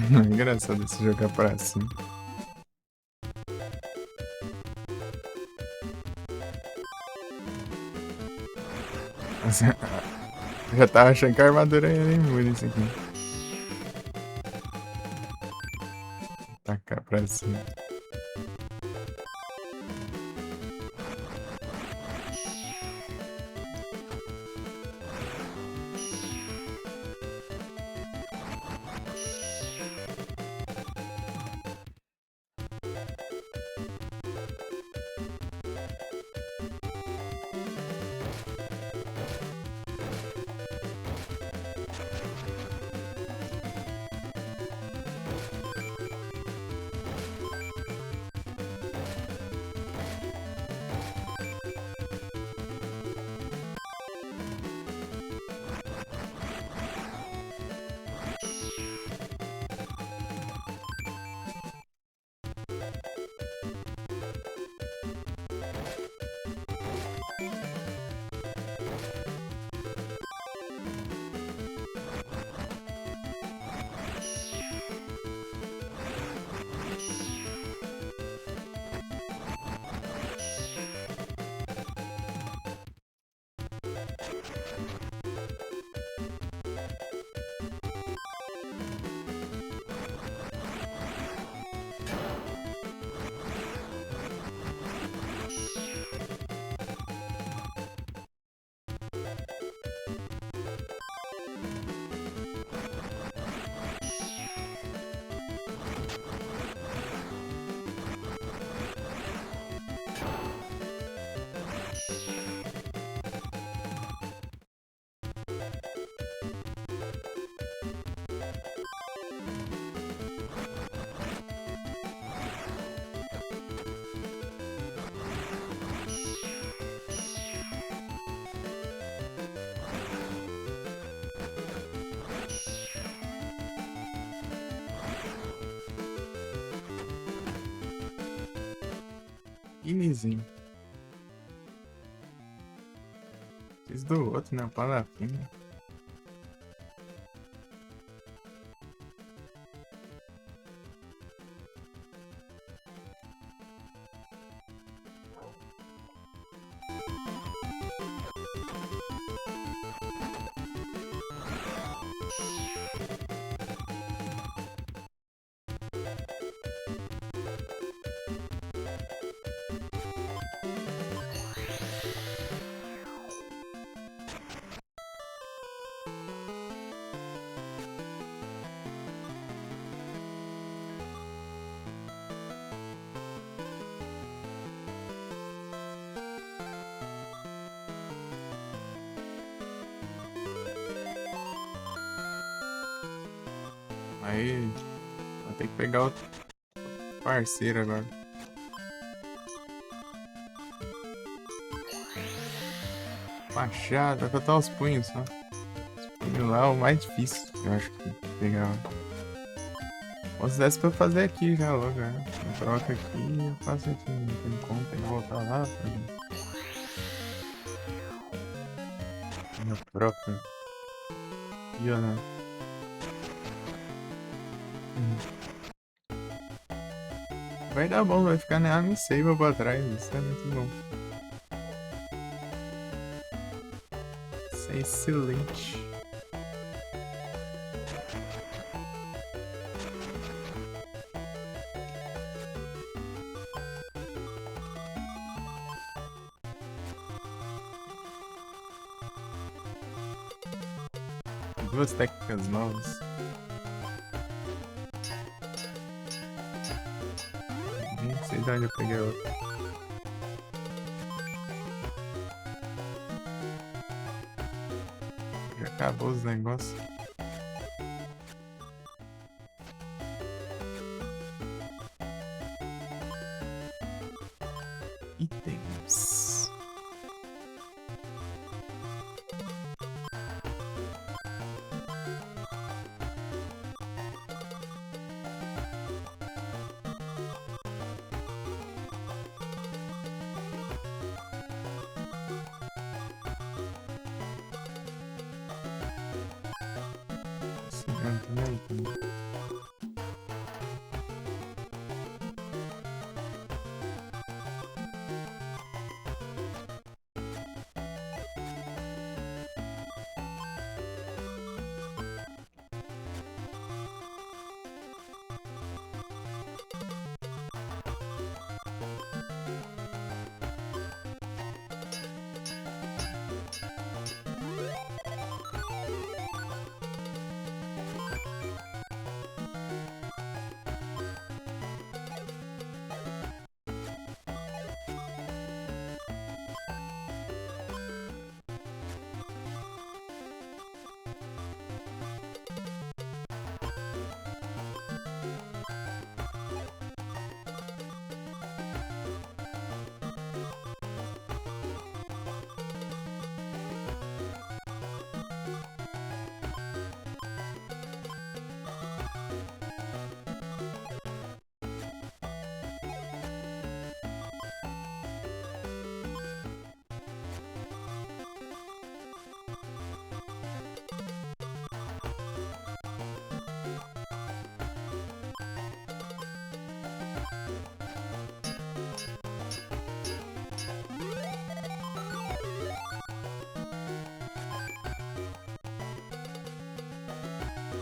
É engraçado esse jogar pra cima. Nossa, já tava achando que a armadura era imune isso aqui. Tacar pra cima. Easy. Fiz do outro, né? Palafina. Aí, vou ter que pegar outro parceiro agora. Machado, vai botar os punhos só. Os punhos lá é o mais difícil, eu acho que pegar. Ou se desse pra eu fazer aqui já logo, né? Eu troco aqui e eu faço aqui. Não tem como, tem que voltar lá pra minha própria. E eu, né? Vai dar bom, vai ficar na save pra trás, isso é muito bom. Isso é excelente. Duas técnicas novas. Nem sei de onde eu peguei outra. Já acabou os negócios. Itens.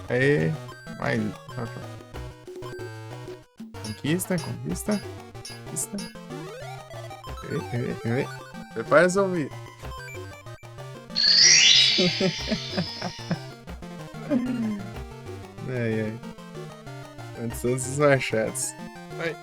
Aê, mais. Conquista, conquista, conquista. Prepara os ouvidos. Ai, ai. Quantos são esses machados? Vai.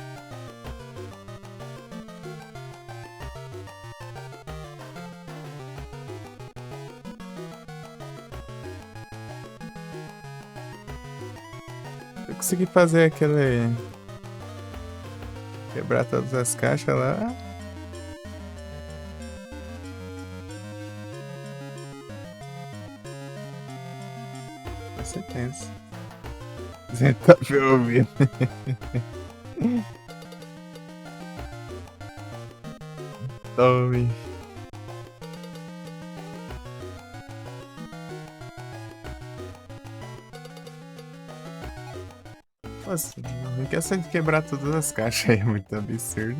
Eu consegui fazer aquele... Quebrar todas as caixas lá. Vai ser tenso. Você tá me ouvindo? Tome. Nossa, não quer de quebrar todas as caixas aí, é muito absurdo.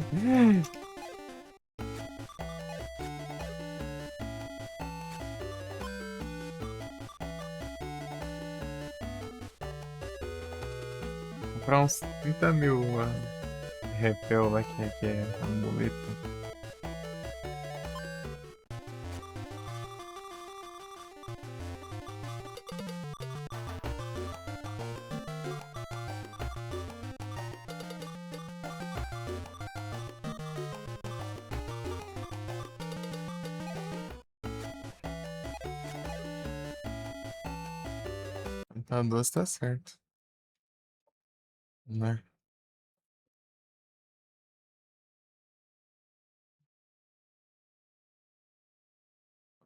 Comprar uns 30 mil repel lá que é amuleto. Então, duas tá certo. Né?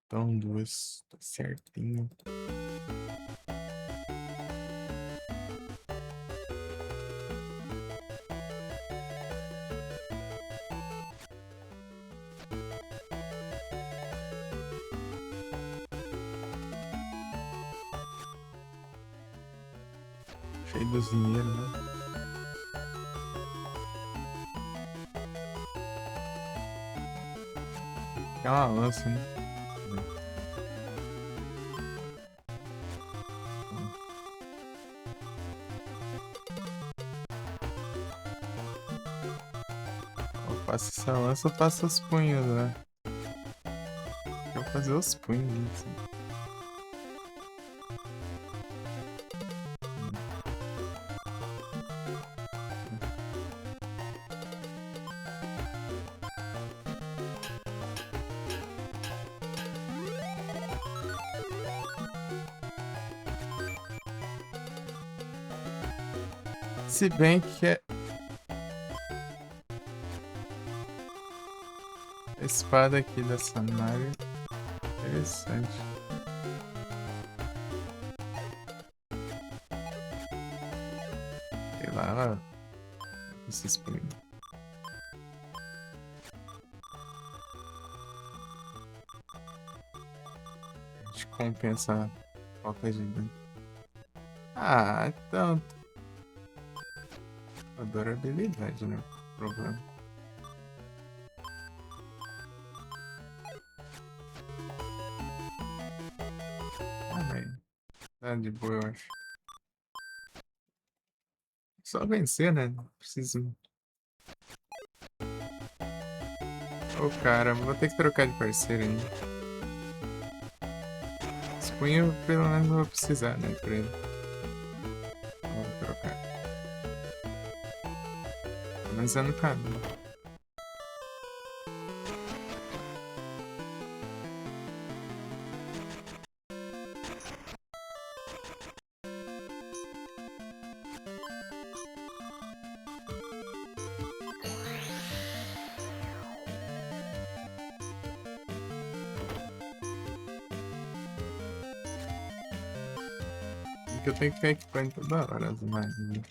Então, duas tá certinho. Cheio dos dinheiro, né? É uma lança, né? Eu faço essa lança, eu faço os punhos, né? Eu vou fazer os punhos, assim. Se bem que a espada aqui dessa Naga é interessante. Sei lá, ela... esses punhos. A gente compensa a falta de dano. Ah, então... a durabilidade, né? O problema. Ah, velho. Tá de boa, eu acho. Só vencer, né? Não preciso. Ô, cara, vou ter que trocar de parceiro ainda. Os punhos, pelo menos, não vou precisar, né? Pra ele. Vou trocar. Pelo menos é no caminho. Porque eu tenho que ficar equipando toda hora as máquinas.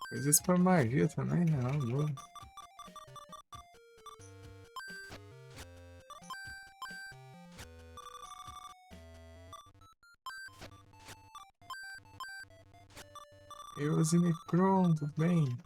Coisas pra magia também, né? Não, boa. Eu usei pronto, bem.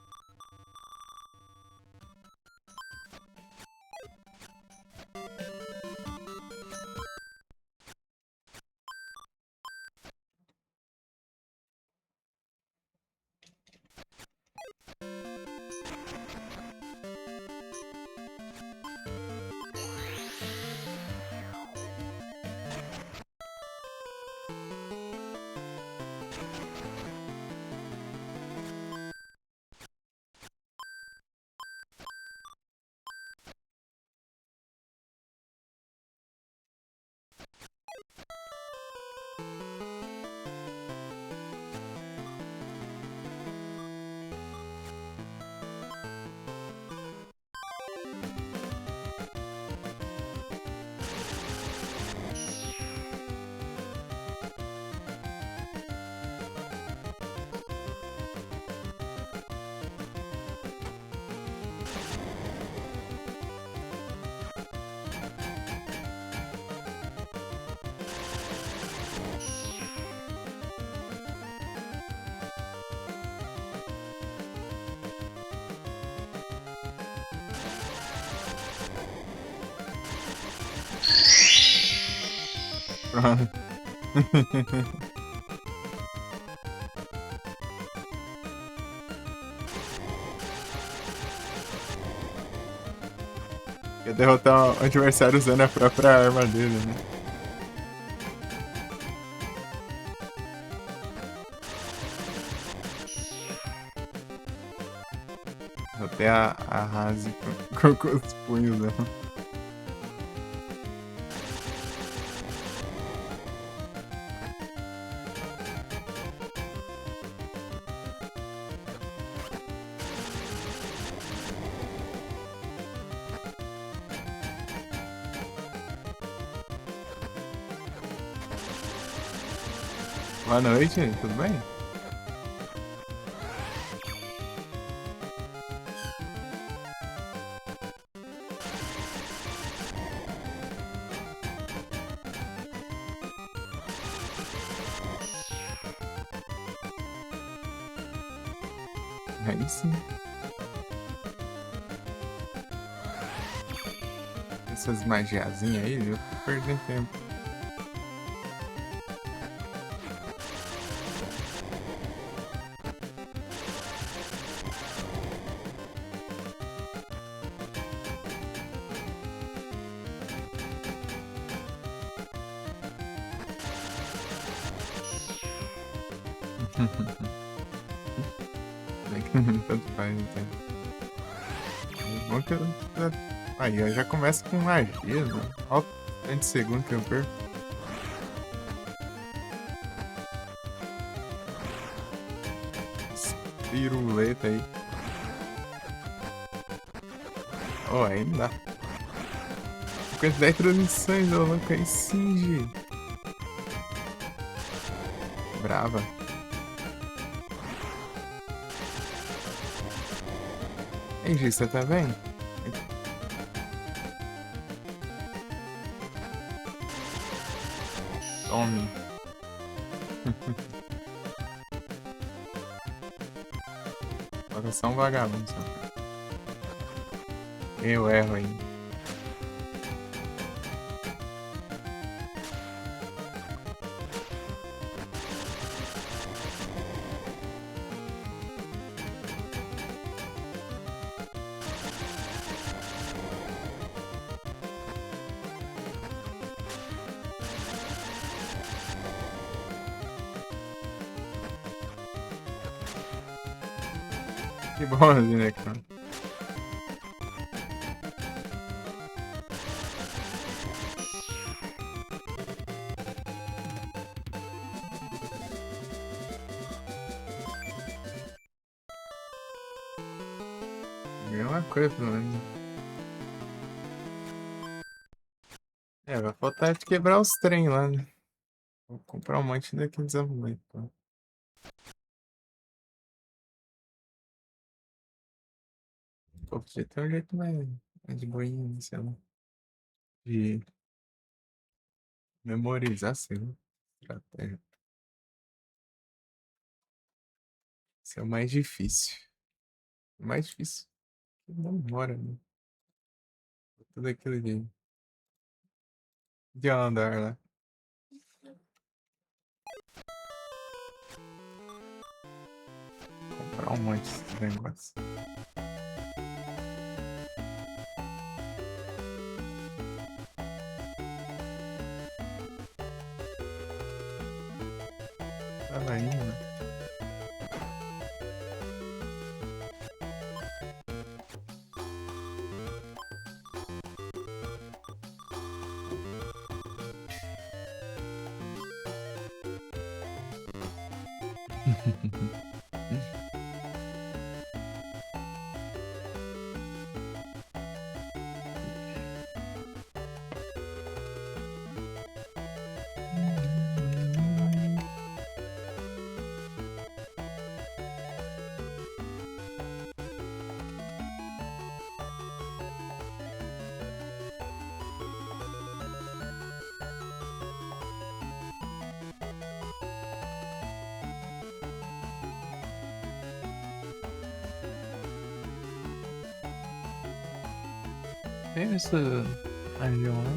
Pronto. Quer derrotar o adversário usando a própria arma dele, né? Até a Razi com os punhos dela. Boa noite, tudo bem? Aí sim. Essas magiazinhas aí, eu tô perdendo tempo. Tanto faz, então. É bom que eu... Aí, eu já começa com magia, né? Olha o tanto de segundo que eu perco. Piruleta aí. Oh, aí não dá. Quantidade de transmissões, ô louco, aí sim, G. Brava. Ei, G, você tá bem? Tome. Olha só um vagabundo só. Eu erro ainda. Que bonzinho, né, cara? Mesma coisa, pelo menos. É, vai faltar de quebrar os trem lá, né? Vou comprar um monte daqui de desenvolvimento, pô. Pô, podia ter um jeito mais de boinha, sei lá. De memorizar, sei lá. Estratégia. Isso é o mais difícil. O mais difícil não demora, né? Tudo aquilo de andar lá. Comprar um monte de negócio. Tava indo, né? Tem essa região lá?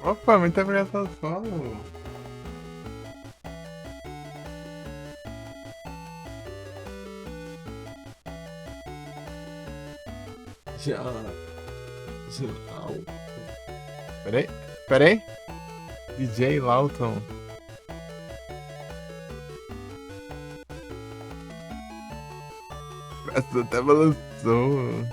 Opa, muito obrigado pelo follow. Já. Já. Peraí, peraí. DJ Lauton. Nossa, até balançou.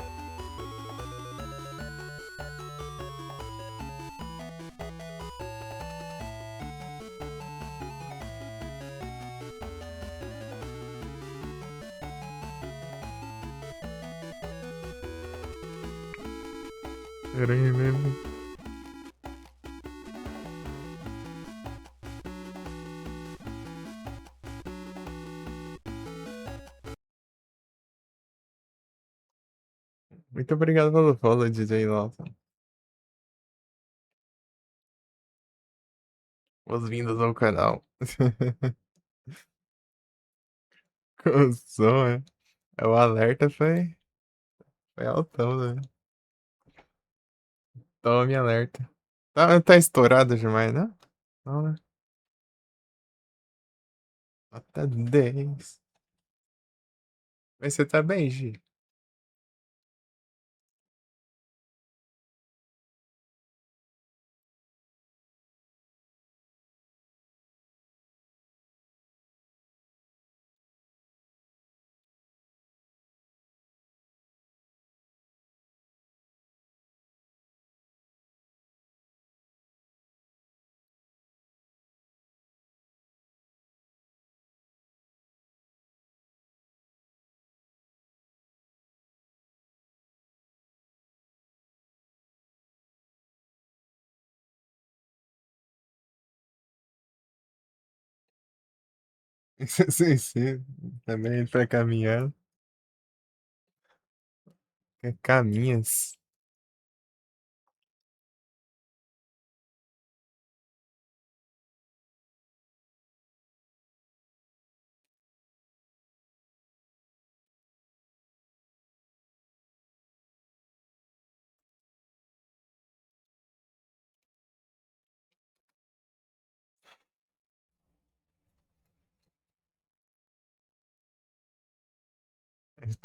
Peraí mesmo. Muito obrigado pelo follow, DJ Lauton. Boas-vindas ao canal. Com som, é? É, o alerta foi altão, né? Tome alerta. Tá estourado demais, né? Não, né? Nota 10. Mas você tá bem, Gi. Sim, sim. Também pra caminhar. Caminhas.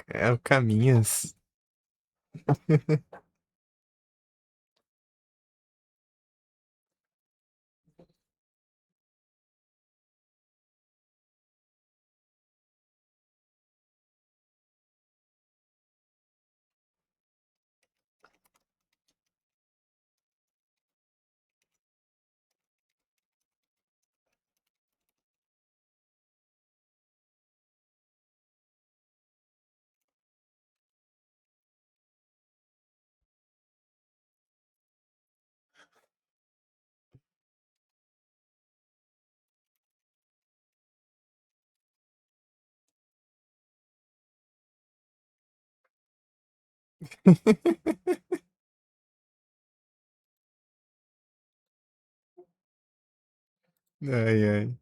É o caminhas. Ai, ai.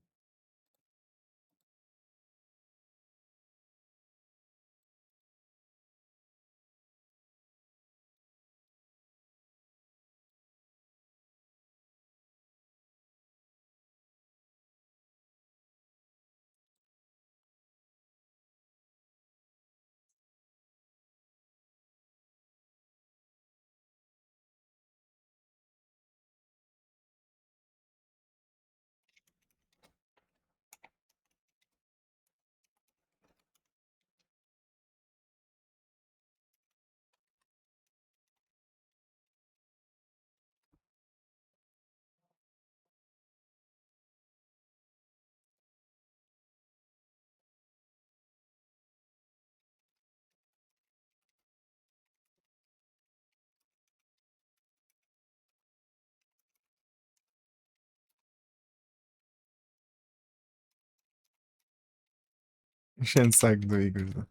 Enchendo o saco do Igor.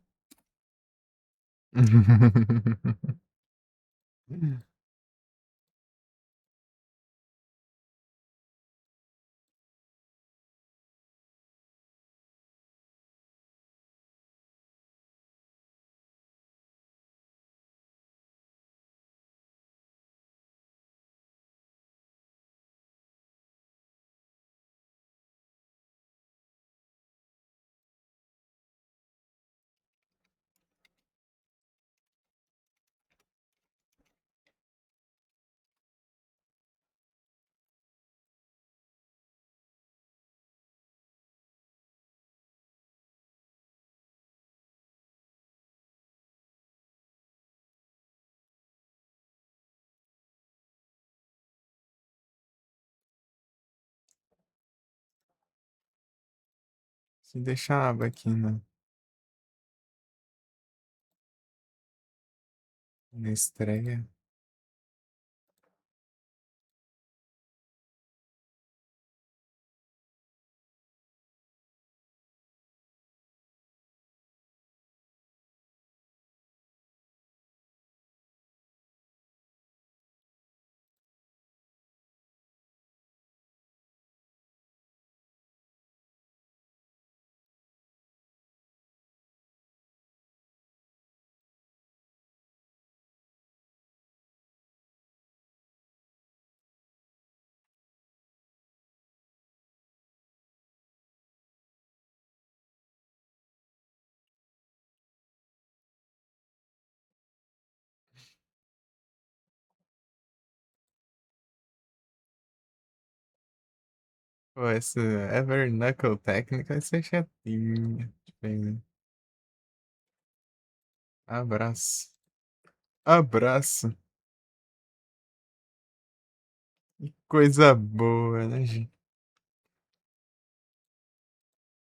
que deixar a aba aqui na estreia. Pô, esse Ever Knuckle Técnica vai ser chatinho. Bem, abraço. Abraço. Que coisa boa, né, gente?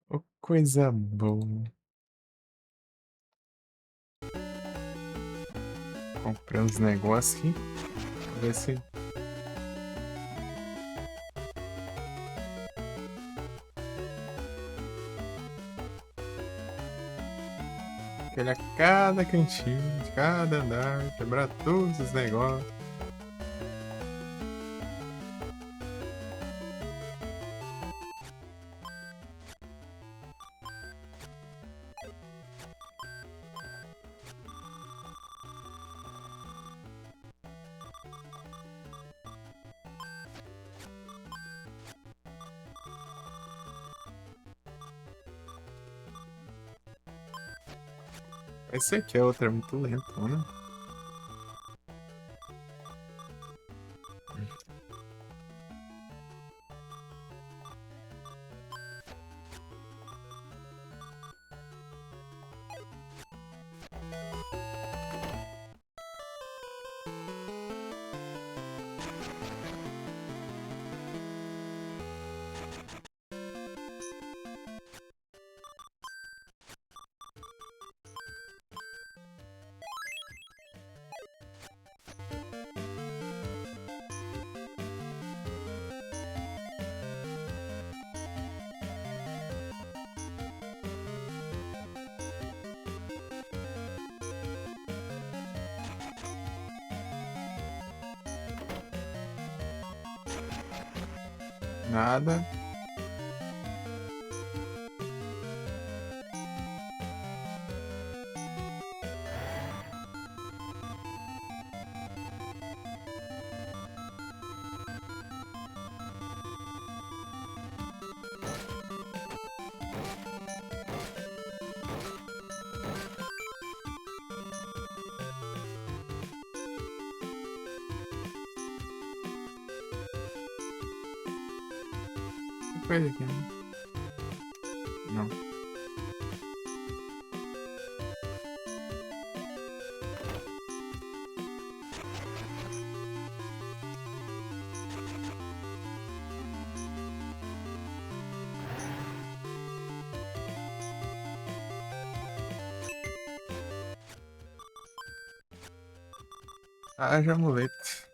Ô, coisa boa. Comprei uns negócios aqui. Ver se. Aquele a cada cantinho, de cada andar, quebrar todos os negócios. Esse aqui é outro, é muito lento, né? Nada. Que coisa aqui, né? Não. Haja amuleto.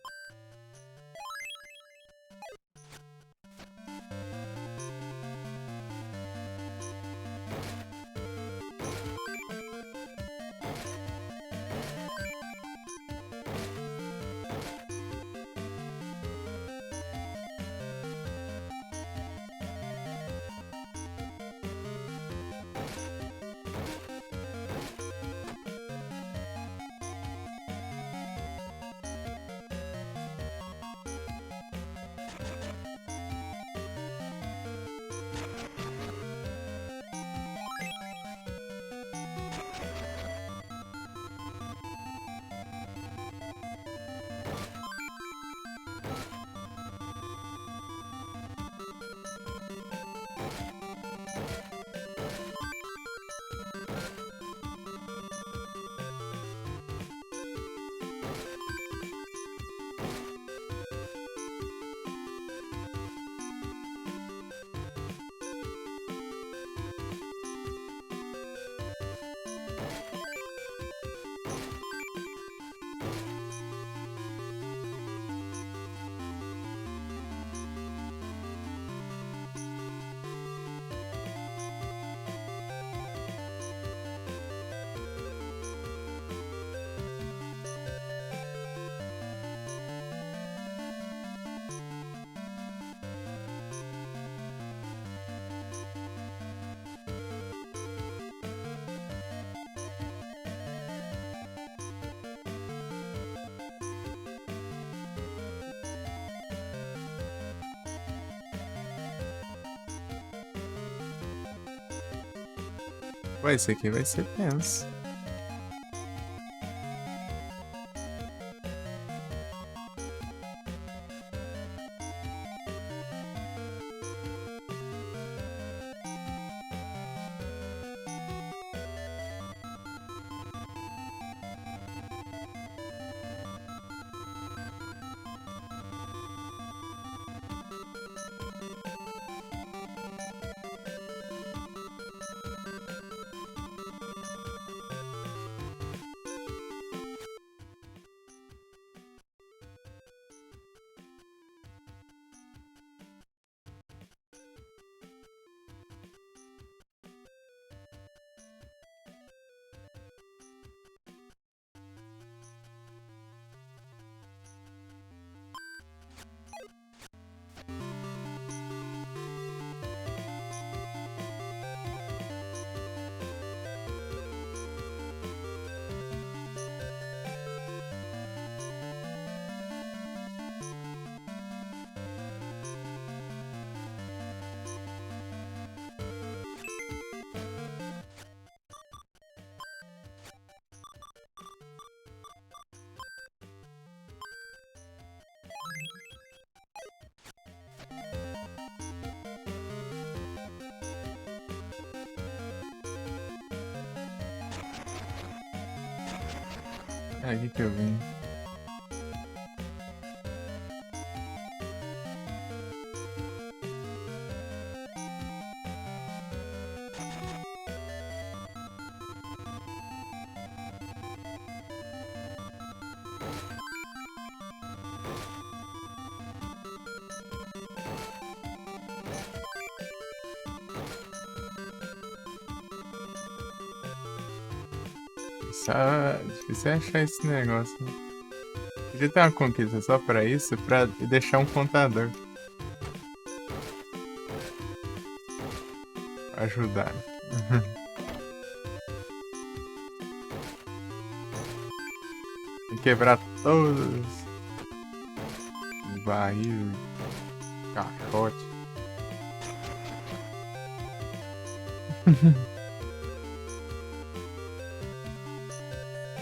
Ué, esse aqui vai ser tenso. É aqui que eu vim. Difícil é achar esse negócio, né? Podia ter uma conquista só pra isso, pra deixar um contador. Pra ajudar. Tem que quebrar todos os barris, caixote.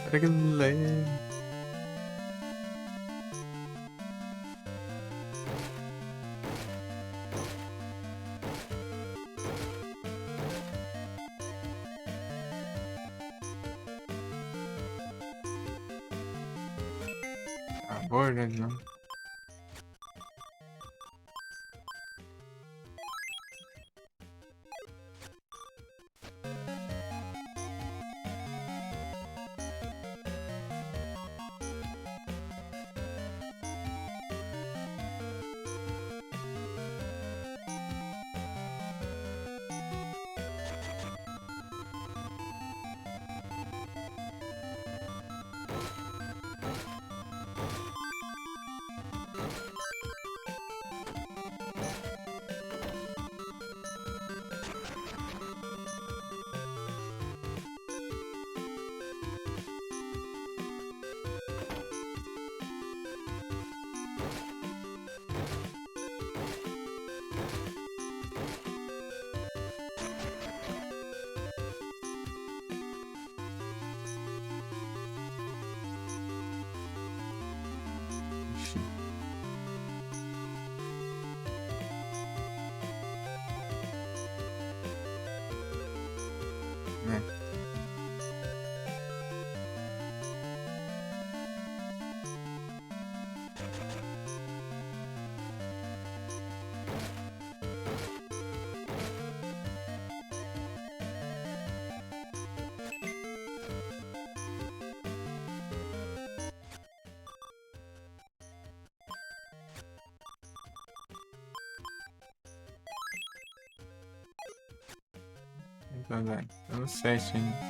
Para que ler. Acabou, já não. Ixi. É. Então, vai. Tô no 7 ainda.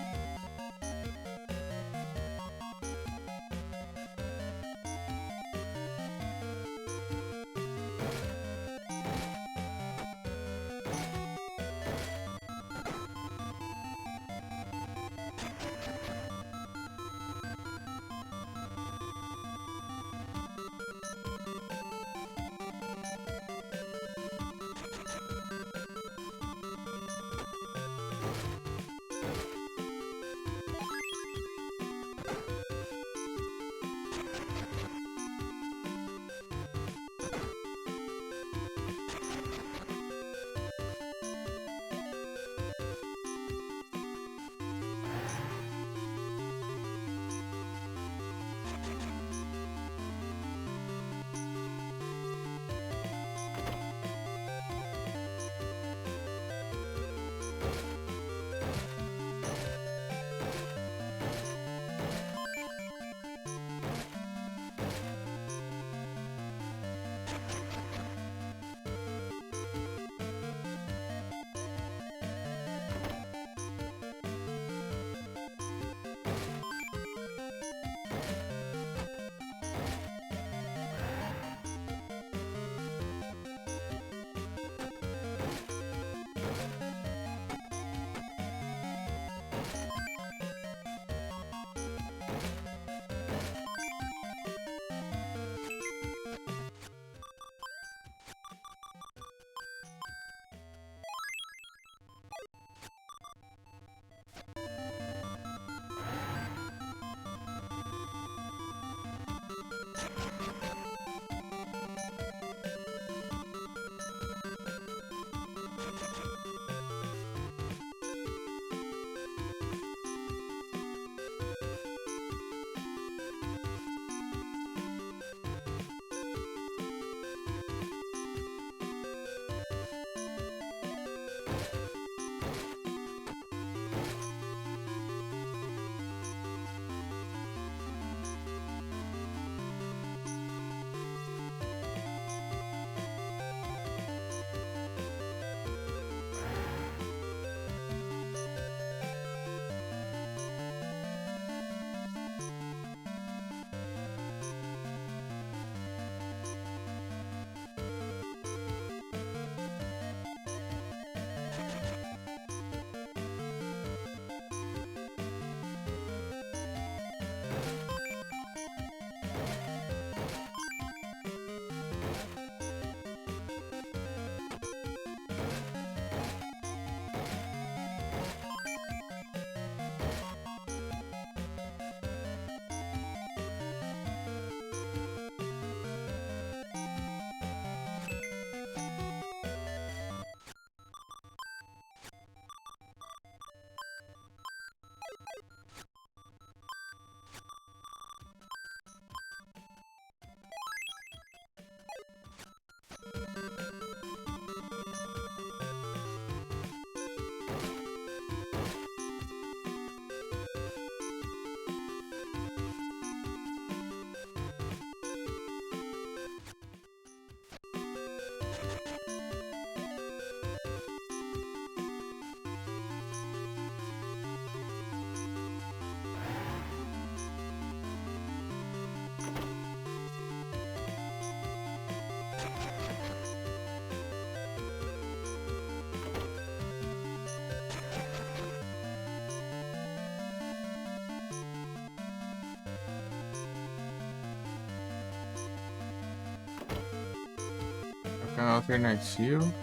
Canal alternativo.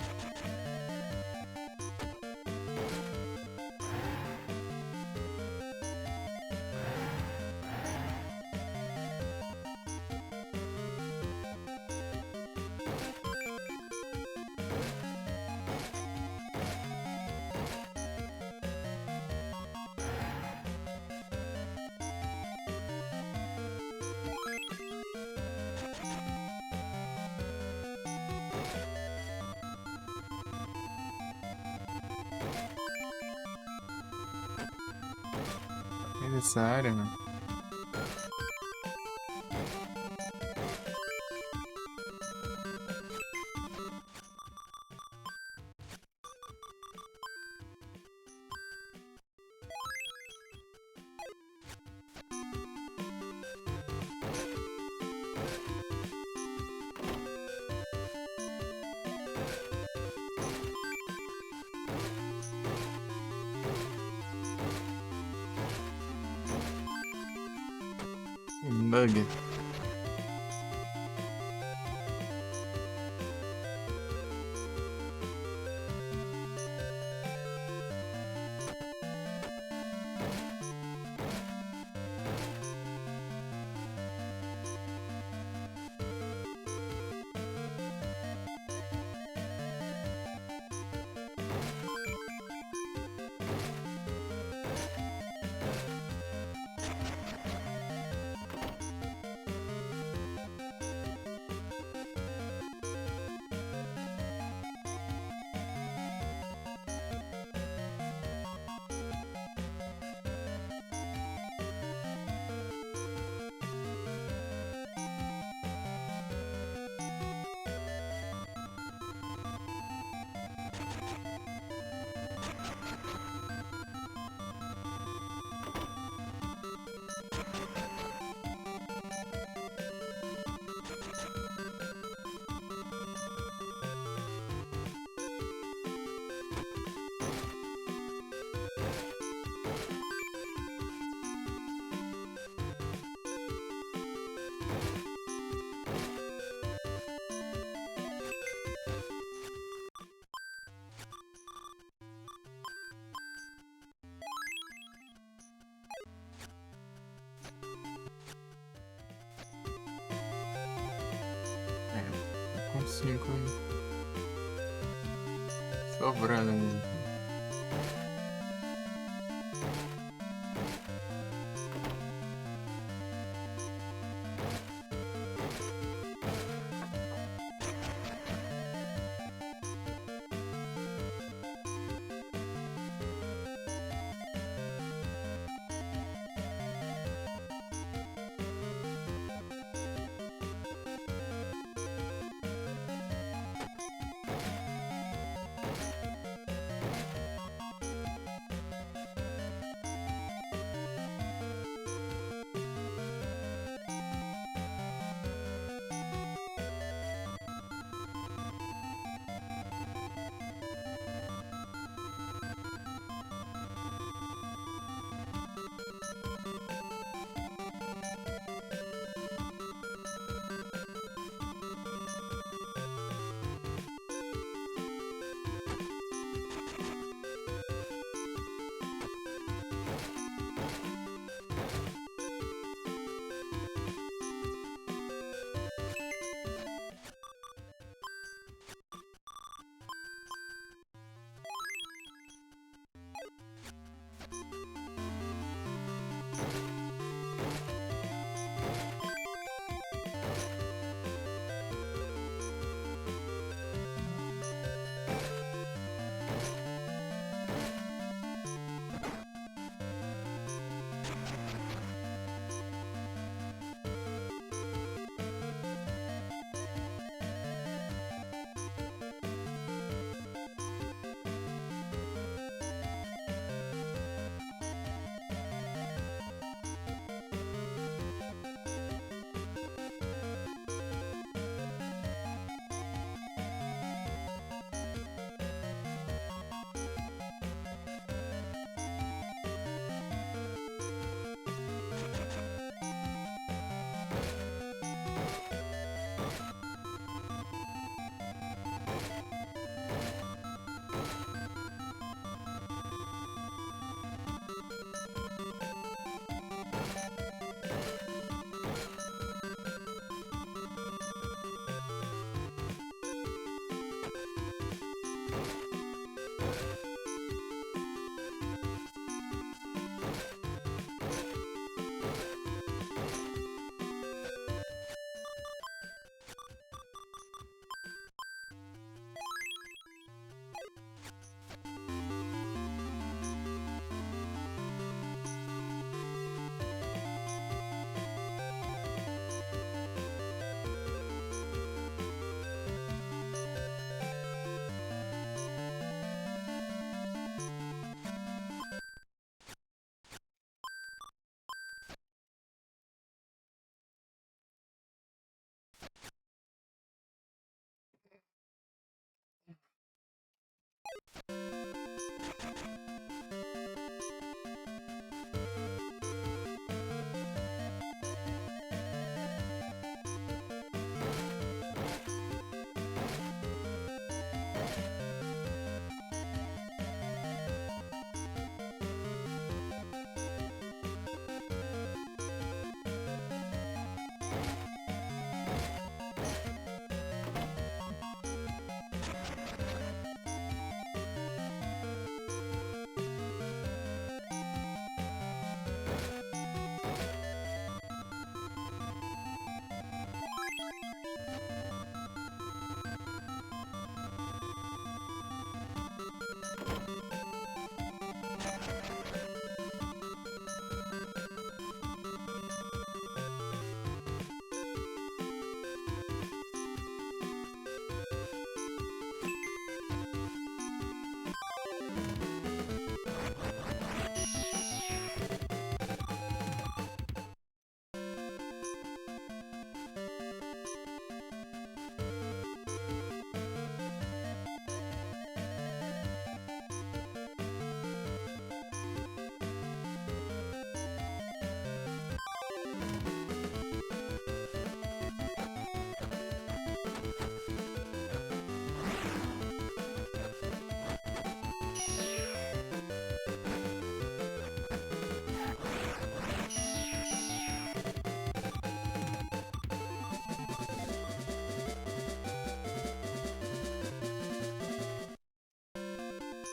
Essa área, né? Bug. Com 5 sobrando ainda.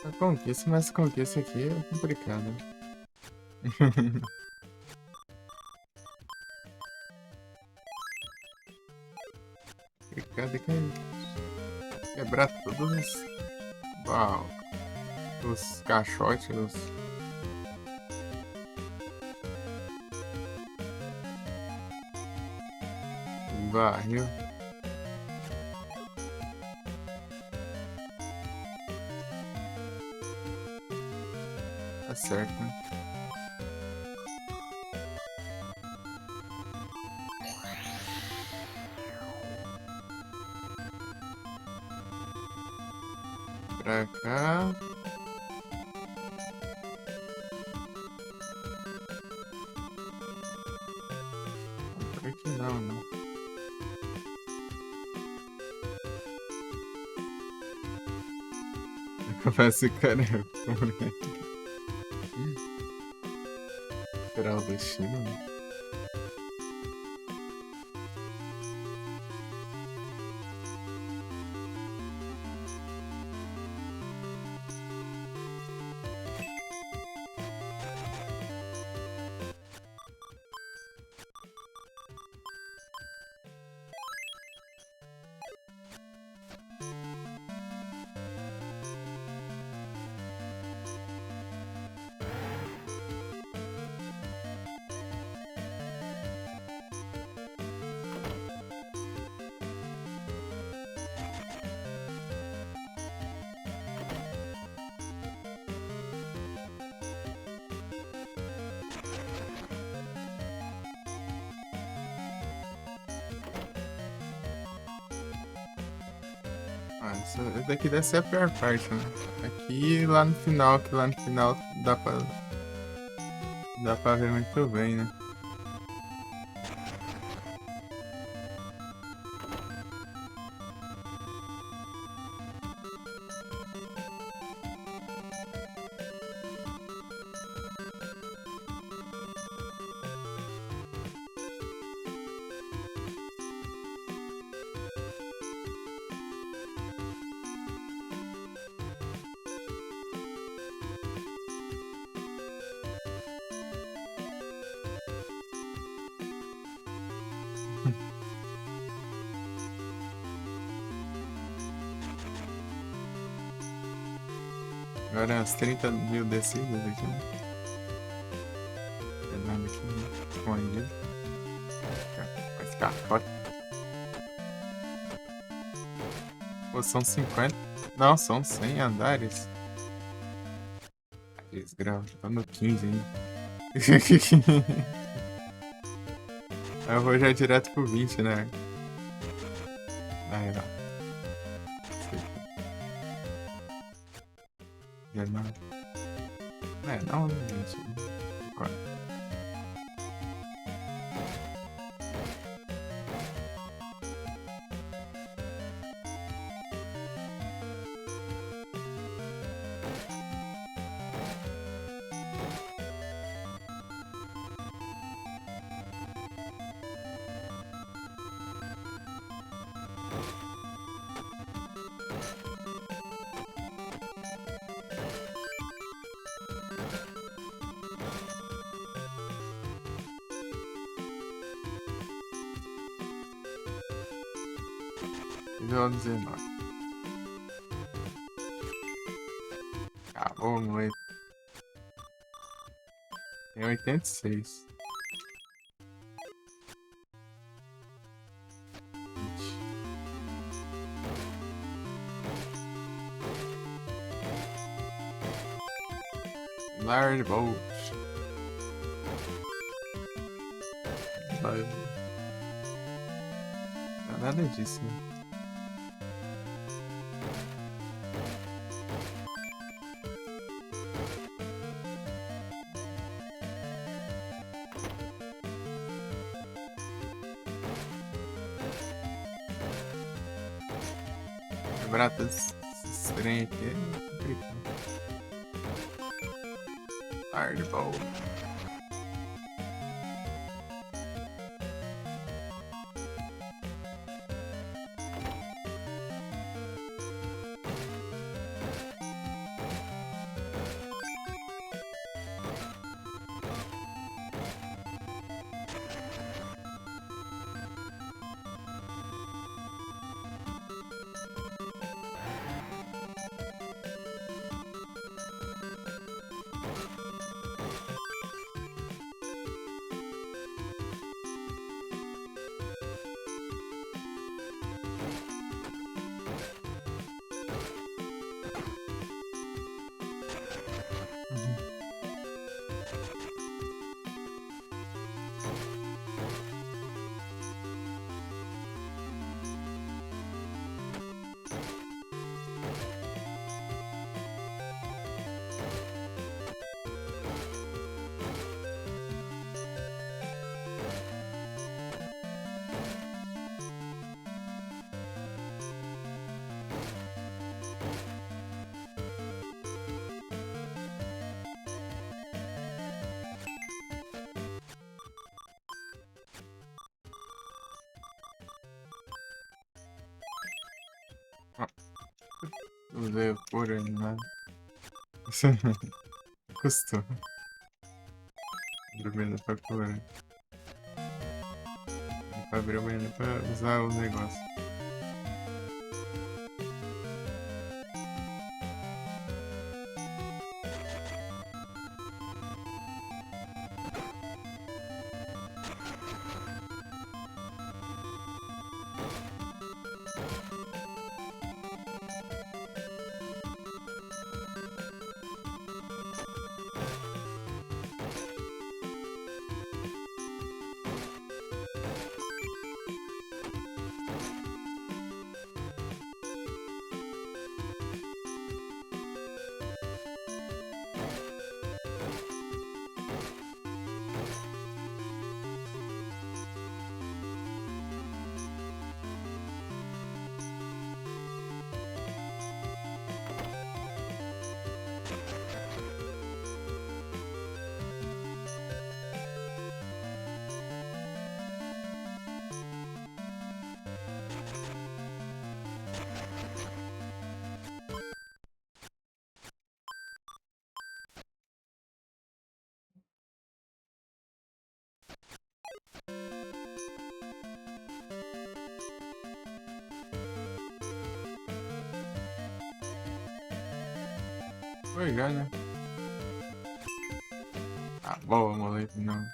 A conquista, mas a conquista aqui é complicada. Complicado que quebrar todos uau, os caixotes, os barril. Tá certo, né? Pra cá. Por aqui não, né? Confesso que cara esperar o destino, né? Ah, essa daqui deve ser a pior parte, né? Aqui e lá no final, que lá no final dá pra ver muito bem, né? Agora as 30 mil descidas aqui, né? Pegando aqui, né? Escondido. Vai ficar fora. Pô, são 50. Não, são 100 andares. Desgrau, tô no 15 ainda. Eu vou já direto pro 20, né? Aí, ó. Já não. Não, gente. Nível 19. Acabou muito. Tem 86. Large Bolt. Não é nada disso, né? Quebrar todos esses trem aqui é complicado. Large Bolt. Usei por animado. Custou. Dormindo pra cura. Pra abrir o menu pra usar o negócio. Foi já, né? Ah, boa, moleque, não.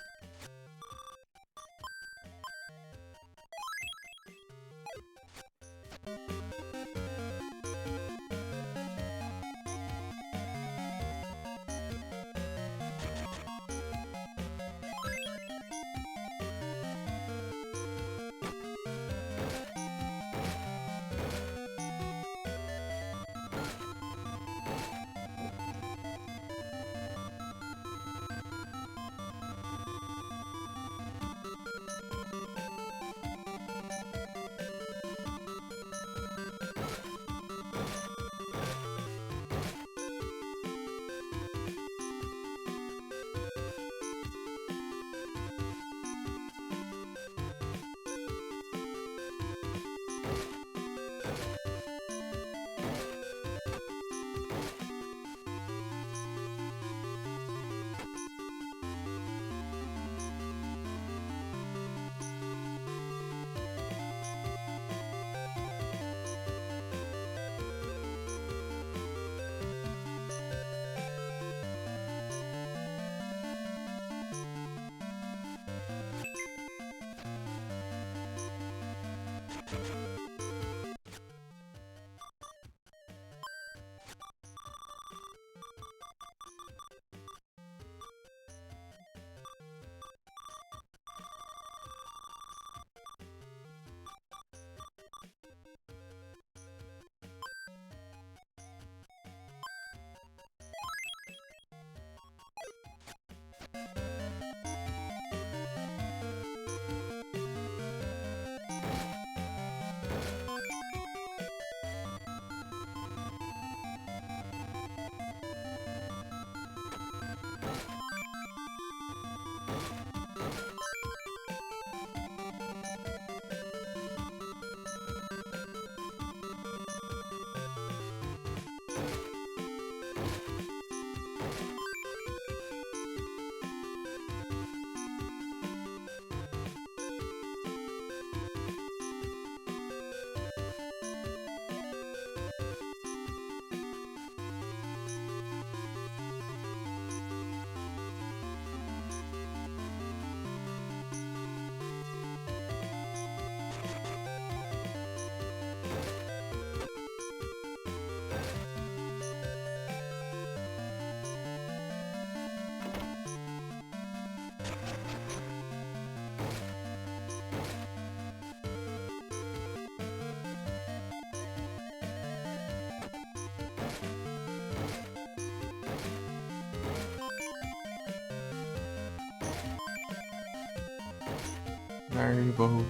Rainbow.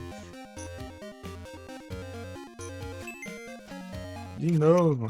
De novo.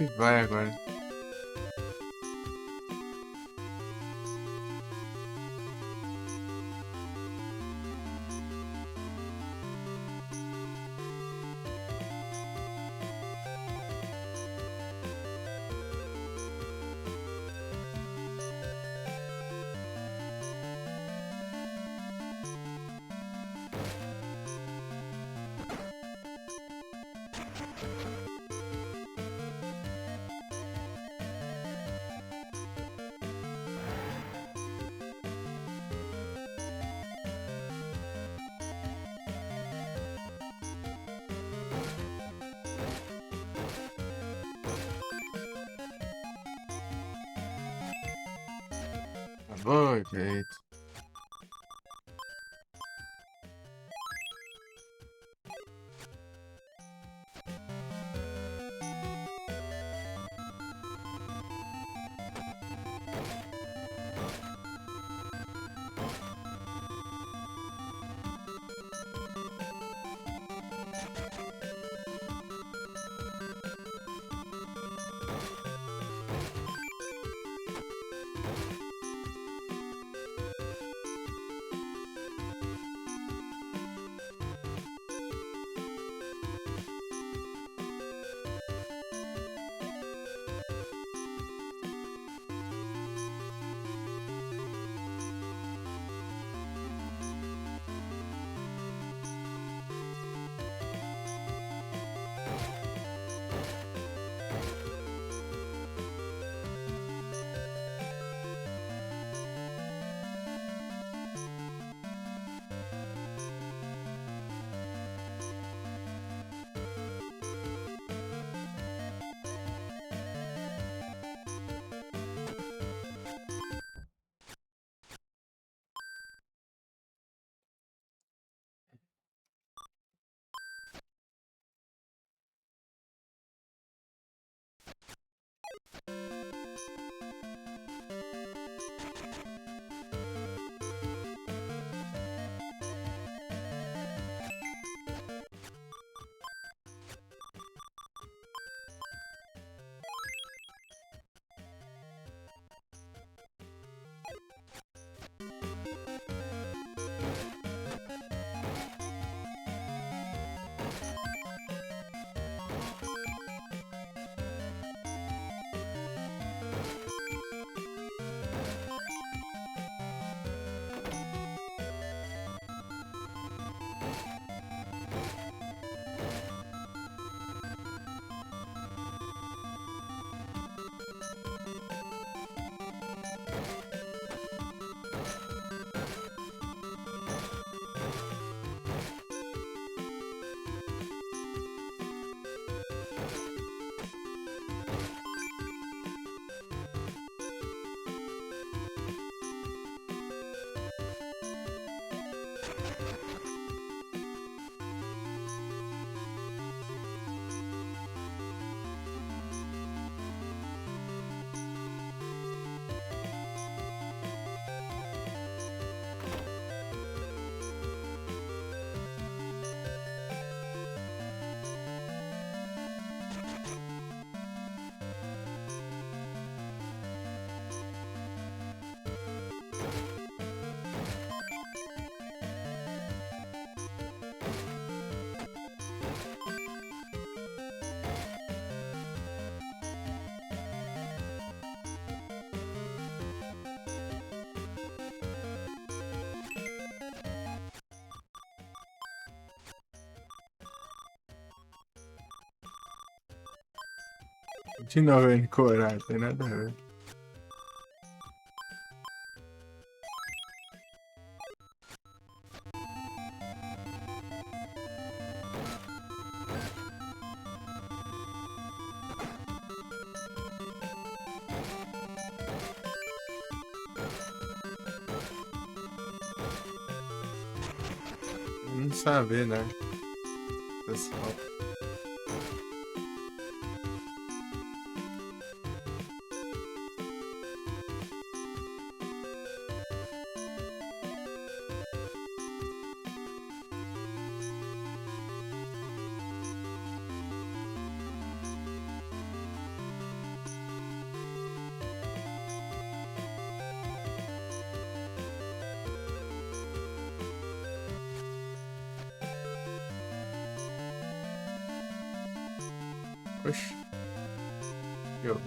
se vai agora. Foi feito. De novo, encorado, tem nada a ver. Não saber, né? Pessoal. Oxi. Eu.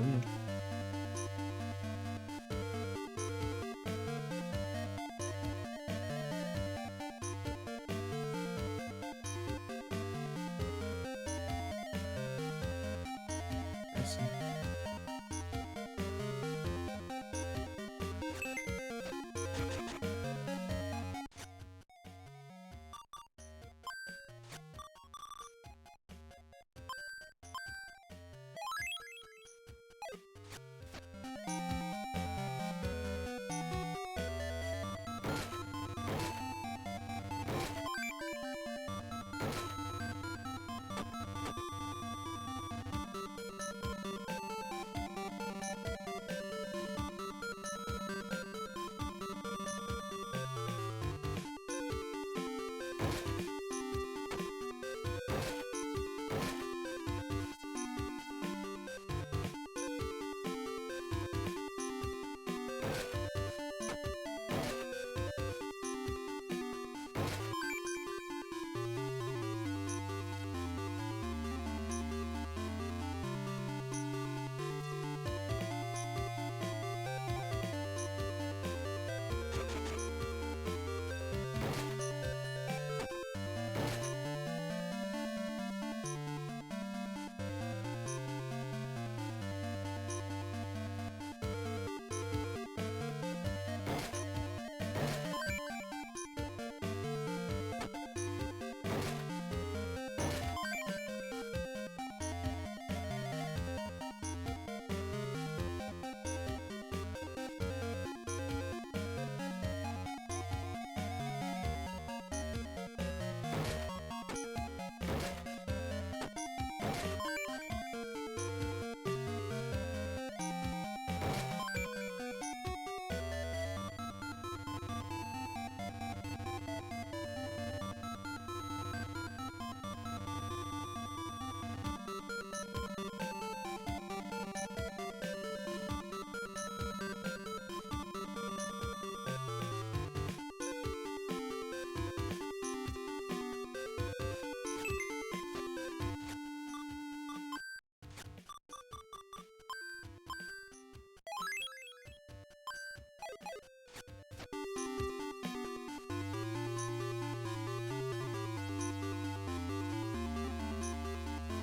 Assim.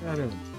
Caramba.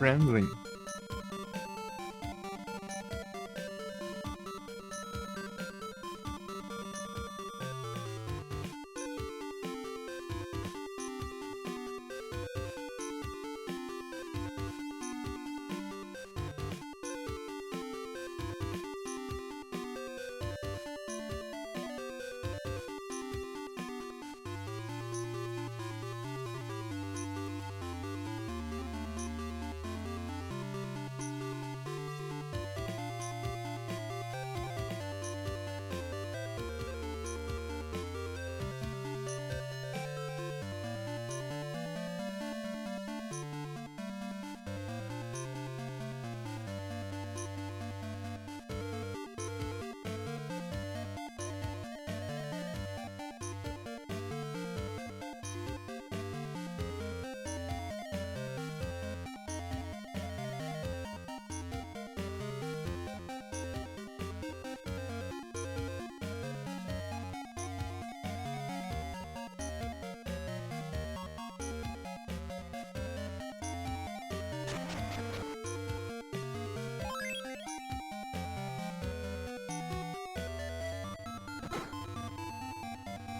Friendly.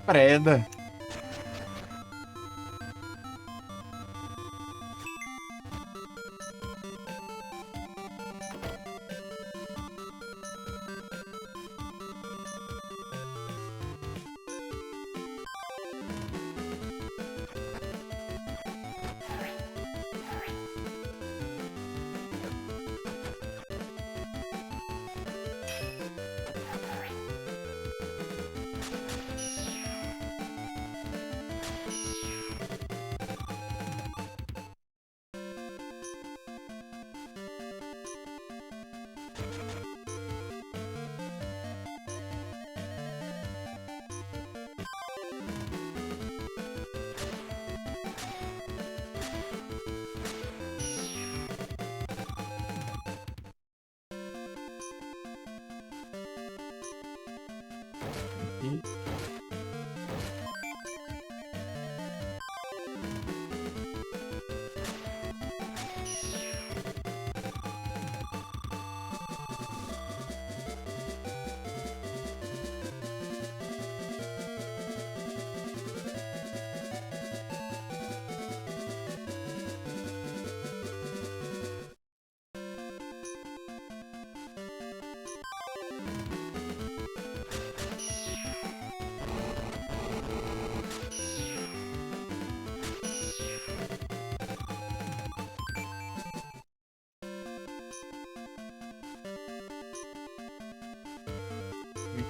Preda. E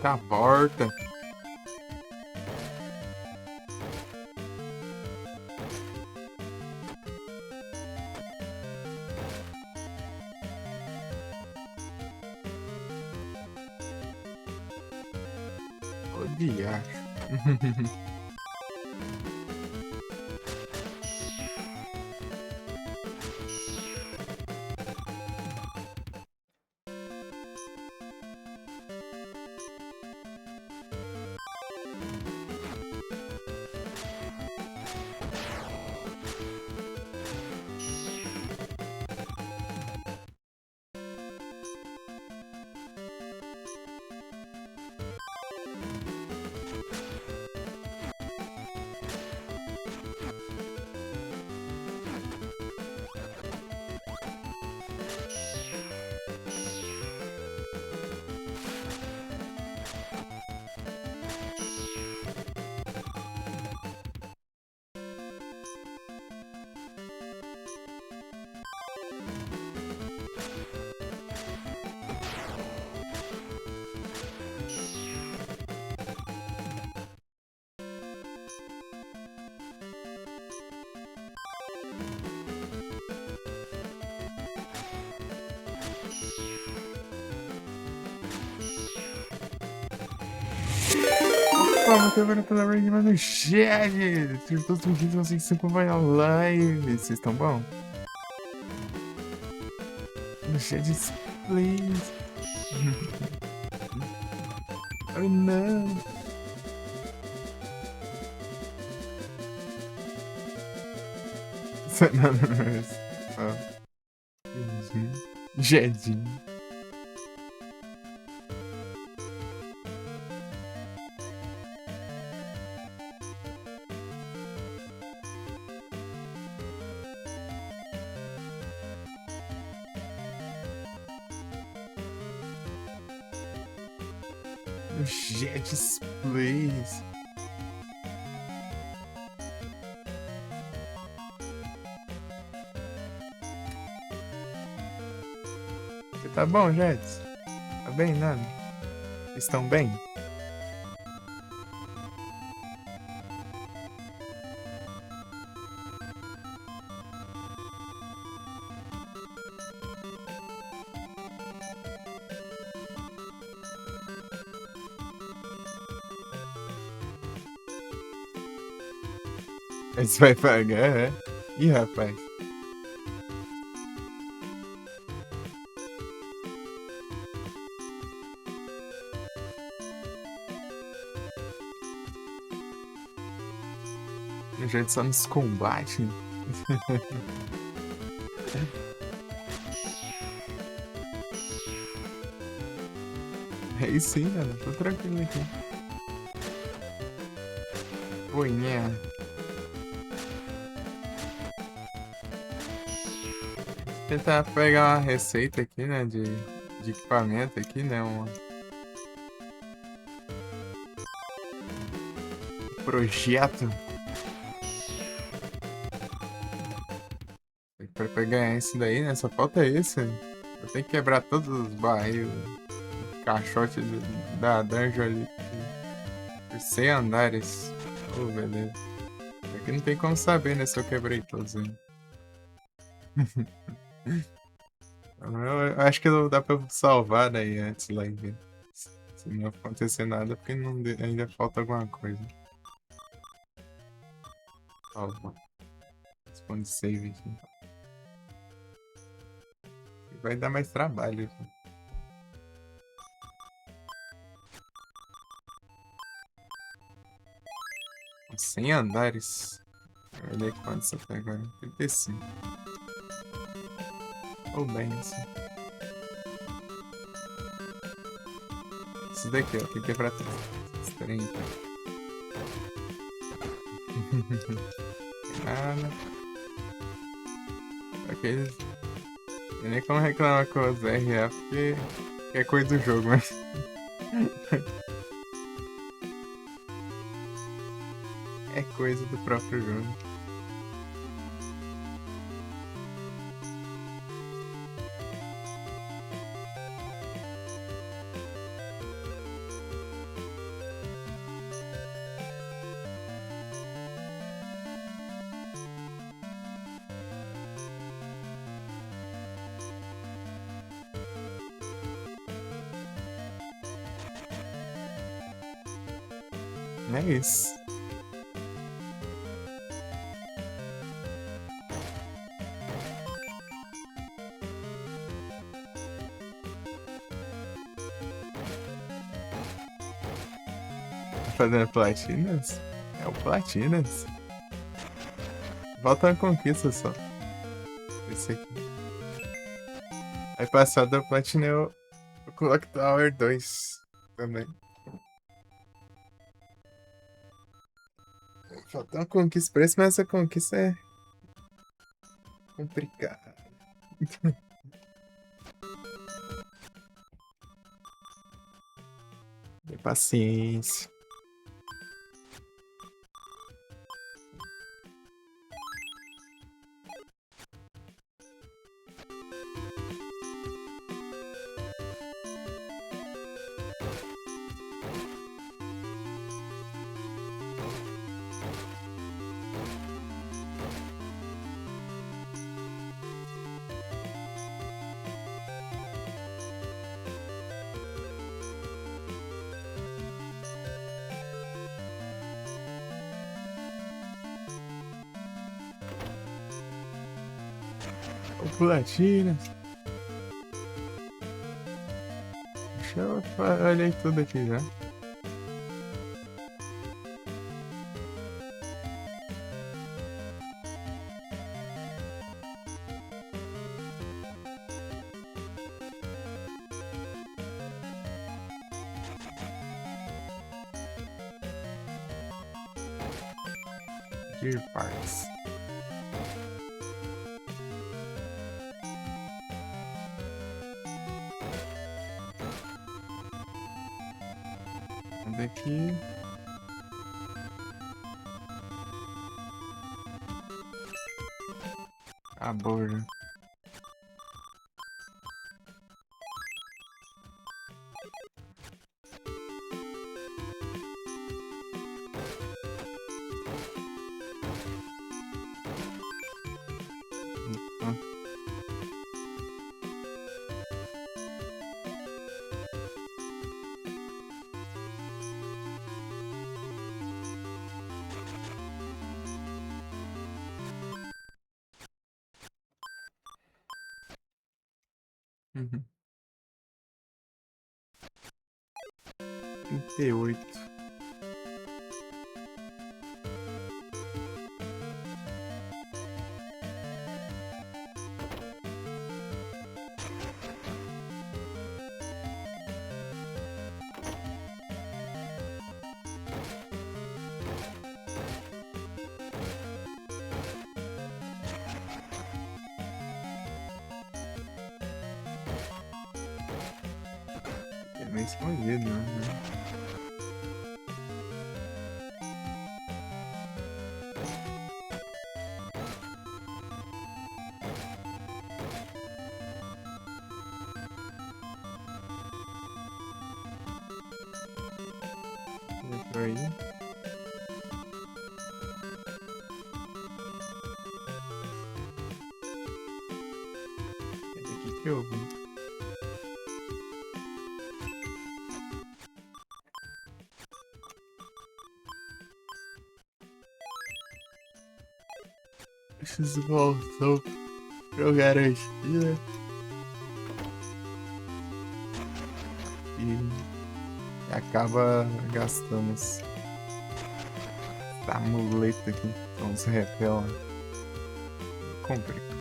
muita volta. Odiar. Opa, muito obrigado pela raid, mano. Chat. Sejam todos bem-vindos, vocês que se acompanham a live. Vocês estão bom? No chat, please. Oh, não. Não, não, não. Jedinho. Jets Plays. Você tá bom, Jets? Tá bem, Nani? Estão bem? Você vai pagar, é? Ih, rapaz. O Jet só nos combate. Aí sim, cara. Tô tranquilo aqui. Oi, né? Tentar pegar uma receita aqui, né? De equipamento aqui, né? Um projeto. Pra pegar esse daí, né? Só falta esse. Eu tenho que quebrar todos os barris, caixote da dungeon ali. Por 100 andares. Oh, beleza. Aqui não tem como saber, né? Se eu quebrei todos aí. Eu acho que dá pra eu salvar daí antes lá e ver. Se não acontecer nada, porque ainda falta alguma coisa. Salva. Responde save aqui. Vai dar mais trabalho. 100 andares. Olha aí quanto você tá agora. 35. Ou bem, assim. Isso daqui, ó. Tem que quebrar tudo. Esses 30. Nada. Aqueles. Não tem nem como reclamar com os RF, porque é coisa do jogo, mas. É coisa do próprio jogo. Não é isso. Fazendo platinas? É o platinas. Volta uma conquista só. Esse aqui. Aí passado da platina eu Clock Tower 2 também. Falta uma conquista pra esse, mas essa conquista é complicada. Tem paciência. Platina. Deixa eu olhei tudo aqui já. Gear Parts. Vamos ver aqui. Acabou já. Uhum. 38. É meio escondido, né? Entrou aí. Esse aqui que eu vi. Preciso voltar pra garantia. E acaba gastando essa muleta aqui. Então se repela. Complica.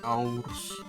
Aurus.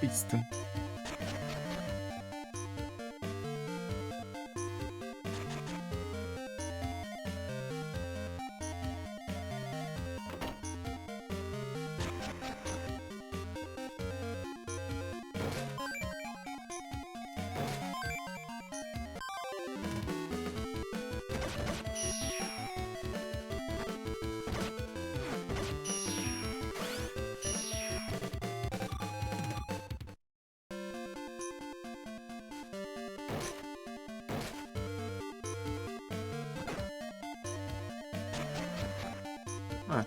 pista. Ah,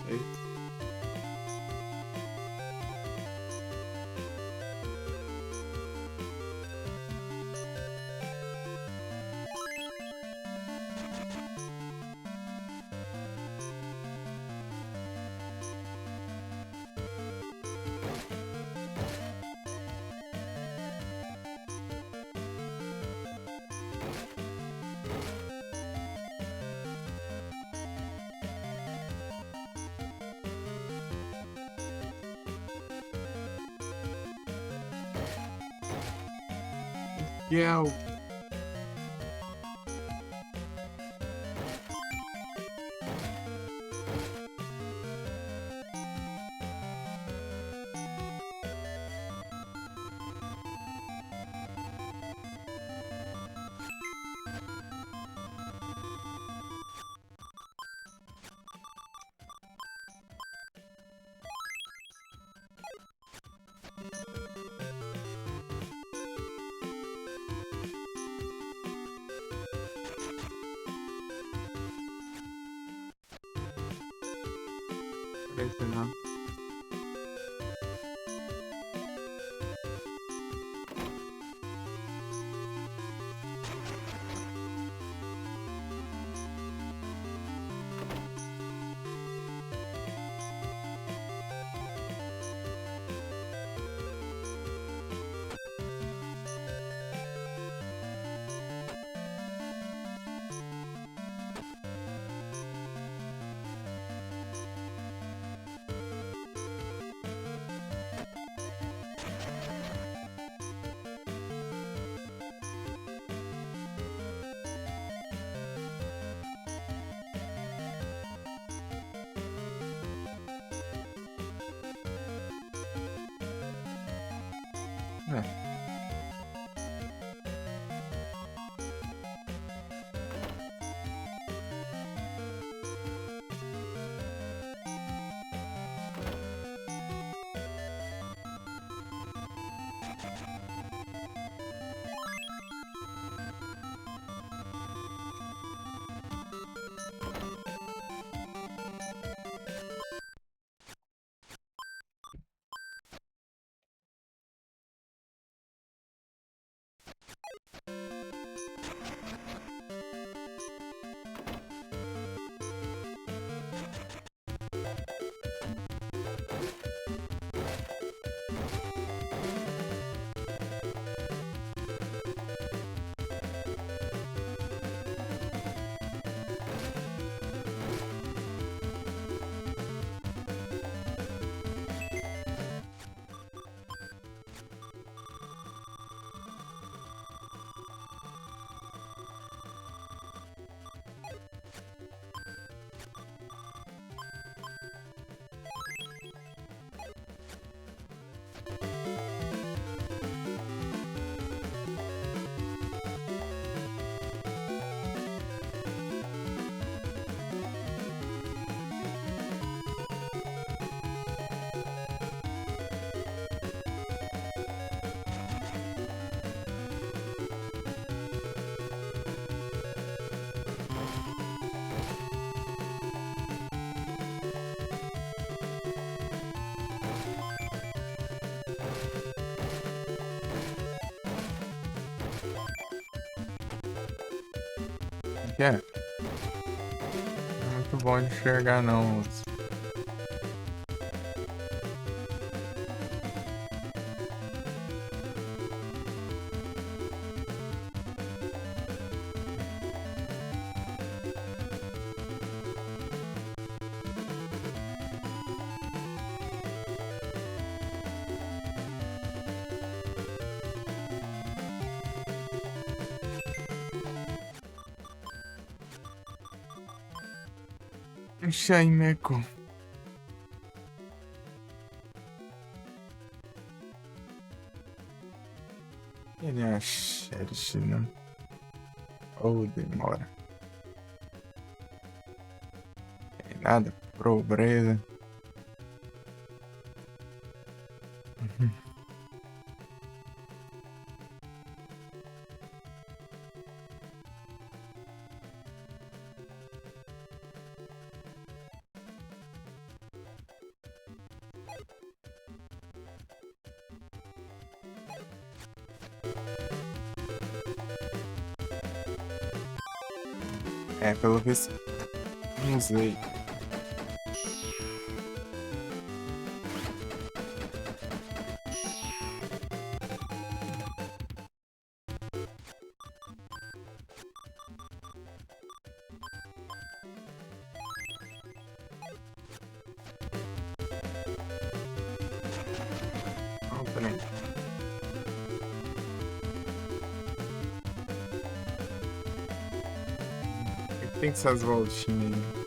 perfeito. Yeah. Perfeito, não. É. que é? Não é muito bom de enxergar, não. Shaimeco. Ele é a Cherish, né? Ou demora. Tem nada, pobreza. É, pelo visto, não sei. Não, peraí. Tem essas voltinhas aí.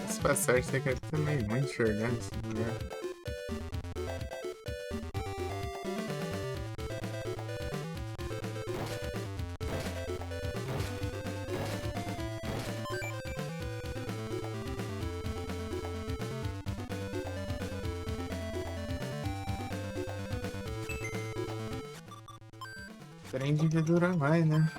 Se passar, você quer também muito enxergar nesse lugar. Trem devia durar mais, né?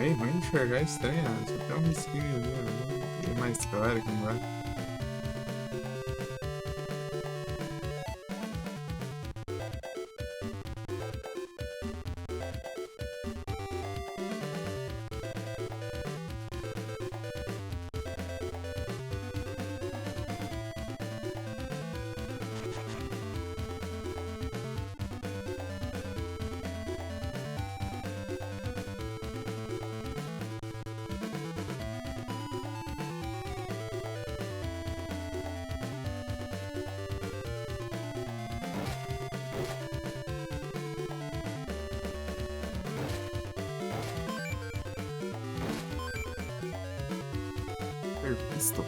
meio ruim de enxergar estranho, né? Só tem um risquinho ali, né? É mais claro que não vai. Pistol.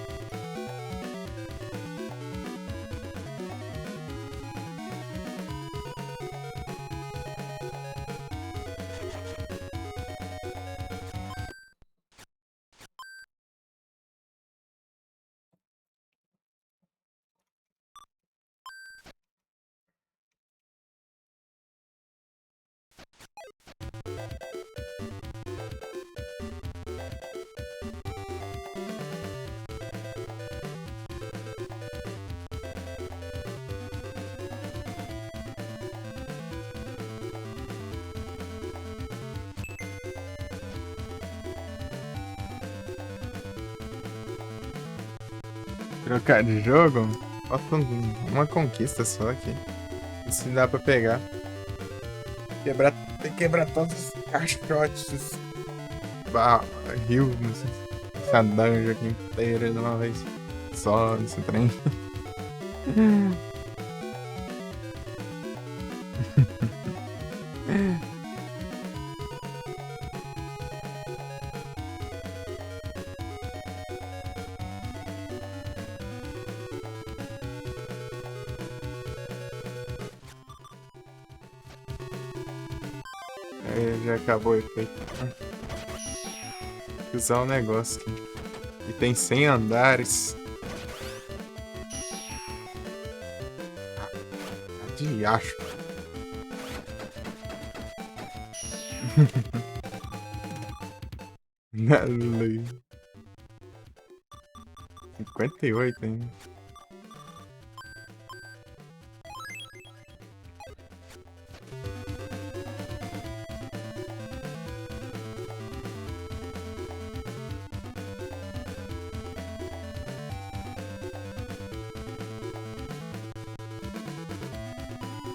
Trocar de jogo? Falta uma conquista só aqui. Isso dá pra pegar. Tem que quebrar todos os caixotes, barril, essa dungeon aqui inteira de uma vez só, esse trem. Aí já acabou o efeito. Vou usar um negócio aqui. E tem 100 andares. De acho. Na lei. 58 ainda.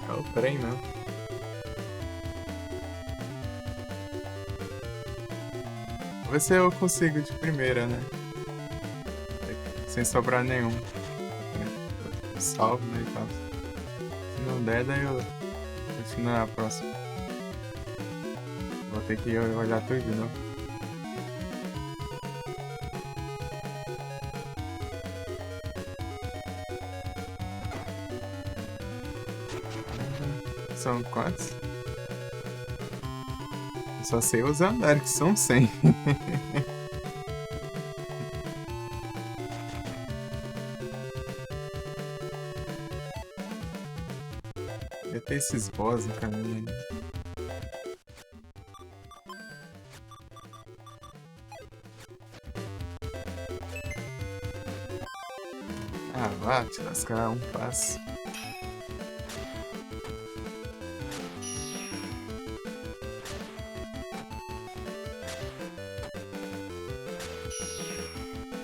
É o trem, não. Vou ver se eu consigo de primeira, né? Sem sobrar nenhum. Salvo, né, e tal. Se não der, daí eu continuo na próxima. Vou ter que olhar tudo de novo. São quantos? Eu só sei os andares, que são 100. Ia ter esses boss no caminho ainda. Ah, vá te lascar, um passo.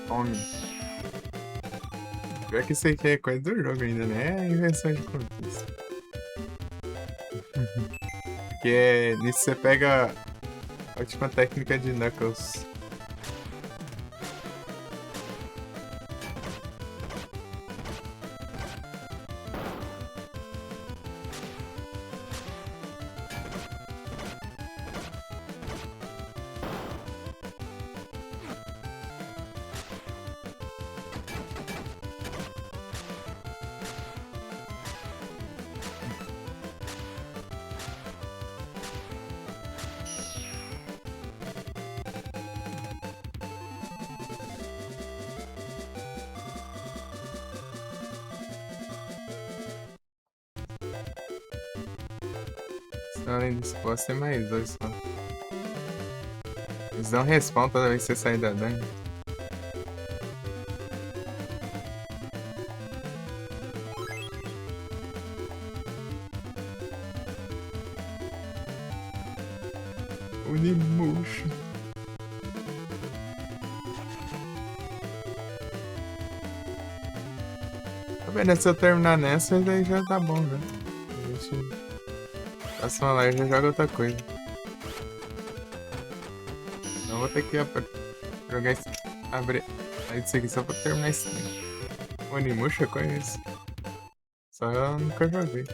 Homem. Pior que isso aqui é coisa do jogo ainda, né? É invenção de conquista. Porque nisso você pega a última técnica de Knuckles. Além desse boss, tem mais dois só. Eles dão respawn toda vez que você sair da dungeon. Unimusha. Tá vendo? Se eu terminar nessa, daí já tá bom, né? A gente passa uma live e já joga outra coisa. Não vou ter que jogar isso. Abrir isso aqui só pra terminar isso. Onimusha, eu conheço. Só eu nunca joguei.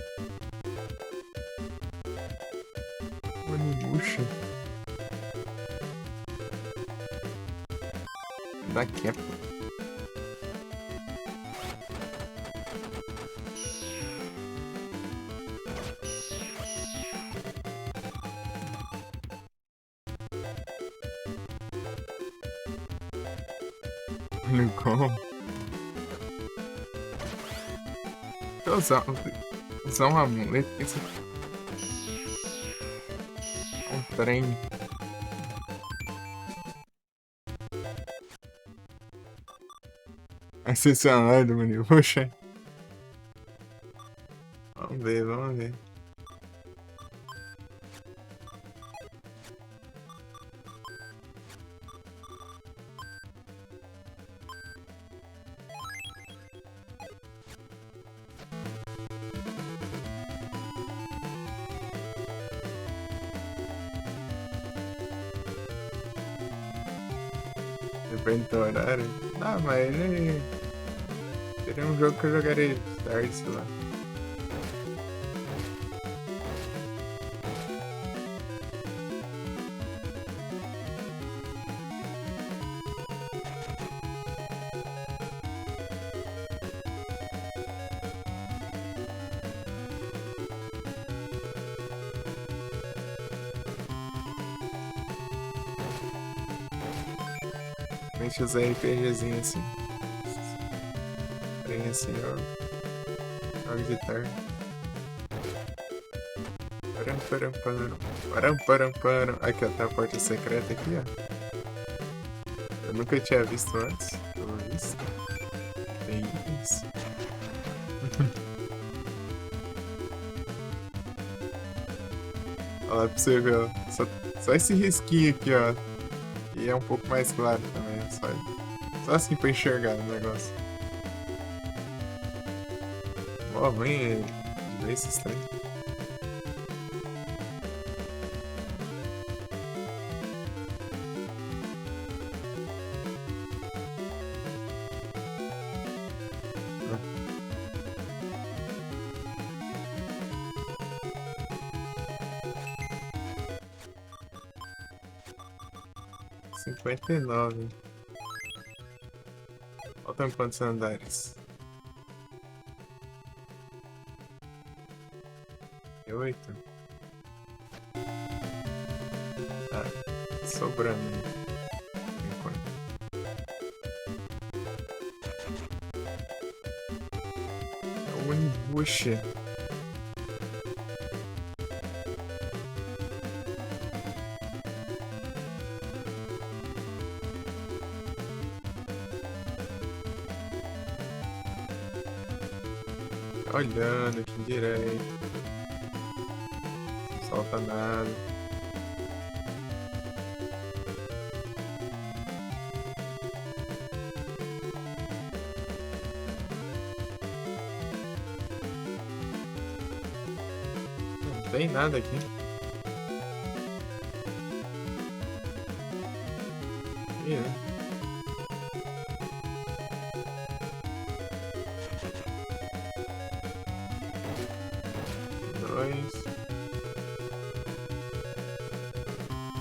Onimusha. Daqui a pouco. Não como. Usar um amuleto. Isso é um trem. Acessionário, mano. Poxa. Vamos ver, vamos ver. Depende do horário. Ah, mas ele... Seria um jogo que eu jogaria tarde, sei lá. A gente usa RPGzinho assim. Tem assim, ó. Jogo de tarde. Param, param, param. Param, param, param. Aqui, ó, tá a porta secreta aqui, ó. Eu nunca tinha visto antes. Pelo visto. Tem isso. Olha lá pra você ver, ó. Só esse risquinho aqui, ó. E é um pouco mais claro também, só assim pra enxergar o negócio. Ó, ruim de ver esses trem. Cinquenta e nove. Faltam quantos andares? 8. Tá, sobrando por enquanto. É o Onimusha. Olhando aqui direito. Não solta nada. Não tem nada aqui. Ih, né?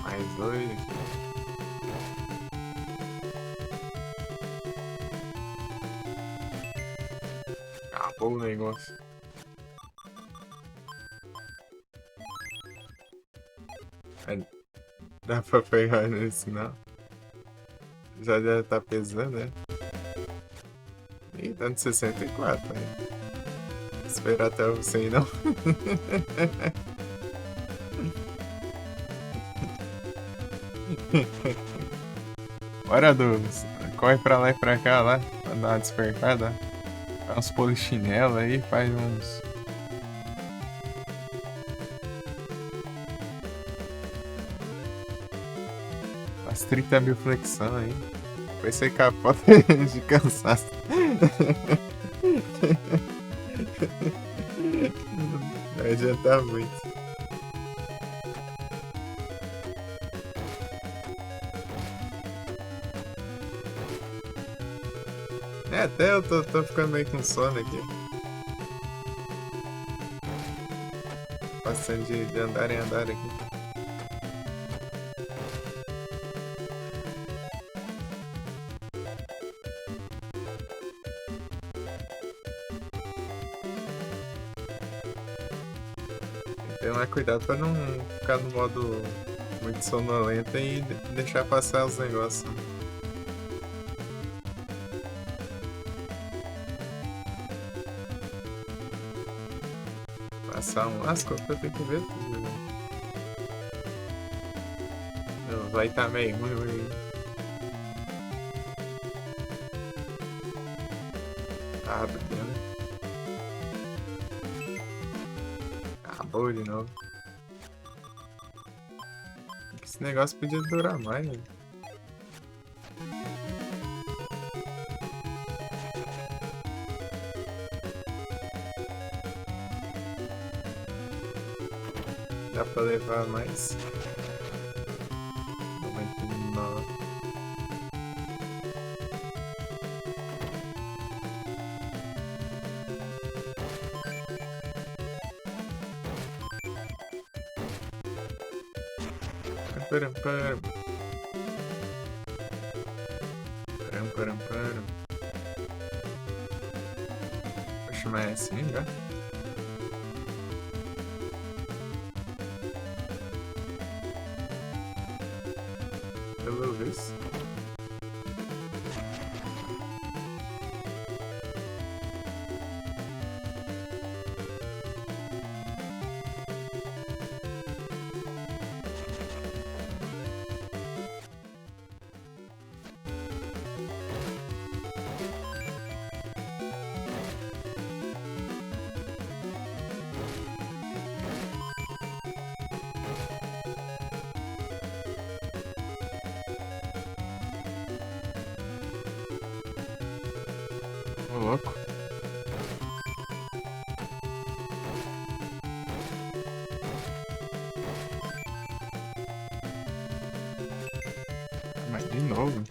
Mais dois aqui. Acabou o negócio. Dá pra pegar nesse não? Já deve estar pesando, né? Ih, tá no 64, né? Esperar até o 100 não. Bora, Douglas. Corre pra lá e pra cá, lá. Pra dar uma despertada. Faz uns polichinelo aí, faz uns. Umas 30 mil flexão aí. Depois você capota de cansaço. Vai adiantar muito. É, até eu tô ficando meio com sono aqui. Passando de andar em andar aqui. Tem que tomar cuidado pra não ficar no modo muito sonolento e deixar passar os negócios. Passar um lasco, eu tenho que ver tudo. Né? Vai estar meio ruim. Ah, pequeno. Acabou de novo. Esse negócio podia durar mais, né? Dá pra levar mais. 99. Param, param. Param, param, param. Poxa, mas é assim já? Pelo visto. Ô, louco. Mas de novo.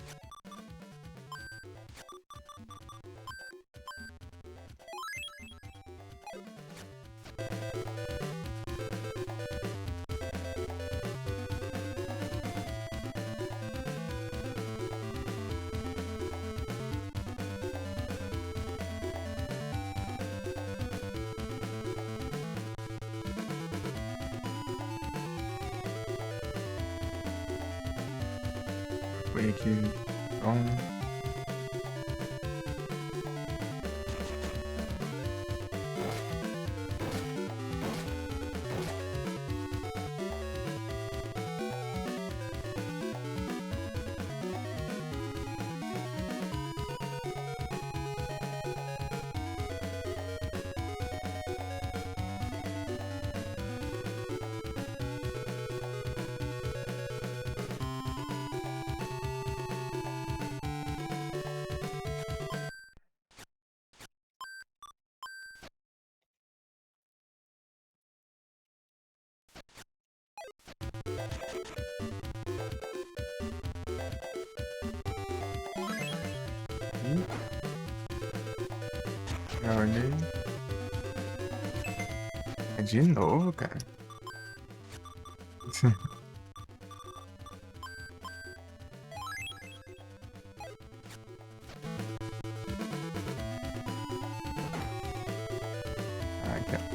Foi aqui. Então. Olha aí. É de novo, cara. Ai, cara.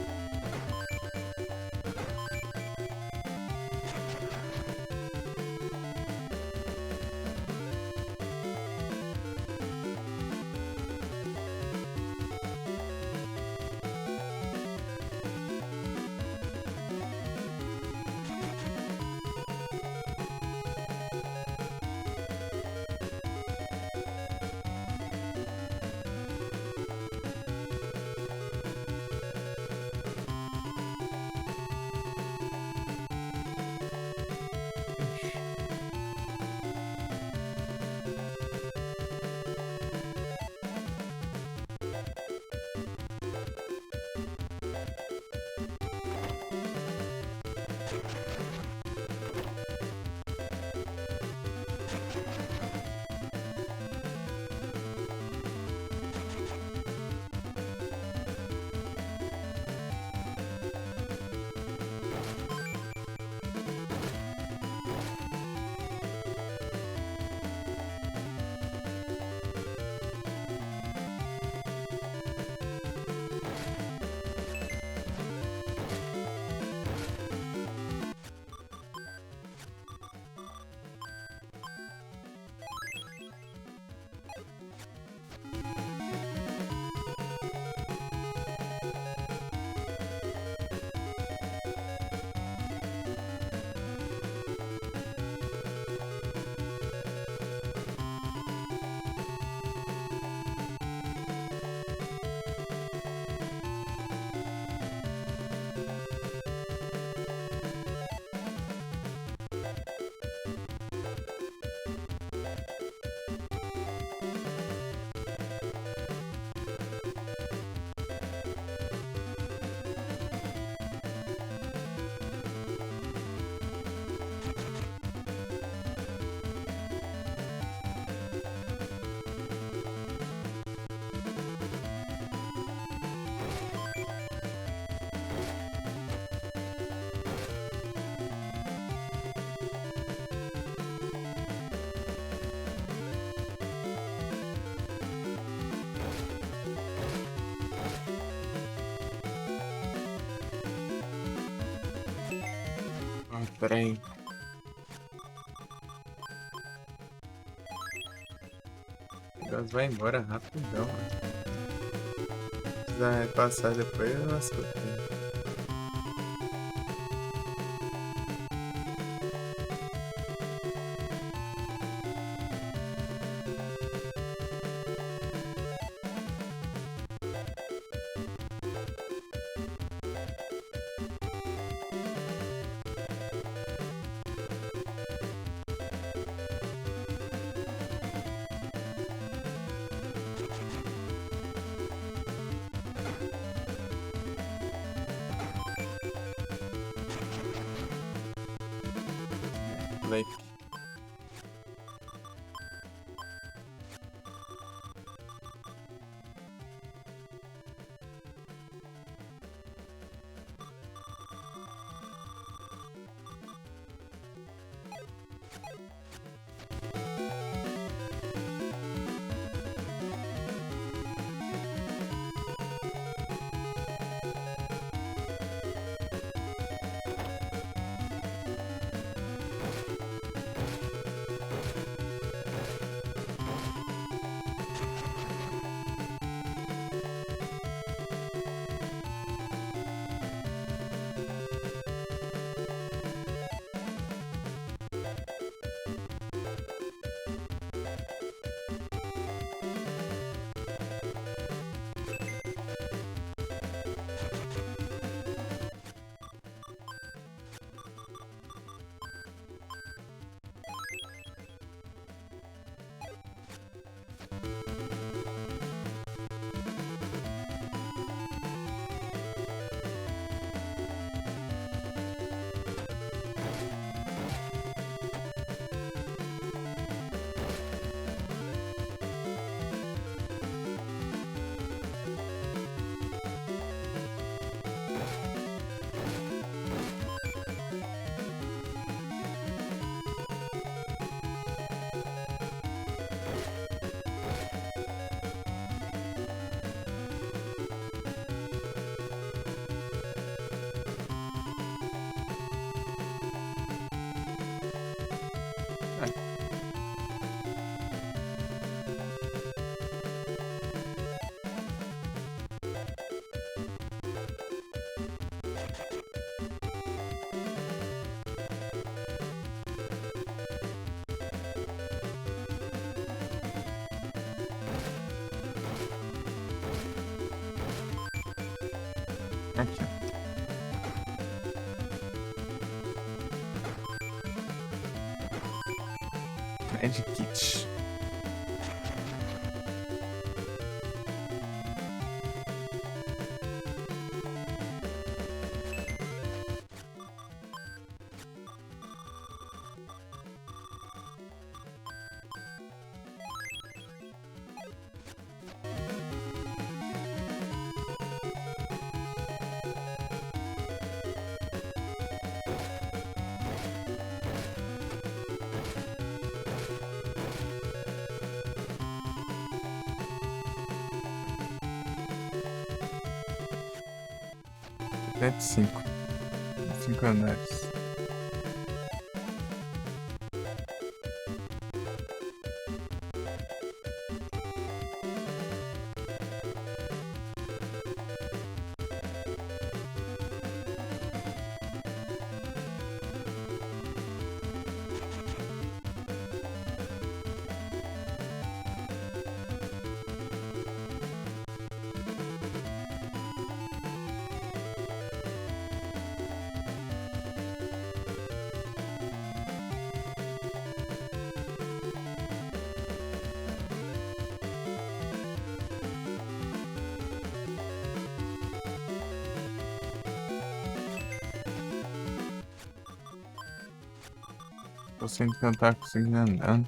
Pera aí. O negócio vai embora rapidão, mano. Se precisar repassar depois, eu lasco. Like. Aqui, ó. Magic Kit. Cinco. 5 andares. Tô sem tentar conseguir andando.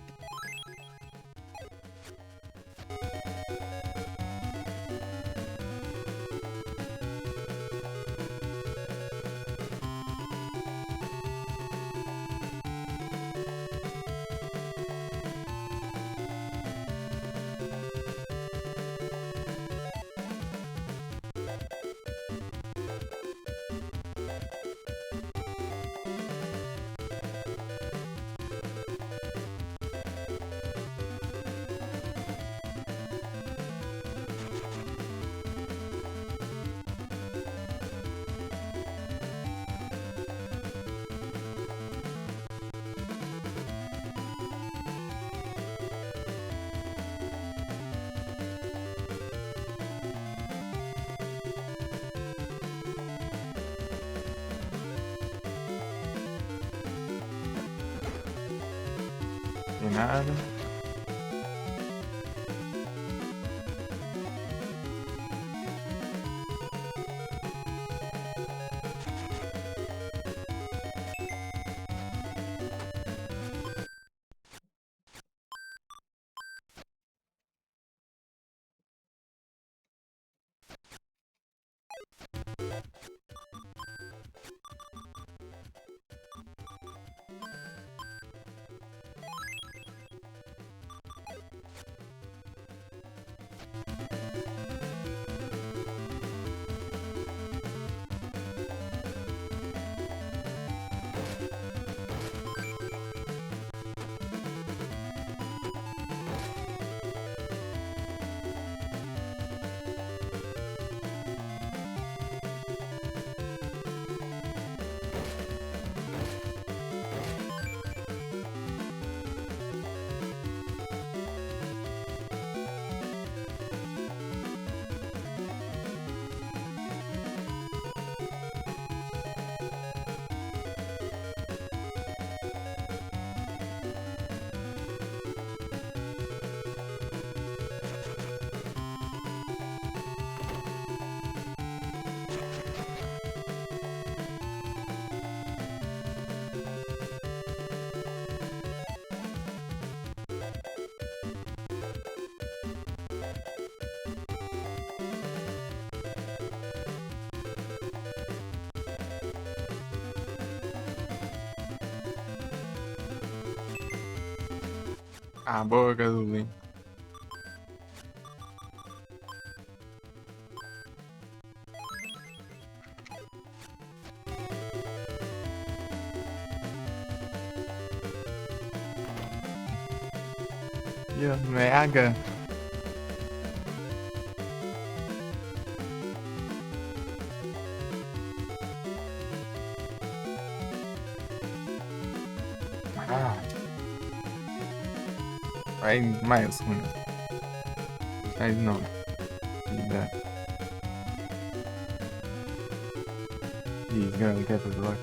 tem nada. Ah, boa, gasolina. Ih, mega. Ah, vai mais um. Mas não. Ainda. He's gonna get the luck.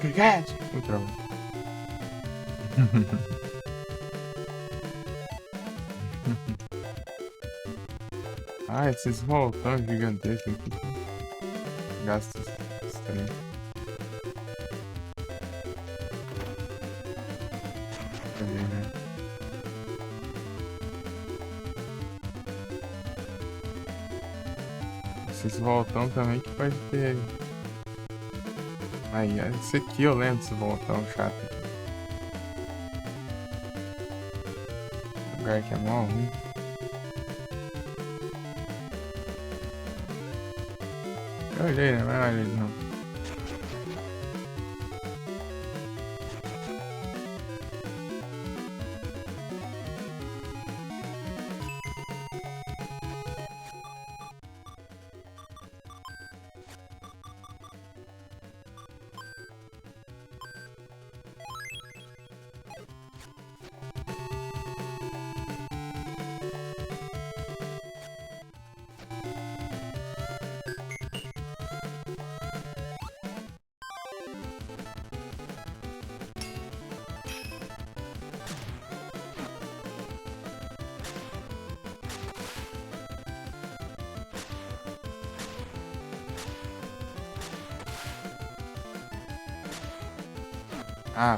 Cricket! Entrou. Ah, esses voltões gigantescos aqui. Gastos estranhos. Cadê, né? Esses voltão também que pode ter. Aí, esse aqui eu lembro desse voltão chato aqui. Lugar que é mó ruim. Eu olhei, né? Mas não olhei não. Ah,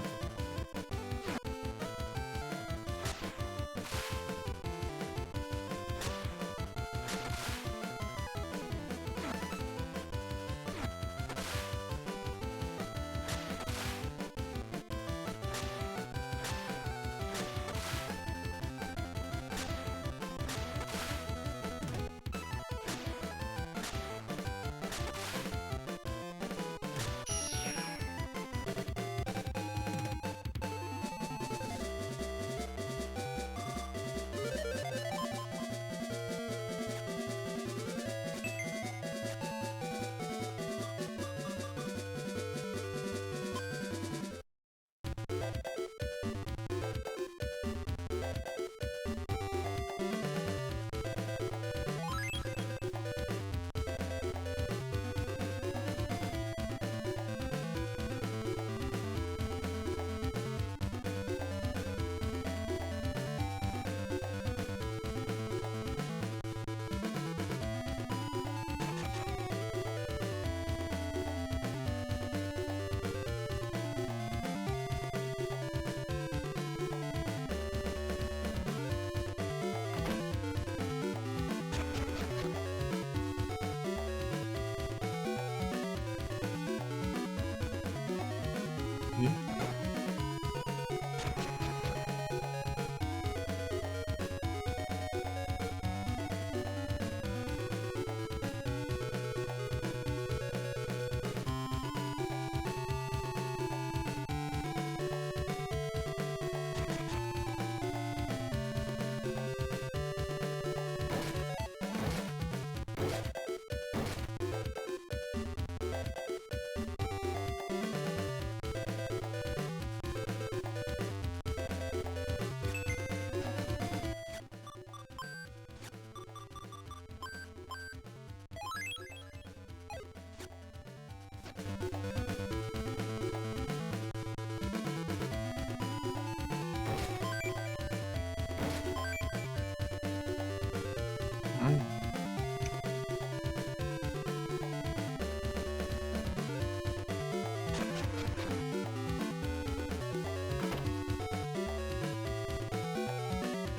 Hum.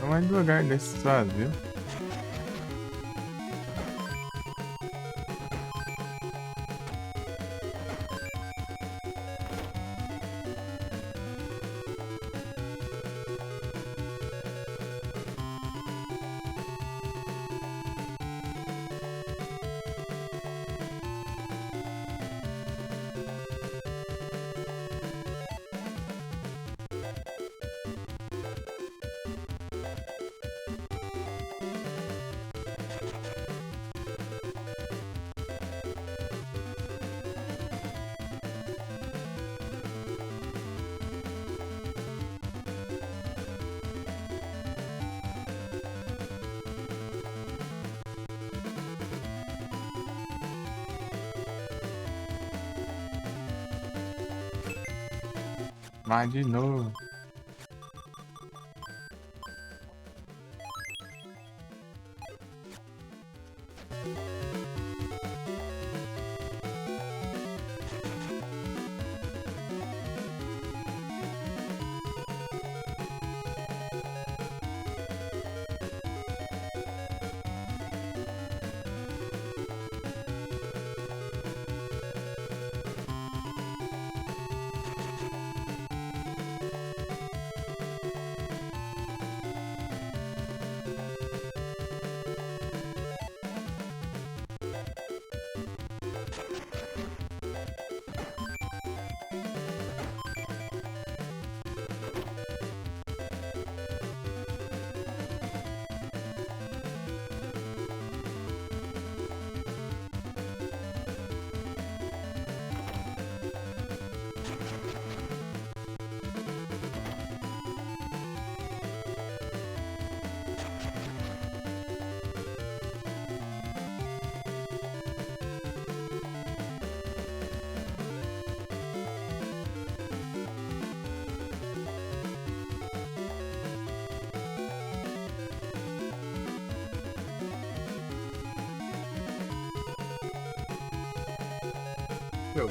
É mais devagar desse lado, viu? Vai de novo. Show.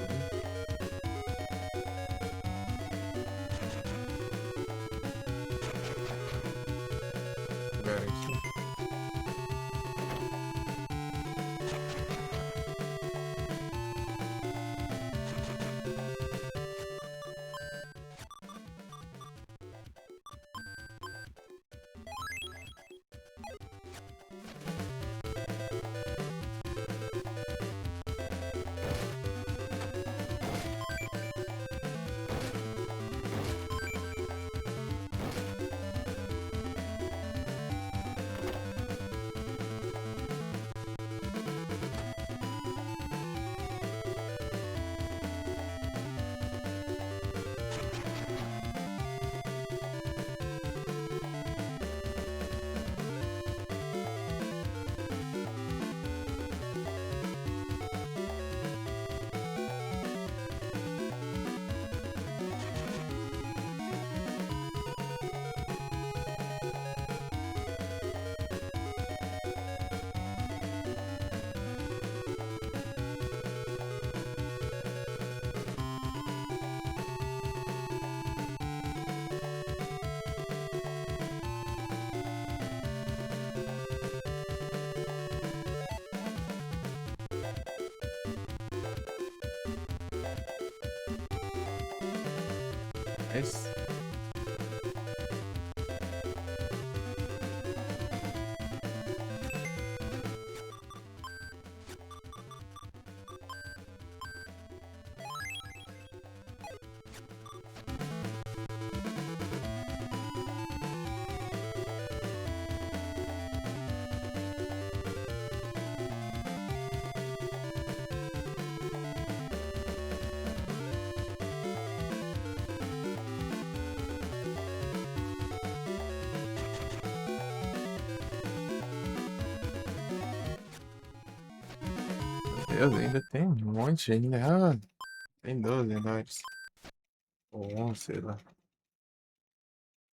Garanti. Esse. Meu Deus, ainda tem um monte ainda. Ah, Tem 12 andores. Ou 11, sei lá.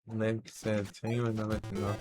Não lembro se é 100 ou 99.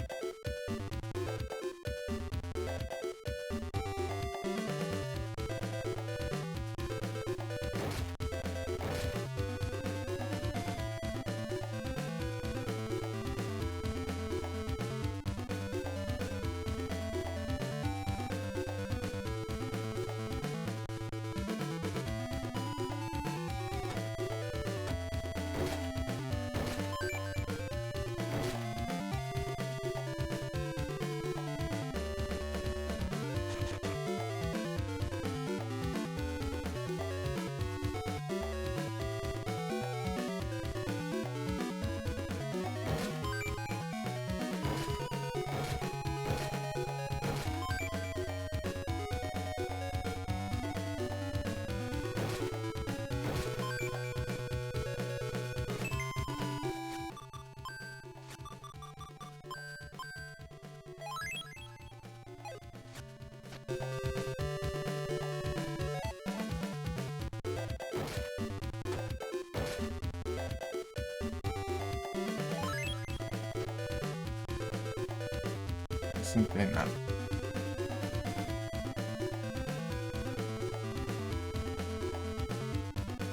Isso não tem nada.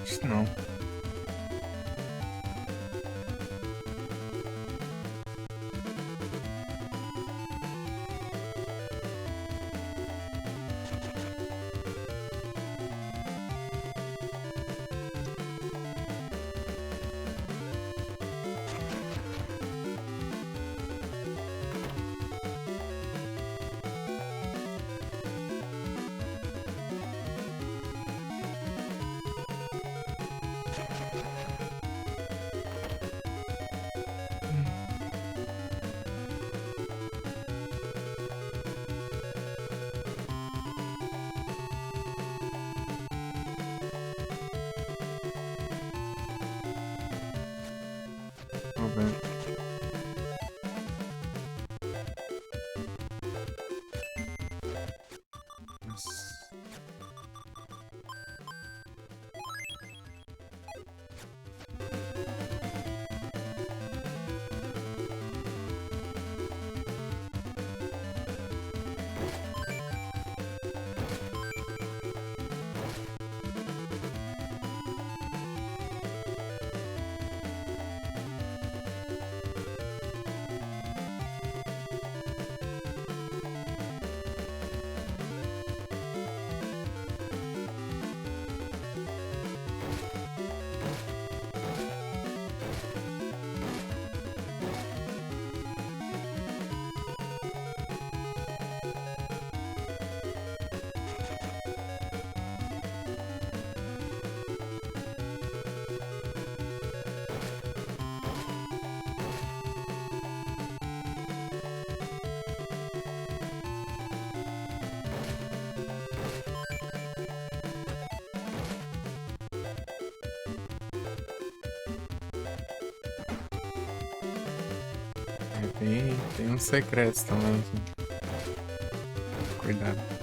Isso não. Vou ver. Nossa. É, tem uns secretos também aqui. Cuidado.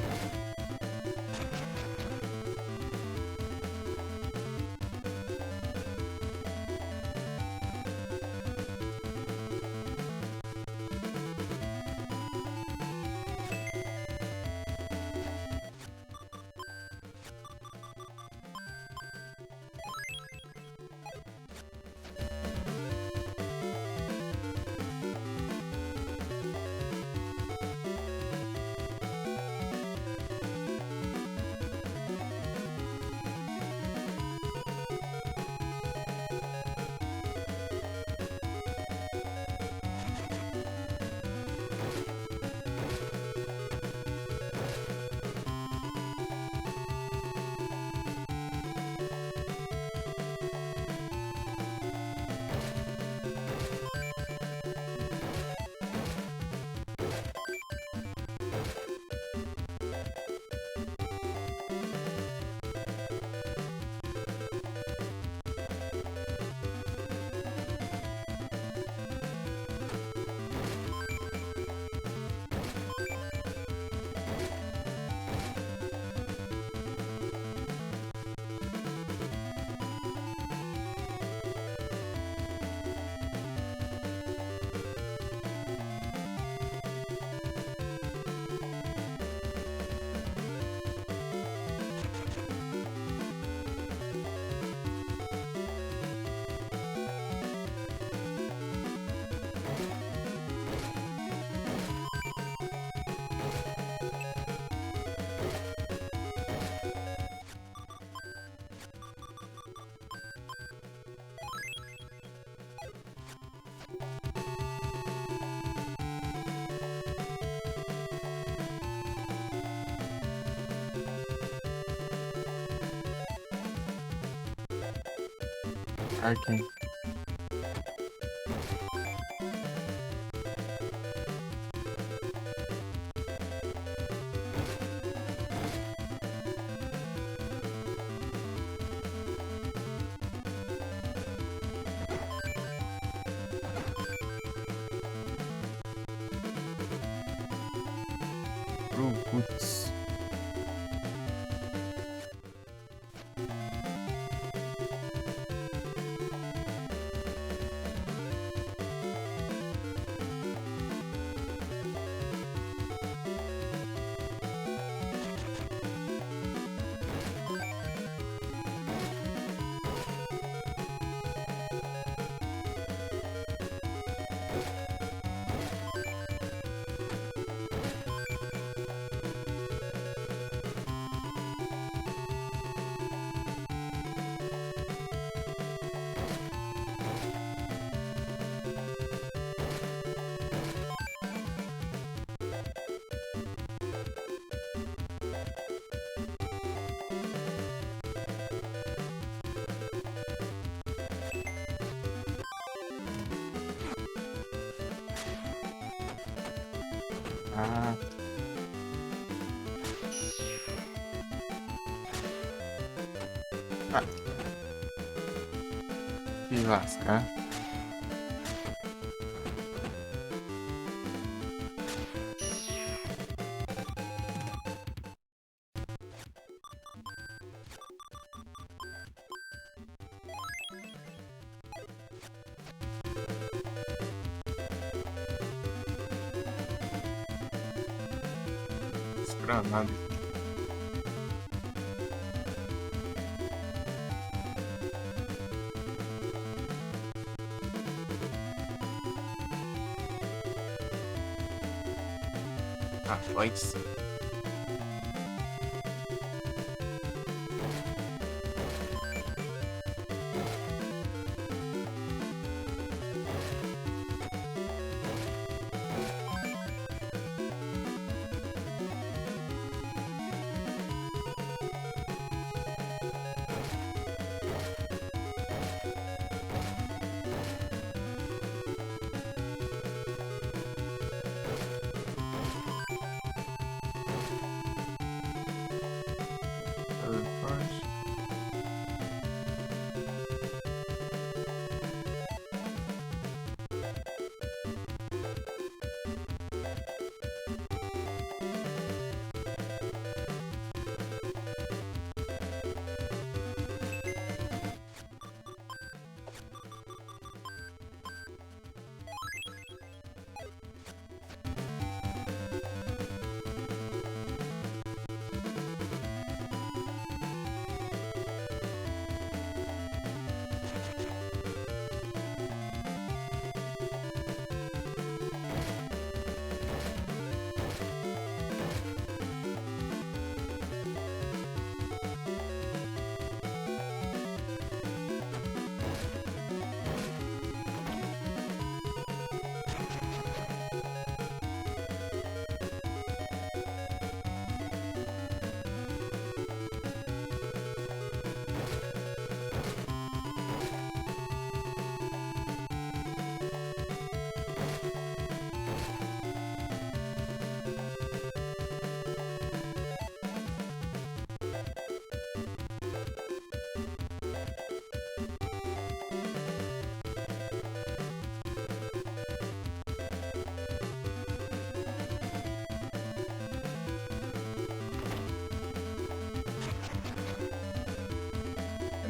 Arken. Putz. Ah, ah, que lascar. Escranado. Ah, voz. Forte.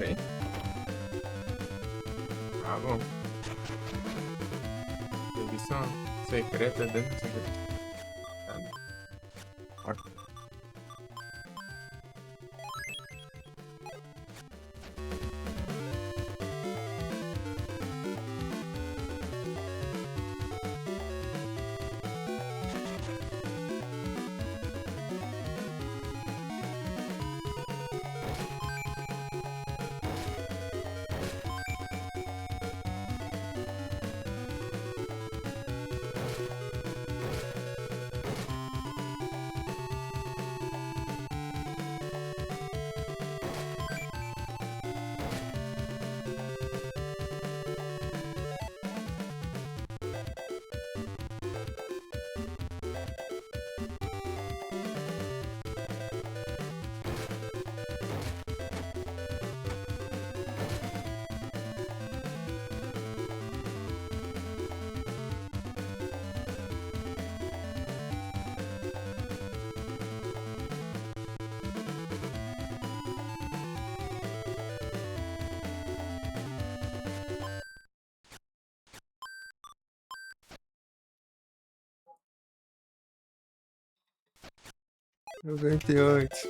Peraí. Ah, bom. Edição secreta dentro do secreto. Tá. Ó. 98.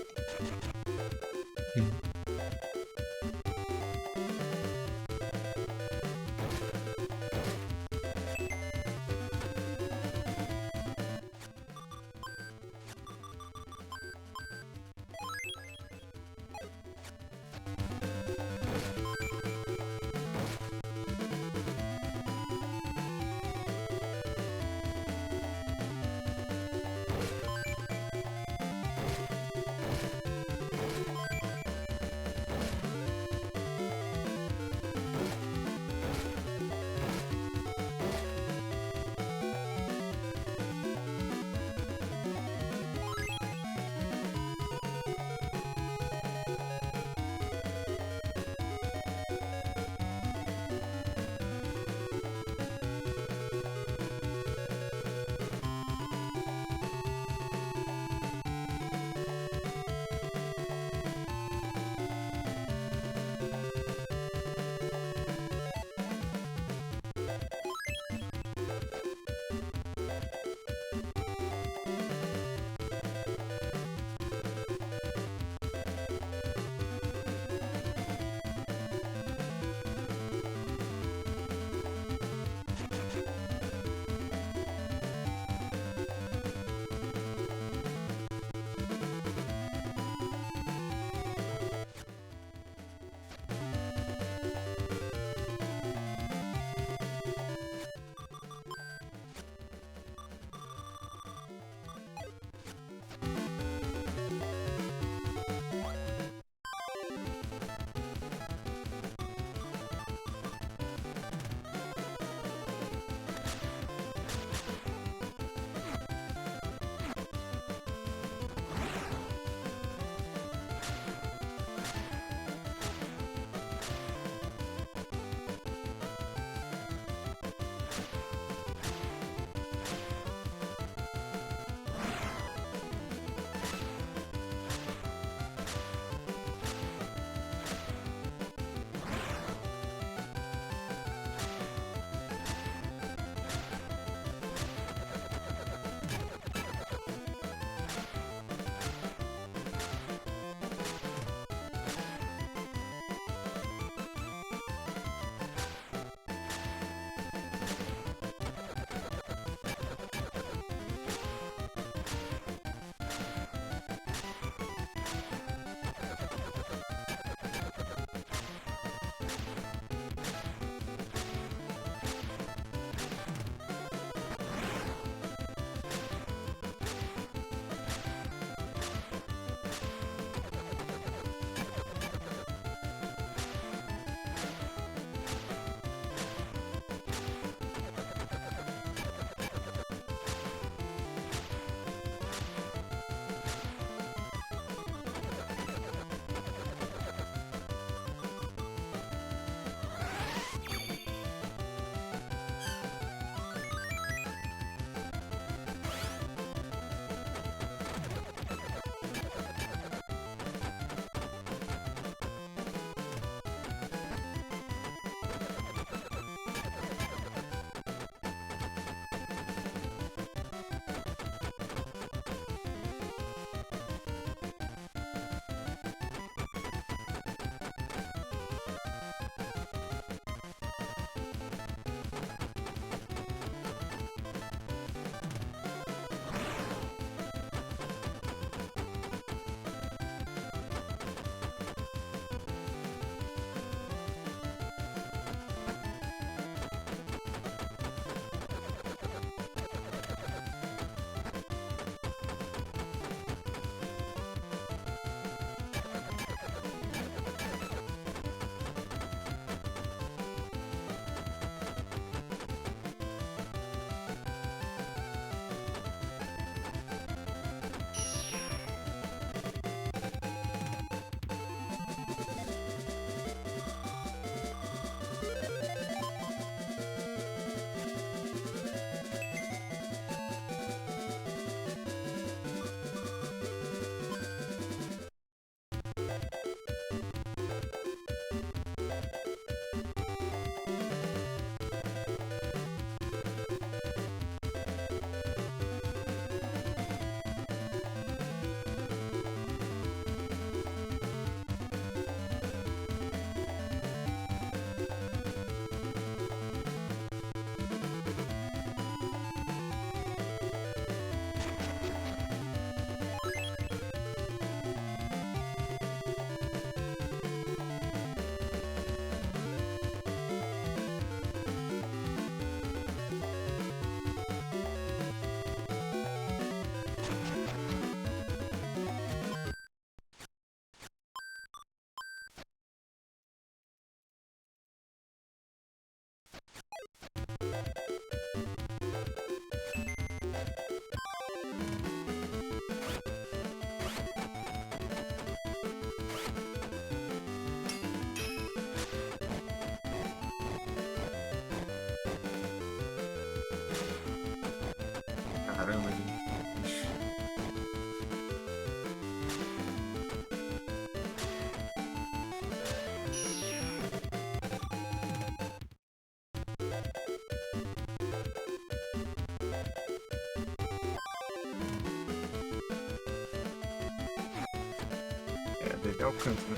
É o canto, né?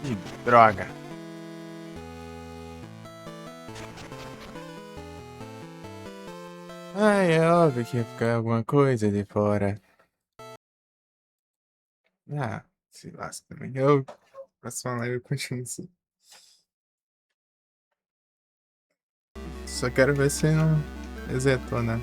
Ih, droga. Ai, é óbvio que ia ficar alguma coisa de fora. Ah, se lasca também. Próxima live eu continuo assim. Só quero ver se não resetou, né?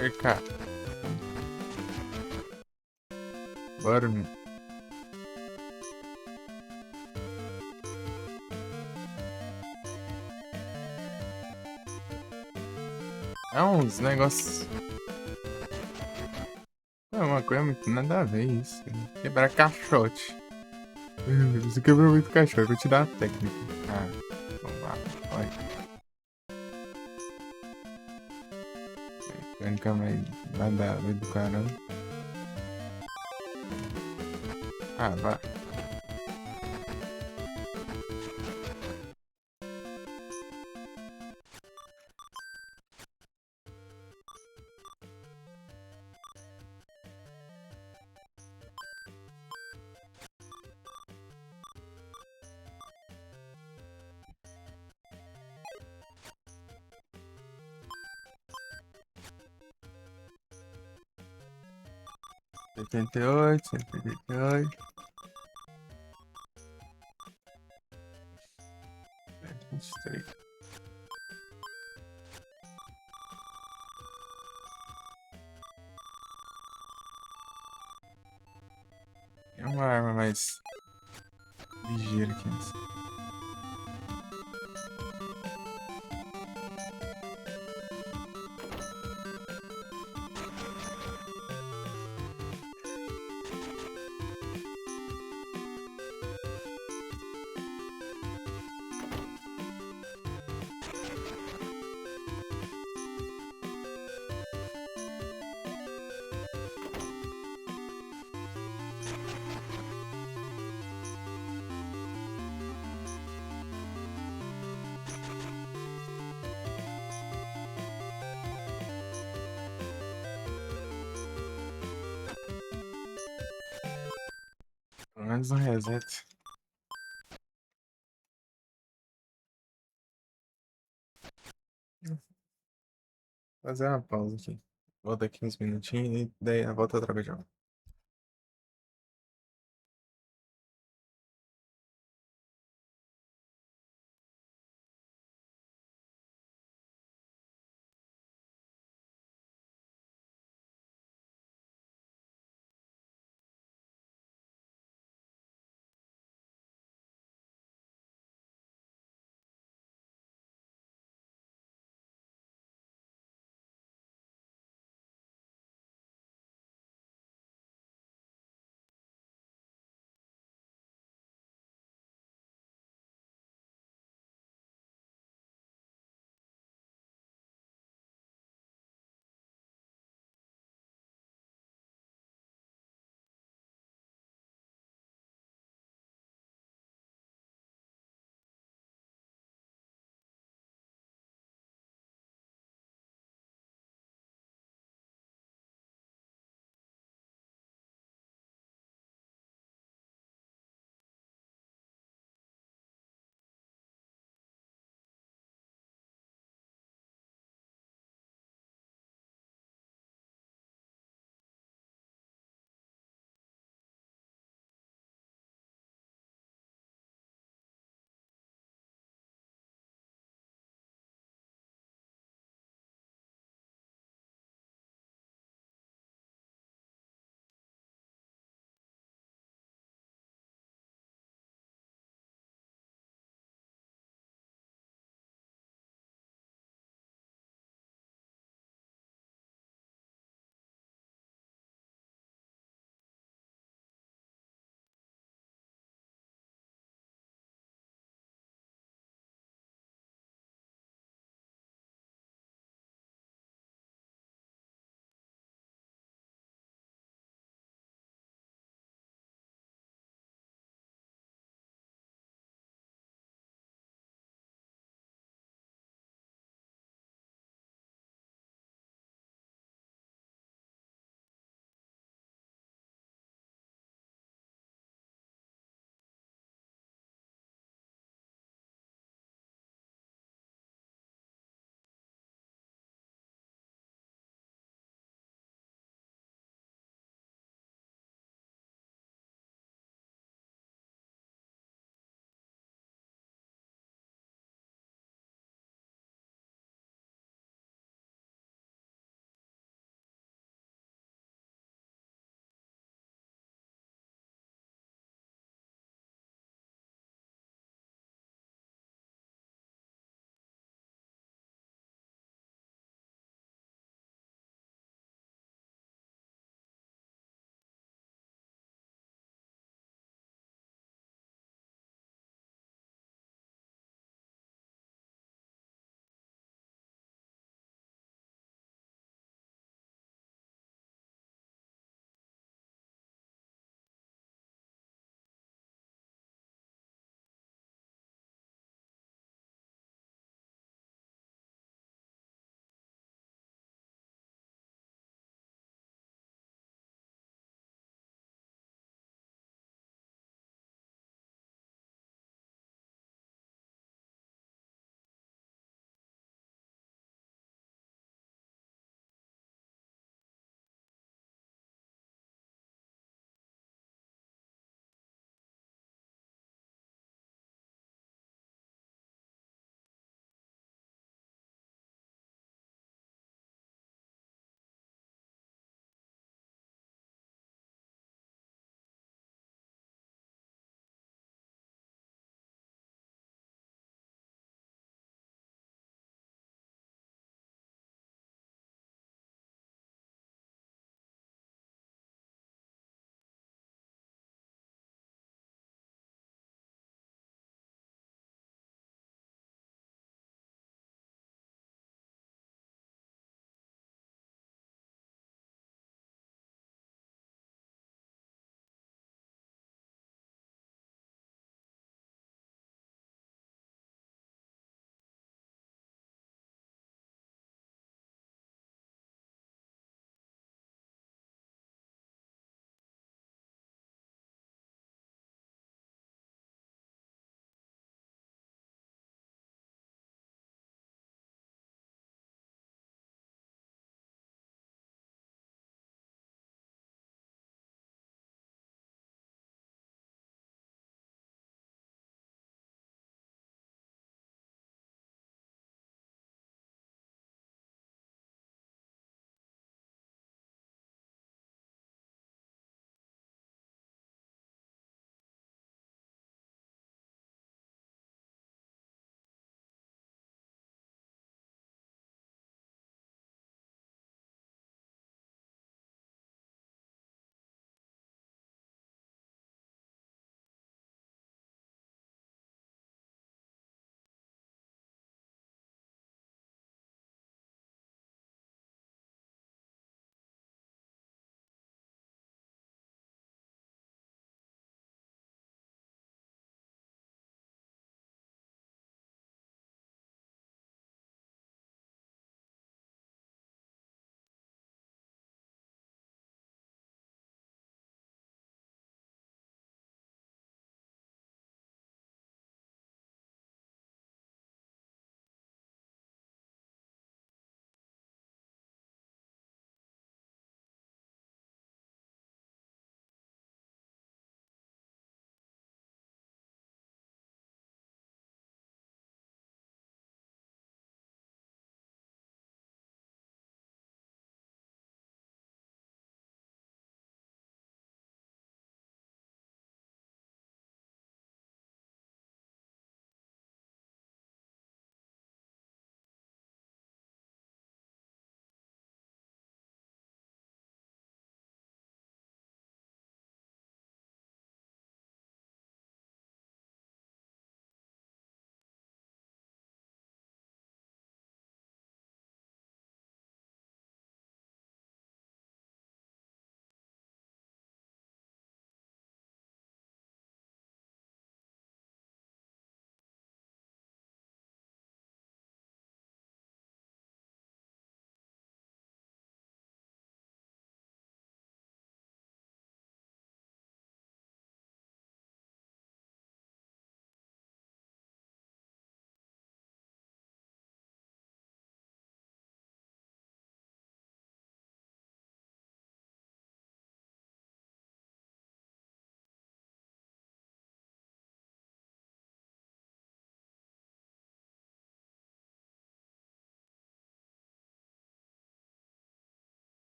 Cercar. Bora, meu. É uns negócios. É uma coisa muito nada a ver isso. Quebrar caixote. Você quebrou muito caixote, vou te dar a técnica. Ah, vamos lá. Olha. Técnica mais nada a ver do caramba. Ah, vai. Setenta e oito, 78. 23. É uma arma mais ligeira aqui. Mais um reset. Fazer uma pausa aqui. Volta 15 minutinhos e daí a volta outra vez já.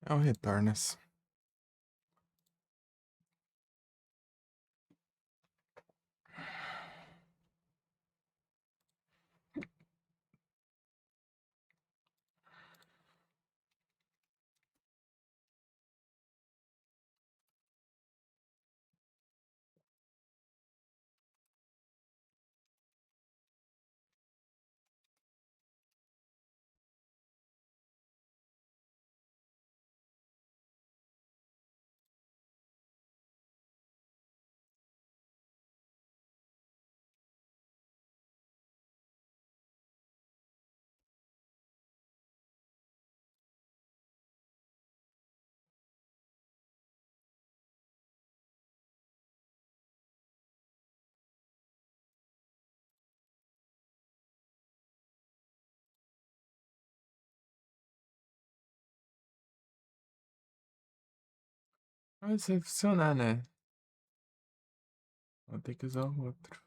É o Retornas. Mas vai funcionar, né? Vou ter que usar o outro.